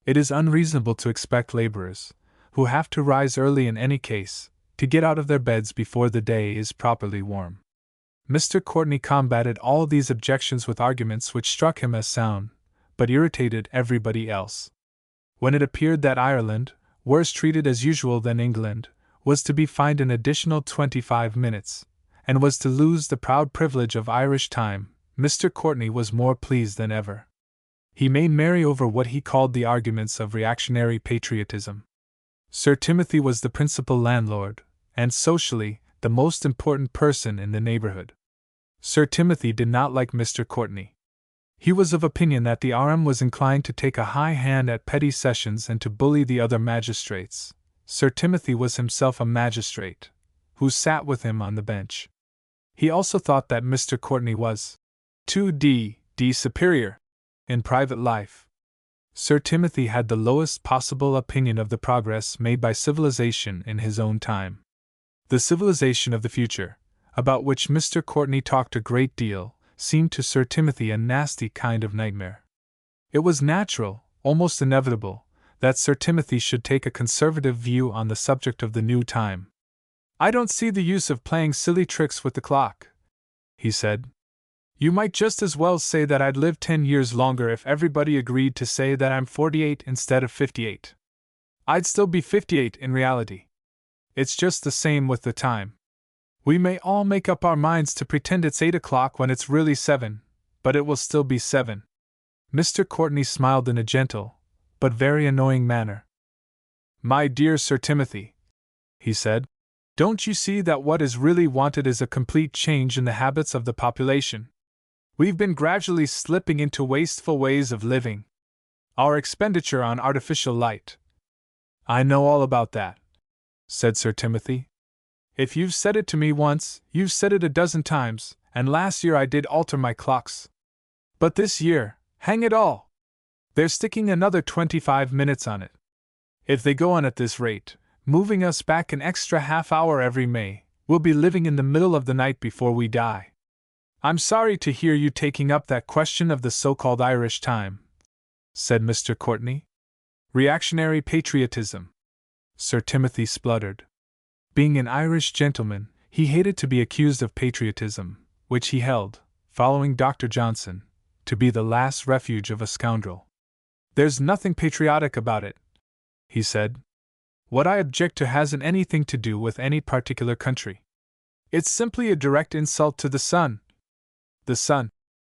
It is unreasonable to expect laborers, who have to rise early in any case, to get out of their beds before the day is properly warm. Mr. Courtney combated all these objections with arguments which struck him as sound, but irritated everybody else. When it appeared that Ireland, worse treated as usual than England, was to be fined an additional 25 minutes, and was to lose the proud privilege of Irish time, Mr. Courtney was more pleased than ever. He made merry over what he called the arguments of reactionary patriotism. Sir Timothy was the principal landlord, and socially, the most important person in the neighborhood. Sir Timothy did not like Mr. Courtney. He was of opinion that the RM was inclined to take a high hand at petty sessions and to bully the other magistrates. Sir Timothy was himself a magistrate, who sat with him on the bench. He also thought that Mr. Courtney was too superior in private life. Sir Timothy had the lowest possible opinion of the progress made by civilization in his own time. The civilization of the future, about which Mr. Courtney talked a great deal, seemed to Sir Timothy a nasty kind of nightmare. It was natural, almost inevitable, that Sir Timothy should take a conservative view on the subject of the new time. I don't see the use of playing silly tricks with the clock, he said. You might just as well say that I'd live 10 years longer if everybody agreed to say that I'm 48 instead of 58. I'd still be 58 in reality. It's just the same with the time. We may all make up our minds to pretend it's 8 o'clock when it's really 7, but it will still be 7. Mr. Courtney smiled in a gentle, but very annoying manner. "My dear Sir Timothy," he said, "don't you see that what is really wanted is a complete change in the habits of the population? We've been gradually slipping into wasteful ways of living. Our expenditure on artificial light—" "I know all about that," said Sir Timothy. "If you've said it to me once, you've said it a dozen times, and last year I did alter my clocks. But this year, hang it all! They're sticking another 25 minutes on it. If they go on at this rate, moving us back an extra half-hour every May, we'll be living in the middle of the night before we die. I'm sorry to hear you taking up that question of the so-called Irish time," said Mr. Courtney. "Reactionary patriotism," Sir Timothy spluttered. Being an Irish gentleman, he hated to be accused of patriotism, which he held, following Dr. Johnson, to be the last refuge of a scoundrel. "There's nothing patriotic about it," he said. "What I object to hasn't anything to do with any particular country. It's simply a direct insult to the sun." "The sun,"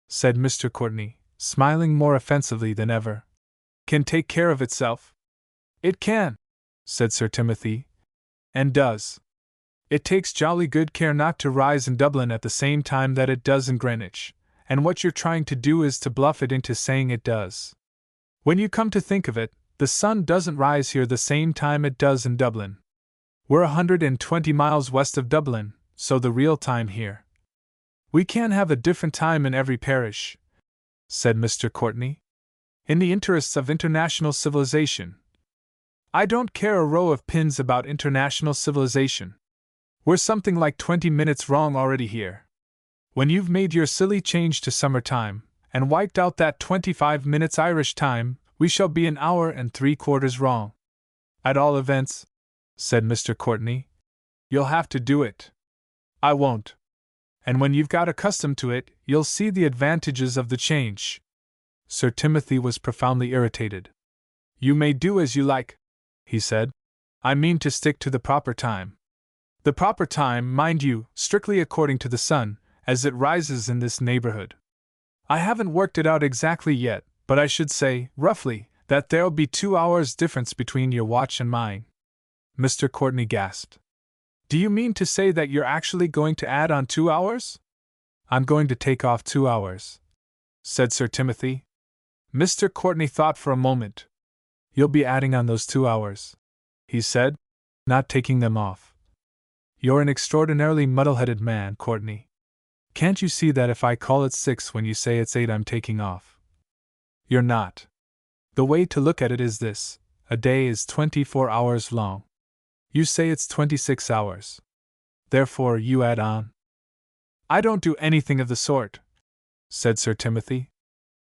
said Mr. Courtney, smiling more offensively than ever, "can take care of itself." "It can," said Sir Timothy, "and does. It takes jolly good care not to rise in Dublin at the same time that it does in Greenwich, and what you're trying to do is to bluff it into saying it does. When you come to think of it, the sun doesn't rise here the same time it does in Dublin. We're 120 miles west of Dublin, so the real time here—" "We can't have a different time in every parish," said Mr. Courtney. "In the interests of international civilization." "I don't care a row of pins about international civilization. We're something like 20 minutes wrong already here. When you've made your silly change to summertime, and wiped out that 25 minutes Irish time, we shall be an hour and 3/4 wrong. At all events," said Mr. Courtney, "you'll have to do it. I won't. And when you've got accustomed to it, you'll see the advantages of the change." Sir Timothy was profoundly irritated. "You may do as you like," he said. "I mean to stick to the proper time. The proper time, mind you, strictly according to the sun, as it rises in this neighborhood. I haven't worked it out exactly yet, but I should say, roughly, that there'll be 2 hours difference between your watch and mine." Mr. Courtney gasped. "Do you mean to say that you're actually going to add on 2 hours?" "I'm going to take off 2 hours," said Sir Timothy. Mr. Courtney thought for a moment. "You'll be adding on those 2 hours," he said, "not taking them off. You're an extraordinarily muddle-headed man, Courtney. Can't you see that if I call it 6 when you say it's 8 I'm taking off? You're not. The way to look at it is this: a day is 24 hours long. You say it's 26 hours. Therefore you add on." "I don't do anything of the sort," said Sir Timothy.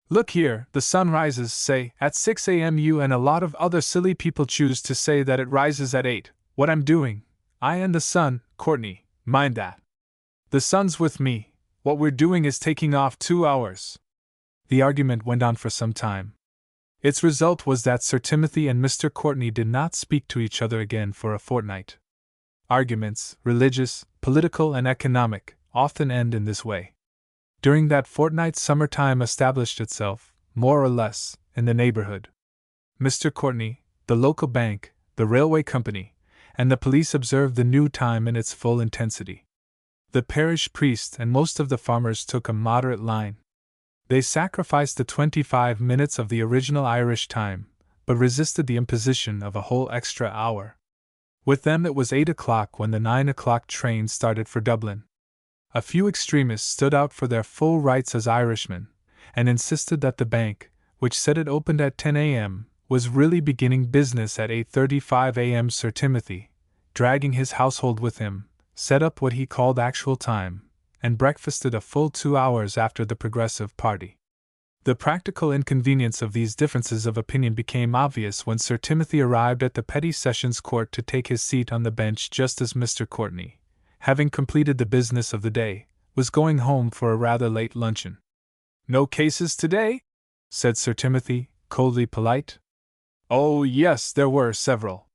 "Look here, the sun rises, say, at 6 a.m. You and a lot of other silly people choose to say that it rises at 8. What I'm doing, I and the sun, Courtney, mind that. The sun's with me. What we're doing is taking off 2 hours." The argument went on for some time. Its result was that Sir Timothy and Mr. Courtney did not speak to each other again for a fortnight. Arguments, religious, political, and economic, often end in this way. During that fortnight, summertime established itself, more or less, in the neighborhood. Mr. Courtney, the local bank, the railway company, and the police observed the new time in its full intensity. The parish priest and most of the farmers took a moderate line. They sacrificed the 25 minutes of the original Irish time, but resisted the imposition of a whole extra hour. With them it was 8 o'clock when the 9 o'clock train started for Dublin. A few extremists stood out for their full rights as Irishmen, and insisted that the bank, which said it opened at 10 a.m., was really beginning business at 8:35 a.m. Sir Timothy, dragging his household with him, set up what he called actual time, and breakfasted a full 2 hours after the Progressive Party. The practical inconvenience of these differences of opinion became obvious when Sir Timothy arrived at the Petty Sessions Court to take his seat on the bench just as Mr. Courtney, having completed the business of the day, was going home for a rather late luncheon. "No cases today?" said Sir Timothy, coldly polite. "Oh, yes, there were several.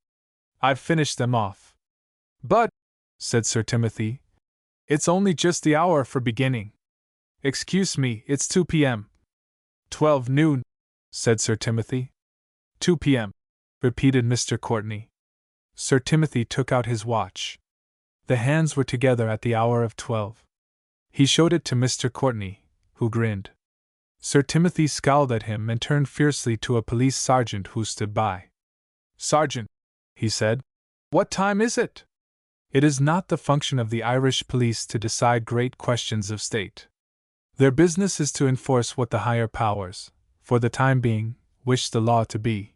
I've finished them off." "But," said Sir Timothy, "it's only just the hour for beginning." "Excuse me, it's 2 p.m. 12 noon," said Sir Timothy. 2 p.m., repeated Mr. Courtney. Sir Timothy took out his watch. The hands were together at the hour of 12. He showed it to Mr. Courtney, who grinned. Sir Timothy scowled at him and turned fiercely to a police sergeant who stood by. "Sergeant," he said, "what time is it?" It is not the function of the Irish police to decide great questions of state. Their business is to enforce what the higher powers, for the time being, wish the law to be.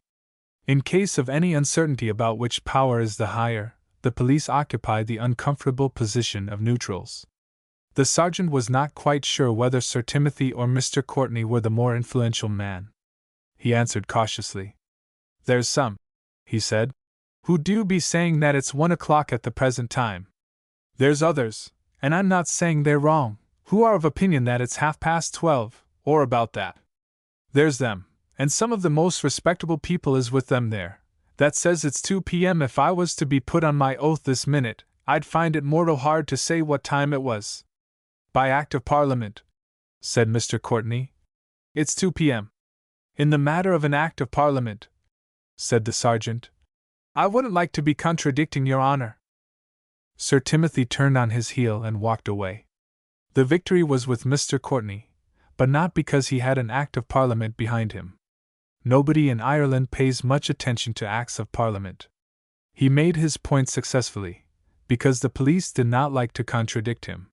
In case of any uncertainty about which power is the higher, the police occupy the uncomfortable position of neutrals. The sergeant was not quite sure whether Sir Timothy or Mr. Courtney were the more influential man. He answered cautiously. "There's some," he said, "who do be saying that it's 1 o'clock at the present time. There's others, and I'm not saying they're wrong, who are of opinion that it's 12:30, or about that. There's them, and some of the most respectable people is with them there, that says it's 2 p.m. If I was to be put on my oath this minute, I'd find it mortal hard to say what time it was." "By Act of Parliament," said Mr. Courtney, "it's 2 p.m. "In the matter of an Act of Parliament," said the sergeant, "I wouldn't like to be contradicting your honor." Sir Timothy turned on his heel and walked away. The victory was with Mr. Courtney, but not because he had an Act of Parliament behind him. Nobody in Ireland pays much attention to Acts of Parliament. He made his point successfully, because the police did not like to contradict him.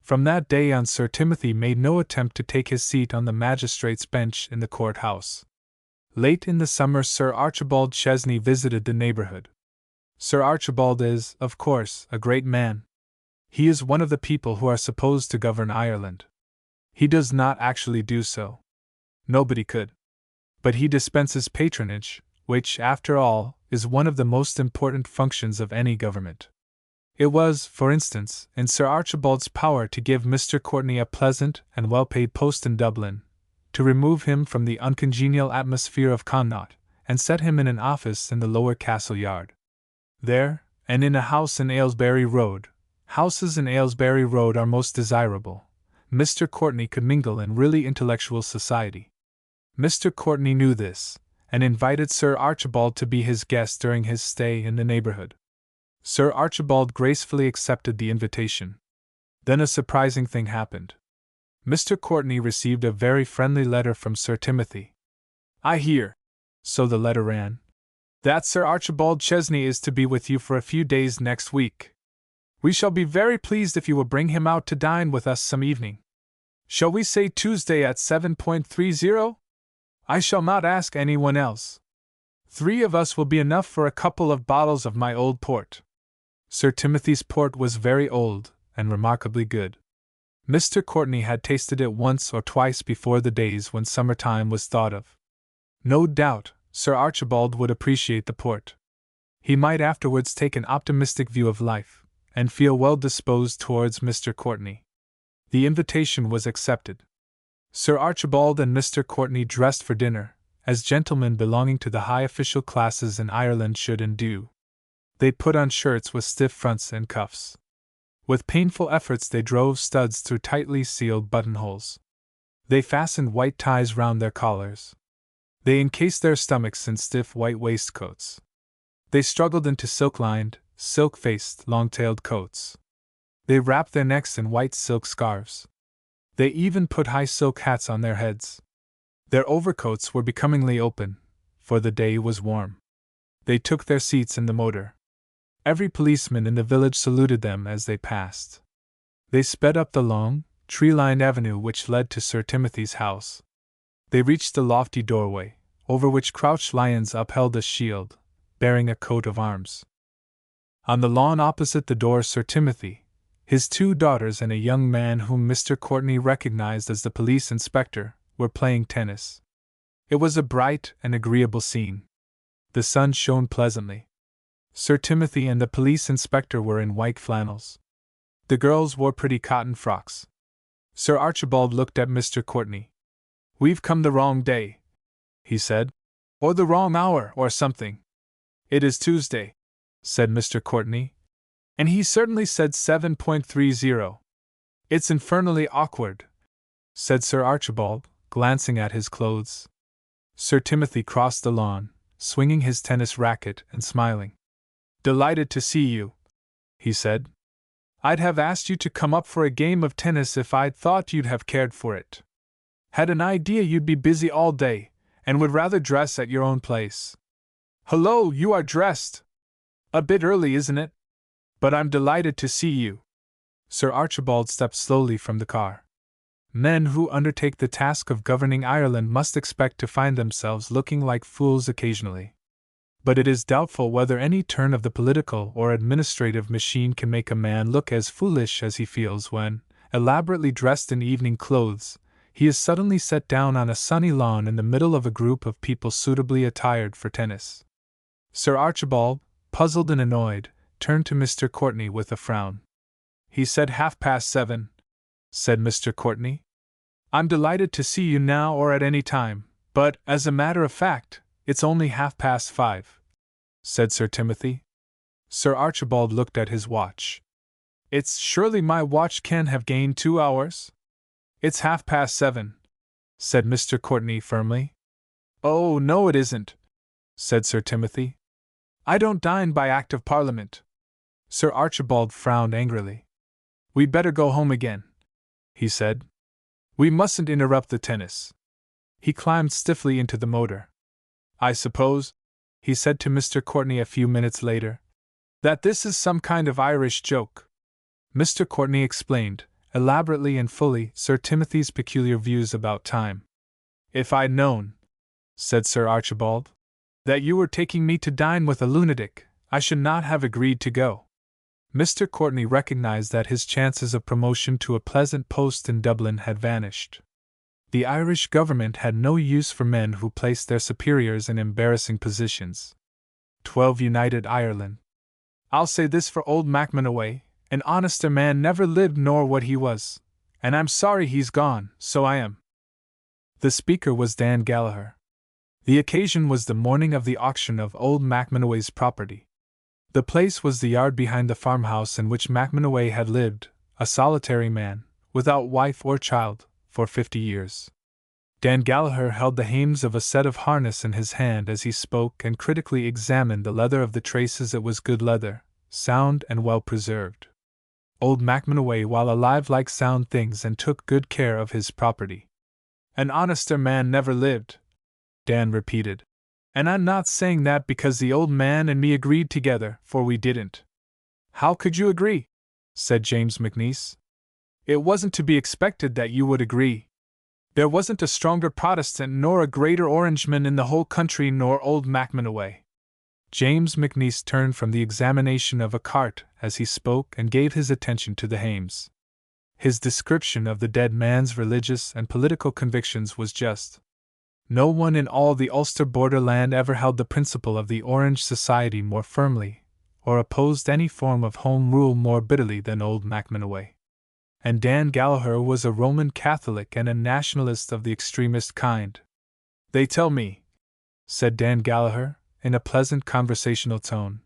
From that day on, Sir Timothy made no attempt to take his seat on the magistrate's bench in the courthouse. Late in the summer, Sir Archibald Chesney visited the neighborhood. Sir Archibald is, of course, a great man. He is one of the people who are supposed to govern Ireland. He does not actually do so. Nobody could. But he dispenses patronage, which, after all, is one of the most important functions of any government. It was, for instance, in Sir Archibald's power to give Mr. Courtney a pleasant and well-paid post in Dublin, to remove him from the uncongenial atmosphere of Connaught, and set him in an office in the Lower Castle Yard. There, and in a house in Aylesbury Road — houses in Aylesbury Road are most desirable — Mr. Courtney could mingle in really intellectual society. Mr. Courtney knew this, and invited Sir Archibald to be his guest during his stay in the neighborhood. Sir Archibald gracefully accepted the invitation. Then a surprising thing happened. Mr. Courtney received a very friendly letter from Sir Timothy. "I hear," so the letter ran, "that Sir Archibald Chesney is to be with you for a few days next week. We shall be very pleased if you will bring him out to dine with us some evening. Shall we say Tuesday at 7:30? I shall not ask anyone else. 3 of us will be enough for a couple of bottles of my old port." Sir Timothy's port was very old, and remarkably good. Mr. Courtney had tasted it once or twice before the days when summertime was thought of. No doubt, Sir Archibald would appreciate the port. He might afterwards take an optimistic view of life, and feel well disposed towards Mr. Courtney. The invitation was accepted. Sir Archibald and Mr. Courtney dressed for dinner, as gentlemen belonging to the high official classes in Ireland should and do. They put on shirts with stiff fronts and cuffs. With painful efforts they drove studs through tightly sealed buttonholes. They fastened white ties round their collars. They encased their stomachs in stiff white waistcoats. They struggled into silk-lined, silk-faced, long-tailed coats. They wrapped their necks in white silk scarves. They even put high silk hats on their heads. Their overcoats were becomingly open, for the day was warm. They took their seats in the motor. Every policeman in the village saluted them as they passed. They sped up the long, tree-lined avenue which led to Sir Timothy's house. They reached the lofty doorway, over which crouched lions upheld a shield, bearing a coat of arms. On the lawn opposite the door Sir Timothy, his 2 daughters and a young man whom Mr. Courtney recognized as the police inspector, were playing tennis. It was a bright and agreeable scene. The sun shone pleasantly. Sir Timothy and the police inspector were in white flannels. The girls wore pretty cotton frocks. Sir Archibald looked at Mr. Courtney. "We've come the wrong day," he said. "Or the wrong hour, or something." "It is Tuesday," said Mr. Courtney. "And he certainly said 7:30. "It's infernally awkward," said Sir Archibald, glancing at his clothes. Sir Timothy crossed the lawn, swinging his tennis racket and smiling. "Delighted to see you," he said. "I'd have asked you to come up for a game of tennis if I'd thought you'd have cared for it. Had an idea you'd be busy all day, and would rather dress at your own place." "Hullo, you are dressed! A bit early, isn't it? But I'm delighted to see you." Sir Archibald stepped slowly from the car. Men who undertake the task of governing Ireland must expect to find themselves looking like fools occasionally. But it is doubtful whether any turn of the political or administrative machine can make a man look as foolish as he feels when, elaborately dressed in evening clothes, he is suddenly set down on a sunny lawn in the middle of a group of people suitably attired for tennis. Sir Archibald, puzzled and annoyed, turned to Mr. Courtney with a frown. "He said 7:30, said Mr. Courtney. "I'm delighted to see you now or at any time, but, as a matter of fact, it's only 5:30, said Sir Timothy. Sir Archibald looked at his watch. "It's surely my watch can have gained 2 hours? It's 7:30, said Mr. Courtney firmly. "Oh, no, it isn't," said Sir Timothy. "I don't dine by Act of Parliament." Sir Archibald frowned angrily. "We'd better go home again," he said. "We mustn't interrupt the tennis." He climbed stiffly into the motor. "I suppose," he said to Mr. Courtney a few minutes later, "that this is some kind of Irish joke." Mr. Courtney explained, elaborately and fully, Sir Timothy's peculiar views about time. "If I'd known," said Sir Archibald, "that you were taking me to dine with a lunatic, I should not have agreed to go." Mr. Courtney recognized that his chances of promotion to a pleasant post in Dublin had vanished. The Irish government had no use for men who placed their superiors in embarrassing positions. 12 united Ireland. "I'll say this for old MacMonaway, an honester man never lived nor what he was, and I'm sorry he's gone, so I am." The speaker was Dan Gallagher. The occasion was the morning of the auction of old MacMonaway's property. The place was the yard behind the farmhouse in which MacMonaway had lived, a solitary man, without wife or child, for 50 years. Dan Gallagher held the hames of a set of harness in his hand as he spoke and critically examined the leather of the traces. It was good leather, sound and well preserved. Old MacMonaway while alive liked sound things and took good care of his property. "An honester man never lived," Dan repeated. "And I'm not saying that because the old man and me agreed together, for we didn't." "How could you agree?" said James McNeice. "It wasn't to be expected that you would agree. There wasn't a stronger Protestant nor a greater Orangeman in the whole country nor old MacMonaway." James McNeice turned from the examination of a cart as he spoke and gave his attention to the hames. His description of the dead man's religious and political convictions was just. No one in all the Ulster borderland ever held the principle of the Orange Society more firmly, or opposed any form of Home Rule more bitterly than old MacMonaway. And Dan Gallagher was a Roman Catholic and a nationalist of the extremest kind. "They tell me," said Dan Gallagher, in a pleasant conversational tone,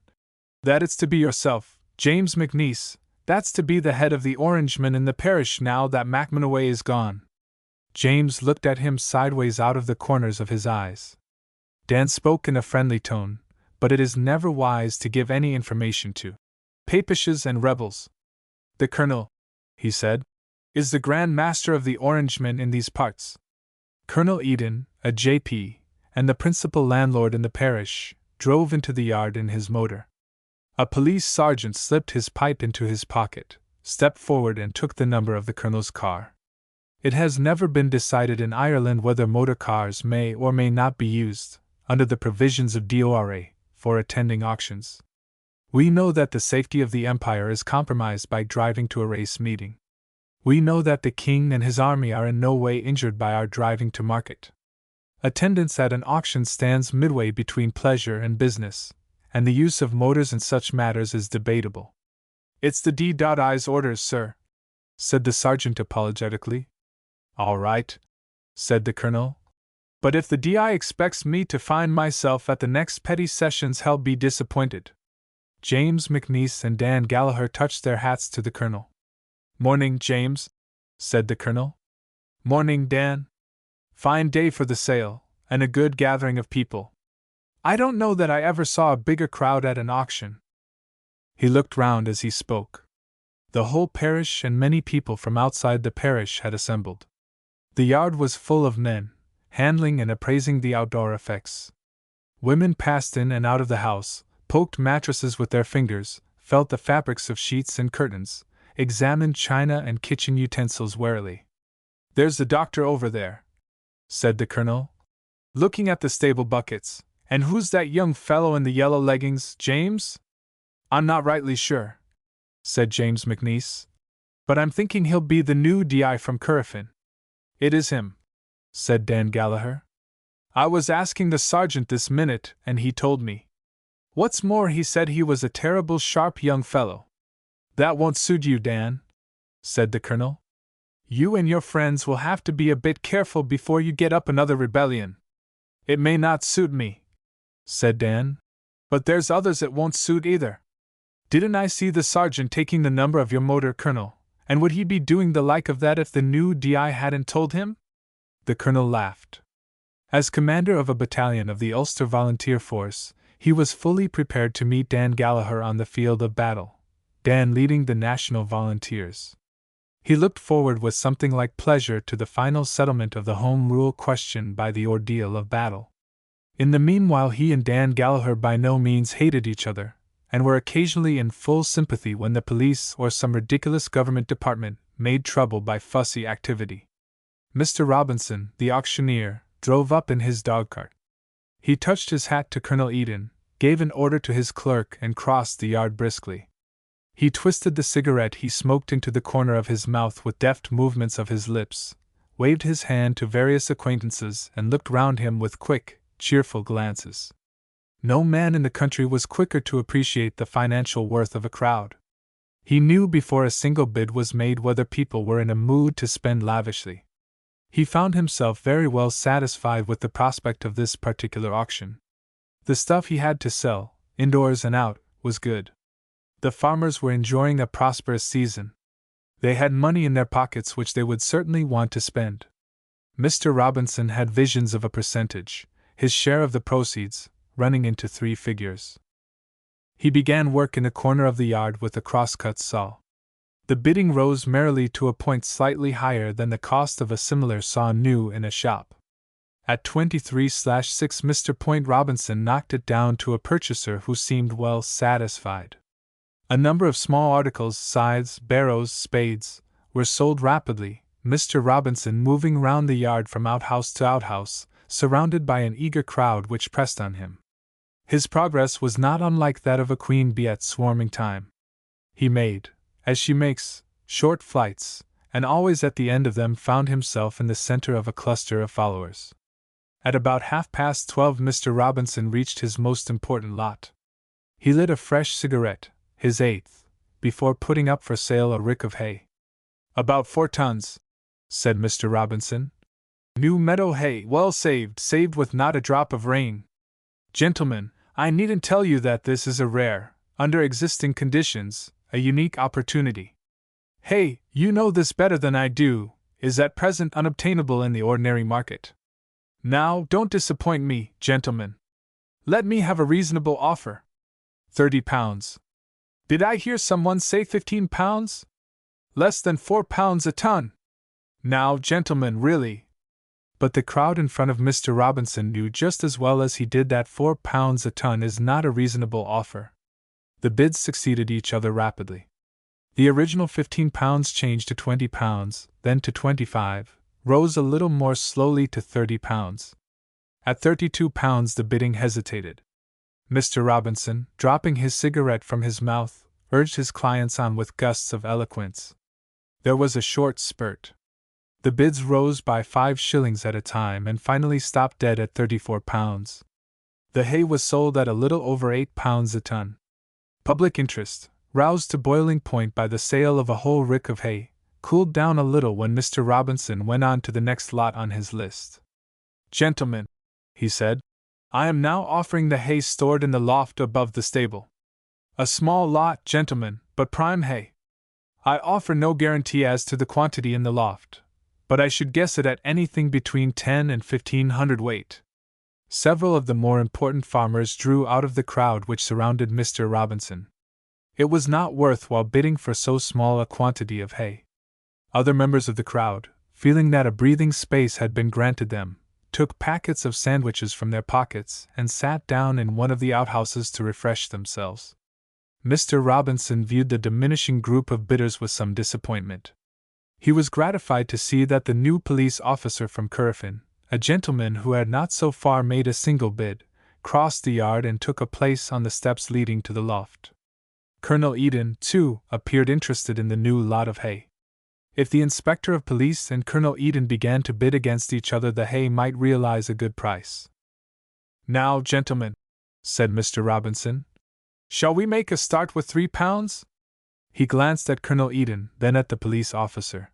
"that it's to be yourself, James McNeice, that's to be the head of the Orangemen in the parish now that MacMonaway is gone." James looked at him sideways out of the corners of his eyes. Dan spoke in a friendly tone, but it is never wise to give any information to Papishes and rebels. "The Colonel," he said, "is the Grand Master of the Orangemen in these parts." Colonel Eden, a J.P., and the principal landlord in the parish, drove into the yard in his motor. A police sergeant slipped his pipe into his pocket, stepped forward and took the number of the Colonel's car. It has never been decided in Ireland whether motor cars may or may not be used, under the provisions of DORA, for attending auctions. We know that the safety of the Empire is compromised by driving to a race meeting. We know that the King and his army are in no way injured by our driving to market. Attendance at an auction stands midway between pleasure and business, and the use of motors in such matters is debatable. "It's the D.I.'s orders, sir," said the sergeant apologetically. "All right," said the Colonel. "But if the D.I. expects me to find myself at the next petty sessions, he'll be disappointed." James McNeice and Dan Gallagher touched their hats to the Colonel. "Morning, James," said the Colonel. "Morning, Dan. Fine day for the sale, and a good gathering of people." I don't know that I ever saw a bigger crowd at an auction. He looked round as he spoke. The whole parish and many people from outside the parish had assembled. The yard was full of men, handling and appraising the outdoor effects. Women passed in and out of the house, poked mattresses with their fingers, felt the fabrics of sheets and curtains, examined china and kitchen utensils warily. "There's the doctor over there," said the colonel, looking at the stable buckets. "And who's that young fellow in the yellow leggings, James?" "I'm not rightly sure," said James McNeese, "but I'm thinking he'll be the new DI from Currafin." "It is him," said Dan Gallagher. "I was asking the sergeant this minute, and he told me. What's more, he said he was a terrible sharp young fellow." "That won't suit you, Dan," said the colonel. "You and your friends will have to be a bit careful before you get up another rebellion." "It may not suit me," said Dan, "but there's others it won't suit either. Didn't I see the sergeant taking the number of your motor, Colonel, and would he be doing the like of that if the new DI hadn't told him?" The colonel laughed. As commander of a battalion of the Ulster Volunteer Force, he was fully prepared to meet Dan Gallagher on the field of battle, Dan leading the National Volunteers. He looked forward with something like pleasure to the final settlement of the Home Rule question by the ordeal of battle. In the meanwhile, he and Dan Gallagher by no means hated each other, and were occasionally in full sympathy when the police or some ridiculous government department made trouble by fussy activity. Mr. Robinson, the auctioneer, drove up in his dogcart. He touched his hat to Colonel Eden, gave an order to his clerk, and crossed the yard briskly. He twisted the cigarette he smoked into the corner of his mouth with deft movements of his lips, waved his hand to various acquaintances, and looked round him with quick, cheerful glances. No man in the country was quicker to appreciate the financial worth of a crowd. He knew before a single bid was made whether people were in a mood to spend lavishly. He found himself very well satisfied with the prospect of this particular auction. The stuff he had to sell, indoors and out, was good. The farmers were enjoying a prosperous season. They had money in their pockets which they would certainly want to spend. Mr. Robinson had visions of a percentage, his share of the proceeds, running into 3 figures. He began work in a corner of the yard with a crosscut saw. The bidding rose merrily to a point slightly higher than the cost of a similar saw new in a shop. At 23/6 Mr. Point Robinson knocked it down to a purchaser who seemed well satisfied. A number of small articles, scythes, barrows, spades, were sold rapidly, Mr. Robinson moving round the yard from outhouse to outhouse, surrounded by an eager crowd which pressed on him. His progress was not unlike that of a queen bee at swarming time. He made, as she makes, short flights, and always at the end of them found himself in the center of a cluster of followers. At about 12:30 Mr. Robinson reached his most important lot. He lit a fresh cigarette, his 8th, before putting up for sale a rick of hay. "About 4 tons," said Mr. Robinson. "New meadow hay, well saved with not a drop of rain. Gentlemen, I needn't tell you that this is a rare, under existing conditions, a unique opportunity. Hay, you know this better than I do, is at present unobtainable in the ordinary market. Now, don't disappoint me, gentlemen. Let me have a reasonable offer. £30. Did I hear someone say £15? Less than £4 a ton. Now, gentlemen, really." But the crowd in front of Mr. Robinson knew just as well as he did that £4 a ton is not a reasonable offer. The bids succeeded each other rapidly. The original £15 changed to £20, then to £25, rose a little more slowly to £30. At £32 the bidding hesitated. Mr. Robinson, dropping his cigarette from his mouth, urged his clients on with gusts of eloquence. There was a short spurt. The bids rose by 5 shillings at a time and finally stopped dead at £34. The hay was sold at a little over £8 a ton. Public interest, roused to boiling point by the sale of a whole rick of hay, cooled down a little when Mr. Robinson went on to the next lot on his list. "Gentlemen," he said, "I am now offering the hay stored in the loft above the stable. A small lot, gentlemen, but prime hay. I offer no guarantee as to the quantity in the loft, but I should guess it at anything between 10 and 15 hundredweight. several of the more important farmers drew out of the crowd which surrounded Mr. Robinson. It was not worth while bidding for so small a quantity of hay. Other members of the crowd, feeling that a breathing space had been granted them, took packets of sandwiches from their pockets and sat down in one of the outhouses to refresh themselves. Mr. Robinson viewed the diminishing group of bidders with some disappointment. He was gratified to see that the new police officer from Currafin, a gentleman who had not so far made a single bid, crossed the yard and took a place on the steps leading to the loft. Colonel Eden, too, appeared interested in the new lot of hay. If the inspector of police and Colonel Eden began to bid against each other, the hay might realize a good price. "Now, gentlemen," said Mr. Robinson, "shall we make a start with £3?" He glanced at Colonel Eden, then at the police officer.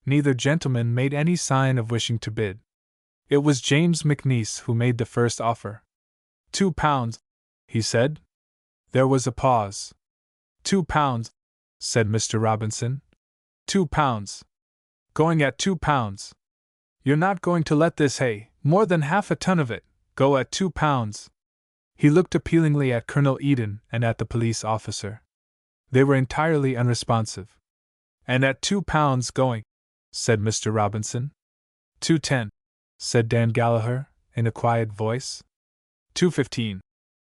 Neither gentleman made any sign of wishing to bid. It was James McNeice who made the first offer. £2, he said. There was a pause. £2, said Mr. Robinson. £2. Going at £2. You're not going to let this hay, more than half a ton of it, go at £2? He looked appealingly at Colonel Eden and at the police officer. They were entirely unresponsive. And at £2 going, said Mr. Robinson. 2.10, said Dan Gallagher, in a quiet voice. 2.15,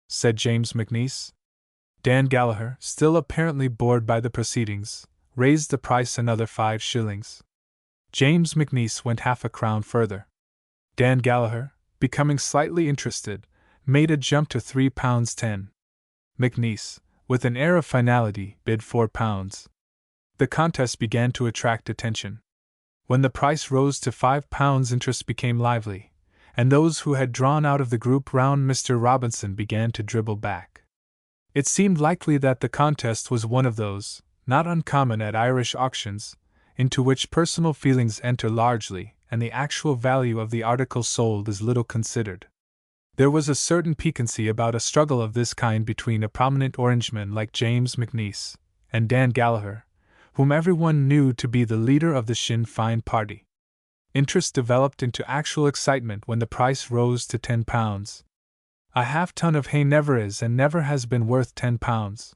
said James McNeice. Dan Gallagher, still apparently bored by the proceedings, raised the price another 5 shillings. James McNeice went half a crown further. Dan Gallagher, becoming slightly interested, made a jump to £3.10. McNeice, with an air of finality, bid £4. The contest began to attract attention. When the price rose to £5, interest became lively, and those who had drawn out of the group round Mr. Robinson began to dribble back. It seemed likely that the contest was one of those, not uncommon at Irish auctions, into which personal feelings enter largely, and the actual value of the article sold is little considered. There was a certain piquancy about a struggle of this kind between a prominent Orangeman like James McNeice and Dan Gallagher, whom everyone knew to be the leader of the Sinn Féin party. Interest developed into actual excitement when the price rose to £10. A half-ton of hay never is and never has been worth £10.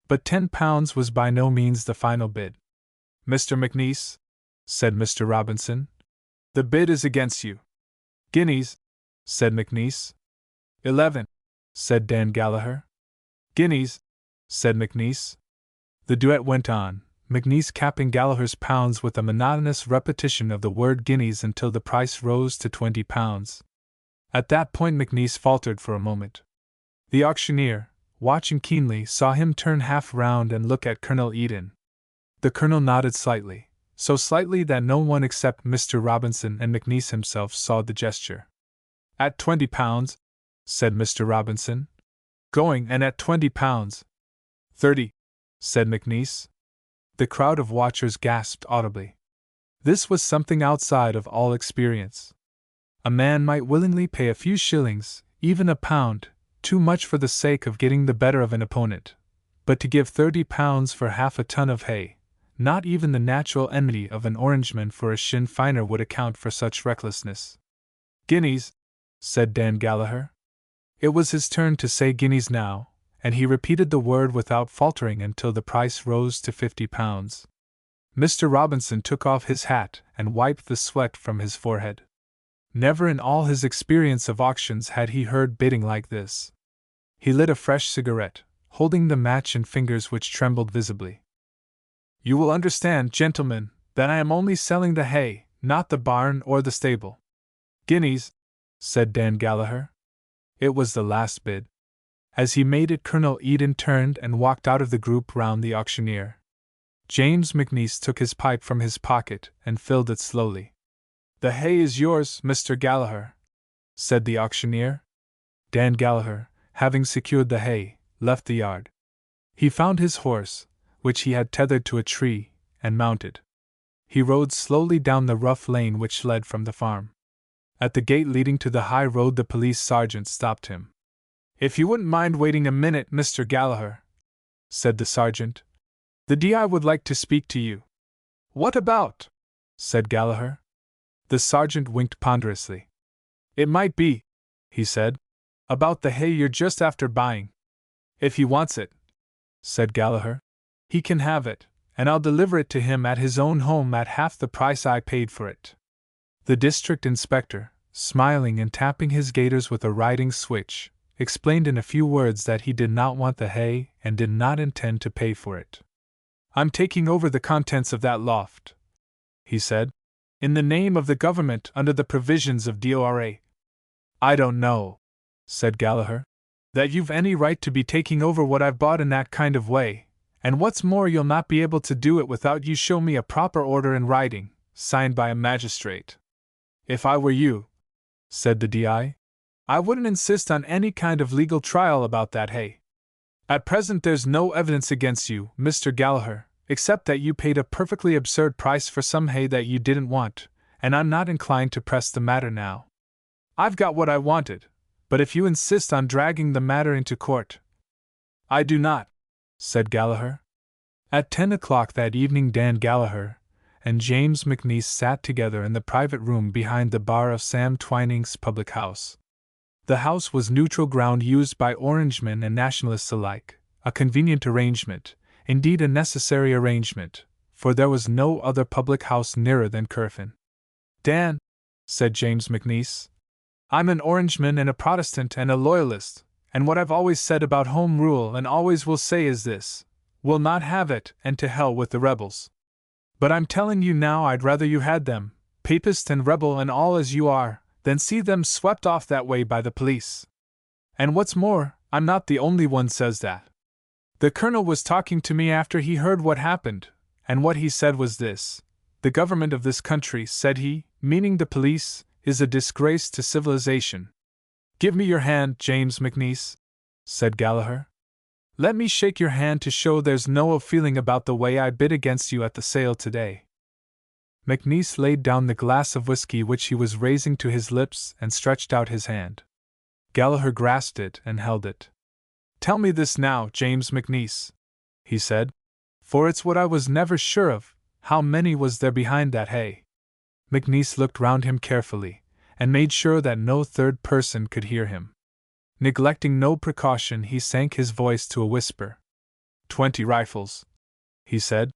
But £10 was by no means the final bid. "Mr. McNeice," said Mr. Robinson, "the bid is against you." "Guineas," said McNeice. 11, said Dan Gallagher. "Guineas," said McNeice. The duet went on, McNeice capping Gallagher's pounds with a monotonous repetition of the word guineas until the price rose to £20. At that point McNeice faltered for a moment. The auctioneer, watching keenly, saw him turn half round and look at Colonel Eden. The colonel nodded slightly, so slightly that no one except Mr. Robinson and McNeice himself saw the gesture. "At £20, said Mr. Robinson. "Going, and at £20. 30, said McNeice. The crowd of watchers gasped audibly. This was something outside of all experience. A man might willingly pay a few shillings, even £1, too much for the sake of getting the better of an opponent, but to give £30 for half a ton of hay, not even the natural enmity of an Orangeman for a Sinn Féiner would account for such recklessness. "Guineas," said Dan Gallagher. It was his turn to say guineas now, and he repeated the word without faltering until the price rose to £50. Mr. Robinson took off his hat and wiped the sweat from his forehead. Never in all his experience of auctions had he heard bidding like this. He lit a fresh cigarette, holding the match in fingers which trembled visibly. "You will understand, gentlemen, that I am only selling the hay, not the barn or the stable." "Guineas," said Dan Gallagher. It was the last bid. As he made it, Colonel Eden turned and walked out of the group round the auctioneer. James McNeice took his pipe from his pocket and filled it slowly. "The hay is yours, Mr. Gallagher," said the auctioneer. Dan Gallagher, having secured the hay, left the yard. He found his horse, which he had tethered to a tree, and mounted. He rode slowly down the rough lane which led from the farm. At the gate leading to the high road the police sergeant stopped him. "If you wouldn't mind waiting a minute, Mr. Gallagher," said the sergeant. "The DI would like to speak to you." "What about?" said Gallagher. The sergeant winked ponderously. "It might be," he said. About the hay you're just after buying. If he wants it, said Gallagher, he can have it, and I'll deliver it to him at his own home at half the price I paid for it. The district inspector, smiling and tapping his gaiters with a riding switch, explained in a few words that he did not want the hay and did not intend to pay for it. I'm taking over the contents of that loft, he said, in the name of the government under the provisions of DORA. I don't know, said Gallagher, that you've any right to be taking over what I've bought in that kind of way, and what's more, you'll not be able to do it without you show me a proper order in writing, signed by a magistrate. If I were you, said the DI, I wouldn't insist on any kind of legal trial about that hay. At present there's no evidence against you, Mr. Gallagher, except that you paid a perfectly absurd price for some hay that you didn't want, and I'm not inclined to press the matter now. I've got what I wanted, but if you insist on dragging the matter into court, I do not, said Gallagher. At 10 o'clock that evening Dan Gallagher and James McNeice sat together in the private room behind the bar of Sam Twining's public house. The house was neutral ground used by Orangemen and Nationalists alike, a convenient arrangement, indeed a necessary arrangement, for there was no other public house nearer than Curfin. Dan, said James McNeice, I'm an Orangeman and a Protestant and a Loyalist, and what I've always said about Home Rule and always will say is this: we'll not have it, and to hell with the rebels. But I'm telling you now I'd rather you had them, Papist and rebel and all as you are, than see them swept off that way by the police. And what's more, I'm not the only one says that. The Colonel was talking to me after he heard what happened, and what he said was this: the government of this country, said he, meaning the police, is a disgrace to civilization. Give me your hand, James McNeice, said Gallagher. Let me shake your hand to show there's no ill feeling about the way I bid against you at the sale today. McNeice laid down the glass of whiskey which he was raising to his lips and stretched out his hand. Gallagher grasped it and held it. Tell me this now, James McNeice, he said, for it's what I was never sure of, how many was there behind that hay? McNeice looked round him carefully, and made sure that no third person could hear him. Neglecting no precaution, he sank his voice to a whisper. 20 rifles, he said,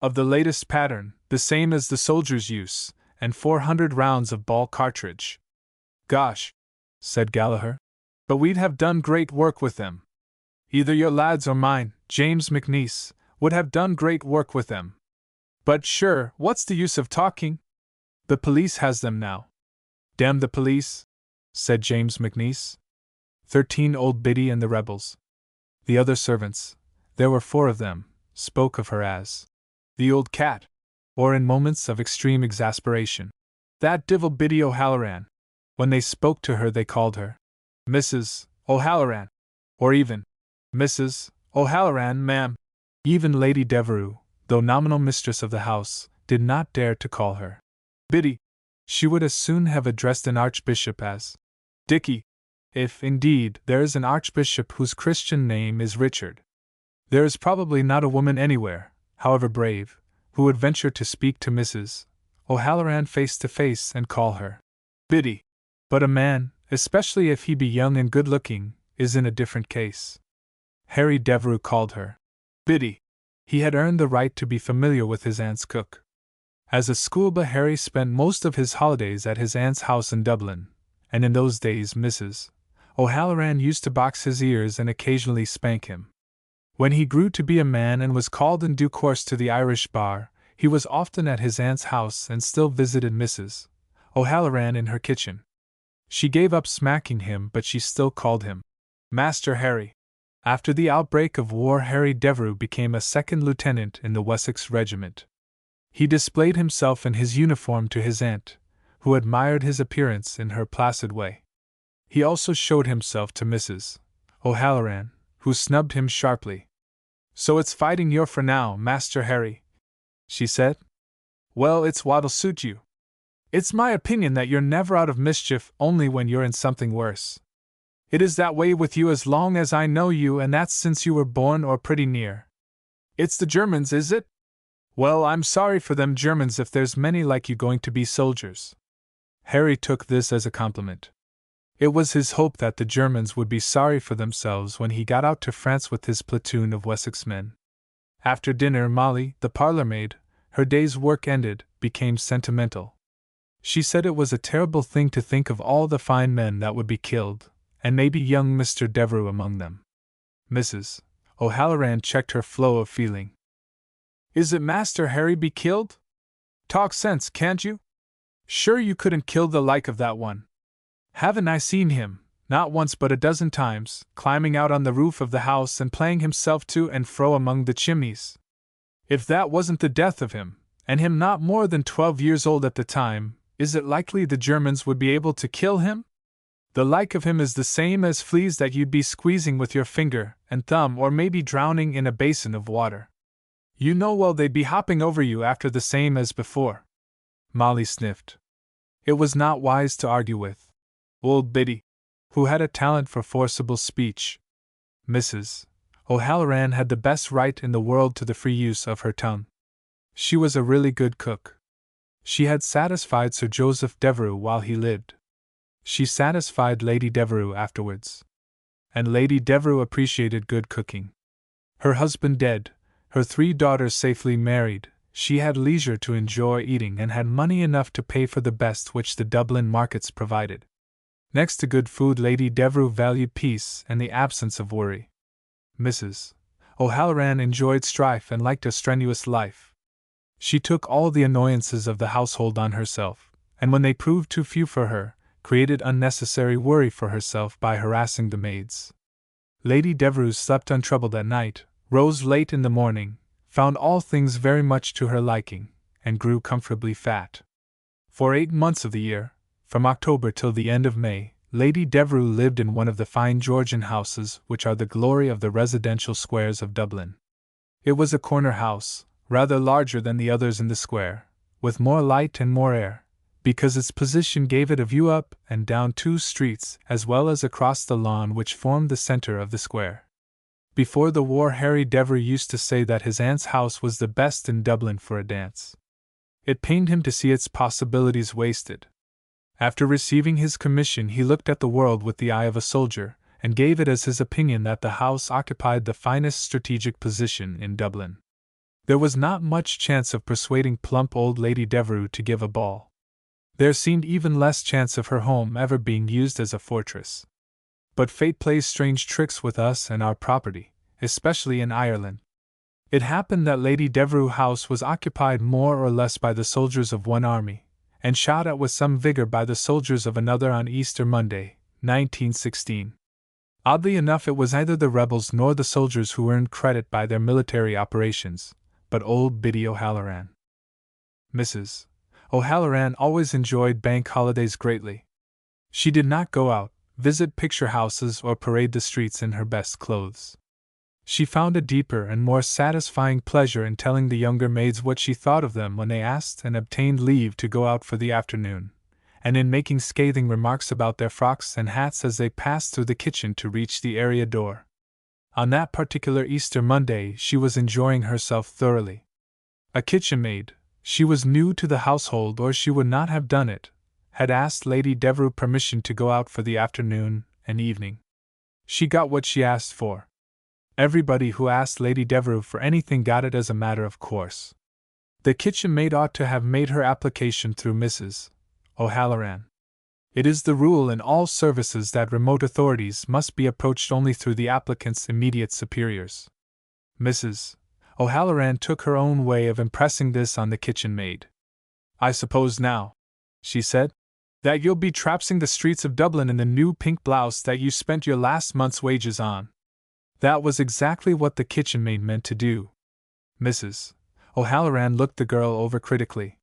of the latest pattern, the same as the soldiers use, and 400 rounds of ball cartridge. Gosh, said Gallagher, but we'd have done great work with them. Either your lads or mine, James McNeice, would have done great work with them. But sure, what's the use of talking? The police has them now. Damn the police, said James McNeice. 13 old Biddy and the rebels. The other servants, there were 4 of them, spoke of her as the old cat, or in moments of extreme exasperation, that divil Biddy O'Halloran. When they spoke to her they called her Mrs. O'Halloran, or even Mrs. O'Halloran, ma'am. Even Lady Devereux, though nominal mistress of the house, did not dare to call her Biddy. She would as soon have addressed an archbishop as Dicky, if, indeed, there is an archbishop whose Christian name is Richard. There is probably not a woman anywhere, however brave, who would venture to speak to Mrs. O'Halloran face to face and call her Biddy. But a man, especially if he be young and good-looking, is in a different case. Harry Devereux called her Biddy. He had earned the right to be familiar with his aunt's cook. As a schoolboy, Harry spent most of his holidays at his aunt's house in Dublin, and in those days Mrs. O'Halloran used to box his ears and occasionally spank him. When he grew to be a man and was called in due course to the Irish bar, he was often at his aunt's house and still visited Mrs. O'Halloran in her kitchen. She gave up smacking him, but she still called him Master Harry. After the outbreak of war, Harry Devereux became a second lieutenant in the Wessex Regiment. He displayed himself in his uniform to his aunt, who admired his appearance in her placid way. He also showed himself to Mrs. O'Halloran, who snubbed him sharply. So it's fighting you're for now, Master Harry, she said. Well, it's what'll suit you. It's my opinion that you're never out of mischief, only when you're in something worse. It is that way with you as long as I know you, and that's since you were born or pretty near. It's the Germans, is it? Well, I'm sorry for them Germans if there's many like you going to be soldiers. Harry took this as a compliment. It was his hope that the Germans would be sorry for themselves when he got out to France with his platoon of Wessex men. After dinner, Molly, the parlour-maid, her day's work ended, became sentimental. She said it was a terrible thing to think of all the fine men that would be killed, and maybe young Mr. Devereux among them. Mrs. O'Halloran checked her flow of feeling. "Is it Master Harry be killed? Talk sense, can't you? Sure you couldn't kill the like of that one. Haven't I seen him, not once but a dozen times, climbing out on the roof of the house and playing himself to and fro among the chimneys? If that wasn't the death of him, and him not more than 12 years old at the time, is it likely the Germans would be able to kill him? The like of him is the same as fleas that you'd be squeezing with your finger and thumb or maybe drowning in a basin of water. You know well they'd be hopping over you after the same as before." Molly sniffed. It was not wise to argue with old Biddy, who had a talent for forcible speech. Mrs. O'Halloran had the best right in the world to the free use of her tongue. She was a really good cook. She had satisfied Sir Joseph Devereux while he lived. She satisfied Lady Devereux afterwards. And Lady Devereux appreciated good cooking. Her husband dead, her 3 daughters safely married, she had leisure to enjoy eating and had money enough to pay for the best which the Dublin markets provided. Next to good food, Lady Devereux valued peace and the absence of worry. Mrs. O'Halloran enjoyed strife and liked a strenuous life. She took all the annoyances of the household on herself, and when they proved too few for her, created unnecessary worry for herself by harassing the maids. Lady Devereux slept untroubled at night, rose late in the morning, found all things very much to her liking, and grew comfortably fat. For 8 months of the year, from October till the end of May, Lady Devereux lived in one of the fine Georgian houses which are the glory of the residential squares of Dublin. It was a corner house, rather larger than the others in the square, with more light and more air, because its position gave it a view up and down 2 streets as well as across the lawn which formed the centre of the square. Before the war, Harry Devereux used to say that his aunt's house was the best in Dublin for a dance. It pained him to see its possibilities wasted. After receiving his commission, he looked at the world with the eye of a soldier, and gave it as his opinion that the house occupied the finest strategic position in Dublin. There was not much chance of persuading plump old Lady Devereux to give a ball. There seemed even less chance of her home ever being used as a fortress. But fate plays strange tricks with us and our property, especially in Ireland. It happened that Lady Devereux House was occupied more or less by the soldiers of one army, and shot at with some vigor by the soldiers of another on Easter Monday, 1916. Oddly enough, it was neither the rebels nor the soldiers who earned credit by their military operations, but old Biddy O'Halloran. Mrs. O'Halloran always enjoyed bank holidays greatly. She did not go out, visit picture houses, or parade the streets in her best clothes. She found a deeper and more satisfying pleasure in telling the younger maids what she thought of them when they asked and obtained leave to go out for the afternoon, and in making scathing remarks about their frocks and hats as they passed through the kitchen to reach the area door. On that particular Easter Monday she was enjoying herself thoroughly. A kitchen maid, she was new to the household or she would not have done it, had asked Lady Devereux permission to go out for the afternoon and evening. She got what she asked for. Everybody who asked Lady Devereux for anything got it as a matter of course. The kitchen maid ought to have made her application through Mrs. O'Halloran. It is the rule in all services that remote authorities must be approached only through the applicant's immediate superiors. Mrs. O'Halloran took her own way of impressing this on the kitchen maid. "I suppose now," she said, "that you'll be trapsing the streets of Dublin in the new pink blouse that you spent your last month's wages on." That was exactly what the kitchen maid meant to do. Mrs. O'Halloran looked the girl over critically.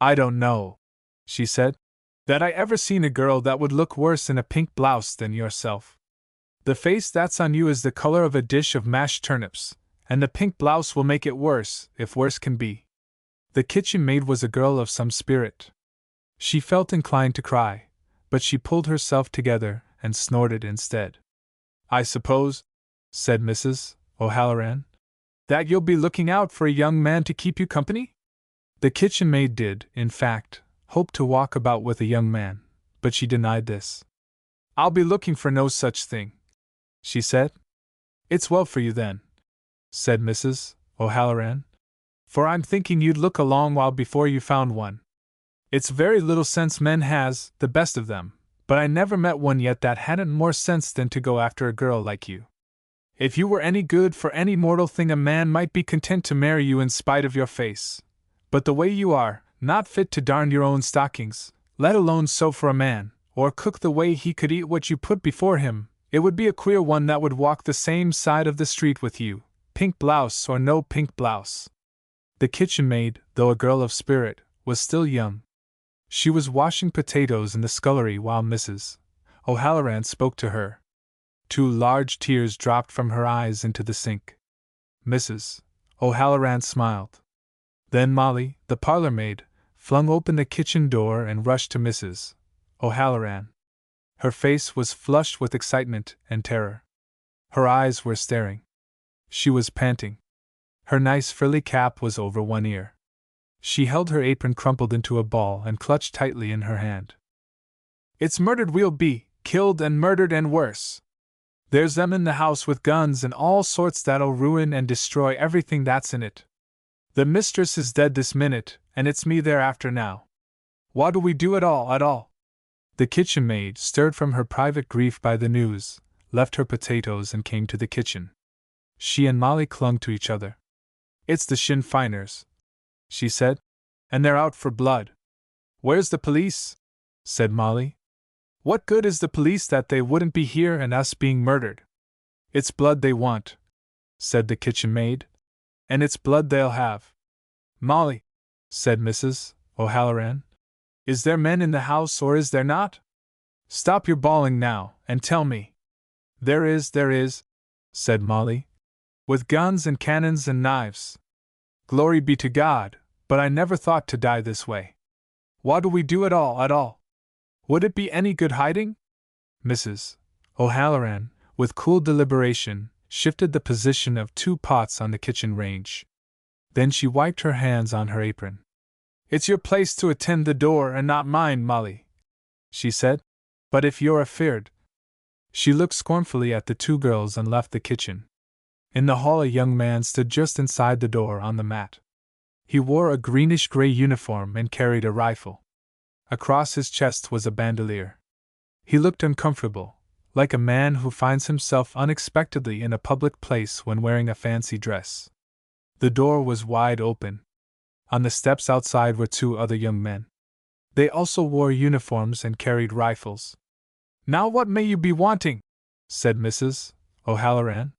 "I don't know," she said, "that I ever seen a girl that would look worse in a pink blouse than yourself. The face that's on you is the color of a dish of mashed turnips, and the pink blouse will make it worse, if worse can be." The kitchen maid was a girl of some spirit. She felt inclined to cry, but she pulled herself together and snorted instead. "I suppose," said Mrs. O'Halloran, "that you'll be looking out for a young man to keep you company?" The kitchen maid did, in fact, hope to walk about with a young man, but she denied this. I'll be looking for no such thing, she said. It's well for you then, said Mrs. O'Halloran, for I'm thinking you'd look a long while before you found one. It's very little sense men has, the best of them, but I never met one yet that hadn't more sense than to go after a girl like you. If you were any good for any mortal thing, a man might be content to marry you in spite of your face. But the way you are, not fit to darn your own stockings, let alone sew for a man, or cook the way he could eat what you put before him, it would be a queer one that would walk the same side of the street with you, pink blouse or no pink blouse. The kitchen maid, though a girl of spirit, was still young. She was washing potatoes in the scullery while Mrs. O'Halloran spoke to her. 2 large tears dropped from her eyes into the sink. Mrs. O'Halloran smiled. Then Molly, the parlor maid, flung open the kitchen door and rushed to Mrs. O'Halloran. Her face was flushed with excitement and terror. Her eyes were staring. She was panting. Her nice frilly cap was over one ear. She held her apron crumpled into a ball and clutched tightly in her hand. It's murdered we'll be, killed and murdered and worse. There's them in the house with guns and all sorts that'll ruin and destroy everything that's in it. The mistress is dead this minute, and it's me they're after now. What do we do at all? The kitchen maid, stirred from her private grief by the news, left her potatoes and came to the kitchen. She and Molly clung to each other. It's the Sinn Feiners, she said, and they're out for blood. Where's the police? Said Molly. What good is the police that they wouldn't be here and us being murdered? It's blood they want, said the kitchen maid, and it's blood they'll have. Molly, said Mrs. O'Halloran, is there men in the house or is there not? Stop your bawling now, and tell me. There is, said Molly. With guns and cannons and knives. Glory be to God, but I never thought to die this way. What do we do at all? Would it be any good hiding? Mrs. O'Halloran, with cool deliberation, shifted the position of 2 pots on the kitchen range. Then she wiped her hands on her apron. It's your place to attend the door and not mine, Molly, she said. But if you're afeard. She looked scornfully at the 2 girls and left the kitchen. In the hall a young man stood just inside the door on the mat. He wore a greenish-gray uniform and carried a rifle. Across his chest was a bandolier. He looked uncomfortable, like a man who finds himself unexpectedly in a public place when wearing a fancy dress. The door was wide open. On the steps outside were 2 other young men. They also wore uniforms and carried rifles. Now what may you be wanting? Said Mrs. O'Halloran.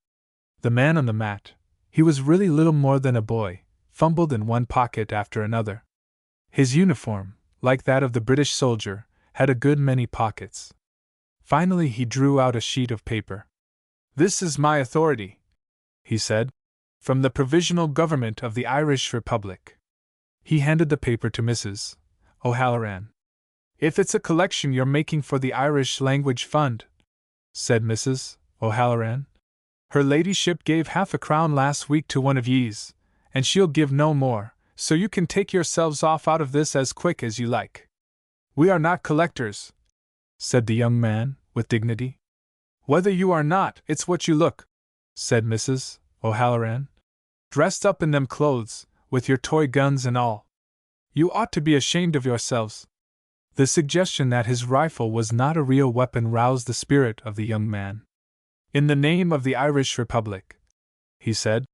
The man on the mat, he was really little more than a boy, fumbled in one pocket after another. His uniform, like that of the British soldier, had a good many pockets. Finally he drew out a sheet of paper. This is my authority, he said, from the Provisional Government of the Irish Republic. He handed the paper to Mrs. O'Halloran. If it's a collection you're making for the Irish Language Fund, said Mrs. O'Halloran. Her ladyship gave half a crown last week to one of ye's, and she'll give no more, so you can take yourselves off out of this as quick as you like. We are not collectors, said the young man, with dignity. Whether you are not, it's what you look, said Mrs. O'Halloran. Dressed up in them clothes, with your toy guns and all. You ought to be ashamed of yourselves. The suggestion that his rifle was not a real weapon roused the spirit of the young man. In the name of the Irish Republic, he said,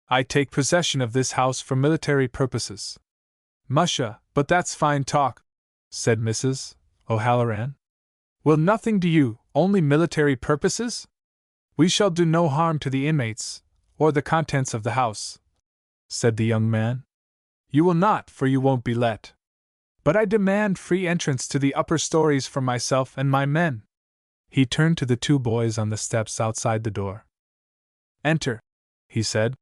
I take possession of this house for military purposes. Musha, but that's fine talk, said Mrs. O'Halloran. Will nothing do you, only military purposes? We shall do no harm to the inmates, or the contents of the house, said the young man. You will not, for you won't be let. But I demand free entrance to the upper stories for myself and my men. He turned to the 2 boys on the steps outside the door. Enter, he said,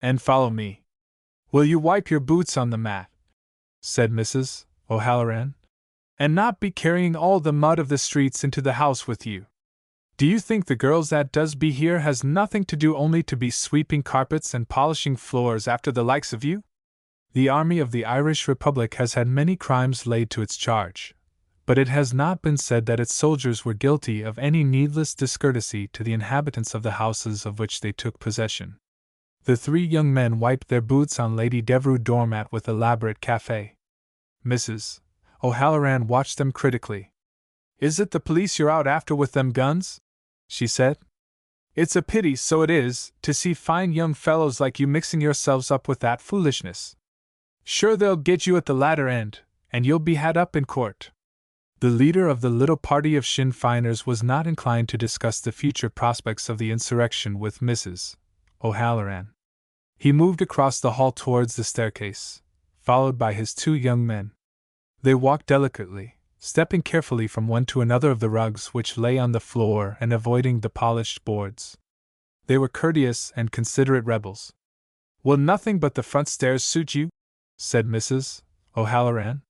and follow me. Will you wipe your boots on the mat, said Mrs. O'Halloran, and not be carrying all the mud of the streets into the house with you. Do you think the girls that does be here has nothing to do only to be sweeping carpets and polishing floors after the likes of you? The army of the Irish Republic has had many crimes laid to its charge, but it has not been said that its soldiers were guilty of any needless discourtesy to the inhabitants of the houses of which they took possession. The three young men wiped their boots on Lady Devereux doormat with elaborate café. Mrs. O'Halloran watched them critically. "Is it the police you're out after with them guns?" she said. "It's a pity, so it is, to see fine young fellows like you mixing yourselves up with that foolishness. Sure they'll get you at the latter end, and you'll be had up in court." The leader of the little party of Sinn Feiners was not inclined to discuss the future prospects of the insurrection with Mrs. O'Halloran. He moved across the hall towards the staircase, followed by his two young men. They walked delicately, stepping carefully from one to another of the rugs which lay on the floor and avoiding the polished boards. They were courteous and considerate rebels. "Will nothing but the front stairs suit you?" said Mrs. O'Halloran.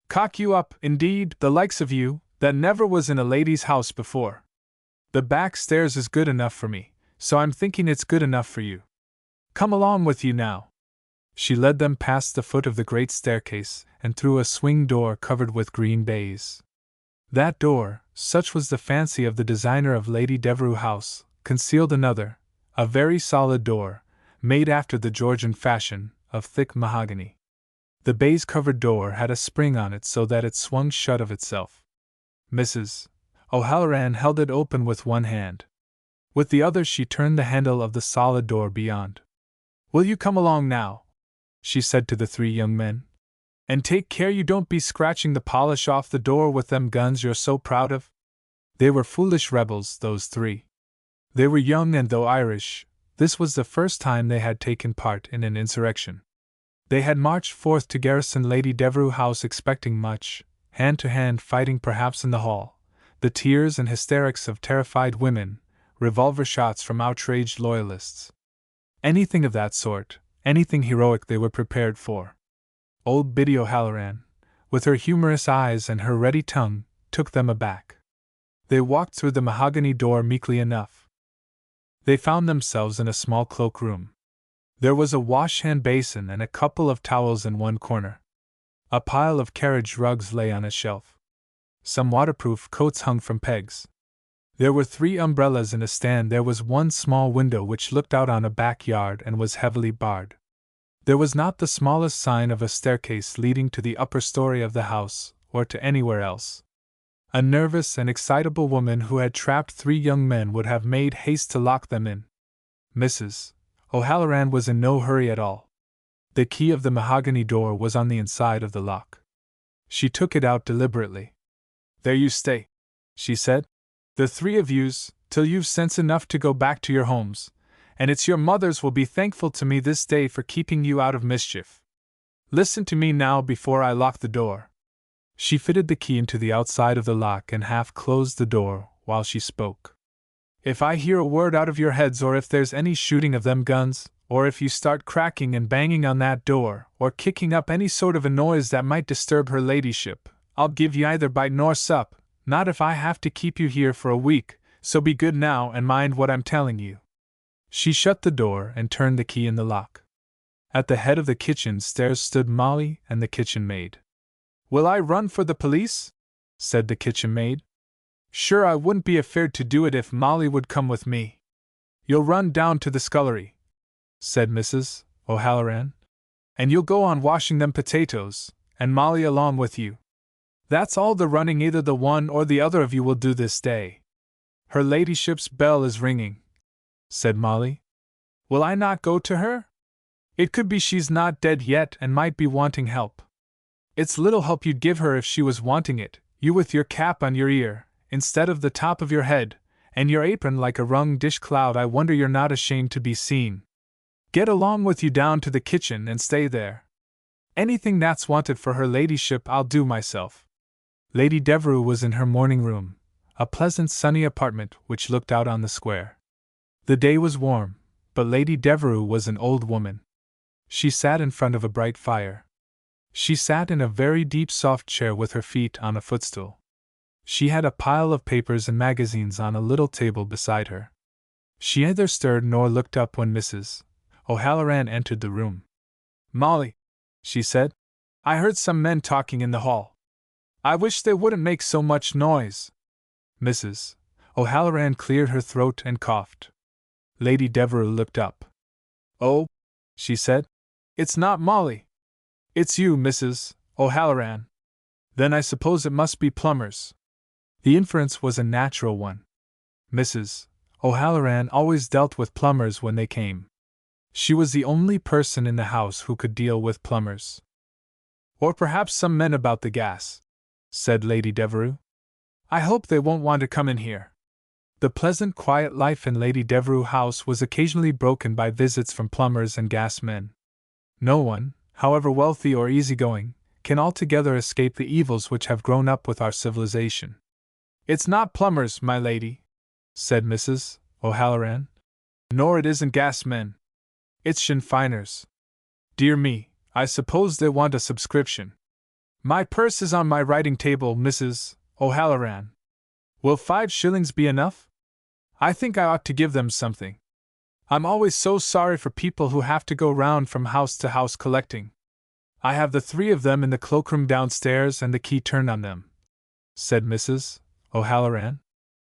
"Cock you up, indeed, the likes of you, that never was in a lady's house before. The back stairs is good enough for me, so I'm thinking it's good enough for you. Come along with you now." She led them past the foot of the great staircase and through a swing door covered with green baize. That door, such was the fancy of the designer of Lady Devereux House, concealed another, a very solid door, made after the Georgian fashion, of thick mahogany. The baize-covered door had a spring on it so that it swung shut of itself. Mrs. O'Halloran held it open with one hand. With the other she turned the handle of the solid door beyond. "Will you come along now?" she said to the three young men. "And take care you don't be scratching the polish off the door with them guns you're so proud of." They were foolish rebels, those three. They were young, and though Irish, this was the first time they had taken part in an insurrection. They had marched forth to garrison Lady Devereux House expecting much, hand-to-hand fighting perhaps in the hall, the tears and hysterics of terrified women, revolver shots from outraged loyalists. Anything of that sort, anything heroic they were prepared for. Old Biddy O'Halloran, with her humorous eyes and her ready tongue, took them aback. They walked through the mahogany door meekly enough. They found themselves in a small cloak-room. There was a wash-hand basin and a couple of towels in one corner. A pile of carriage rugs lay on a shelf. Some waterproof coats hung from pegs. There were 3 umbrellas in a stand. There was one small window which looked out on a backyard and was heavily barred. There was not the smallest sign of a staircase leading to the upper story of the house, or to anywhere else. A nervous and excitable woman who had trapped 3 young men would have made haste to lock them in. Mrs. O'Halloran was in no hurry at all. The key of the mahogany door was on the inside of the lock. She took it out deliberately. "There you stay," she said. "The 3 of yous, till you've sense enough to go back to your homes, and it's your mothers will be thankful to me this day for keeping you out of mischief. Listen to me now before I lock the door." She fitted the key into the outside of the lock and half closed the door while she spoke. "If I hear a word out of your heads, or if there's any shooting of them guns, or if you start cracking and banging on that door, or kicking up any sort of a noise that might disturb her ladyship, I'll give you either bite nor sup, not if I have to keep you here for a week, so be good now and mind what I'm telling you." She shut the door and turned the key in the lock. At the head of the kitchen stairs stood Molly and the kitchen maid. "Will I run for the police?" said the kitchen maid. "Sure, I wouldn't be afeard to do it if Molly would come with me." "You'll run down to the scullery," said Mrs. O'Halloran, "and you'll go on washing them potatoes, and Molly along with you. That's all the running either the one or the other of you will do this day." "Her ladyship's bell is ringing," said Molly. "Will I not go to her? It could be she's not dead yet and might be wanting help." "It's little help you'd give her if she was wanting it, you with your cap on your ear, instead of the top of your head, and your apron like a wrung dish cloud. I wonder you're not ashamed to be seen. Get along with you down to the kitchen and stay there. Anything that's wanted for her ladyship I'll do myself." Lady Devereux was in her morning room, a pleasant sunny apartment which looked out on the square. The day was warm, but Lady Devereux was an old woman. She sat in front of a bright fire. She sat in a very deep soft chair with her feet on a footstool. She had a pile of papers and magazines on a little table beside her. She neither stirred nor looked up when Mrs. O'Halloran entered the room. "Molly," she said, "I heard some men talking in the hall." I wish they wouldn't make so much noise. Mrs. O'Halloran cleared her throat and coughed. Lady Devereux looked up. Oh, she said. It's not Molly. It's you, Mrs. O'Halloran. Then I suppose it must be Plumbers. The inference was a natural one. Mrs. O'Halloran always dealt with plumbers when they came. She was the only person in the house who could deal with plumbers. Or perhaps some men about the gas, said Lady Devereux. I hope they won't want to come in here. The pleasant, quiet life in Lady Devereux House was occasionally broken by visits from plumbers and gas men. No one, however wealthy or easygoing, can altogether escape the evils which have grown up with our civilization. It's not plumbers, my lady, said Mrs. O'Halloran. Nor it isn't gas men. It's Sinn Feiners. Dear me, I suppose they want a subscription. My purse is on my writing table, Mrs. O'Halloran. Will 5 shillings be enough? I think I ought to give them something. I'm always so sorry for people who have to go round from house to house collecting. I have the 3 of them in the cloakroom downstairs and the key turned on them, said Mrs. O'Halloran.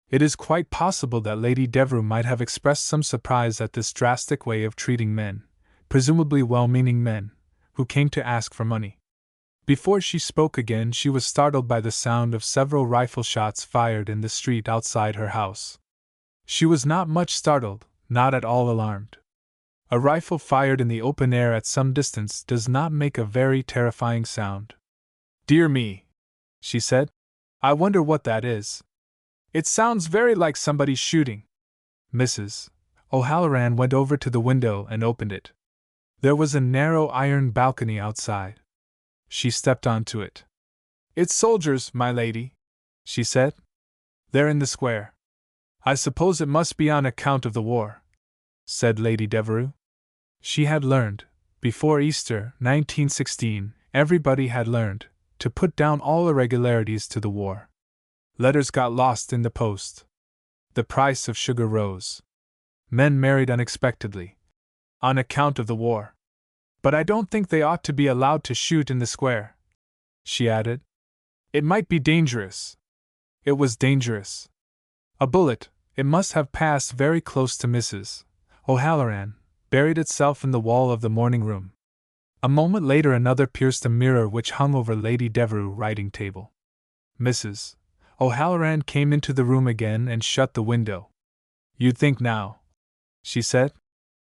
It is quite possible that Lady Devereux might have expressed some surprise at this drastic way of treating men, presumably well-meaning men, who came to ask for money. Before she spoke again, she was startled by the sound of several rifle shots fired in the street outside her house. She was not much startled, not at all alarmed. A rifle fired in the open air at some distance does not make a very terrifying sound. Dear me, she said. I wonder what that is. It sounds very like somebody shooting. Mrs. O'Halloran went over to the window and opened it. There was a narrow iron balcony outside. She stepped onto it. It's soldiers, my lady, she said. They're in the square. I suppose it must be on account of the war, said Lady Devereux. She had learned, before Easter 1916, everybody had learned, to put down all irregularities to the war. Letters got lost in the post. The price of sugar rose. Men married unexpectedly. On account of the war. But I don't think they ought to be allowed to shoot in the square, she added. It might be dangerous. It was dangerous. A bullet, it must have passed very close to Mrs. O'Halloran, buried itself in the wall of the morning room. A moment later another pierced a mirror which hung over Lady Devereux's writing table. Mrs. O'Halloran came into the room again and shut the window. You'd think now, she said,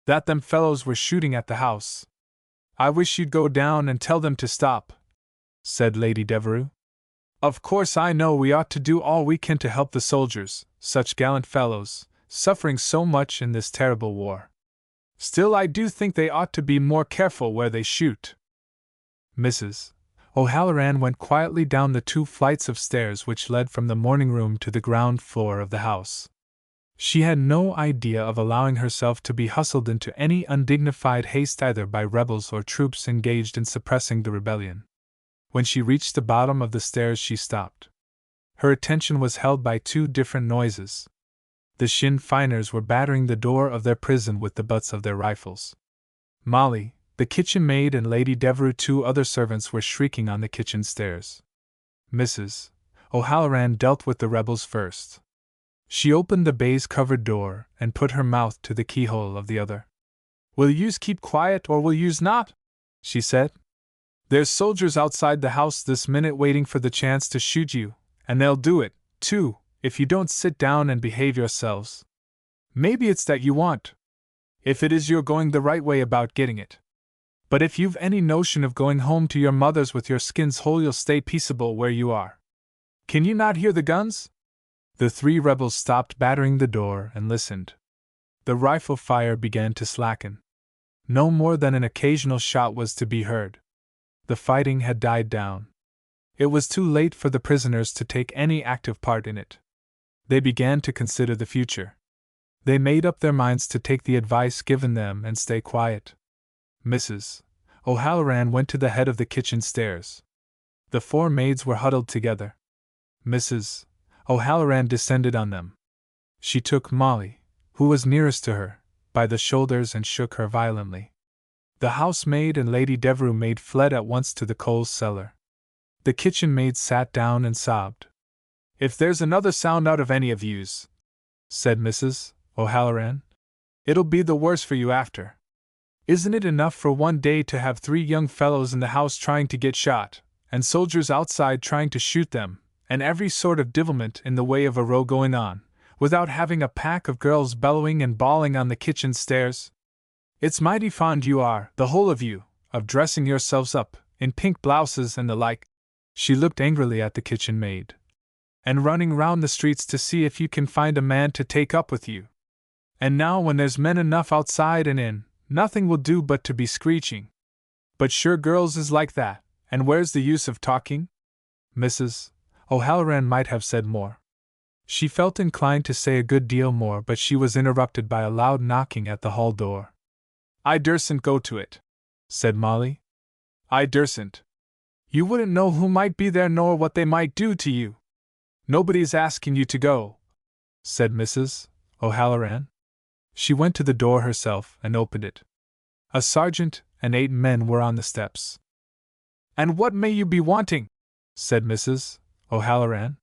that them fellows were shooting at the house. I wish you'd go down and tell them to stop, said Lady Devereux. Of course I know we ought to do all we can to help the soldiers, such gallant fellows, suffering so much in this terrible war. Still I do think they ought to be more careful where they shoot. Mrs. O'Halloran went quietly down the 2 flights of stairs which led from the morning room to the ground floor of the house. She had no idea of allowing herself to be hustled into any undignified haste either by rebels or troops engaged in suppressing the rebellion. When she reached the bottom of the stairs she stopped. Her attention was held by 2 different noises. The Sinn Feiners were battering the door of their prison with the butts of their rifles. Molly, the kitchen maid, and Lady Devereux, 2 other servants, were shrieking on the kitchen stairs. Mrs. O'Halloran dealt with the rebels first. She opened the baize-covered door and put her mouth to the keyhole of the other. Will yous keep quiet or will yous not? She said. There's soldiers outside the house this minute waiting for the chance to shoot you, and they'll do it, too, if you don't sit down and behave yourselves. Maybe it's that you want. If it is, you're going the right way about getting it. But if you've any notion of going home to your mothers with your skins whole, you'll stay peaceable where you are. Can you not hear the guns? The 3 rebels stopped battering the door and listened. The rifle fire began to slacken. No more than an occasional shot was to be heard. The fighting had died down. It was too late for the prisoners to take any active part in it. They began to consider the future. They made up their minds to take the advice given them and stay quiet. Mrs. O'Halloran went to the head of the kitchen stairs. The 4 maids were huddled together. Mrs. O'Halloran descended on them. She took Molly, who was nearest to her, by the shoulders and shook her violently. The housemaid and Lady Devereux maid fled at once to the coal cellar. The kitchen maid sat down and sobbed. "If there's another sound out of any of yous," said Mrs. O'Halloran, "it'll be the worse for you after. Isn't it enough for one day to have 3 young fellows in the house trying to get shot, and soldiers outside trying to shoot them, and every sort of devilment in the way of a row going on, without having a pack of girls bellowing and bawling on the kitchen stairs? It's mighty fond you are, the whole of you, of dressing yourselves up in pink blouses and the like," she looked angrily at the kitchen maid, "and running round the streets to see if you can find a man to take up with you. And now when there's men enough outside and in, nothing will do but to be screeching. But sure girls is like that, and where's the use of talking?" Mrs. O'Halloran might have said more. She felt inclined to say a good deal more, but she was interrupted by a loud knocking at the hall door. "I dursn't go to it," said Molly. "I dursn't. You wouldn't know who might be there nor what they might do to you." "Nobody's asking you to go," said Mrs. O'Halloran. She went to the door herself and opened it. A sergeant and 8 men were on the steps. "And what may you be wanting?" said Mrs. O'Halloran.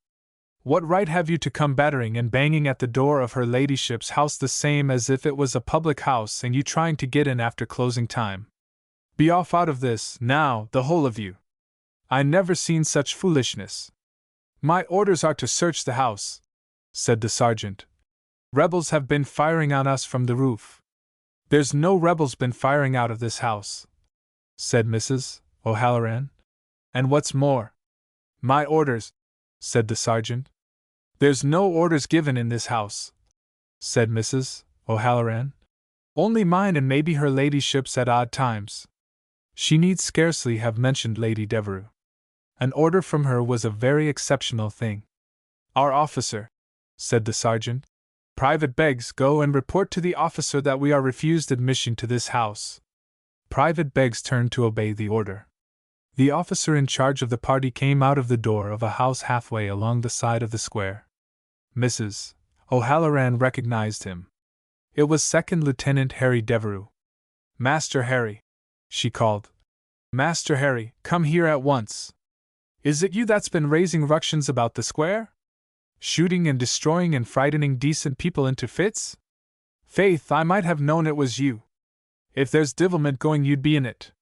"What right have you to come battering and banging at the door of her ladyship's house the same as if it was a public house and you trying to get in after closing time? Be off out of this, now, the whole of you. I never seen such foolishness." "My orders are to search the house," said the sergeant. "Rebels have been firing on us from the roof." "There's no rebels been firing out of this house," said Mrs. O'Halloran. "And what's more—" "My orders," said the sergeant. "There's no orders given in this house," said Mrs. O'Halloran. "Only mine and maybe her ladyship's at odd times." She need scarcely have mentioned Lady Devereux. An order from her was a very exceptional thing. "Our officer," said the sergeant, "Private begs go and report to the officer that we are refused admission to this house." Private Beggs turned to obey the order. The officer in charge of the party came out of the door of a house halfway along the side of the square. Mrs. O'Halloran recognized him. It was Second Lieutenant Harry Devereux. "Master Harry," she called. "Master Harry, come here at once. Is it you that's been raising ructions about the square? Shooting and destroying and frightening decent people into fits? Faith, I might have known it was you. If there's devilment going, you'd be in it."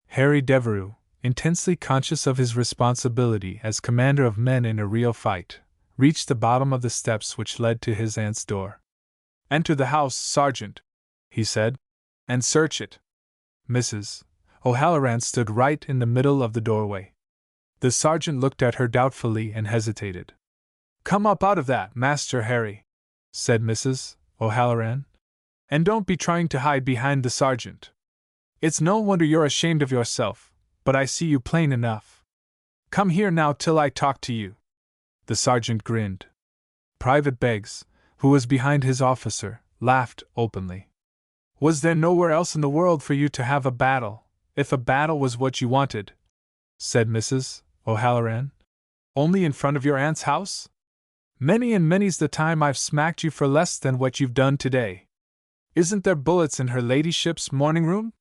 Harry Devereux, intensely conscious of his responsibility as commander of men in a real fight, reached the bottom of the steps which led to his aunt's door. "Enter the house, sergeant," he said, "and search it." Mrs. O'Halloran stood right in the middle of the doorway. The sergeant looked at her doubtfully and hesitated. "Come up out of that, Master Harry," said Mrs. O'Halloran. "And don't be trying to hide behind the sergeant. It's no wonder you're ashamed of yourself, but I see you plain enough. Come here now till I talk to you." The sergeant grinned. Private Beggs, who was behind his officer, laughed openly. "Was there nowhere else in the world for you to have a battle, if a battle was what you wanted?" said Mrs. O'Halloran. "Only in front of your aunt's house? Many and many's the time I've smacked you for less than what you've done today. Isn't there bullets in her ladyship's morning room?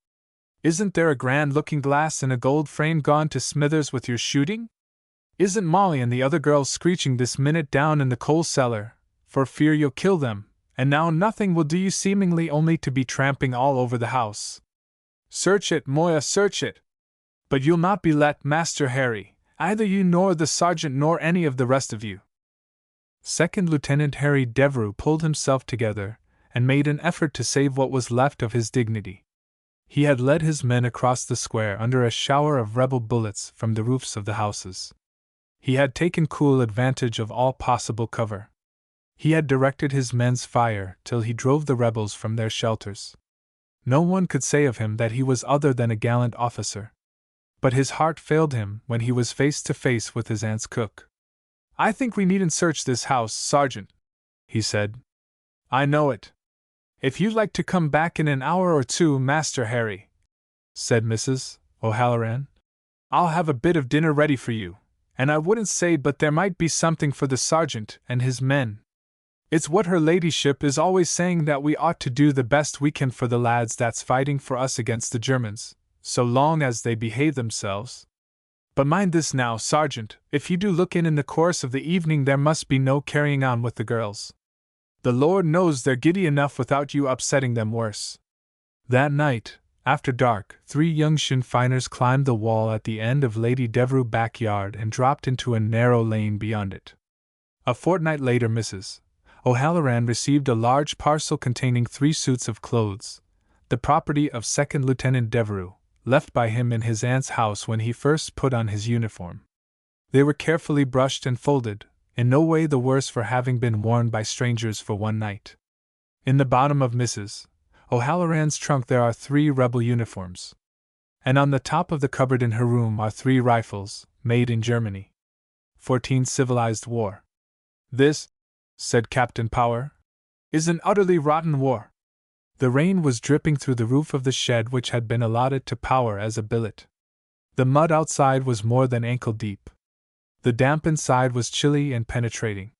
Isn't there a grand looking glass in a gold frame gone to smithers with your shooting? Isn't Molly and the other girls screeching this minute down in the coal cellar, for fear you'll kill them, and now nothing will do you seemingly only to be tramping all over the house? Search it, Moya, search it! But you'll not be let, Master Harry, either you nor the sergeant nor any of the rest of you." Second Lieutenant Harry Devereux pulled himself together and made an effort to save what was left of his dignity. He had led his men across the square under a shower of rebel bullets from the roofs of the houses. He had taken cool advantage of all possible cover. He had directed his men's fire till he drove the rebels from their shelters. No one could say of him that he was other than a gallant officer. But his heart failed him when he was face to face with his aunt's cook. "I think we needn't search this house, Sergeant," he said. "I know it. If you'd like to come back in an hour or two, Master Harry," said Mrs. O'Halloran, "I'll have a bit of dinner ready for you, and I wouldn't say but there might be something for the sergeant and his men. It's what her ladyship is always saying, that we ought to do the best we can for the lads that's fighting for us against the Germans, so long as they behave themselves." But mind this now, Sergeant, if you do look in the course of the evening there must be no carrying on with the girls. The Lord knows they're giddy enough without you upsetting them worse. That night, after dark, 3 young Sinn Feiners climbed the wall at the end of Lady Devereux's backyard and dropped into a narrow lane beyond it. A fortnight later Mrs. O'Halloran received a large parcel containing 3 suits of clothes, the property of Second Lieutenant Devereux, left by him in his aunt's house when he first put on his uniform. They were carefully brushed and folded, in no way the worse for having been worn by strangers for one night. In the bottom of Mrs. O'Halloran's trunk there are 3 rebel uniforms. And on the top of the cupboard in her room are 3 rifles, made in Germany. 14 Civilized war. This, said Captain Power, is an utterly rotten war. The rain was dripping through the roof of the shed which had been allotted to Power as a billet. The mud outside was more than ankle deep. The damp inside was chilly and penetrating.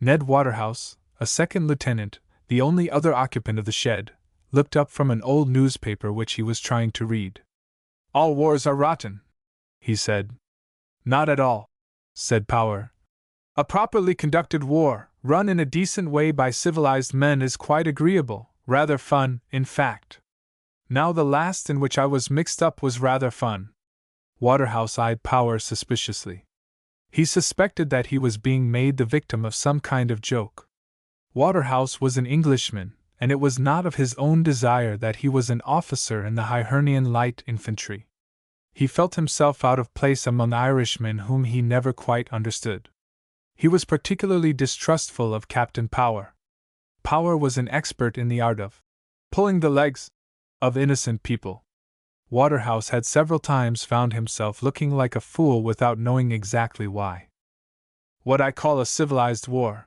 Ned Waterhouse, a second lieutenant, the only other occupant of the shed, looked up from an old newspaper which he was trying to read. All wars are rotten, he said. Not at all, said Power. A properly conducted war, run in a decent way by civilized men, is quite agreeable, rather fun, in fact. Now the last in which I was mixed up was rather fun. Waterhouse eyed Power suspiciously. He suspected that he was being made the victim of some kind of joke. Waterhouse was an Englishman, and it was not of his own desire that he was an officer in the Hibernian Light Infantry. He felt himself out of place among Irishmen whom he never quite understood. He was particularly distrustful of Captain Power. Power was an expert in the art of pulling the legs of innocent people. Waterhouse had several times found himself looking like a fool without knowing exactly why. What I call a civilized war,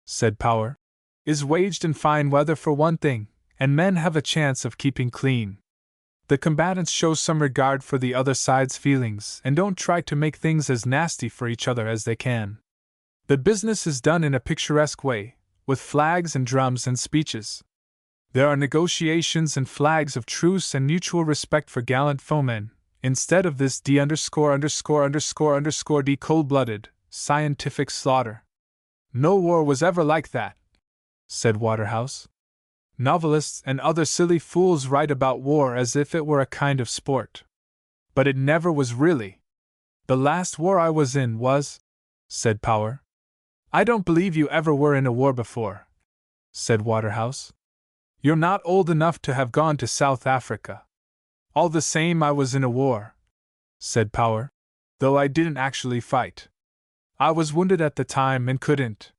said Power, is waged in fine weather for one thing, and men have a chance of keeping clean. The combatants show some regard for the other side's feelings and don't try to make things as nasty for each other as they can. The business is done in a picturesque way, with flags and drums and speeches. There are negotiations and flags of truce and mutual respect for gallant foemen, instead of this D________D cold-blooded, scientific slaughter. No war was ever like that, said Waterhouse. Novelists and other silly fools write about war as if it were a kind of sport. But it never was really. The last war I was in was, said Power. I don't believe you ever were in a war before, said Waterhouse. You're not old enough to have gone to South Africa. All the same, I was in a war, said Power, though I didn't actually fight. I was wounded at the time and couldn't.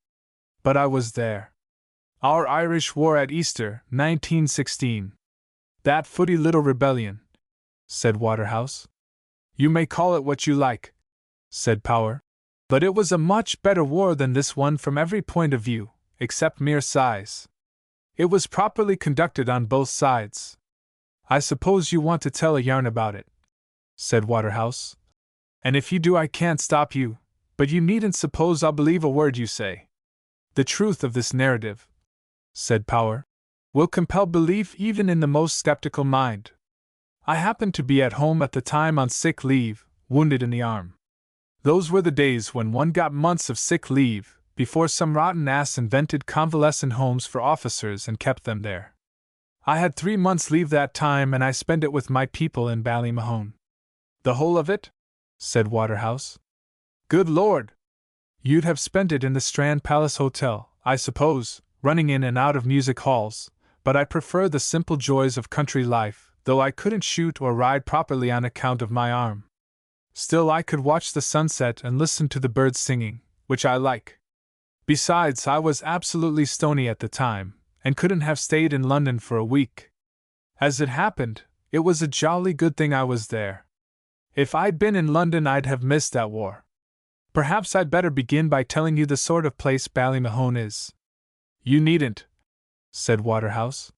But I was there. Our Irish War at Easter, 1916. That footy little rebellion, said Waterhouse. You may call it what you like, said Power, but it was a much better war than this one from every point of view, except mere size. It was properly conducted on both sides. I suppose you want to tell a yarn about it, said Waterhouse. And if you do I can't stop you, but you needn't suppose I'll believe a word you say. The truth of this narrative, said Power, will compel belief even in the most skeptical mind. I happened to be at home at the time on sick leave, wounded in the arm. Those were the days when one got months of sick leave, before some rotten ass invented convalescent homes for officers and kept them there. I had 3 months' leave that time, and I spent it with my people in Ballymahone. The whole of it? Said Waterhouse. Good Lord! You'd have spent it in the Strand Palace Hotel, I suppose, running in and out of music halls, but I prefer the simple joys of country life, though I couldn't shoot or ride properly on account of my arm. Still, I could watch the sunset and listen to the birds singing, which I like. Besides, I was absolutely stony at the time, and couldn't have stayed in London for a week. As it happened, it was a jolly good thing I was there. If I'd been in London, I'd have missed that war. Perhaps I'd better begin by telling you the sort of place Ballymahone is. You needn't, said Waterhouse.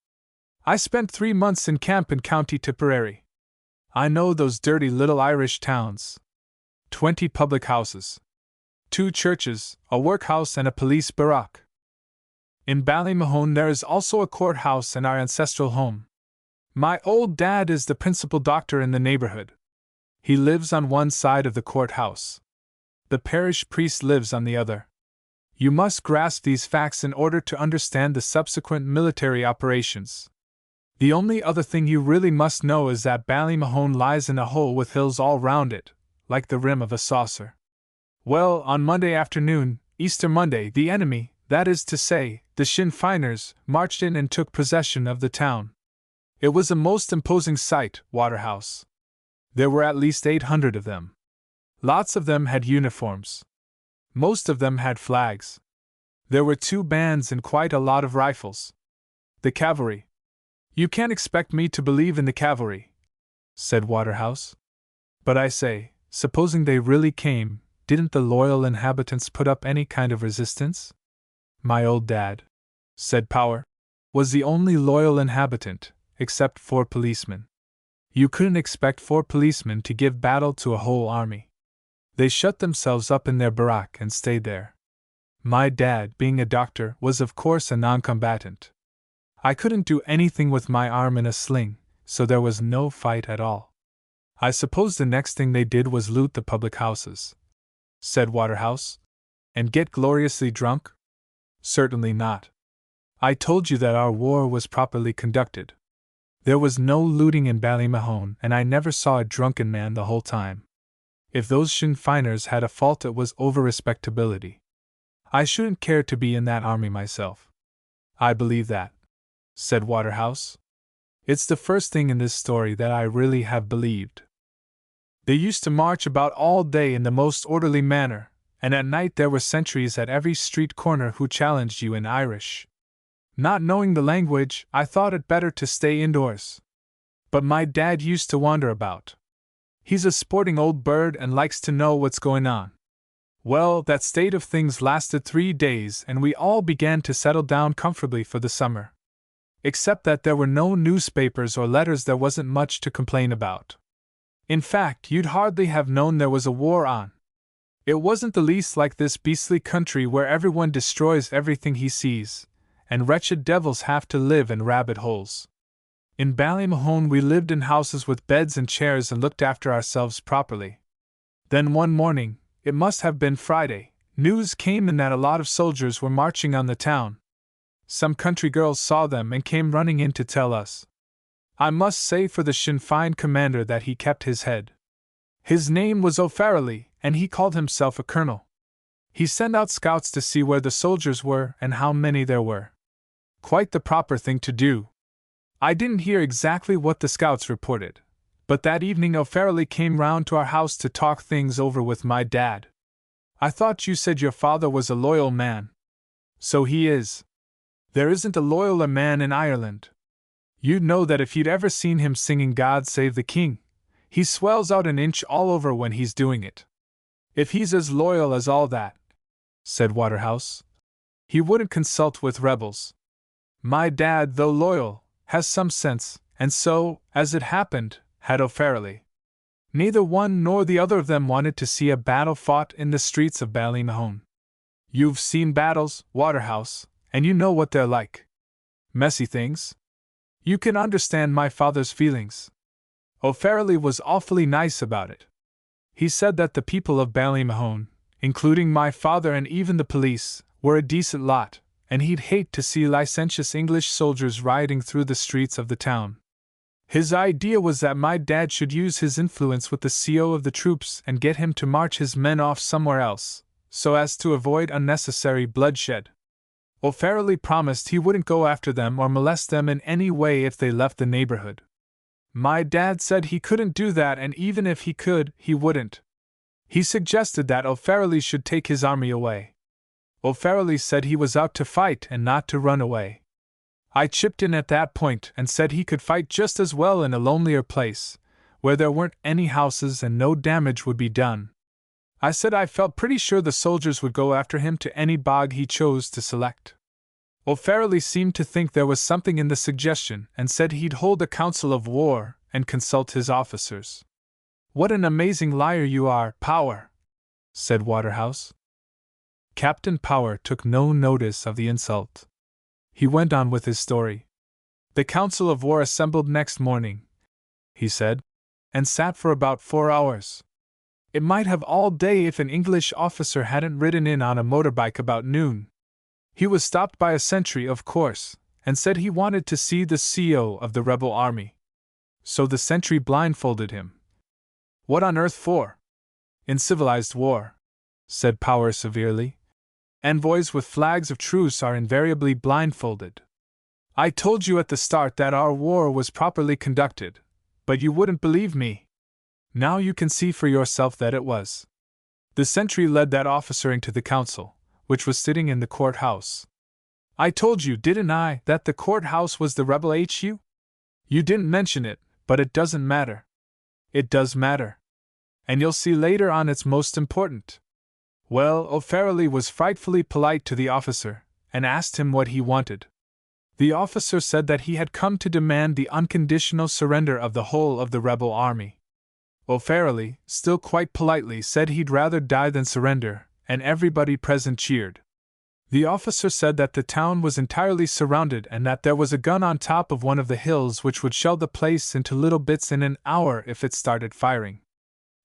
I spent 3 months in camp in County Tipperary. I know those dirty little Irish towns. 20 public houses. 2 churches, a workhouse and a police barrack. In Ballymahone there is also a courthouse and our ancestral home. My old dad is the principal doctor in the neighborhood. He lives on one side of the courthouse. The parish priest lives on the other. You must grasp these facts in order to understand the subsequent military operations. The only other thing you really must know is that Ballymahone lies in a hole with hills all round it, like the rim of a saucer. Well, on Monday afternoon, Easter Monday, the enemy, that is to say, the Sinn Feiners, marched in and took possession of the town. It was a most imposing sight, Waterhouse. There were at least 800 of them. Lots of them had uniforms. Most of them had flags. There were 2 bands and quite a lot of rifles. The cavalry. You can't expect me to believe in the cavalry, said Waterhouse. But I say, supposing they really came, didn't the loyal inhabitants put up any kind of resistance? My old dad, said Power, was the only loyal inhabitant, except 4 policemen. You couldn't expect 4 policemen to give battle to a whole army. They shut themselves up in their barrack and stayed there. My dad, being a doctor, was of course a non-combatant. I couldn't do anything with my arm in a sling, so there was no fight at all. I suppose the next thing they did was loot the public houses, said Waterhouse, and get gloriously drunk? Certainly not. I told you that our war was properly conducted. There was no looting in Ballymahone, and I never saw a drunken man the whole time. If those Sinn Feiners had a fault, it was over-respectability. I shouldn't care to be in that army myself. I believe that, said Waterhouse. It's the first thing in this story that I really have believed. They used to march about all day in the most orderly manner, and at night there were sentries at every street corner who challenged you in Irish. Not knowing the language, I thought it better to stay indoors. But my dad used to wander about. He's a sporting old bird and likes to know what's going on. Well, that state of things lasted 3 days, and we all began to settle down comfortably for the summer. Except that there were no newspapers or letters, there wasn't much to complain about. In fact, you'd hardly have known there was a war on. It wasn't the least like this beastly country where everyone destroys everything he sees, and wretched devils have to live in rabbit holes. In Ballymahone we lived in houses with beds and chairs and looked after ourselves properly. Then one morning, it must have been Friday, news came in that a lot of soldiers were marching on the town. Some country girls saw them and came running in to tell us. I must say for the Sinn Féin commander that he kept his head. His name was O'Farrelly, and he called himself a colonel. He sent out scouts to see where the soldiers were and how many there were. Quite the proper thing to do. I didn't hear exactly what the scouts reported, but that evening O'Farrelly came round to our house to talk things over with my dad. I thought you said your father was a loyal man. So he is. There isn't a loyaler man in Ireland. You'd know that if you'd ever seen him singing God Save the King. He swells out an inch all over when he's doing it. If he's as loyal as all that, said Waterhouse, he wouldn't consult with rebels. My dad, though loyal, has some sense, and so, as it happened, had O'Farrelly. Neither one nor the other of them wanted to see a battle fought in the streets of Ballymahone. You've seen battles, Waterhouse, and you know what they're like. Messy things. You can understand my father's feelings. O'Farrelly was awfully nice about it. He said that the people of Ballymahone, including my father and even the police, were a decent lot, and he'd hate to see licentious English soldiers rioting through the streets of the town. His idea was that my dad should use his influence with the CO of the troops and get him to march his men off somewhere else, so as to avoid unnecessary bloodshed. O'Farrelly promised he wouldn't go after them or molest them in any way if they left the neighborhood. My dad said he couldn't do that, and even if he could, he wouldn't. He suggested that O'Farrelly should take his army away. O'Farrelly said he was out to fight and not to run away. I chipped in at that point and said he could fight just as well in a lonelier place, where there weren't any houses and no damage would be done. I said I felt pretty sure the soldiers would go after him to any bog he chose to select. O'Farrelly seemed to think there was something in the suggestion and said he'd hold a council of war and consult his officers. What an amazing liar you are, Power, said Waterhouse. Captain Power took no notice of the insult. He went on with his story. The council of war assembled next morning, he said. and sat for about 4 hours. It might have all day if an English officer hadn't ridden in on a motorbike about noon. He was stopped by a sentry, of course, and said he wanted to see the CO of the rebel army. So the sentry blindfolded him. What on earth for? In civilized war, said Power severely. Envoys with flags of truce are invariably blindfolded. I told you at the start that our war was properly conducted, but you wouldn't believe me. Now you can see for yourself that it was. The sentry led that officer into the council, which was sitting in the courthouse. I told you, didn't I, that the courthouse was the rebel HU? You didn't mention it, but it doesn't matter. It does matter. And you'll see later on it's most important. Well, O'Farrelly was frightfully polite to the officer, and asked him what he wanted. The officer said that he had come to demand the unconditional surrender of the whole of the rebel army. O'Farrelly, still quite politely, said he'd rather die than surrender, and everybody present cheered. The officer said that the town was entirely surrounded and that there was a gun on top of one of the hills which would shell the place into little bits in an hour if it started firing.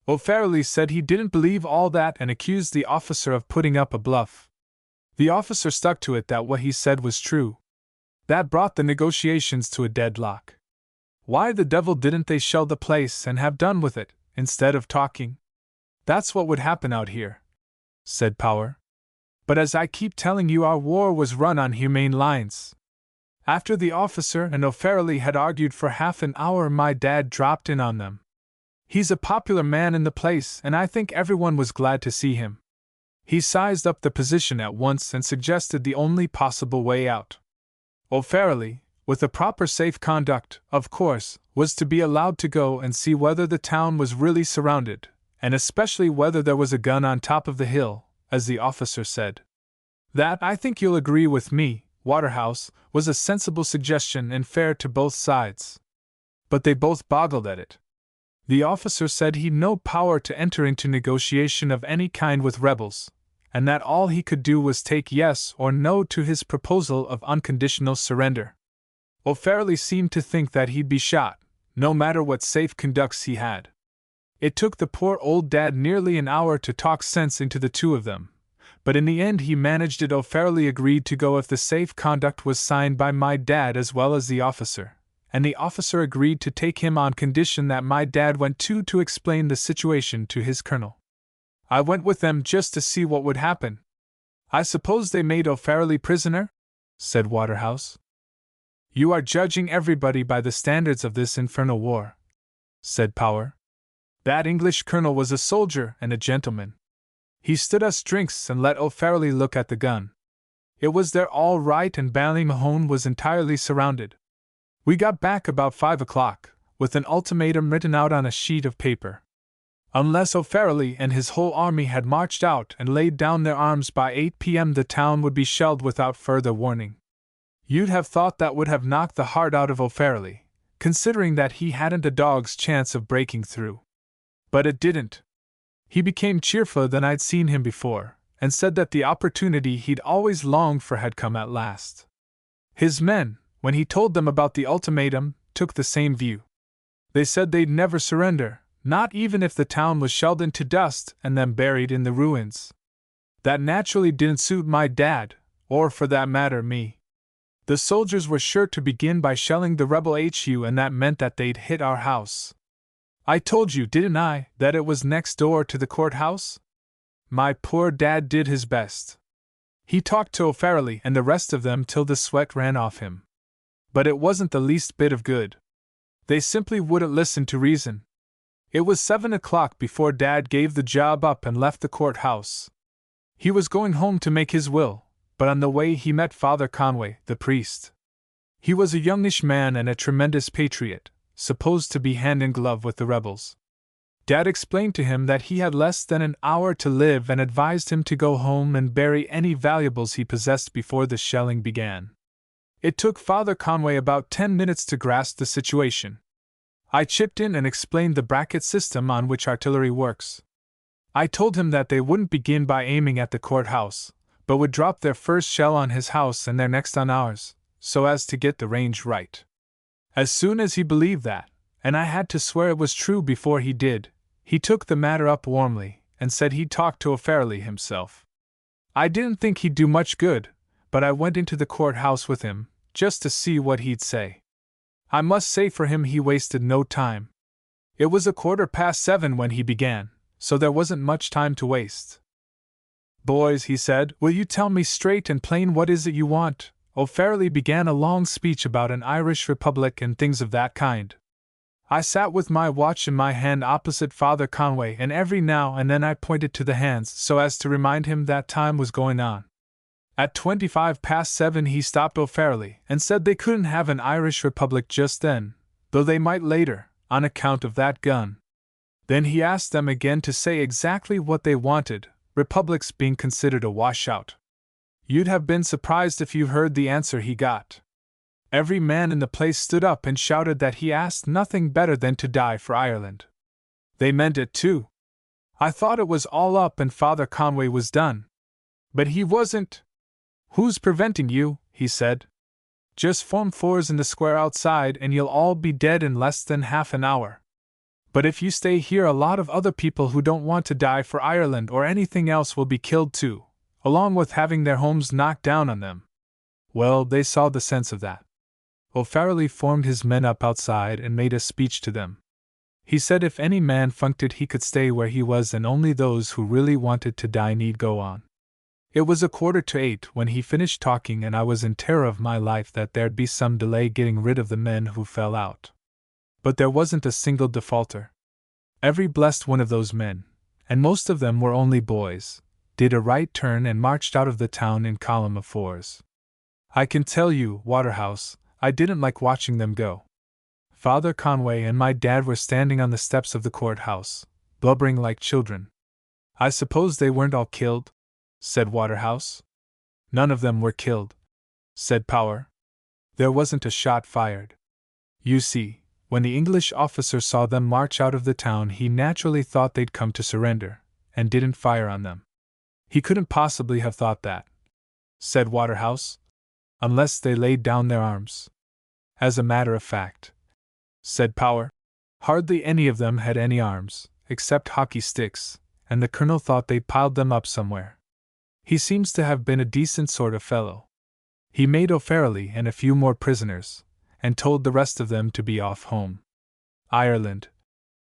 O'Farrelly said he didn't believe all that and accused the officer of putting up a bluff. The officer stuck to it that what he said was true. That brought the negotiations to a deadlock. Why the devil didn't they shell the place and have done with it, instead of talking? That's what would happen out here, said Power. But as I keep telling you, our war was run on humane lines. After the officer and O'Farrelly had argued for half an hour, my dad dropped in on them. He's a popular man in the place, and I think everyone was glad to see him. He sized up the position at once and suggested the only possible way out. O'Farrelly, with a proper safe conduct, of course, was to be allowed to go and see whether the town was really surrounded, and especially whether there was a gun on top of the hill, as the officer said. That, I think you'll agree with me, Waterhouse, was a sensible suggestion and fair to both sides. But they both boggled at it. The officer said he'd no power to enter into negotiation of any kind with rebels, and that all he could do was take yes or no to his proposal of unconditional surrender. O'Farrelly seemed to think that he'd be shot, no matter what safe conducts he had. It took the poor old dad nearly an hour to talk sense into the two of them, but in the end he managed it. O'Farrelly agreed to go if the safe conduct was signed by my dad as well as the officer, and the officer agreed to take him on condition that my dad went too to explain the situation to his colonel. I went with them just to see what would happen. I suppose they made O'Farrelly prisoner? Said Waterhouse. You are judging everybody by the standards of this infernal war, said Power. That English colonel was a soldier and a gentleman. He stood us drinks and let O'Farrelly look at the gun. It was there all right, and Ballymahone was entirely surrounded. We got back about 5 o'clock, with an ultimatum written out on a sheet of paper. Unless O'Farrelly and his whole army had marched out and laid down their arms by 8 p.m., the town would be shelled without further warning. You'd have thought that would have knocked the heart out of O'Farrelly, considering that he hadn't a dog's chance of breaking through. But it didn't. He became cheerfuler than I'd seen him before, and said that the opportunity he'd always longed for had come at last. His men, when he told them about the ultimatum, took the same view. They said they'd never surrender, not even if the town was shelled into dust and then buried in the ruins. That naturally didn't suit my dad, or for that matter me. The soldiers were sure to begin by shelling the rebel HU, and that meant that they'd hit our house. I told you, didn't I, that it was next door to the courthouse? My poor dad did his best. He talked to O'Farrelly and the rest of them till the sweat ran off him. But it wasn't the least bit of good. They simply wouldn't listen to reason. It was 7 o'clock before Dad gave the job up and left the courthouse. He was going home to make his will, but on the way he met Father Conway, the priest. He was a youngish man and a tremendous patriot, supposed to be hand in glove with the rebels. Dad explained to him that he had less than an hour to live and advised him to go home and bury any valuables he possessed before the shelling began. It took Father Conway about 10 minutes to grasp the situation. I chipped in and explained the bracket system on which artillery works. I told him that they wouldn't begin by aiming at the courthouse, but would drop their first shell on his house and their next on ours, so as to get the range right. As soon as he believed that, and I had to swear it was true before he did. He took the matter up warmly, and said he'd talk to O'Farrelly himself. I didn't think he'd do much good, but I went into the courthouse with him, just to see what he'd say. I must say for him he wasted no time. It was 7:15 when he began, so there wasn't much time to waste. Boys, he said, will you tell me straight and plain what is it you want? O'Farrelly began a long speech about an Irish Republic and things of that kind. I sat with my watch in my hand opposite Father Conway, and every now and then I pointed to the hands so as to remind him that time was going on. At 7:25 he stopped O'Farrelly and said they couldn't have an Irish Republic just then, though they might later, on account of that gun. Then he asked them again to say exactly what they wanted, republics being considered a washout. You'd have been surprised if you heard the answer he got. Every man in the place stood up and shouted that he asked nothing better than to die for Ireland. They meant it too. I thought it was all up and Father Conway was done. But he wasn't. Who's preventing you? He said. Just form fours in the square outside and you'll all be dead in less than half an hour. But if you stay here, a lot of other people who don't want to die for Ireland or anything else will be killed too, along with having their homes knocked down on them. Well, they saw the sense of that. O'Farrelly formed his men up outside and made a speech to them. He said if any man funked it he could stay where he was and only those who really wanted to die need go on. It was 7:45 when he finished talking, and I was in terror of my life that there'd be some delay getting rid of the men who fell out. But there wasn't a single defaulter. Every blessed one of those men, and most of them were only boys, did a right turn and marched out of the town in column of fours. I can tell you, Waterhouse, I didn't like watching them go. Father Conway and my dad were standing on the steps of the courthouse, blubbering like children. I suppose they weren't all killed? Said Waterhouse. None of them were killed, said Power. There wasn't a shot fired. You see, when the English officer saw them march out of the town, he naturally thought they'd come to surrender, and didn't fire on them. He couldn't possibly have thought that, said Waterhouse, unless they laid down their arms. As a matter of fact, said Power, hardly any of them had any arms, except hockey sticks, and the colonel thought they'd piled them up somewhere. He seems to have been a decent sort of fellow. He made O'Farrelly and a few more prisoners, and told the rest of them to be off home. Ireland,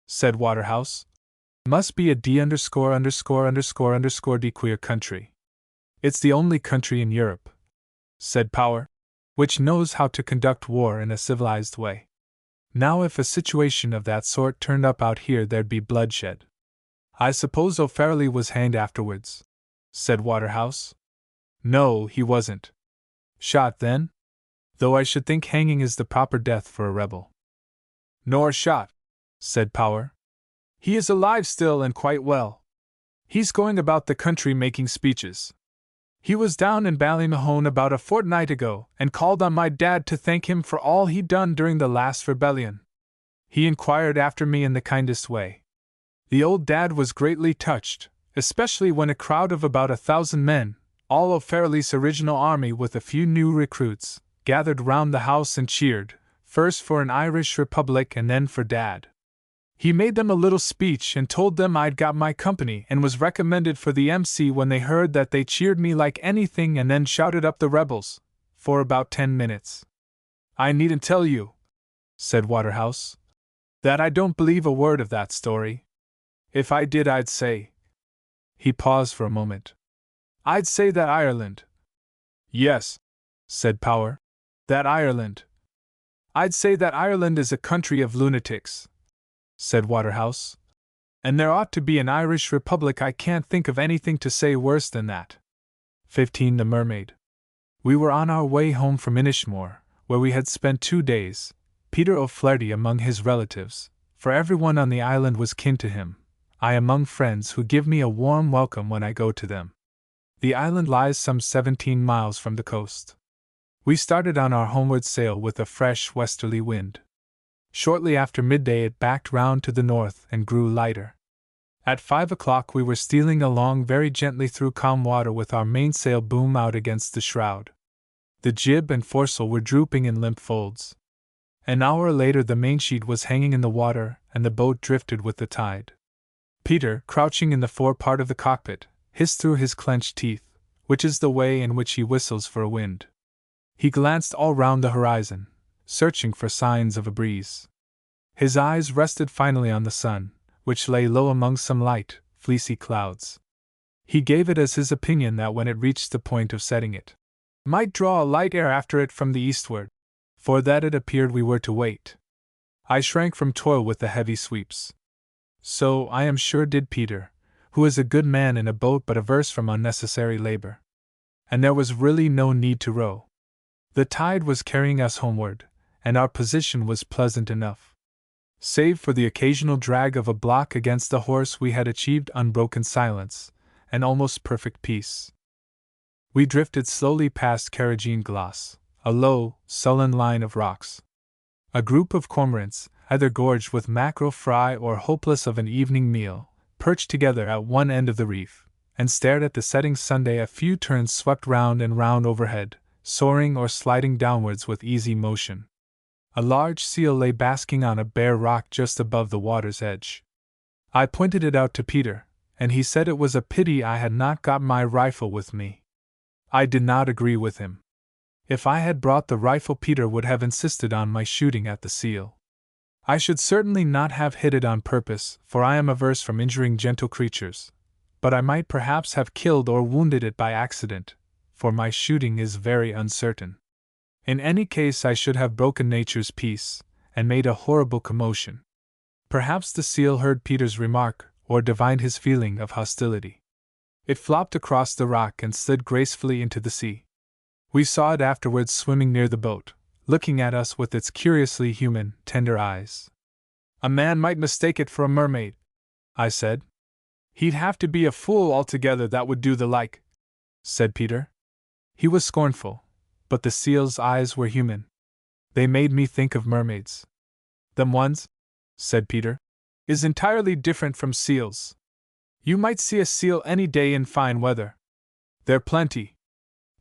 said Waterhouse, must be a D________D queer country. It's the only country in Europe, said Power, which knows how to conduct war in a civilized way. Now if a situation of that sort turned up out here, there'd be bloodshed. I suppose O'Farrelly was hanged afterwards, said Waterhouse. No, he wasn't. Shot then? Though I should think hanging is the proper death for a rebel. Nor shot, said Power. He is alive still and quite well. He's going about the country making speeches. He was down in Ballymahone about a fortnight ago and called on my dad to thank him for all he'd done during the last rebellion. He inquired after me in the kindest way. The old dad was greatly touched, especially when a crowd of about 1,000 men, all O'Farrelly's original army with a few new recruits, gathered round the house and cheered, first for an Irish Republic and then for Dad. He made them a little speech and told them I'd got my company and was recommended for the MC. When they heard that, they cheered me like anything and then shouted up the rebels, for about 10 minutes. I needn't tell you, said Waterhouse, that I don't believe a word of that story. If I did, I'd say. He paused for a moment. I'd say that Ireland. Yes, said Power, that Ireland. I'd say that Ireland is a country of lunatics, said Waterhouse. And there ought to be an Irish Republic. I can't think of anything to say worse than that. 15. The Mermaid. We were on our way home from Inishmore, where we had spent 2 days, Peter O'Flaherty among his relatives, for everyone on the island was kin to him, I among friends who give me a warm welcome when I go to them. The island lies some 17 miles from the coast. We started on our homeward sail with a fresh westerly wind. Shortly after midday it backed round to the north and grew lighter. At 5 o'clock we were stealing along very gently through calm water with our mainsail boom out against the shroud. The jib and foresail were drooping in limp folds. An hour later the mainsheet was hanging in the water and the boat drifted with the tide. Peter, crouching in the forepart of the cockpit, hissed through his clenched teeth, which is the way in which he whistles for a wind. He glanced all round the horizon, searching for signs of a breeze. His eyes rested finally on the sun, which lay low among some light, fleecy clouds. He gave it as his opinion that when it reached the point of setting it might draw a light air after it from the eastward. For that it appeared we were to wait. I shrank from toil with the heavy sweeps. So, I am sure, did Peter, who is a good man in a boat but averse from unnecessary labor. And there was really no need to row. The tide was carrying us homeward, and our position was pleasant enough. Save for the occasional drag of a block against the horse, we had achieved unbroken silence, and almost perfect peace. We drifted slowly past Carrageen Gloss, a low, sullen line of rocks. A group of cormorants, either gorged with mackerel fry or hopeless of an evening meal, perched together at one end of the reef, and stared at the setting sun. A few terns swept round and round overhead, soaring or sliding downwards with easy motion. A large seal lay basking on a bare rock just above the water's edge. I pointed it out to Peter, and he said it was a pity I had not got my rifle with me. I did not agree with him. If I had brought the rifle, Peter would have insisted on my shooting at the seal. I should certainly not have hit it on purpose, for I am averse from injuring gentle creatures, but I might perhaps have killed or wounded it by accident, for my shooting is very uncertain. In any case, I should have broken nature's peace, and made a horrible commotion. Perhaps the seal heard Peter's remark, or divined his feeling of hostility. It flopped across the rock and slid gracefully into the sea. We saw it afterwards swimming near the boat, looking at us with its curiously human, tender eyes. A man might mistake it for a mermaid, I said. He'd have to be a fool altogether that would do the like, said Peter. He was scornful, but the seal's eyes were human. They made me think of mermaids. Them ones, said Peter, is entirely different from seals. You might see a seal any day in fine weather. They're plenty.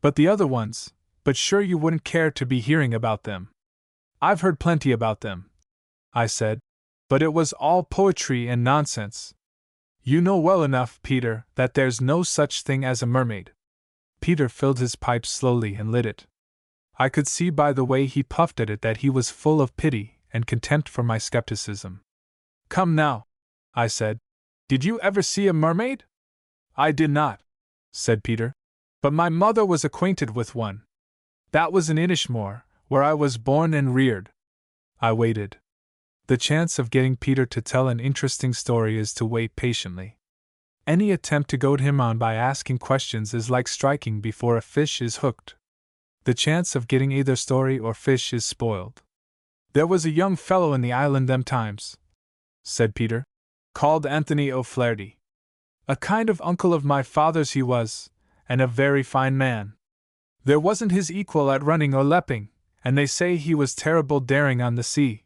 But the other ones, but sure you wouldn't care to be hearing about them. I've heard plenty about them, I said, but it was all poetry and nonsense. You know well enough, Peter, that there's no such thing as a mermaid. Peter filled his pipe slowly and lit it. I could see by the way he puffed at it that he was full of pity and contempt for my skepticism. Come now, I said, did you ever see a mermaid? I did not, said Peter, but my mother was acquainted with one. That was in Inishmore, where I was born and reared. I waited. The chance of getting Peter to tell an interesting story is to wait patiently. Any attempt to goad him on by asking questions is like striking before a fish is hooked. The chance of getting either story or fish is spoiled. There was a young fellow in the island them times, said Peter, called Anthony O'Flaherty. A kind of uncle of my father's he was, and a very fine man. There wasn't his equal at running or leaping, and they say he was terrible daring on the sea.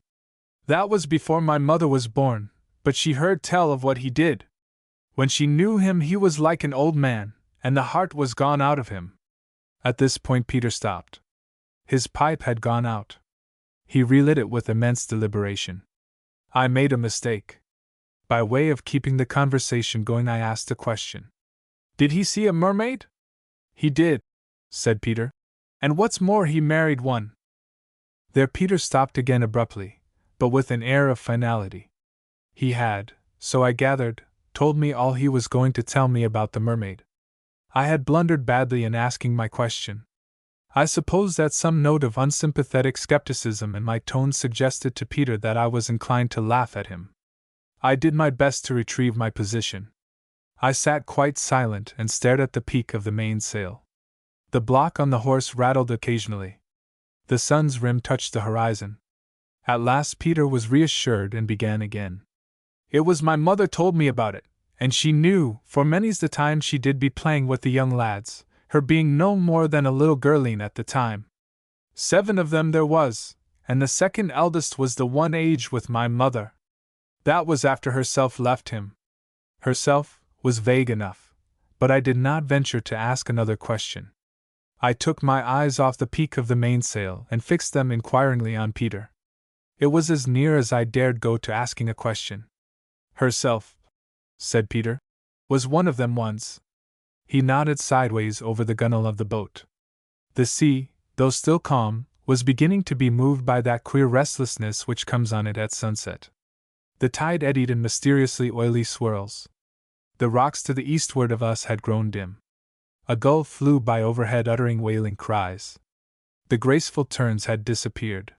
That was before my mother was born, but she heard tell of what he did. When she knew him he was like an old man, and the heart was gone out of him. At this point Peter stopped. His pipe had gone out. He relit it with immense deliberation. I made a mistake. By way of keeping the conversation going, I asked a question. Did he see a mermaid? He did, said Peter. And what's more, he married one. There Peter stopped again abruptly, but with an air of finality. He had, so I gathered, told me all he was going to tell me about the mermaid. I had blundered badly in asking my question. I suppose that some note of unsympathetic skepticism in my tone suggested to Peter that I was inclined to laugh at him. I did my best to retrieve my position. I sat quite silent and stared at the peak of the mainsail. The block on the horse rattled occasionally. The sun's rim touched the horizon. At last Peter was reassured and began again. It was my mother told me about it, and she knew, for many's the time she did be playing with the young lads, her being no more than a little girleen at the time. 7 of them there was, and the second eldest was the one age with my mother. That was after herself left him. Herself was vague enough, but I did not venture to ask another question. I took my eyes off the peak of the mainsail and fixed them inquiringly on Peter. It was as near as I dared go to asking a question. Herself, said Peter, was one of them once. He nodded sideways over the gunwale of the boat. The sea, though still calm, was beginning to be moved by that queer restlessness which comes on it at sunset. The tide eddied in mysteriously oily swirls. The rocks to the eastward of us had grown dim. A gull flew by overhead uttering wailing cries. The graceful terns had disappeared.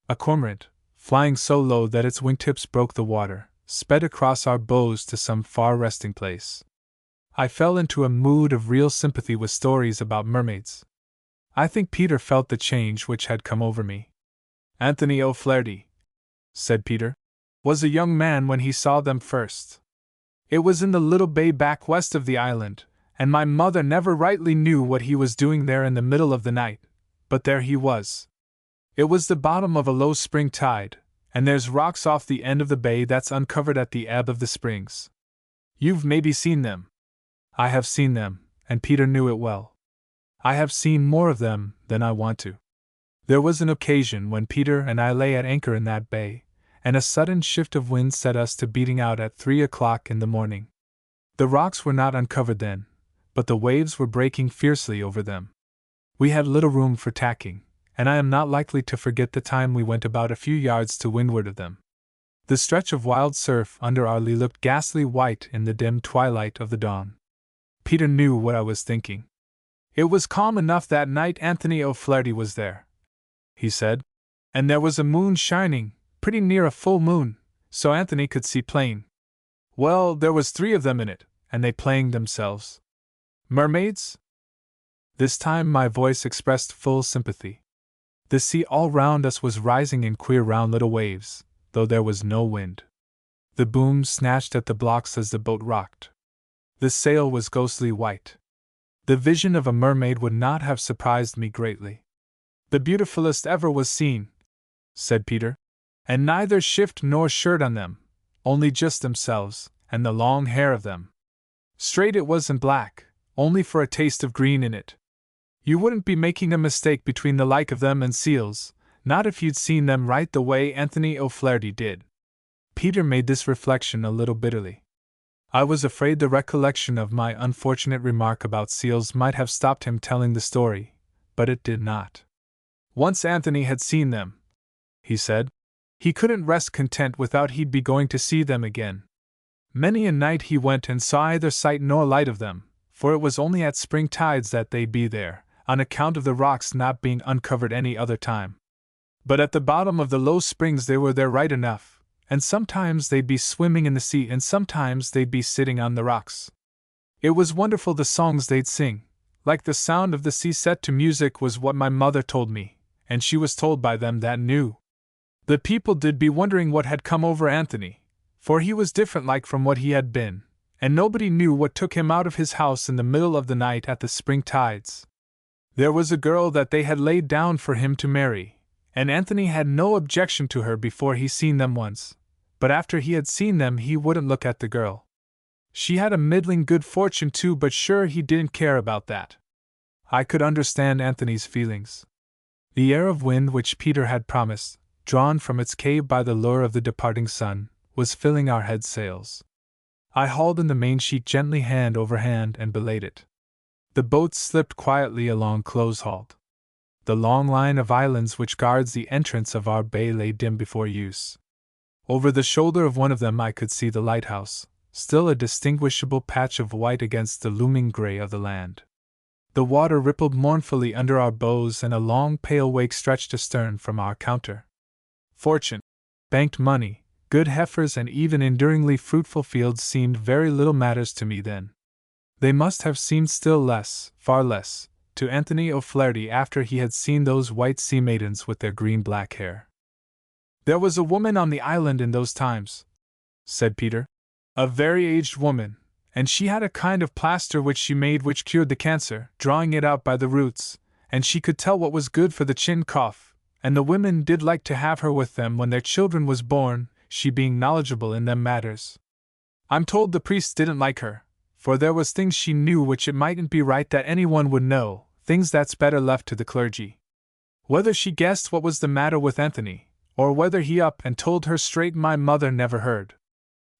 A cormorant, flying so low that its wingtips broke the water, sped across our bows to some far resting place. I fell into a mood of real sympathy with stories about mermaids. I think Peter felt the change which had come over me. Anthony O'Flaherty, said Peter, was a young man when he saw them first. It was in the little bay back west of the island, and my mother never rightly knew what he was doing there in the middle of the night, but there he was. It was the bottom of a low spring tide, and there's rocks off the end of the bay that's uncovered at the ebb of the springs. You've maybe seen them. I have seen them, and Peter knew it well. I have seen more of them than I want to. There was an occasion when Peter and I lay at anchor in that bay, and a sudden shift of wind set us to beating out at 3 o'clock in the morning. The rocks were not uncovered then, but the waves were breaking fiercely over them. We had little room for tacking, and I am not likely to forget the time we went about a few yards to windward of them. The stretch of wild surf under our lee looked ghastly white in the dim twilight of the dawn. Peter knew what I was thinking. It was calm enough that night Anthony O'Flaherty was there, he said, and there was a moon shining, pretty near a full moon, so Anthony could see plain. Well, there was 3 of them in it, and they playing themselves. Mermaids? This time my voice expressed full sympathy. The sea all round us was rising in queer round little waves, though there was no wind. The boom snatched at the blocks as the boat rocked. The sail was ghostly white. The vision of a mermaid would not have surprised me greatly. The beautifulest ever was seen, said Peter, and neither shift nor shirt on them, only just themselves, and the long hair of them. Straight it was and black, only for a taste of green in it. You wouldn't be making a mistake between the like of them and seals, not if you'd seen them right the way Anthony O'Flaherty did. Peter made this reflection a little bitterly. I was afraid the recollection of my unfortunate remark about seals might have stopped him telling the story, but it did not. Once Anthony had seen them, he said, he couldn't rest content without he'd be going to see them again. Many a night he went and saw either sight nor light of them, for it was only at spring tides that they'd be there, on account of the rocks not being uncovered any other time. But at the bottom of the low springs they were there right enough, and sometimes they'd be swimming in the sea and sometimes they'd be sitting on the rocks. It was wonderful the songs they'd sing, like the sound of the sea set to music was what my mother told me, and she was told by them that knew. The people did be wondering what had come over Anthony, for he was different like from what he had been, and nobody knew what took him out of his house in the middle of the night at the spring tides. There was a girl that they had laid down for him to marry, and Anthony had no objection to her before he seen them once, but after he had seen them he wouldn't look at the girl. She had a middling good fortune too, but sure he didn't care about that. I could understand Anthony's feelings. The air of wind which Peter had promised, drawn from its cave by the lure of the departing sun, was filling our head sails. I hauled in the mainsheet gently hand over hand and belayed it. The boat slipped quietly along close-hauled. The long line of islands which guards the entrance of our bay lay dim before use. Over the shoulder of one of them I could see the lighthouse, still a distinguishable patch of white against the looming gray of the land. The water rippled mournfully under our bows and a long pale wake stretched astern from our counter. Fortune, banked money, good heifers and even enduringly fruitful fields seemed very little matters to me then. They must have seemed still less, far less, to Anthony O'Flaherty after he had seen those white sea maidens with their green-black hair. There was a woman on the island in those times, said Peter, a very aged woman, and she had a kind of plaster which she made which cured the cancer, drawing it out by the roots, and she could tell what was good for the chin cough, and the women did like to have her with them when their children was born, she being knowledgeable in them matters. I'm told the priests didn't like her, for there was things she knew which it mightn't be right that anyone would know, things that's better left to the clergy. Whether she guessed what was the matter with Anthony, or whether he up and told her straight my mother never heard.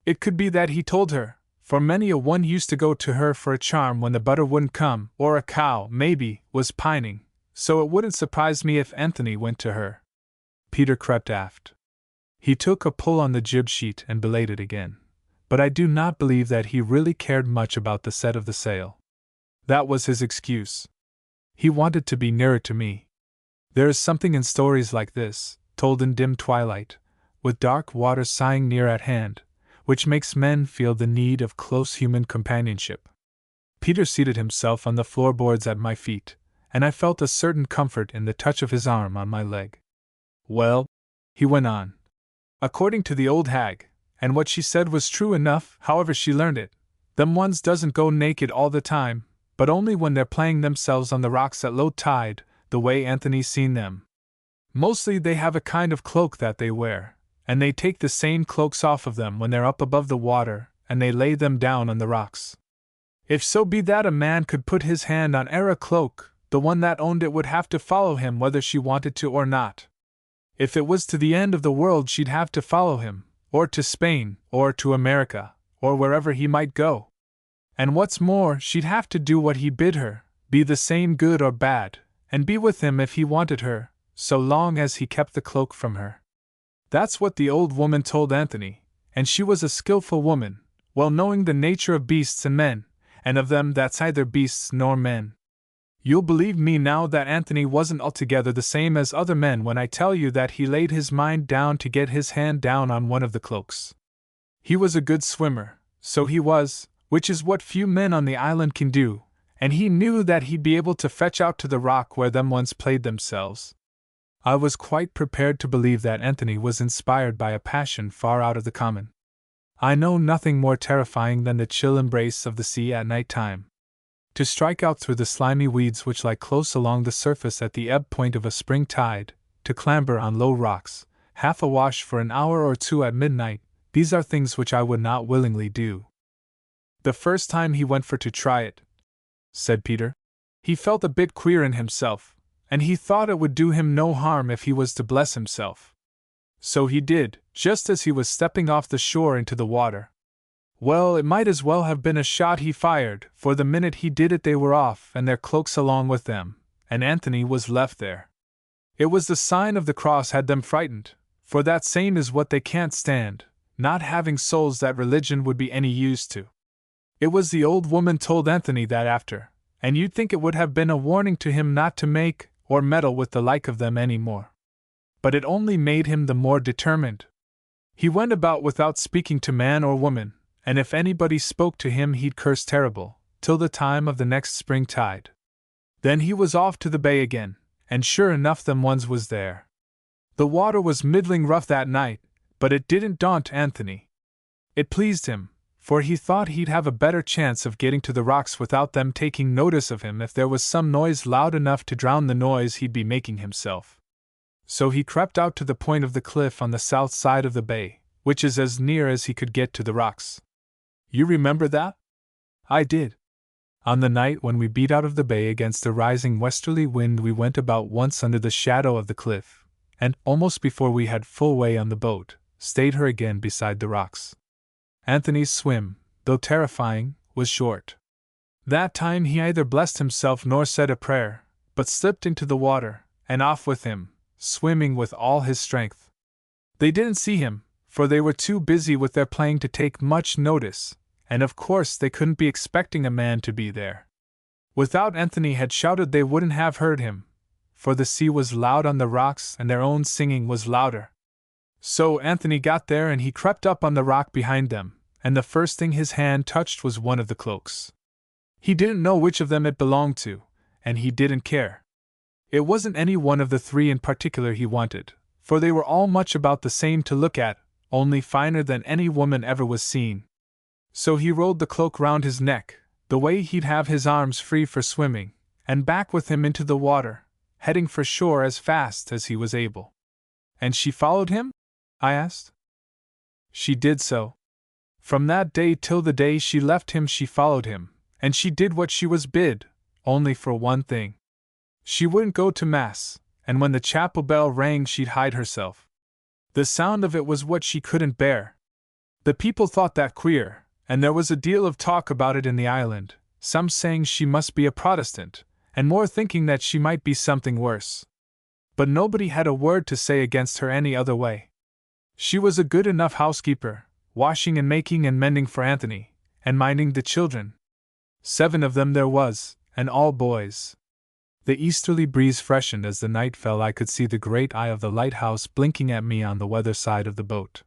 It could be that he told her, for many a one used to go to her for a charm when the butter wouldn't come, or a cow, maybe, was pining, so it wouldn't surprise me if Anthony went to her. Peter crept aft. He took a pull on the jib sheet and belayed it again, but I do not believe that he really cared much about the set of the sail. That was his excuse. He wanted to be nearer to me. There is something in stories like this, told in dim twilight, with dark waters sighing near at hand, which makes men feel the need of close human companionship. Peter seated himself on the floorboards at my feet, and I felt a certain comfort in the touch of his arm on my leg. Well, he went on. According to the old hag, and what she said was true enough, however she learned it, them ones doesn't go naked all the time, but only when they're playing themselves on the rocks at low tide, the way Anthony's seen them. Mostly they have a kind of cloak that they wear, and they take the same cloaks off of them when they're up above the water, and they lay them down on the rocks. If so be that a man could put his hand on a cloak, the one that owned it would have to follow him whether she wanted to or not. If it was to the end of the world she'd have to follow him, or to Spain, or to America, or wherever he might go. And what's more, she'd have to do what he bid her, be the same good or bad, and be with him if he wanted her, so long as he kept the cloak from her. That's what the old woman told Anthony, and she was a skillful woman, well knowing the nature of beasts and men, and of them that's either beasts nor men. You'll believe me now that Anthony wasn't altogether the same as other men when I tell you that he laid his mind down to get his hand down on one of the cloaks. He was a good swimmer, so he was, which is what few men on the island can do, and he knew that he'd be able to fetch out to the rock where them ones played themselves. I was quite prepared to believe that Anthony was inspired by a passion far out of the common. I know nothing more terrifying than the chill embrace of the sea at night time. To strike out through the slimy weeds which lie close along the surface at the ebb point of a spring tide, to clamber on low rocks, half awash for an hour or two at midnight, these are things which I would not willingly do. The first time he went for to try it, said Peter, he felt a bit queer in himself, and he thought it would do him no harm if he was to bless himself. So he did, just as he was stepping off the shore into the water. Well, it might as well have been a shot he fired, for the minute he did it they were off and their cloaks along with them, and Anthony was left there. It was the sign of the cross had them frightened, for that same is what they can't stand, not having souls that religion would be any use to. It was the old woman told Anthony that after, and you'd think it would have been a warning to him not to make or meddle with the like of them any more. But it only made him the more determined. He went about without speaking to man or woman, and if anybody spoke to him he'd curse terrible, till the time of the next spring tide. Then he was off to the bay again, and sure enough them ones was there. The water was middling rough that night, but it didn't daunt Anthony. It pleased him, for he thought he'd have a better chance of getting to the rocks without them taking notice of him if there was some noise loud enough to drown the noise he'd be making himself. So he crept out to the point of the cliff on the south side of the bay, which is as near as he could get to the rocks. You remember that? I did. On the night when we beat out of the bay against a rising westerly wind we went about once under the shadow of the cliff, and, almost before we had full way on the boat, stayed her again beside the rocks. Anthony's swim, though terrifying, was short. That time he either blessed himself nor said a prayer, but slipped into the water, and off with him, swimming with all his strength. They didn't see him, for they were too busy with their playing to take much notice, and of course they couldn't be expecting a man to be there. Without Anthony had shouted they wouldn't have heard him, for the sea was loud on the rocks and their own singing was louder. So Anthony got there and he crept up on the rock behind them, and the first thing his hand touched was one of the cloaks. He didn't know which of them it belonged to, and he didn't care. It wasn't any one of the three in particular he wanted, for they were all much about the same to look at, only finer than any woman ever was seen. So he rolled the cloak round his neck, the way he'd have his arms free for swimming, and back with him into the water, heading for shore as fast as he was able. And she followed him? I asked. She did so. From that day till the day she left him she followed him, and she did what she was bid, only for one thing. She wouldn't go to Mass, and when the chapel bell rang she'd hide herself. The sound of it was what she couldn't bear. The people thought that queer, and there was a deal of talk about it in the island, some saying she must be a Protestant, and more thinking that she might be something worse. But nobody had a word to say against her any other way. She was a good enough housekeeper, washing and making and mending for Anthony, and minding the children. 7 of them there was, and all boys. The easterly breeze freshened as the night fell. I could see the great eye of the lighthouse blinking at me on the weather side of the boat.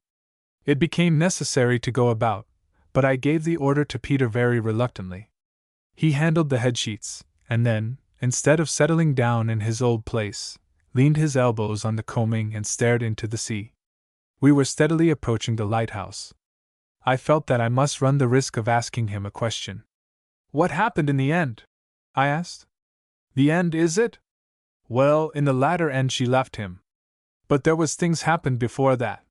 It became necessary to go about, but I gave the order to Peter very reluctantly. He handled the headsheets, and then, instead of settling down in his old place, leaned his elbows on the combing and stared into the sea. We were steadily approaching the lighthouse. I felt that I must run the risk of asking him a question. "What happened in the end?" I asked. "The end, is it? Well, in the latter end she left him. But there was things happened before that.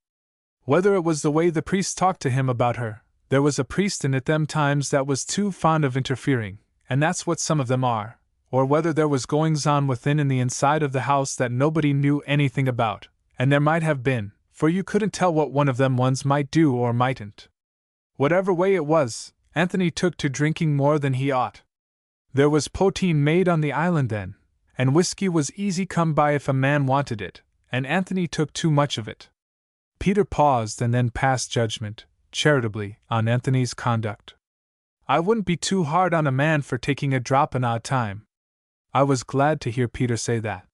Whether it was the way the priest talked to him about her, there was a priest in at them times that was too fond of interfering, and that's what some of them are, or whether there was goings-on within in the inside of the house that nobody knew anything about, and there might have been, for you couldn't tell what one of them ones might do or mightn't. Whatever way it was, Anthony took to drinking more than he ought. There was poteen made on the island then, and whiskey was easy come by if a man wanted it, and Anthony took too much of it." Peter paused and then passed judgment, charitably, on Anthony's conduct. "I wouldn't be too hard on a man for taking a drop an odd time." I was glad to hear Peter say that.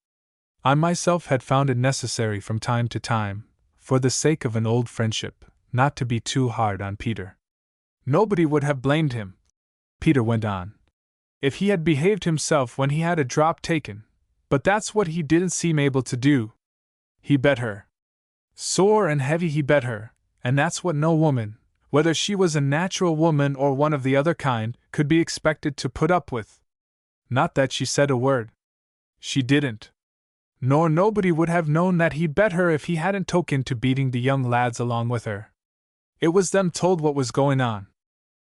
I myself had found it necessary from time to time, for the sake of an old friendship, not to be too hard on Peter. "Nobody would have blamed him," Peter went on, "if he had behaved himself when he had a drop taken, but that's what he didn't seem able to do. He bet her. Sore and heavy he bet her, and that's what no woman, whether she was a natural woman or one of the other kind, could be expected to put up with. Not that she said a word. She didn't. Nor nobody would have known that he bet her if he hadn't token to beating the young lads along with her. It was them told what was going on.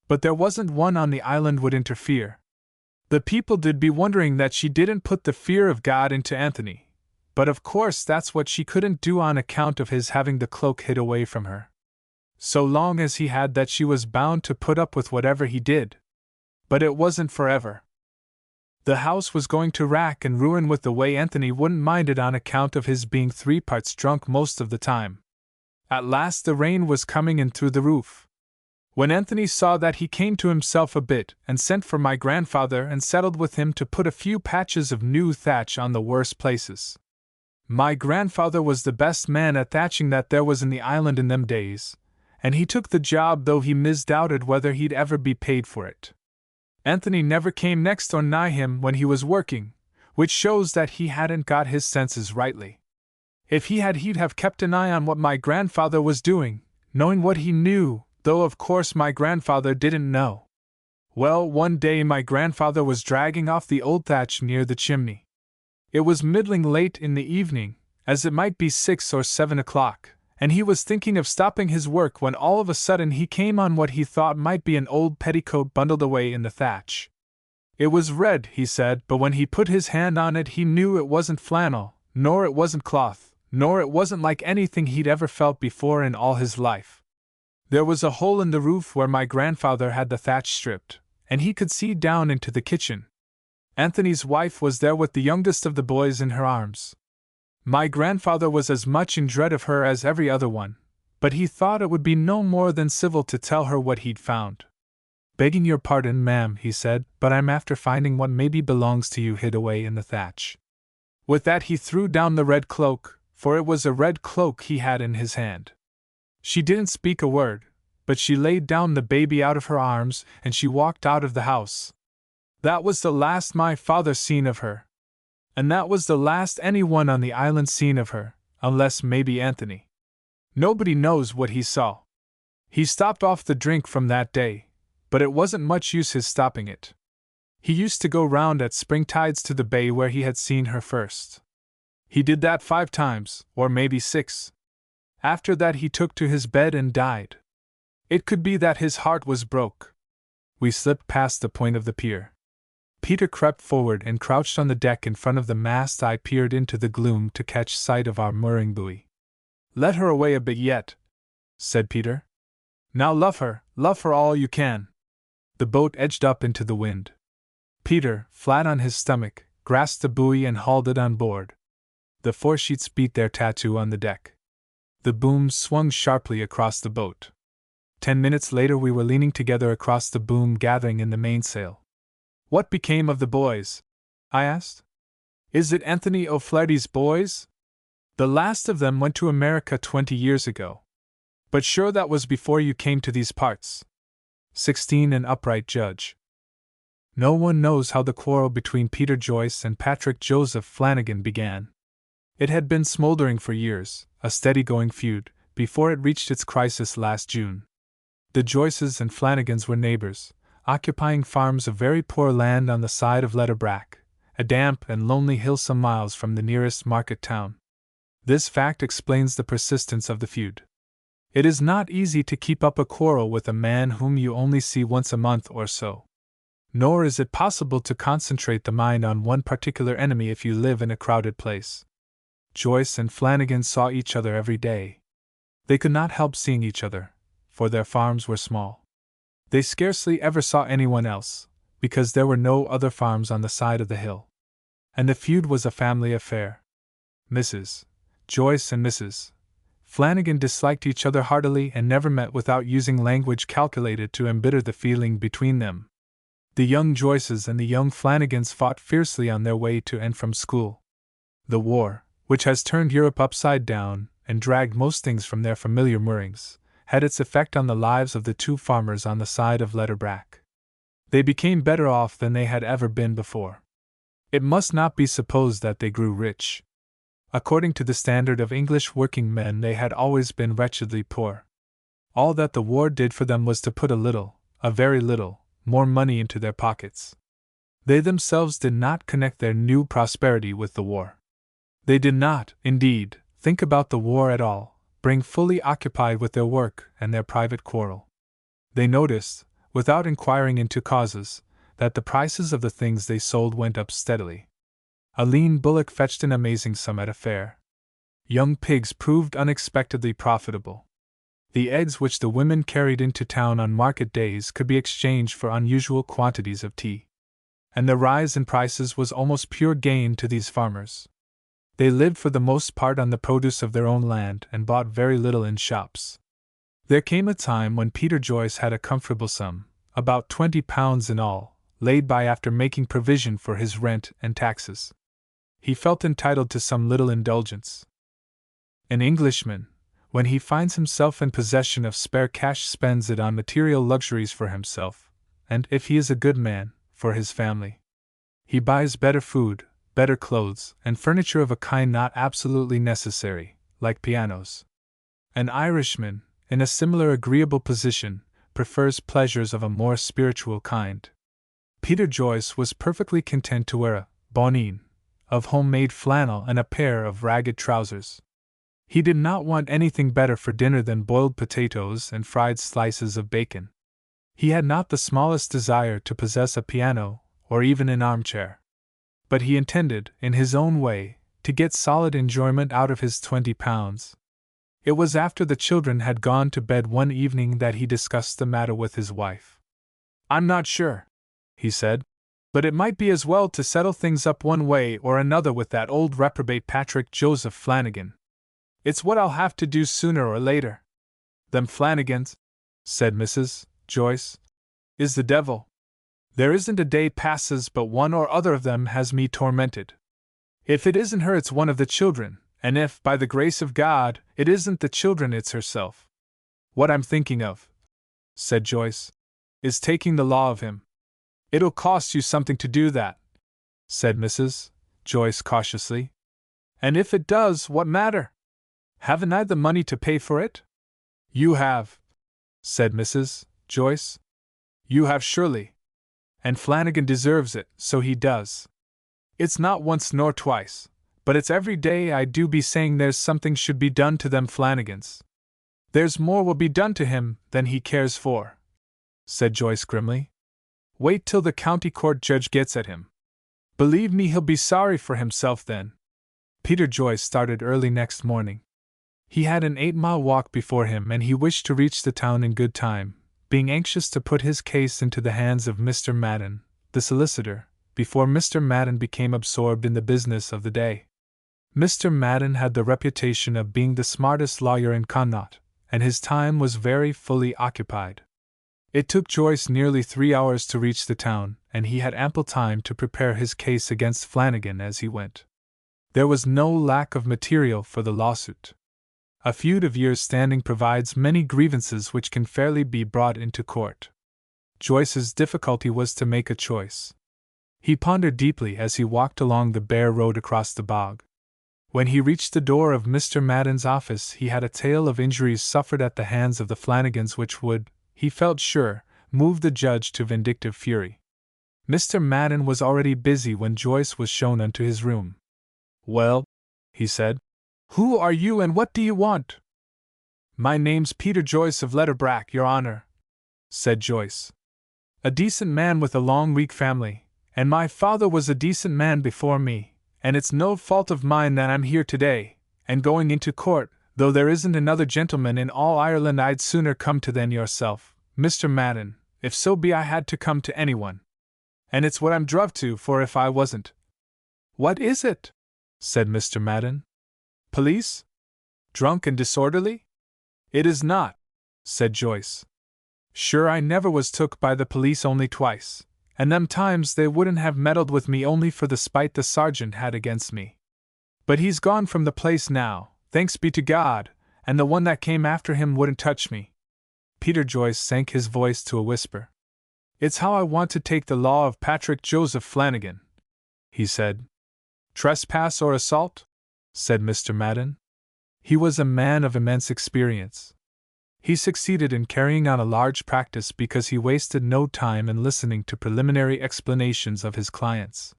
But there wasn't one on the island would interfere. The people did be wondering that she didn't put the fear of God into Anthony, but of course that's what she couldn't do on account of his having the cloak hid away from her. So long as he had that, she was bound to put up with whatever he did. But it wasn't forever. The house was going to rack and ruin with the way Anthony wouldn't mind it on account of his being 3 parts drunk most of the time. At last the rain was coming in through the roof. When Anthony saw that, he came to himself a bit and sent for my grandfather and settled with him to put a few patches of new thatch on the worst places. My grandfather was the best man at thatching that there was in the island in them days, and he took the job though he misdoubted whether he'd ever be paid for it. Anthony never came next or nigh him when he was working, which shows that he hadn't got his senses rightly. If he had, he'd have kept an eye on what my grandfather was doing, knowing what he knew, though of course my grandfather didn't know. Well, one day my grandfather was dragging off the old thatch near the chimney. It was middling late in the evening, as it might be 6 or 7 o'clock, and he was thinking of stopping his work when all of a sudden he came on what he thought might be an old petticoat bundled away in the thatch. It was red, he said, but when he put his hand on it he knew it wasn't flannel, nor it wasn't cloth, nor it wasn't like anything he'd ever felt before in all his life. There was a hole in the roof where my grandfather had the thatch stripped, and he could see down into the kitchen. Anthony's wife was there with the youngest of the boys in her arms. My grandfather was as much in dread of her as every other one, but he thought it would be no more than civil to tell her what he'd found. "Begging your pardon, ma'am," he said, "but I'm after finding what maybe belongs to you hid away in the thatch." With that he threw down the red cloak, for it was a red cloak he had in his hand. She didn't speak a word, but she laid down the baby out of her arms and she walked out of the house. That was the last my father seen of her. And that was the last anyone on the island seen of her, unless maybe Anthony. Nobody knows what he saw. He stopped off the drink from that day, but it wasn't much use his stopping it. He used to go round at spring tides to the bay where he had seen her first. He did that 5 times, or maybe 6. After that he took to his bed and died. It could be that his heart was broke. We slipped past the point of the pier. Peter crept forward and crouched on the deck in front of the mast. I peered into the gloom to catch sight of our mooring buoy. Let her away a bit yet, said Peter. Now love her all you can. The boat edged up into the wind. Peter, flat on his stomach, grasped the buoy and hauled it on board. The foresheets beat their tattoo on the deck. The booms swung sharply across the boat. 10 minutes later we were leaning together across the boom gathering in the mainsail. What became of the boys? I asked. Is it Anthony O'Flaherty's boys? The last of them went to America 20 years ago. But sure that was before you came to these parts. 16 An upright judge. No one knows how the quarrel between Peter Joyce and Patrick Joseph Flanagan began. It had been smoldering for years, a steady-going feud, before it reached its crisis last June. The Joyces and Flanagans were neighbors, occupying farms of very poor land on the side of Letterbrack, a damp and lonely hill some miles from the nearest market town. This fact explains the persistence of the feud. It is not easy to keep up a quarrel with a man whom you only see once a month or so. Nor is it possible to concentrate the mind on one particular enemy if you live in a crowded place. Joyce and Flanagan saw each other every day. They could not help seeing each other, for their farms were small. They scarcely ever saw anyone else, because there were no other farms on the side of the hill. And the feud was a family affair. Mrs. Joyce and Mrs. Flanagan disliked each other heartily and never met without using language calculated to embitter the feeling between them. The young Joyces and the young Flanagans fought fiercely on their way to and from school. The war, which has turned Europe upside down and dragged most things from their familiar moorings, had its effect on the lives of the two farmers on the side of Letterbrack. They became better off than they had ever been before. It must not be supposed that they grew rich. According to the standard of English working men, they had always been wretchedly poor. All that the war did for them was to put a very little, more money into their pockets. They themselves did not connect their new prosperity with the war. They did not, indeed, think about the war at all, being fully occupied with their work and their private quarrel. They noticed, without inquiring into causes, that the prices of the things they sold went up steadily. A lean bullock fetched an amazing sum at a fair. Young pigs proved unexpectedly profitable. The eggs which the women carried into town on market days could be exchanged for unusual quantities of tea. And the rise in prices was almost pure gain to these farmers. They lived for the most part on the produce of their own land and bought very little in shops. There came a time when Peter Joyce had a comfortable sum, about £20 in all, laid by after making provision for his rent and taxes. He felt entitled to some little indulgence. An Englishman, when he finds himself in possession of spare cash, spends it on material luxuries for himself, and, if he is a good man, for his family. He buys better food, better clothes, and furniture of a kind not absolutely necessary, like pianos. An Irishman, in a similar agreeable position, prefers pleasures of a more spiritual kind. Peter Joyce was perfectly content to wear a bonnet of homemade flannel and a pair of ragged trousers. He did not want anything better for dinner than boiled potatoes and fried slices of bacon. He had not the smallest desire to possess a piano, or even an armchair. But he intended, in his own way, to get solid enjoyment out of his £20. It was after the children had gone to bed one evening that he discussed the matter with his wife. "I'm not sure," he said, "but it might be as well to settle things up one way or another with that old reprobate Patrick Joseph Flanagan. It's what I'll have to do sooner or later." "Them Flanagans," said Mrs. Joyce, "is the devil. There isn't a day passes but one or other of them has me tormented. If it isn't her, it's one of the children, and if, by the grace of God, it isn't the children, it's herself. What I'm thinking of," said Joyce, "is taking the law of him." "It'll cost you something to do that," said Mrs. Joyce cautiously. "And if it does, what matter? Haven't I the money to pay for it?" "You have," said Mrs. Joyce. "You have surely. And Flanagan deserves it, so he does. It's not once nor twice, but it's every day I do be saying there's something should be done to them Flanagans. There's more will be done to him than he cares for," said Joyce grimly. "Wait till the county court judge gets at him. Believe me, he'll be sorry for himself then." Peter Joyce started early next morning. He had an 8-mile walk before him and he wished to reach the town in good time, being anxious to put his case into the hands of Mr. Madden, the solicitor, before Mr. Madden became absorbed in the business of the day. Mr. Madden had the reputation of being the smartest lawyer in Connaught, and his time was very fully occupied. It took Joyce nearly 3 hours to reach the town, and he had ample time to prepare his case against Flanagan as he went. There was no lack of material for the lawsuit. A feud of years' standing provides many grievances which can fairly be brought into court. Joyce's difficulty was to make a choice. He pondered deeply as he walked along the bare road across the bog. When he reached the door of Mr. Madden's office, he had a tale of injuries suffered at the hands of the Flanagans which would, he felt sure, move the judge to vindictive fury. Mr. Madden was already busy when Joyce was shown unto his room. "Well," he said, "who are you and what do you want?" "My name's Peter Joyce of Letterbrack, your honor," said Joyce. "A decent man with a long weak family, and my father was a decent man before me, and it's no fault of mine that I'm here today, and going into court, though there isn't another gentleman in all Ireland I'd sooner come to than yourself, Mr. Madden, if so be I had to come to anyone. And it's what I'm druv to, for if I wasn't—" "What is it?" said Mr. Madden. "Police? Drunk and disorderly?" "It is not," said Joyce. "Sure I never was took by the police only twice, and them times they wouldn't have meddled with me only for the spite the sergeant had against me. But he's gone from the place now, thanks be to God, and the one that came after him wouldn't touch me." Peter Joyce sank his voice to a whisper. "It's how I want to take the law of Patrick Joseph Flanagan," he said. "Trespass or assault?" said Mr. Madden. He was a man of immense experience. He succeeded in carrying on a large practice because he wasted no time in listening to preliminary explanations of his clients.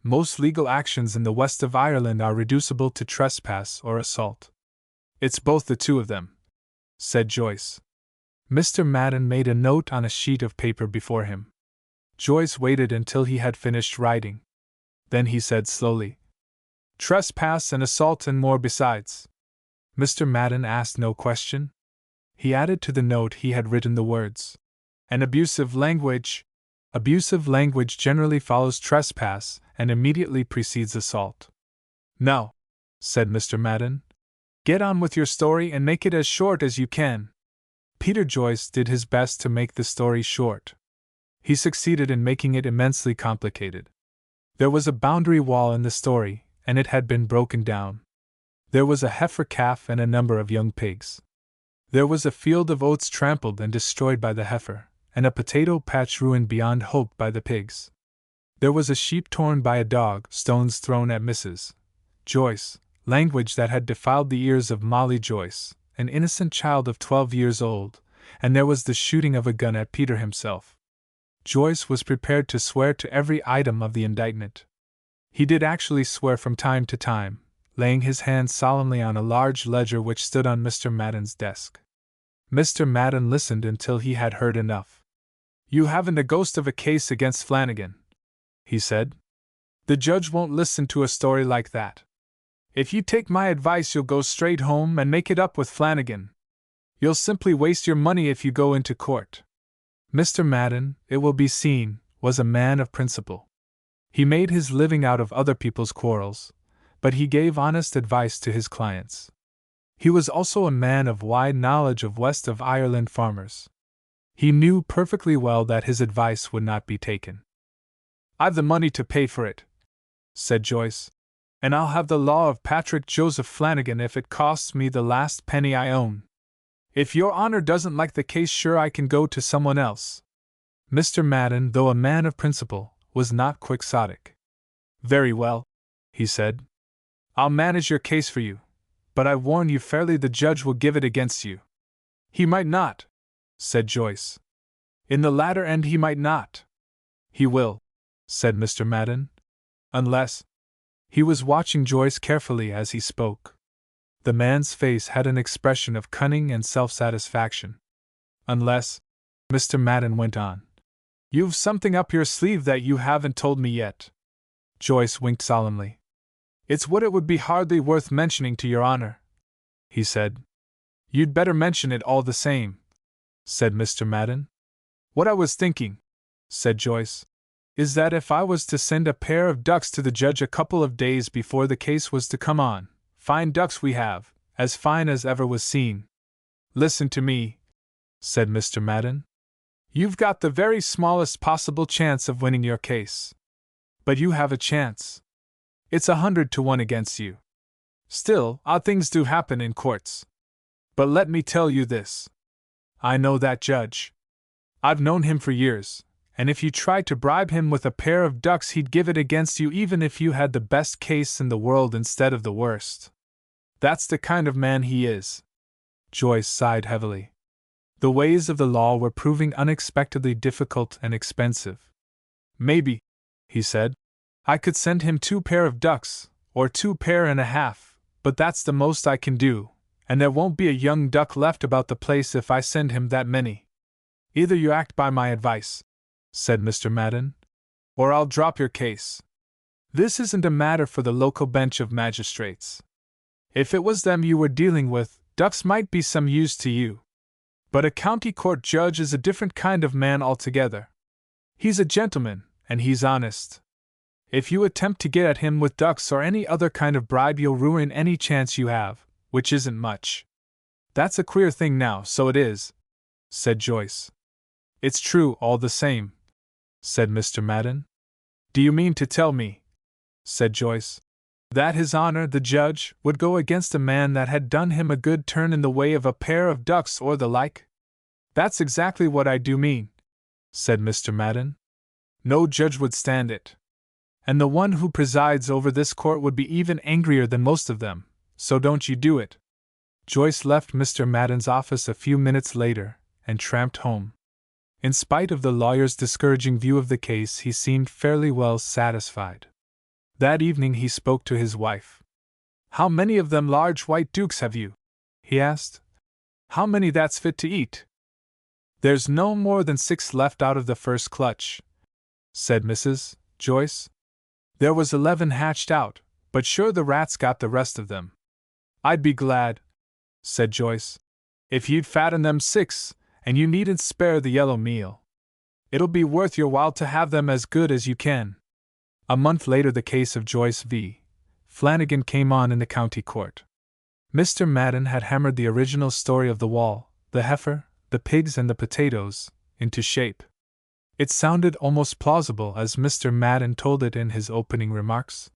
Most legal actions in the west of Ireland are reducible to trespass or assault. "It's both the two of them," said Joyce. Mr. Madden made a note on a sheet of paper before him. Joyce waited until he had finished writing. Then he said slowly, "Trespass and assault and more besides." Mr. Madden asked no question. He added to the note he had written the words, "and abusive language." Abusive language generally follows trespass and immediately precedes assault. "Now," said Mr. Madden, "get on with your story and make it as short as you can." Peter Joyce did his best to make the story short. He succeeded in making it immensely complicated. There was a boundary wall in the story, and it had been broken down. There was a heifer calf and a number of young pigs. There was a field of oats trampled and destroyed by the heifer, and a potato patch ruined beyond hope by the pigs. There was a sheep torn by a dog, stones thrown at Mrs. Joyce, language that had defiled the ears of Molly Joyce, an innocent child of 12 years old, and there was the shooting of a gun at Peter himself. Joyce was prepared to swear to every item of the indictment. He did actually swear from time to time, laying his hand solemnly on a large ledger which stood on Mr. Madden's desk. Mr. Madden listened until he had heard enough. "You haven't a ghost of a case against Flanagan," he said. "The judge won't listen to a story like that. If you take my advice, you'll go straight home and make it up with Flanagan. You'll simply waste your money if you go into court." Mr. Madden, it will be seen, was a man of principle. He made his living out of other people's quarrels, but he gave honest advice to his clients. He was also a man of wide knowledge of West of Ireland farmers. He knew perfectly well that his advice would not be taken. "I've the money to pay for it," said Joyce, "and I'll have the law of Patrick Joseph Flanagan if it costs me the last penny I own. If your honor doesn't like the case, sure I can go to someone else." Mr. Madden, though a man of principle, was not quixotic. "Very well," he said. "I'll manage your case for you, but I warn you fairly the judge will give it against you." "He might not," said Joyce. "In the latter end he might not." "He will," said Mr. Madden. "Unless—" He was watching Joyce carefully as he spoke. The man's face had an expression of cunning and self-satisfaction. "Unless," Mr. Madden went on, "you've something up your sleeve that you haven't told me yet." Joyce winked solemnly. "It's what it would be hardly worth mentioning to your honor." he said. You'd better mention it all the same, said Mr. Madden. What I was thinking, said Joyce, is that if I was to send a pair of ducks to the judge a couple of days before the case was to come on, fine ducks we have, as fine as ever was seen. Listen to me, said Mr. Madden. You've got the very smallest possible chance of winning your case. But you have a chance. It's 100 to 1 against you. Still, odd things do happen in courts. But let me tell you this. I know that judge. I've known him for years, and if you tried to bribe him with a pair of ducks, he'd give it against you even if you had the best case in the world instead of the worst. That's the kind of man he is. Joyce sighed heavily. The ways of the law were proving unexpectedly difficult and expensive. Maybe, he said, I could send him 2 pair of ducks, or 2 pair and a half, but that's the most I can do, and there won't be a young duck left about the place if I send him that many. Either you act by my advice, said Mr. Madden, or I'll drop your case. This isn't a matter for the local bench of magistrates. If it was them you were dealing with, ducks might be some use to you. But a county court judge is a different kind of man altogether. He's a gentleman, and he's honest. If you attempt to get at him with ducks or any other kind of bribe, you'll ruin any chance you have, which isn't much. That's a queer thing now, so it is, said Joyce. It's true all the same, said Mr. Madden. Do you mean to tell me, said Joyce, that His Honor the Judge would go against a man that had done him a good turn in the way of a pair of ducks or the like? That's exactly what I do mean, said Mr. Madden. No judge would stand it. And the one who presides over this court would be even angrier than most of them, so don't you do it. Joyce left Mr. Madden's office a few minutes later and tramped home. In spite of the lawyer's discouraging view of the case, he seemed fairly well satisfied. That evening he spoke to his wife. How many of them large white dukes have you? He asked. How many that's fit to eat? There's no more than 6 left out of the first clutch, said Mrs. Joyce. There was 11 hatched out, but sure the rats got the rest of them. I'd be glad, said Joyce, if you'd fatten them 6, and you needn't spare the yellow meal. It'll be worth your while to have them as good as you can. A month later the case of Joyce v. Flanagan came on in the county court. Mr. Madden had hammered the original story of the wall, the heifer, the pigs and the potatoes, into shape. It sounded almost plausible as Mr. Madden told it in his opening remarks.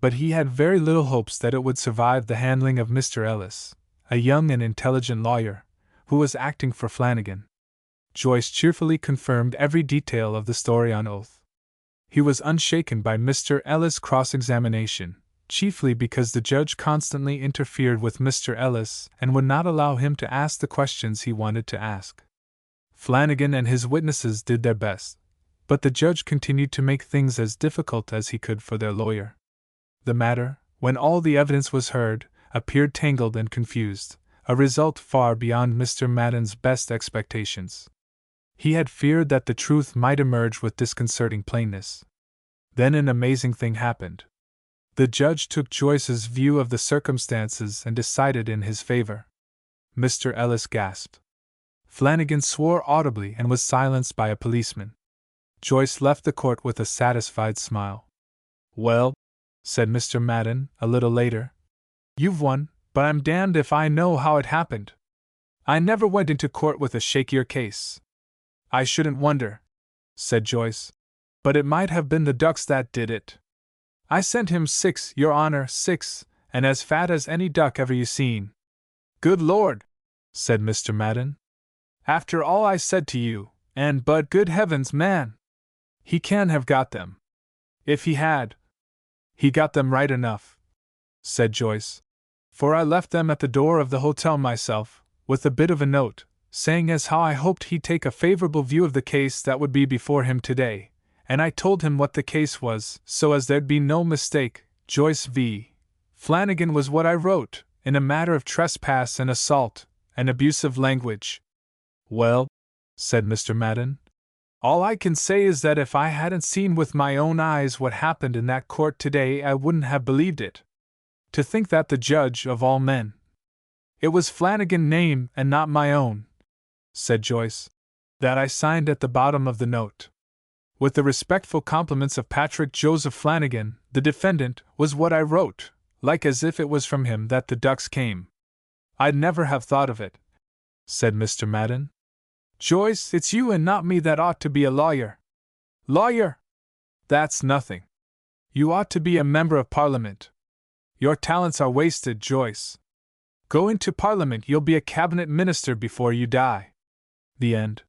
But he had very little hopes that it would survive the handling of Mr. Ellis, a young and intelligent lawyer, who was acting for Flanagan. Joyce cheerfully confirmed every detail of the story on oath. He was unshaken by Mr. Ellis' cross-examination, chiefly because the judge constantly interfered with Mr. Ellis and would not allow him to ask the questions he wanted to ask. Flanagan and his witnesses did their best, but the judge continued to make things as difficult as he could for their lawyer. The matter, when all the evidence was heard, appeared tangled and confused, a result far beyond Mr. Madden's best expectations. He had feared that the truth might emerge with disconcerting plainness. Then an amazing thing happened. The judge took Joyce's view of the circumstances and decided in his favor. Mr. Ellis gasped. Flanagan swore audibly and was silenced by a policeman. Joyce left the court with a satisfied smile. Well, said Mr. Madden, a little later, you've won, but I'm damned if I know how it happened. I never went into court with a shakier case. I shouldn't wonder, said Joyce, but it might have been the ducks that did it. I sent him 6, Your Honor, 6, and as fat as any duck ever you seen. Good Lord, said Mr. Madden. After all I said to you, but good heavens, man! He can't have got them. If he had, he got them right enough, said Joyce, for I left them at the door of the hotel myself, with a bit of a note, saying as how I hoped he'd take a favorable view of the case that would be before him today, and I told him what the case was, so as there'd be no mistake. Joyce v. Flanagan was what I wrote, in a matter of trespass and assault, and abusive language. Well, said Mr. Madden, all I can say is that if I hadn't seen with my own eyes what happened in that court today, I wouldn't have believed it. To think that the judge, of all men, It was Flanagan's name and not my own," said Joyce, "that I signed at the bottom of the note. With the respectful compliments of Patrick Joseph Flanagan, the defendant, was what I wrote, like as if it was from him that the ducks came." "I'd never have thought of it," said Mr. Madden. "Joyce, it's you and not me that ought to be a lawyer." "Lawyer? That's nothing. You ought to be a member of Parliament. Your talents are wasted, Joyce. Go into Parliament, you'll be a cabinet minister before you die." The end.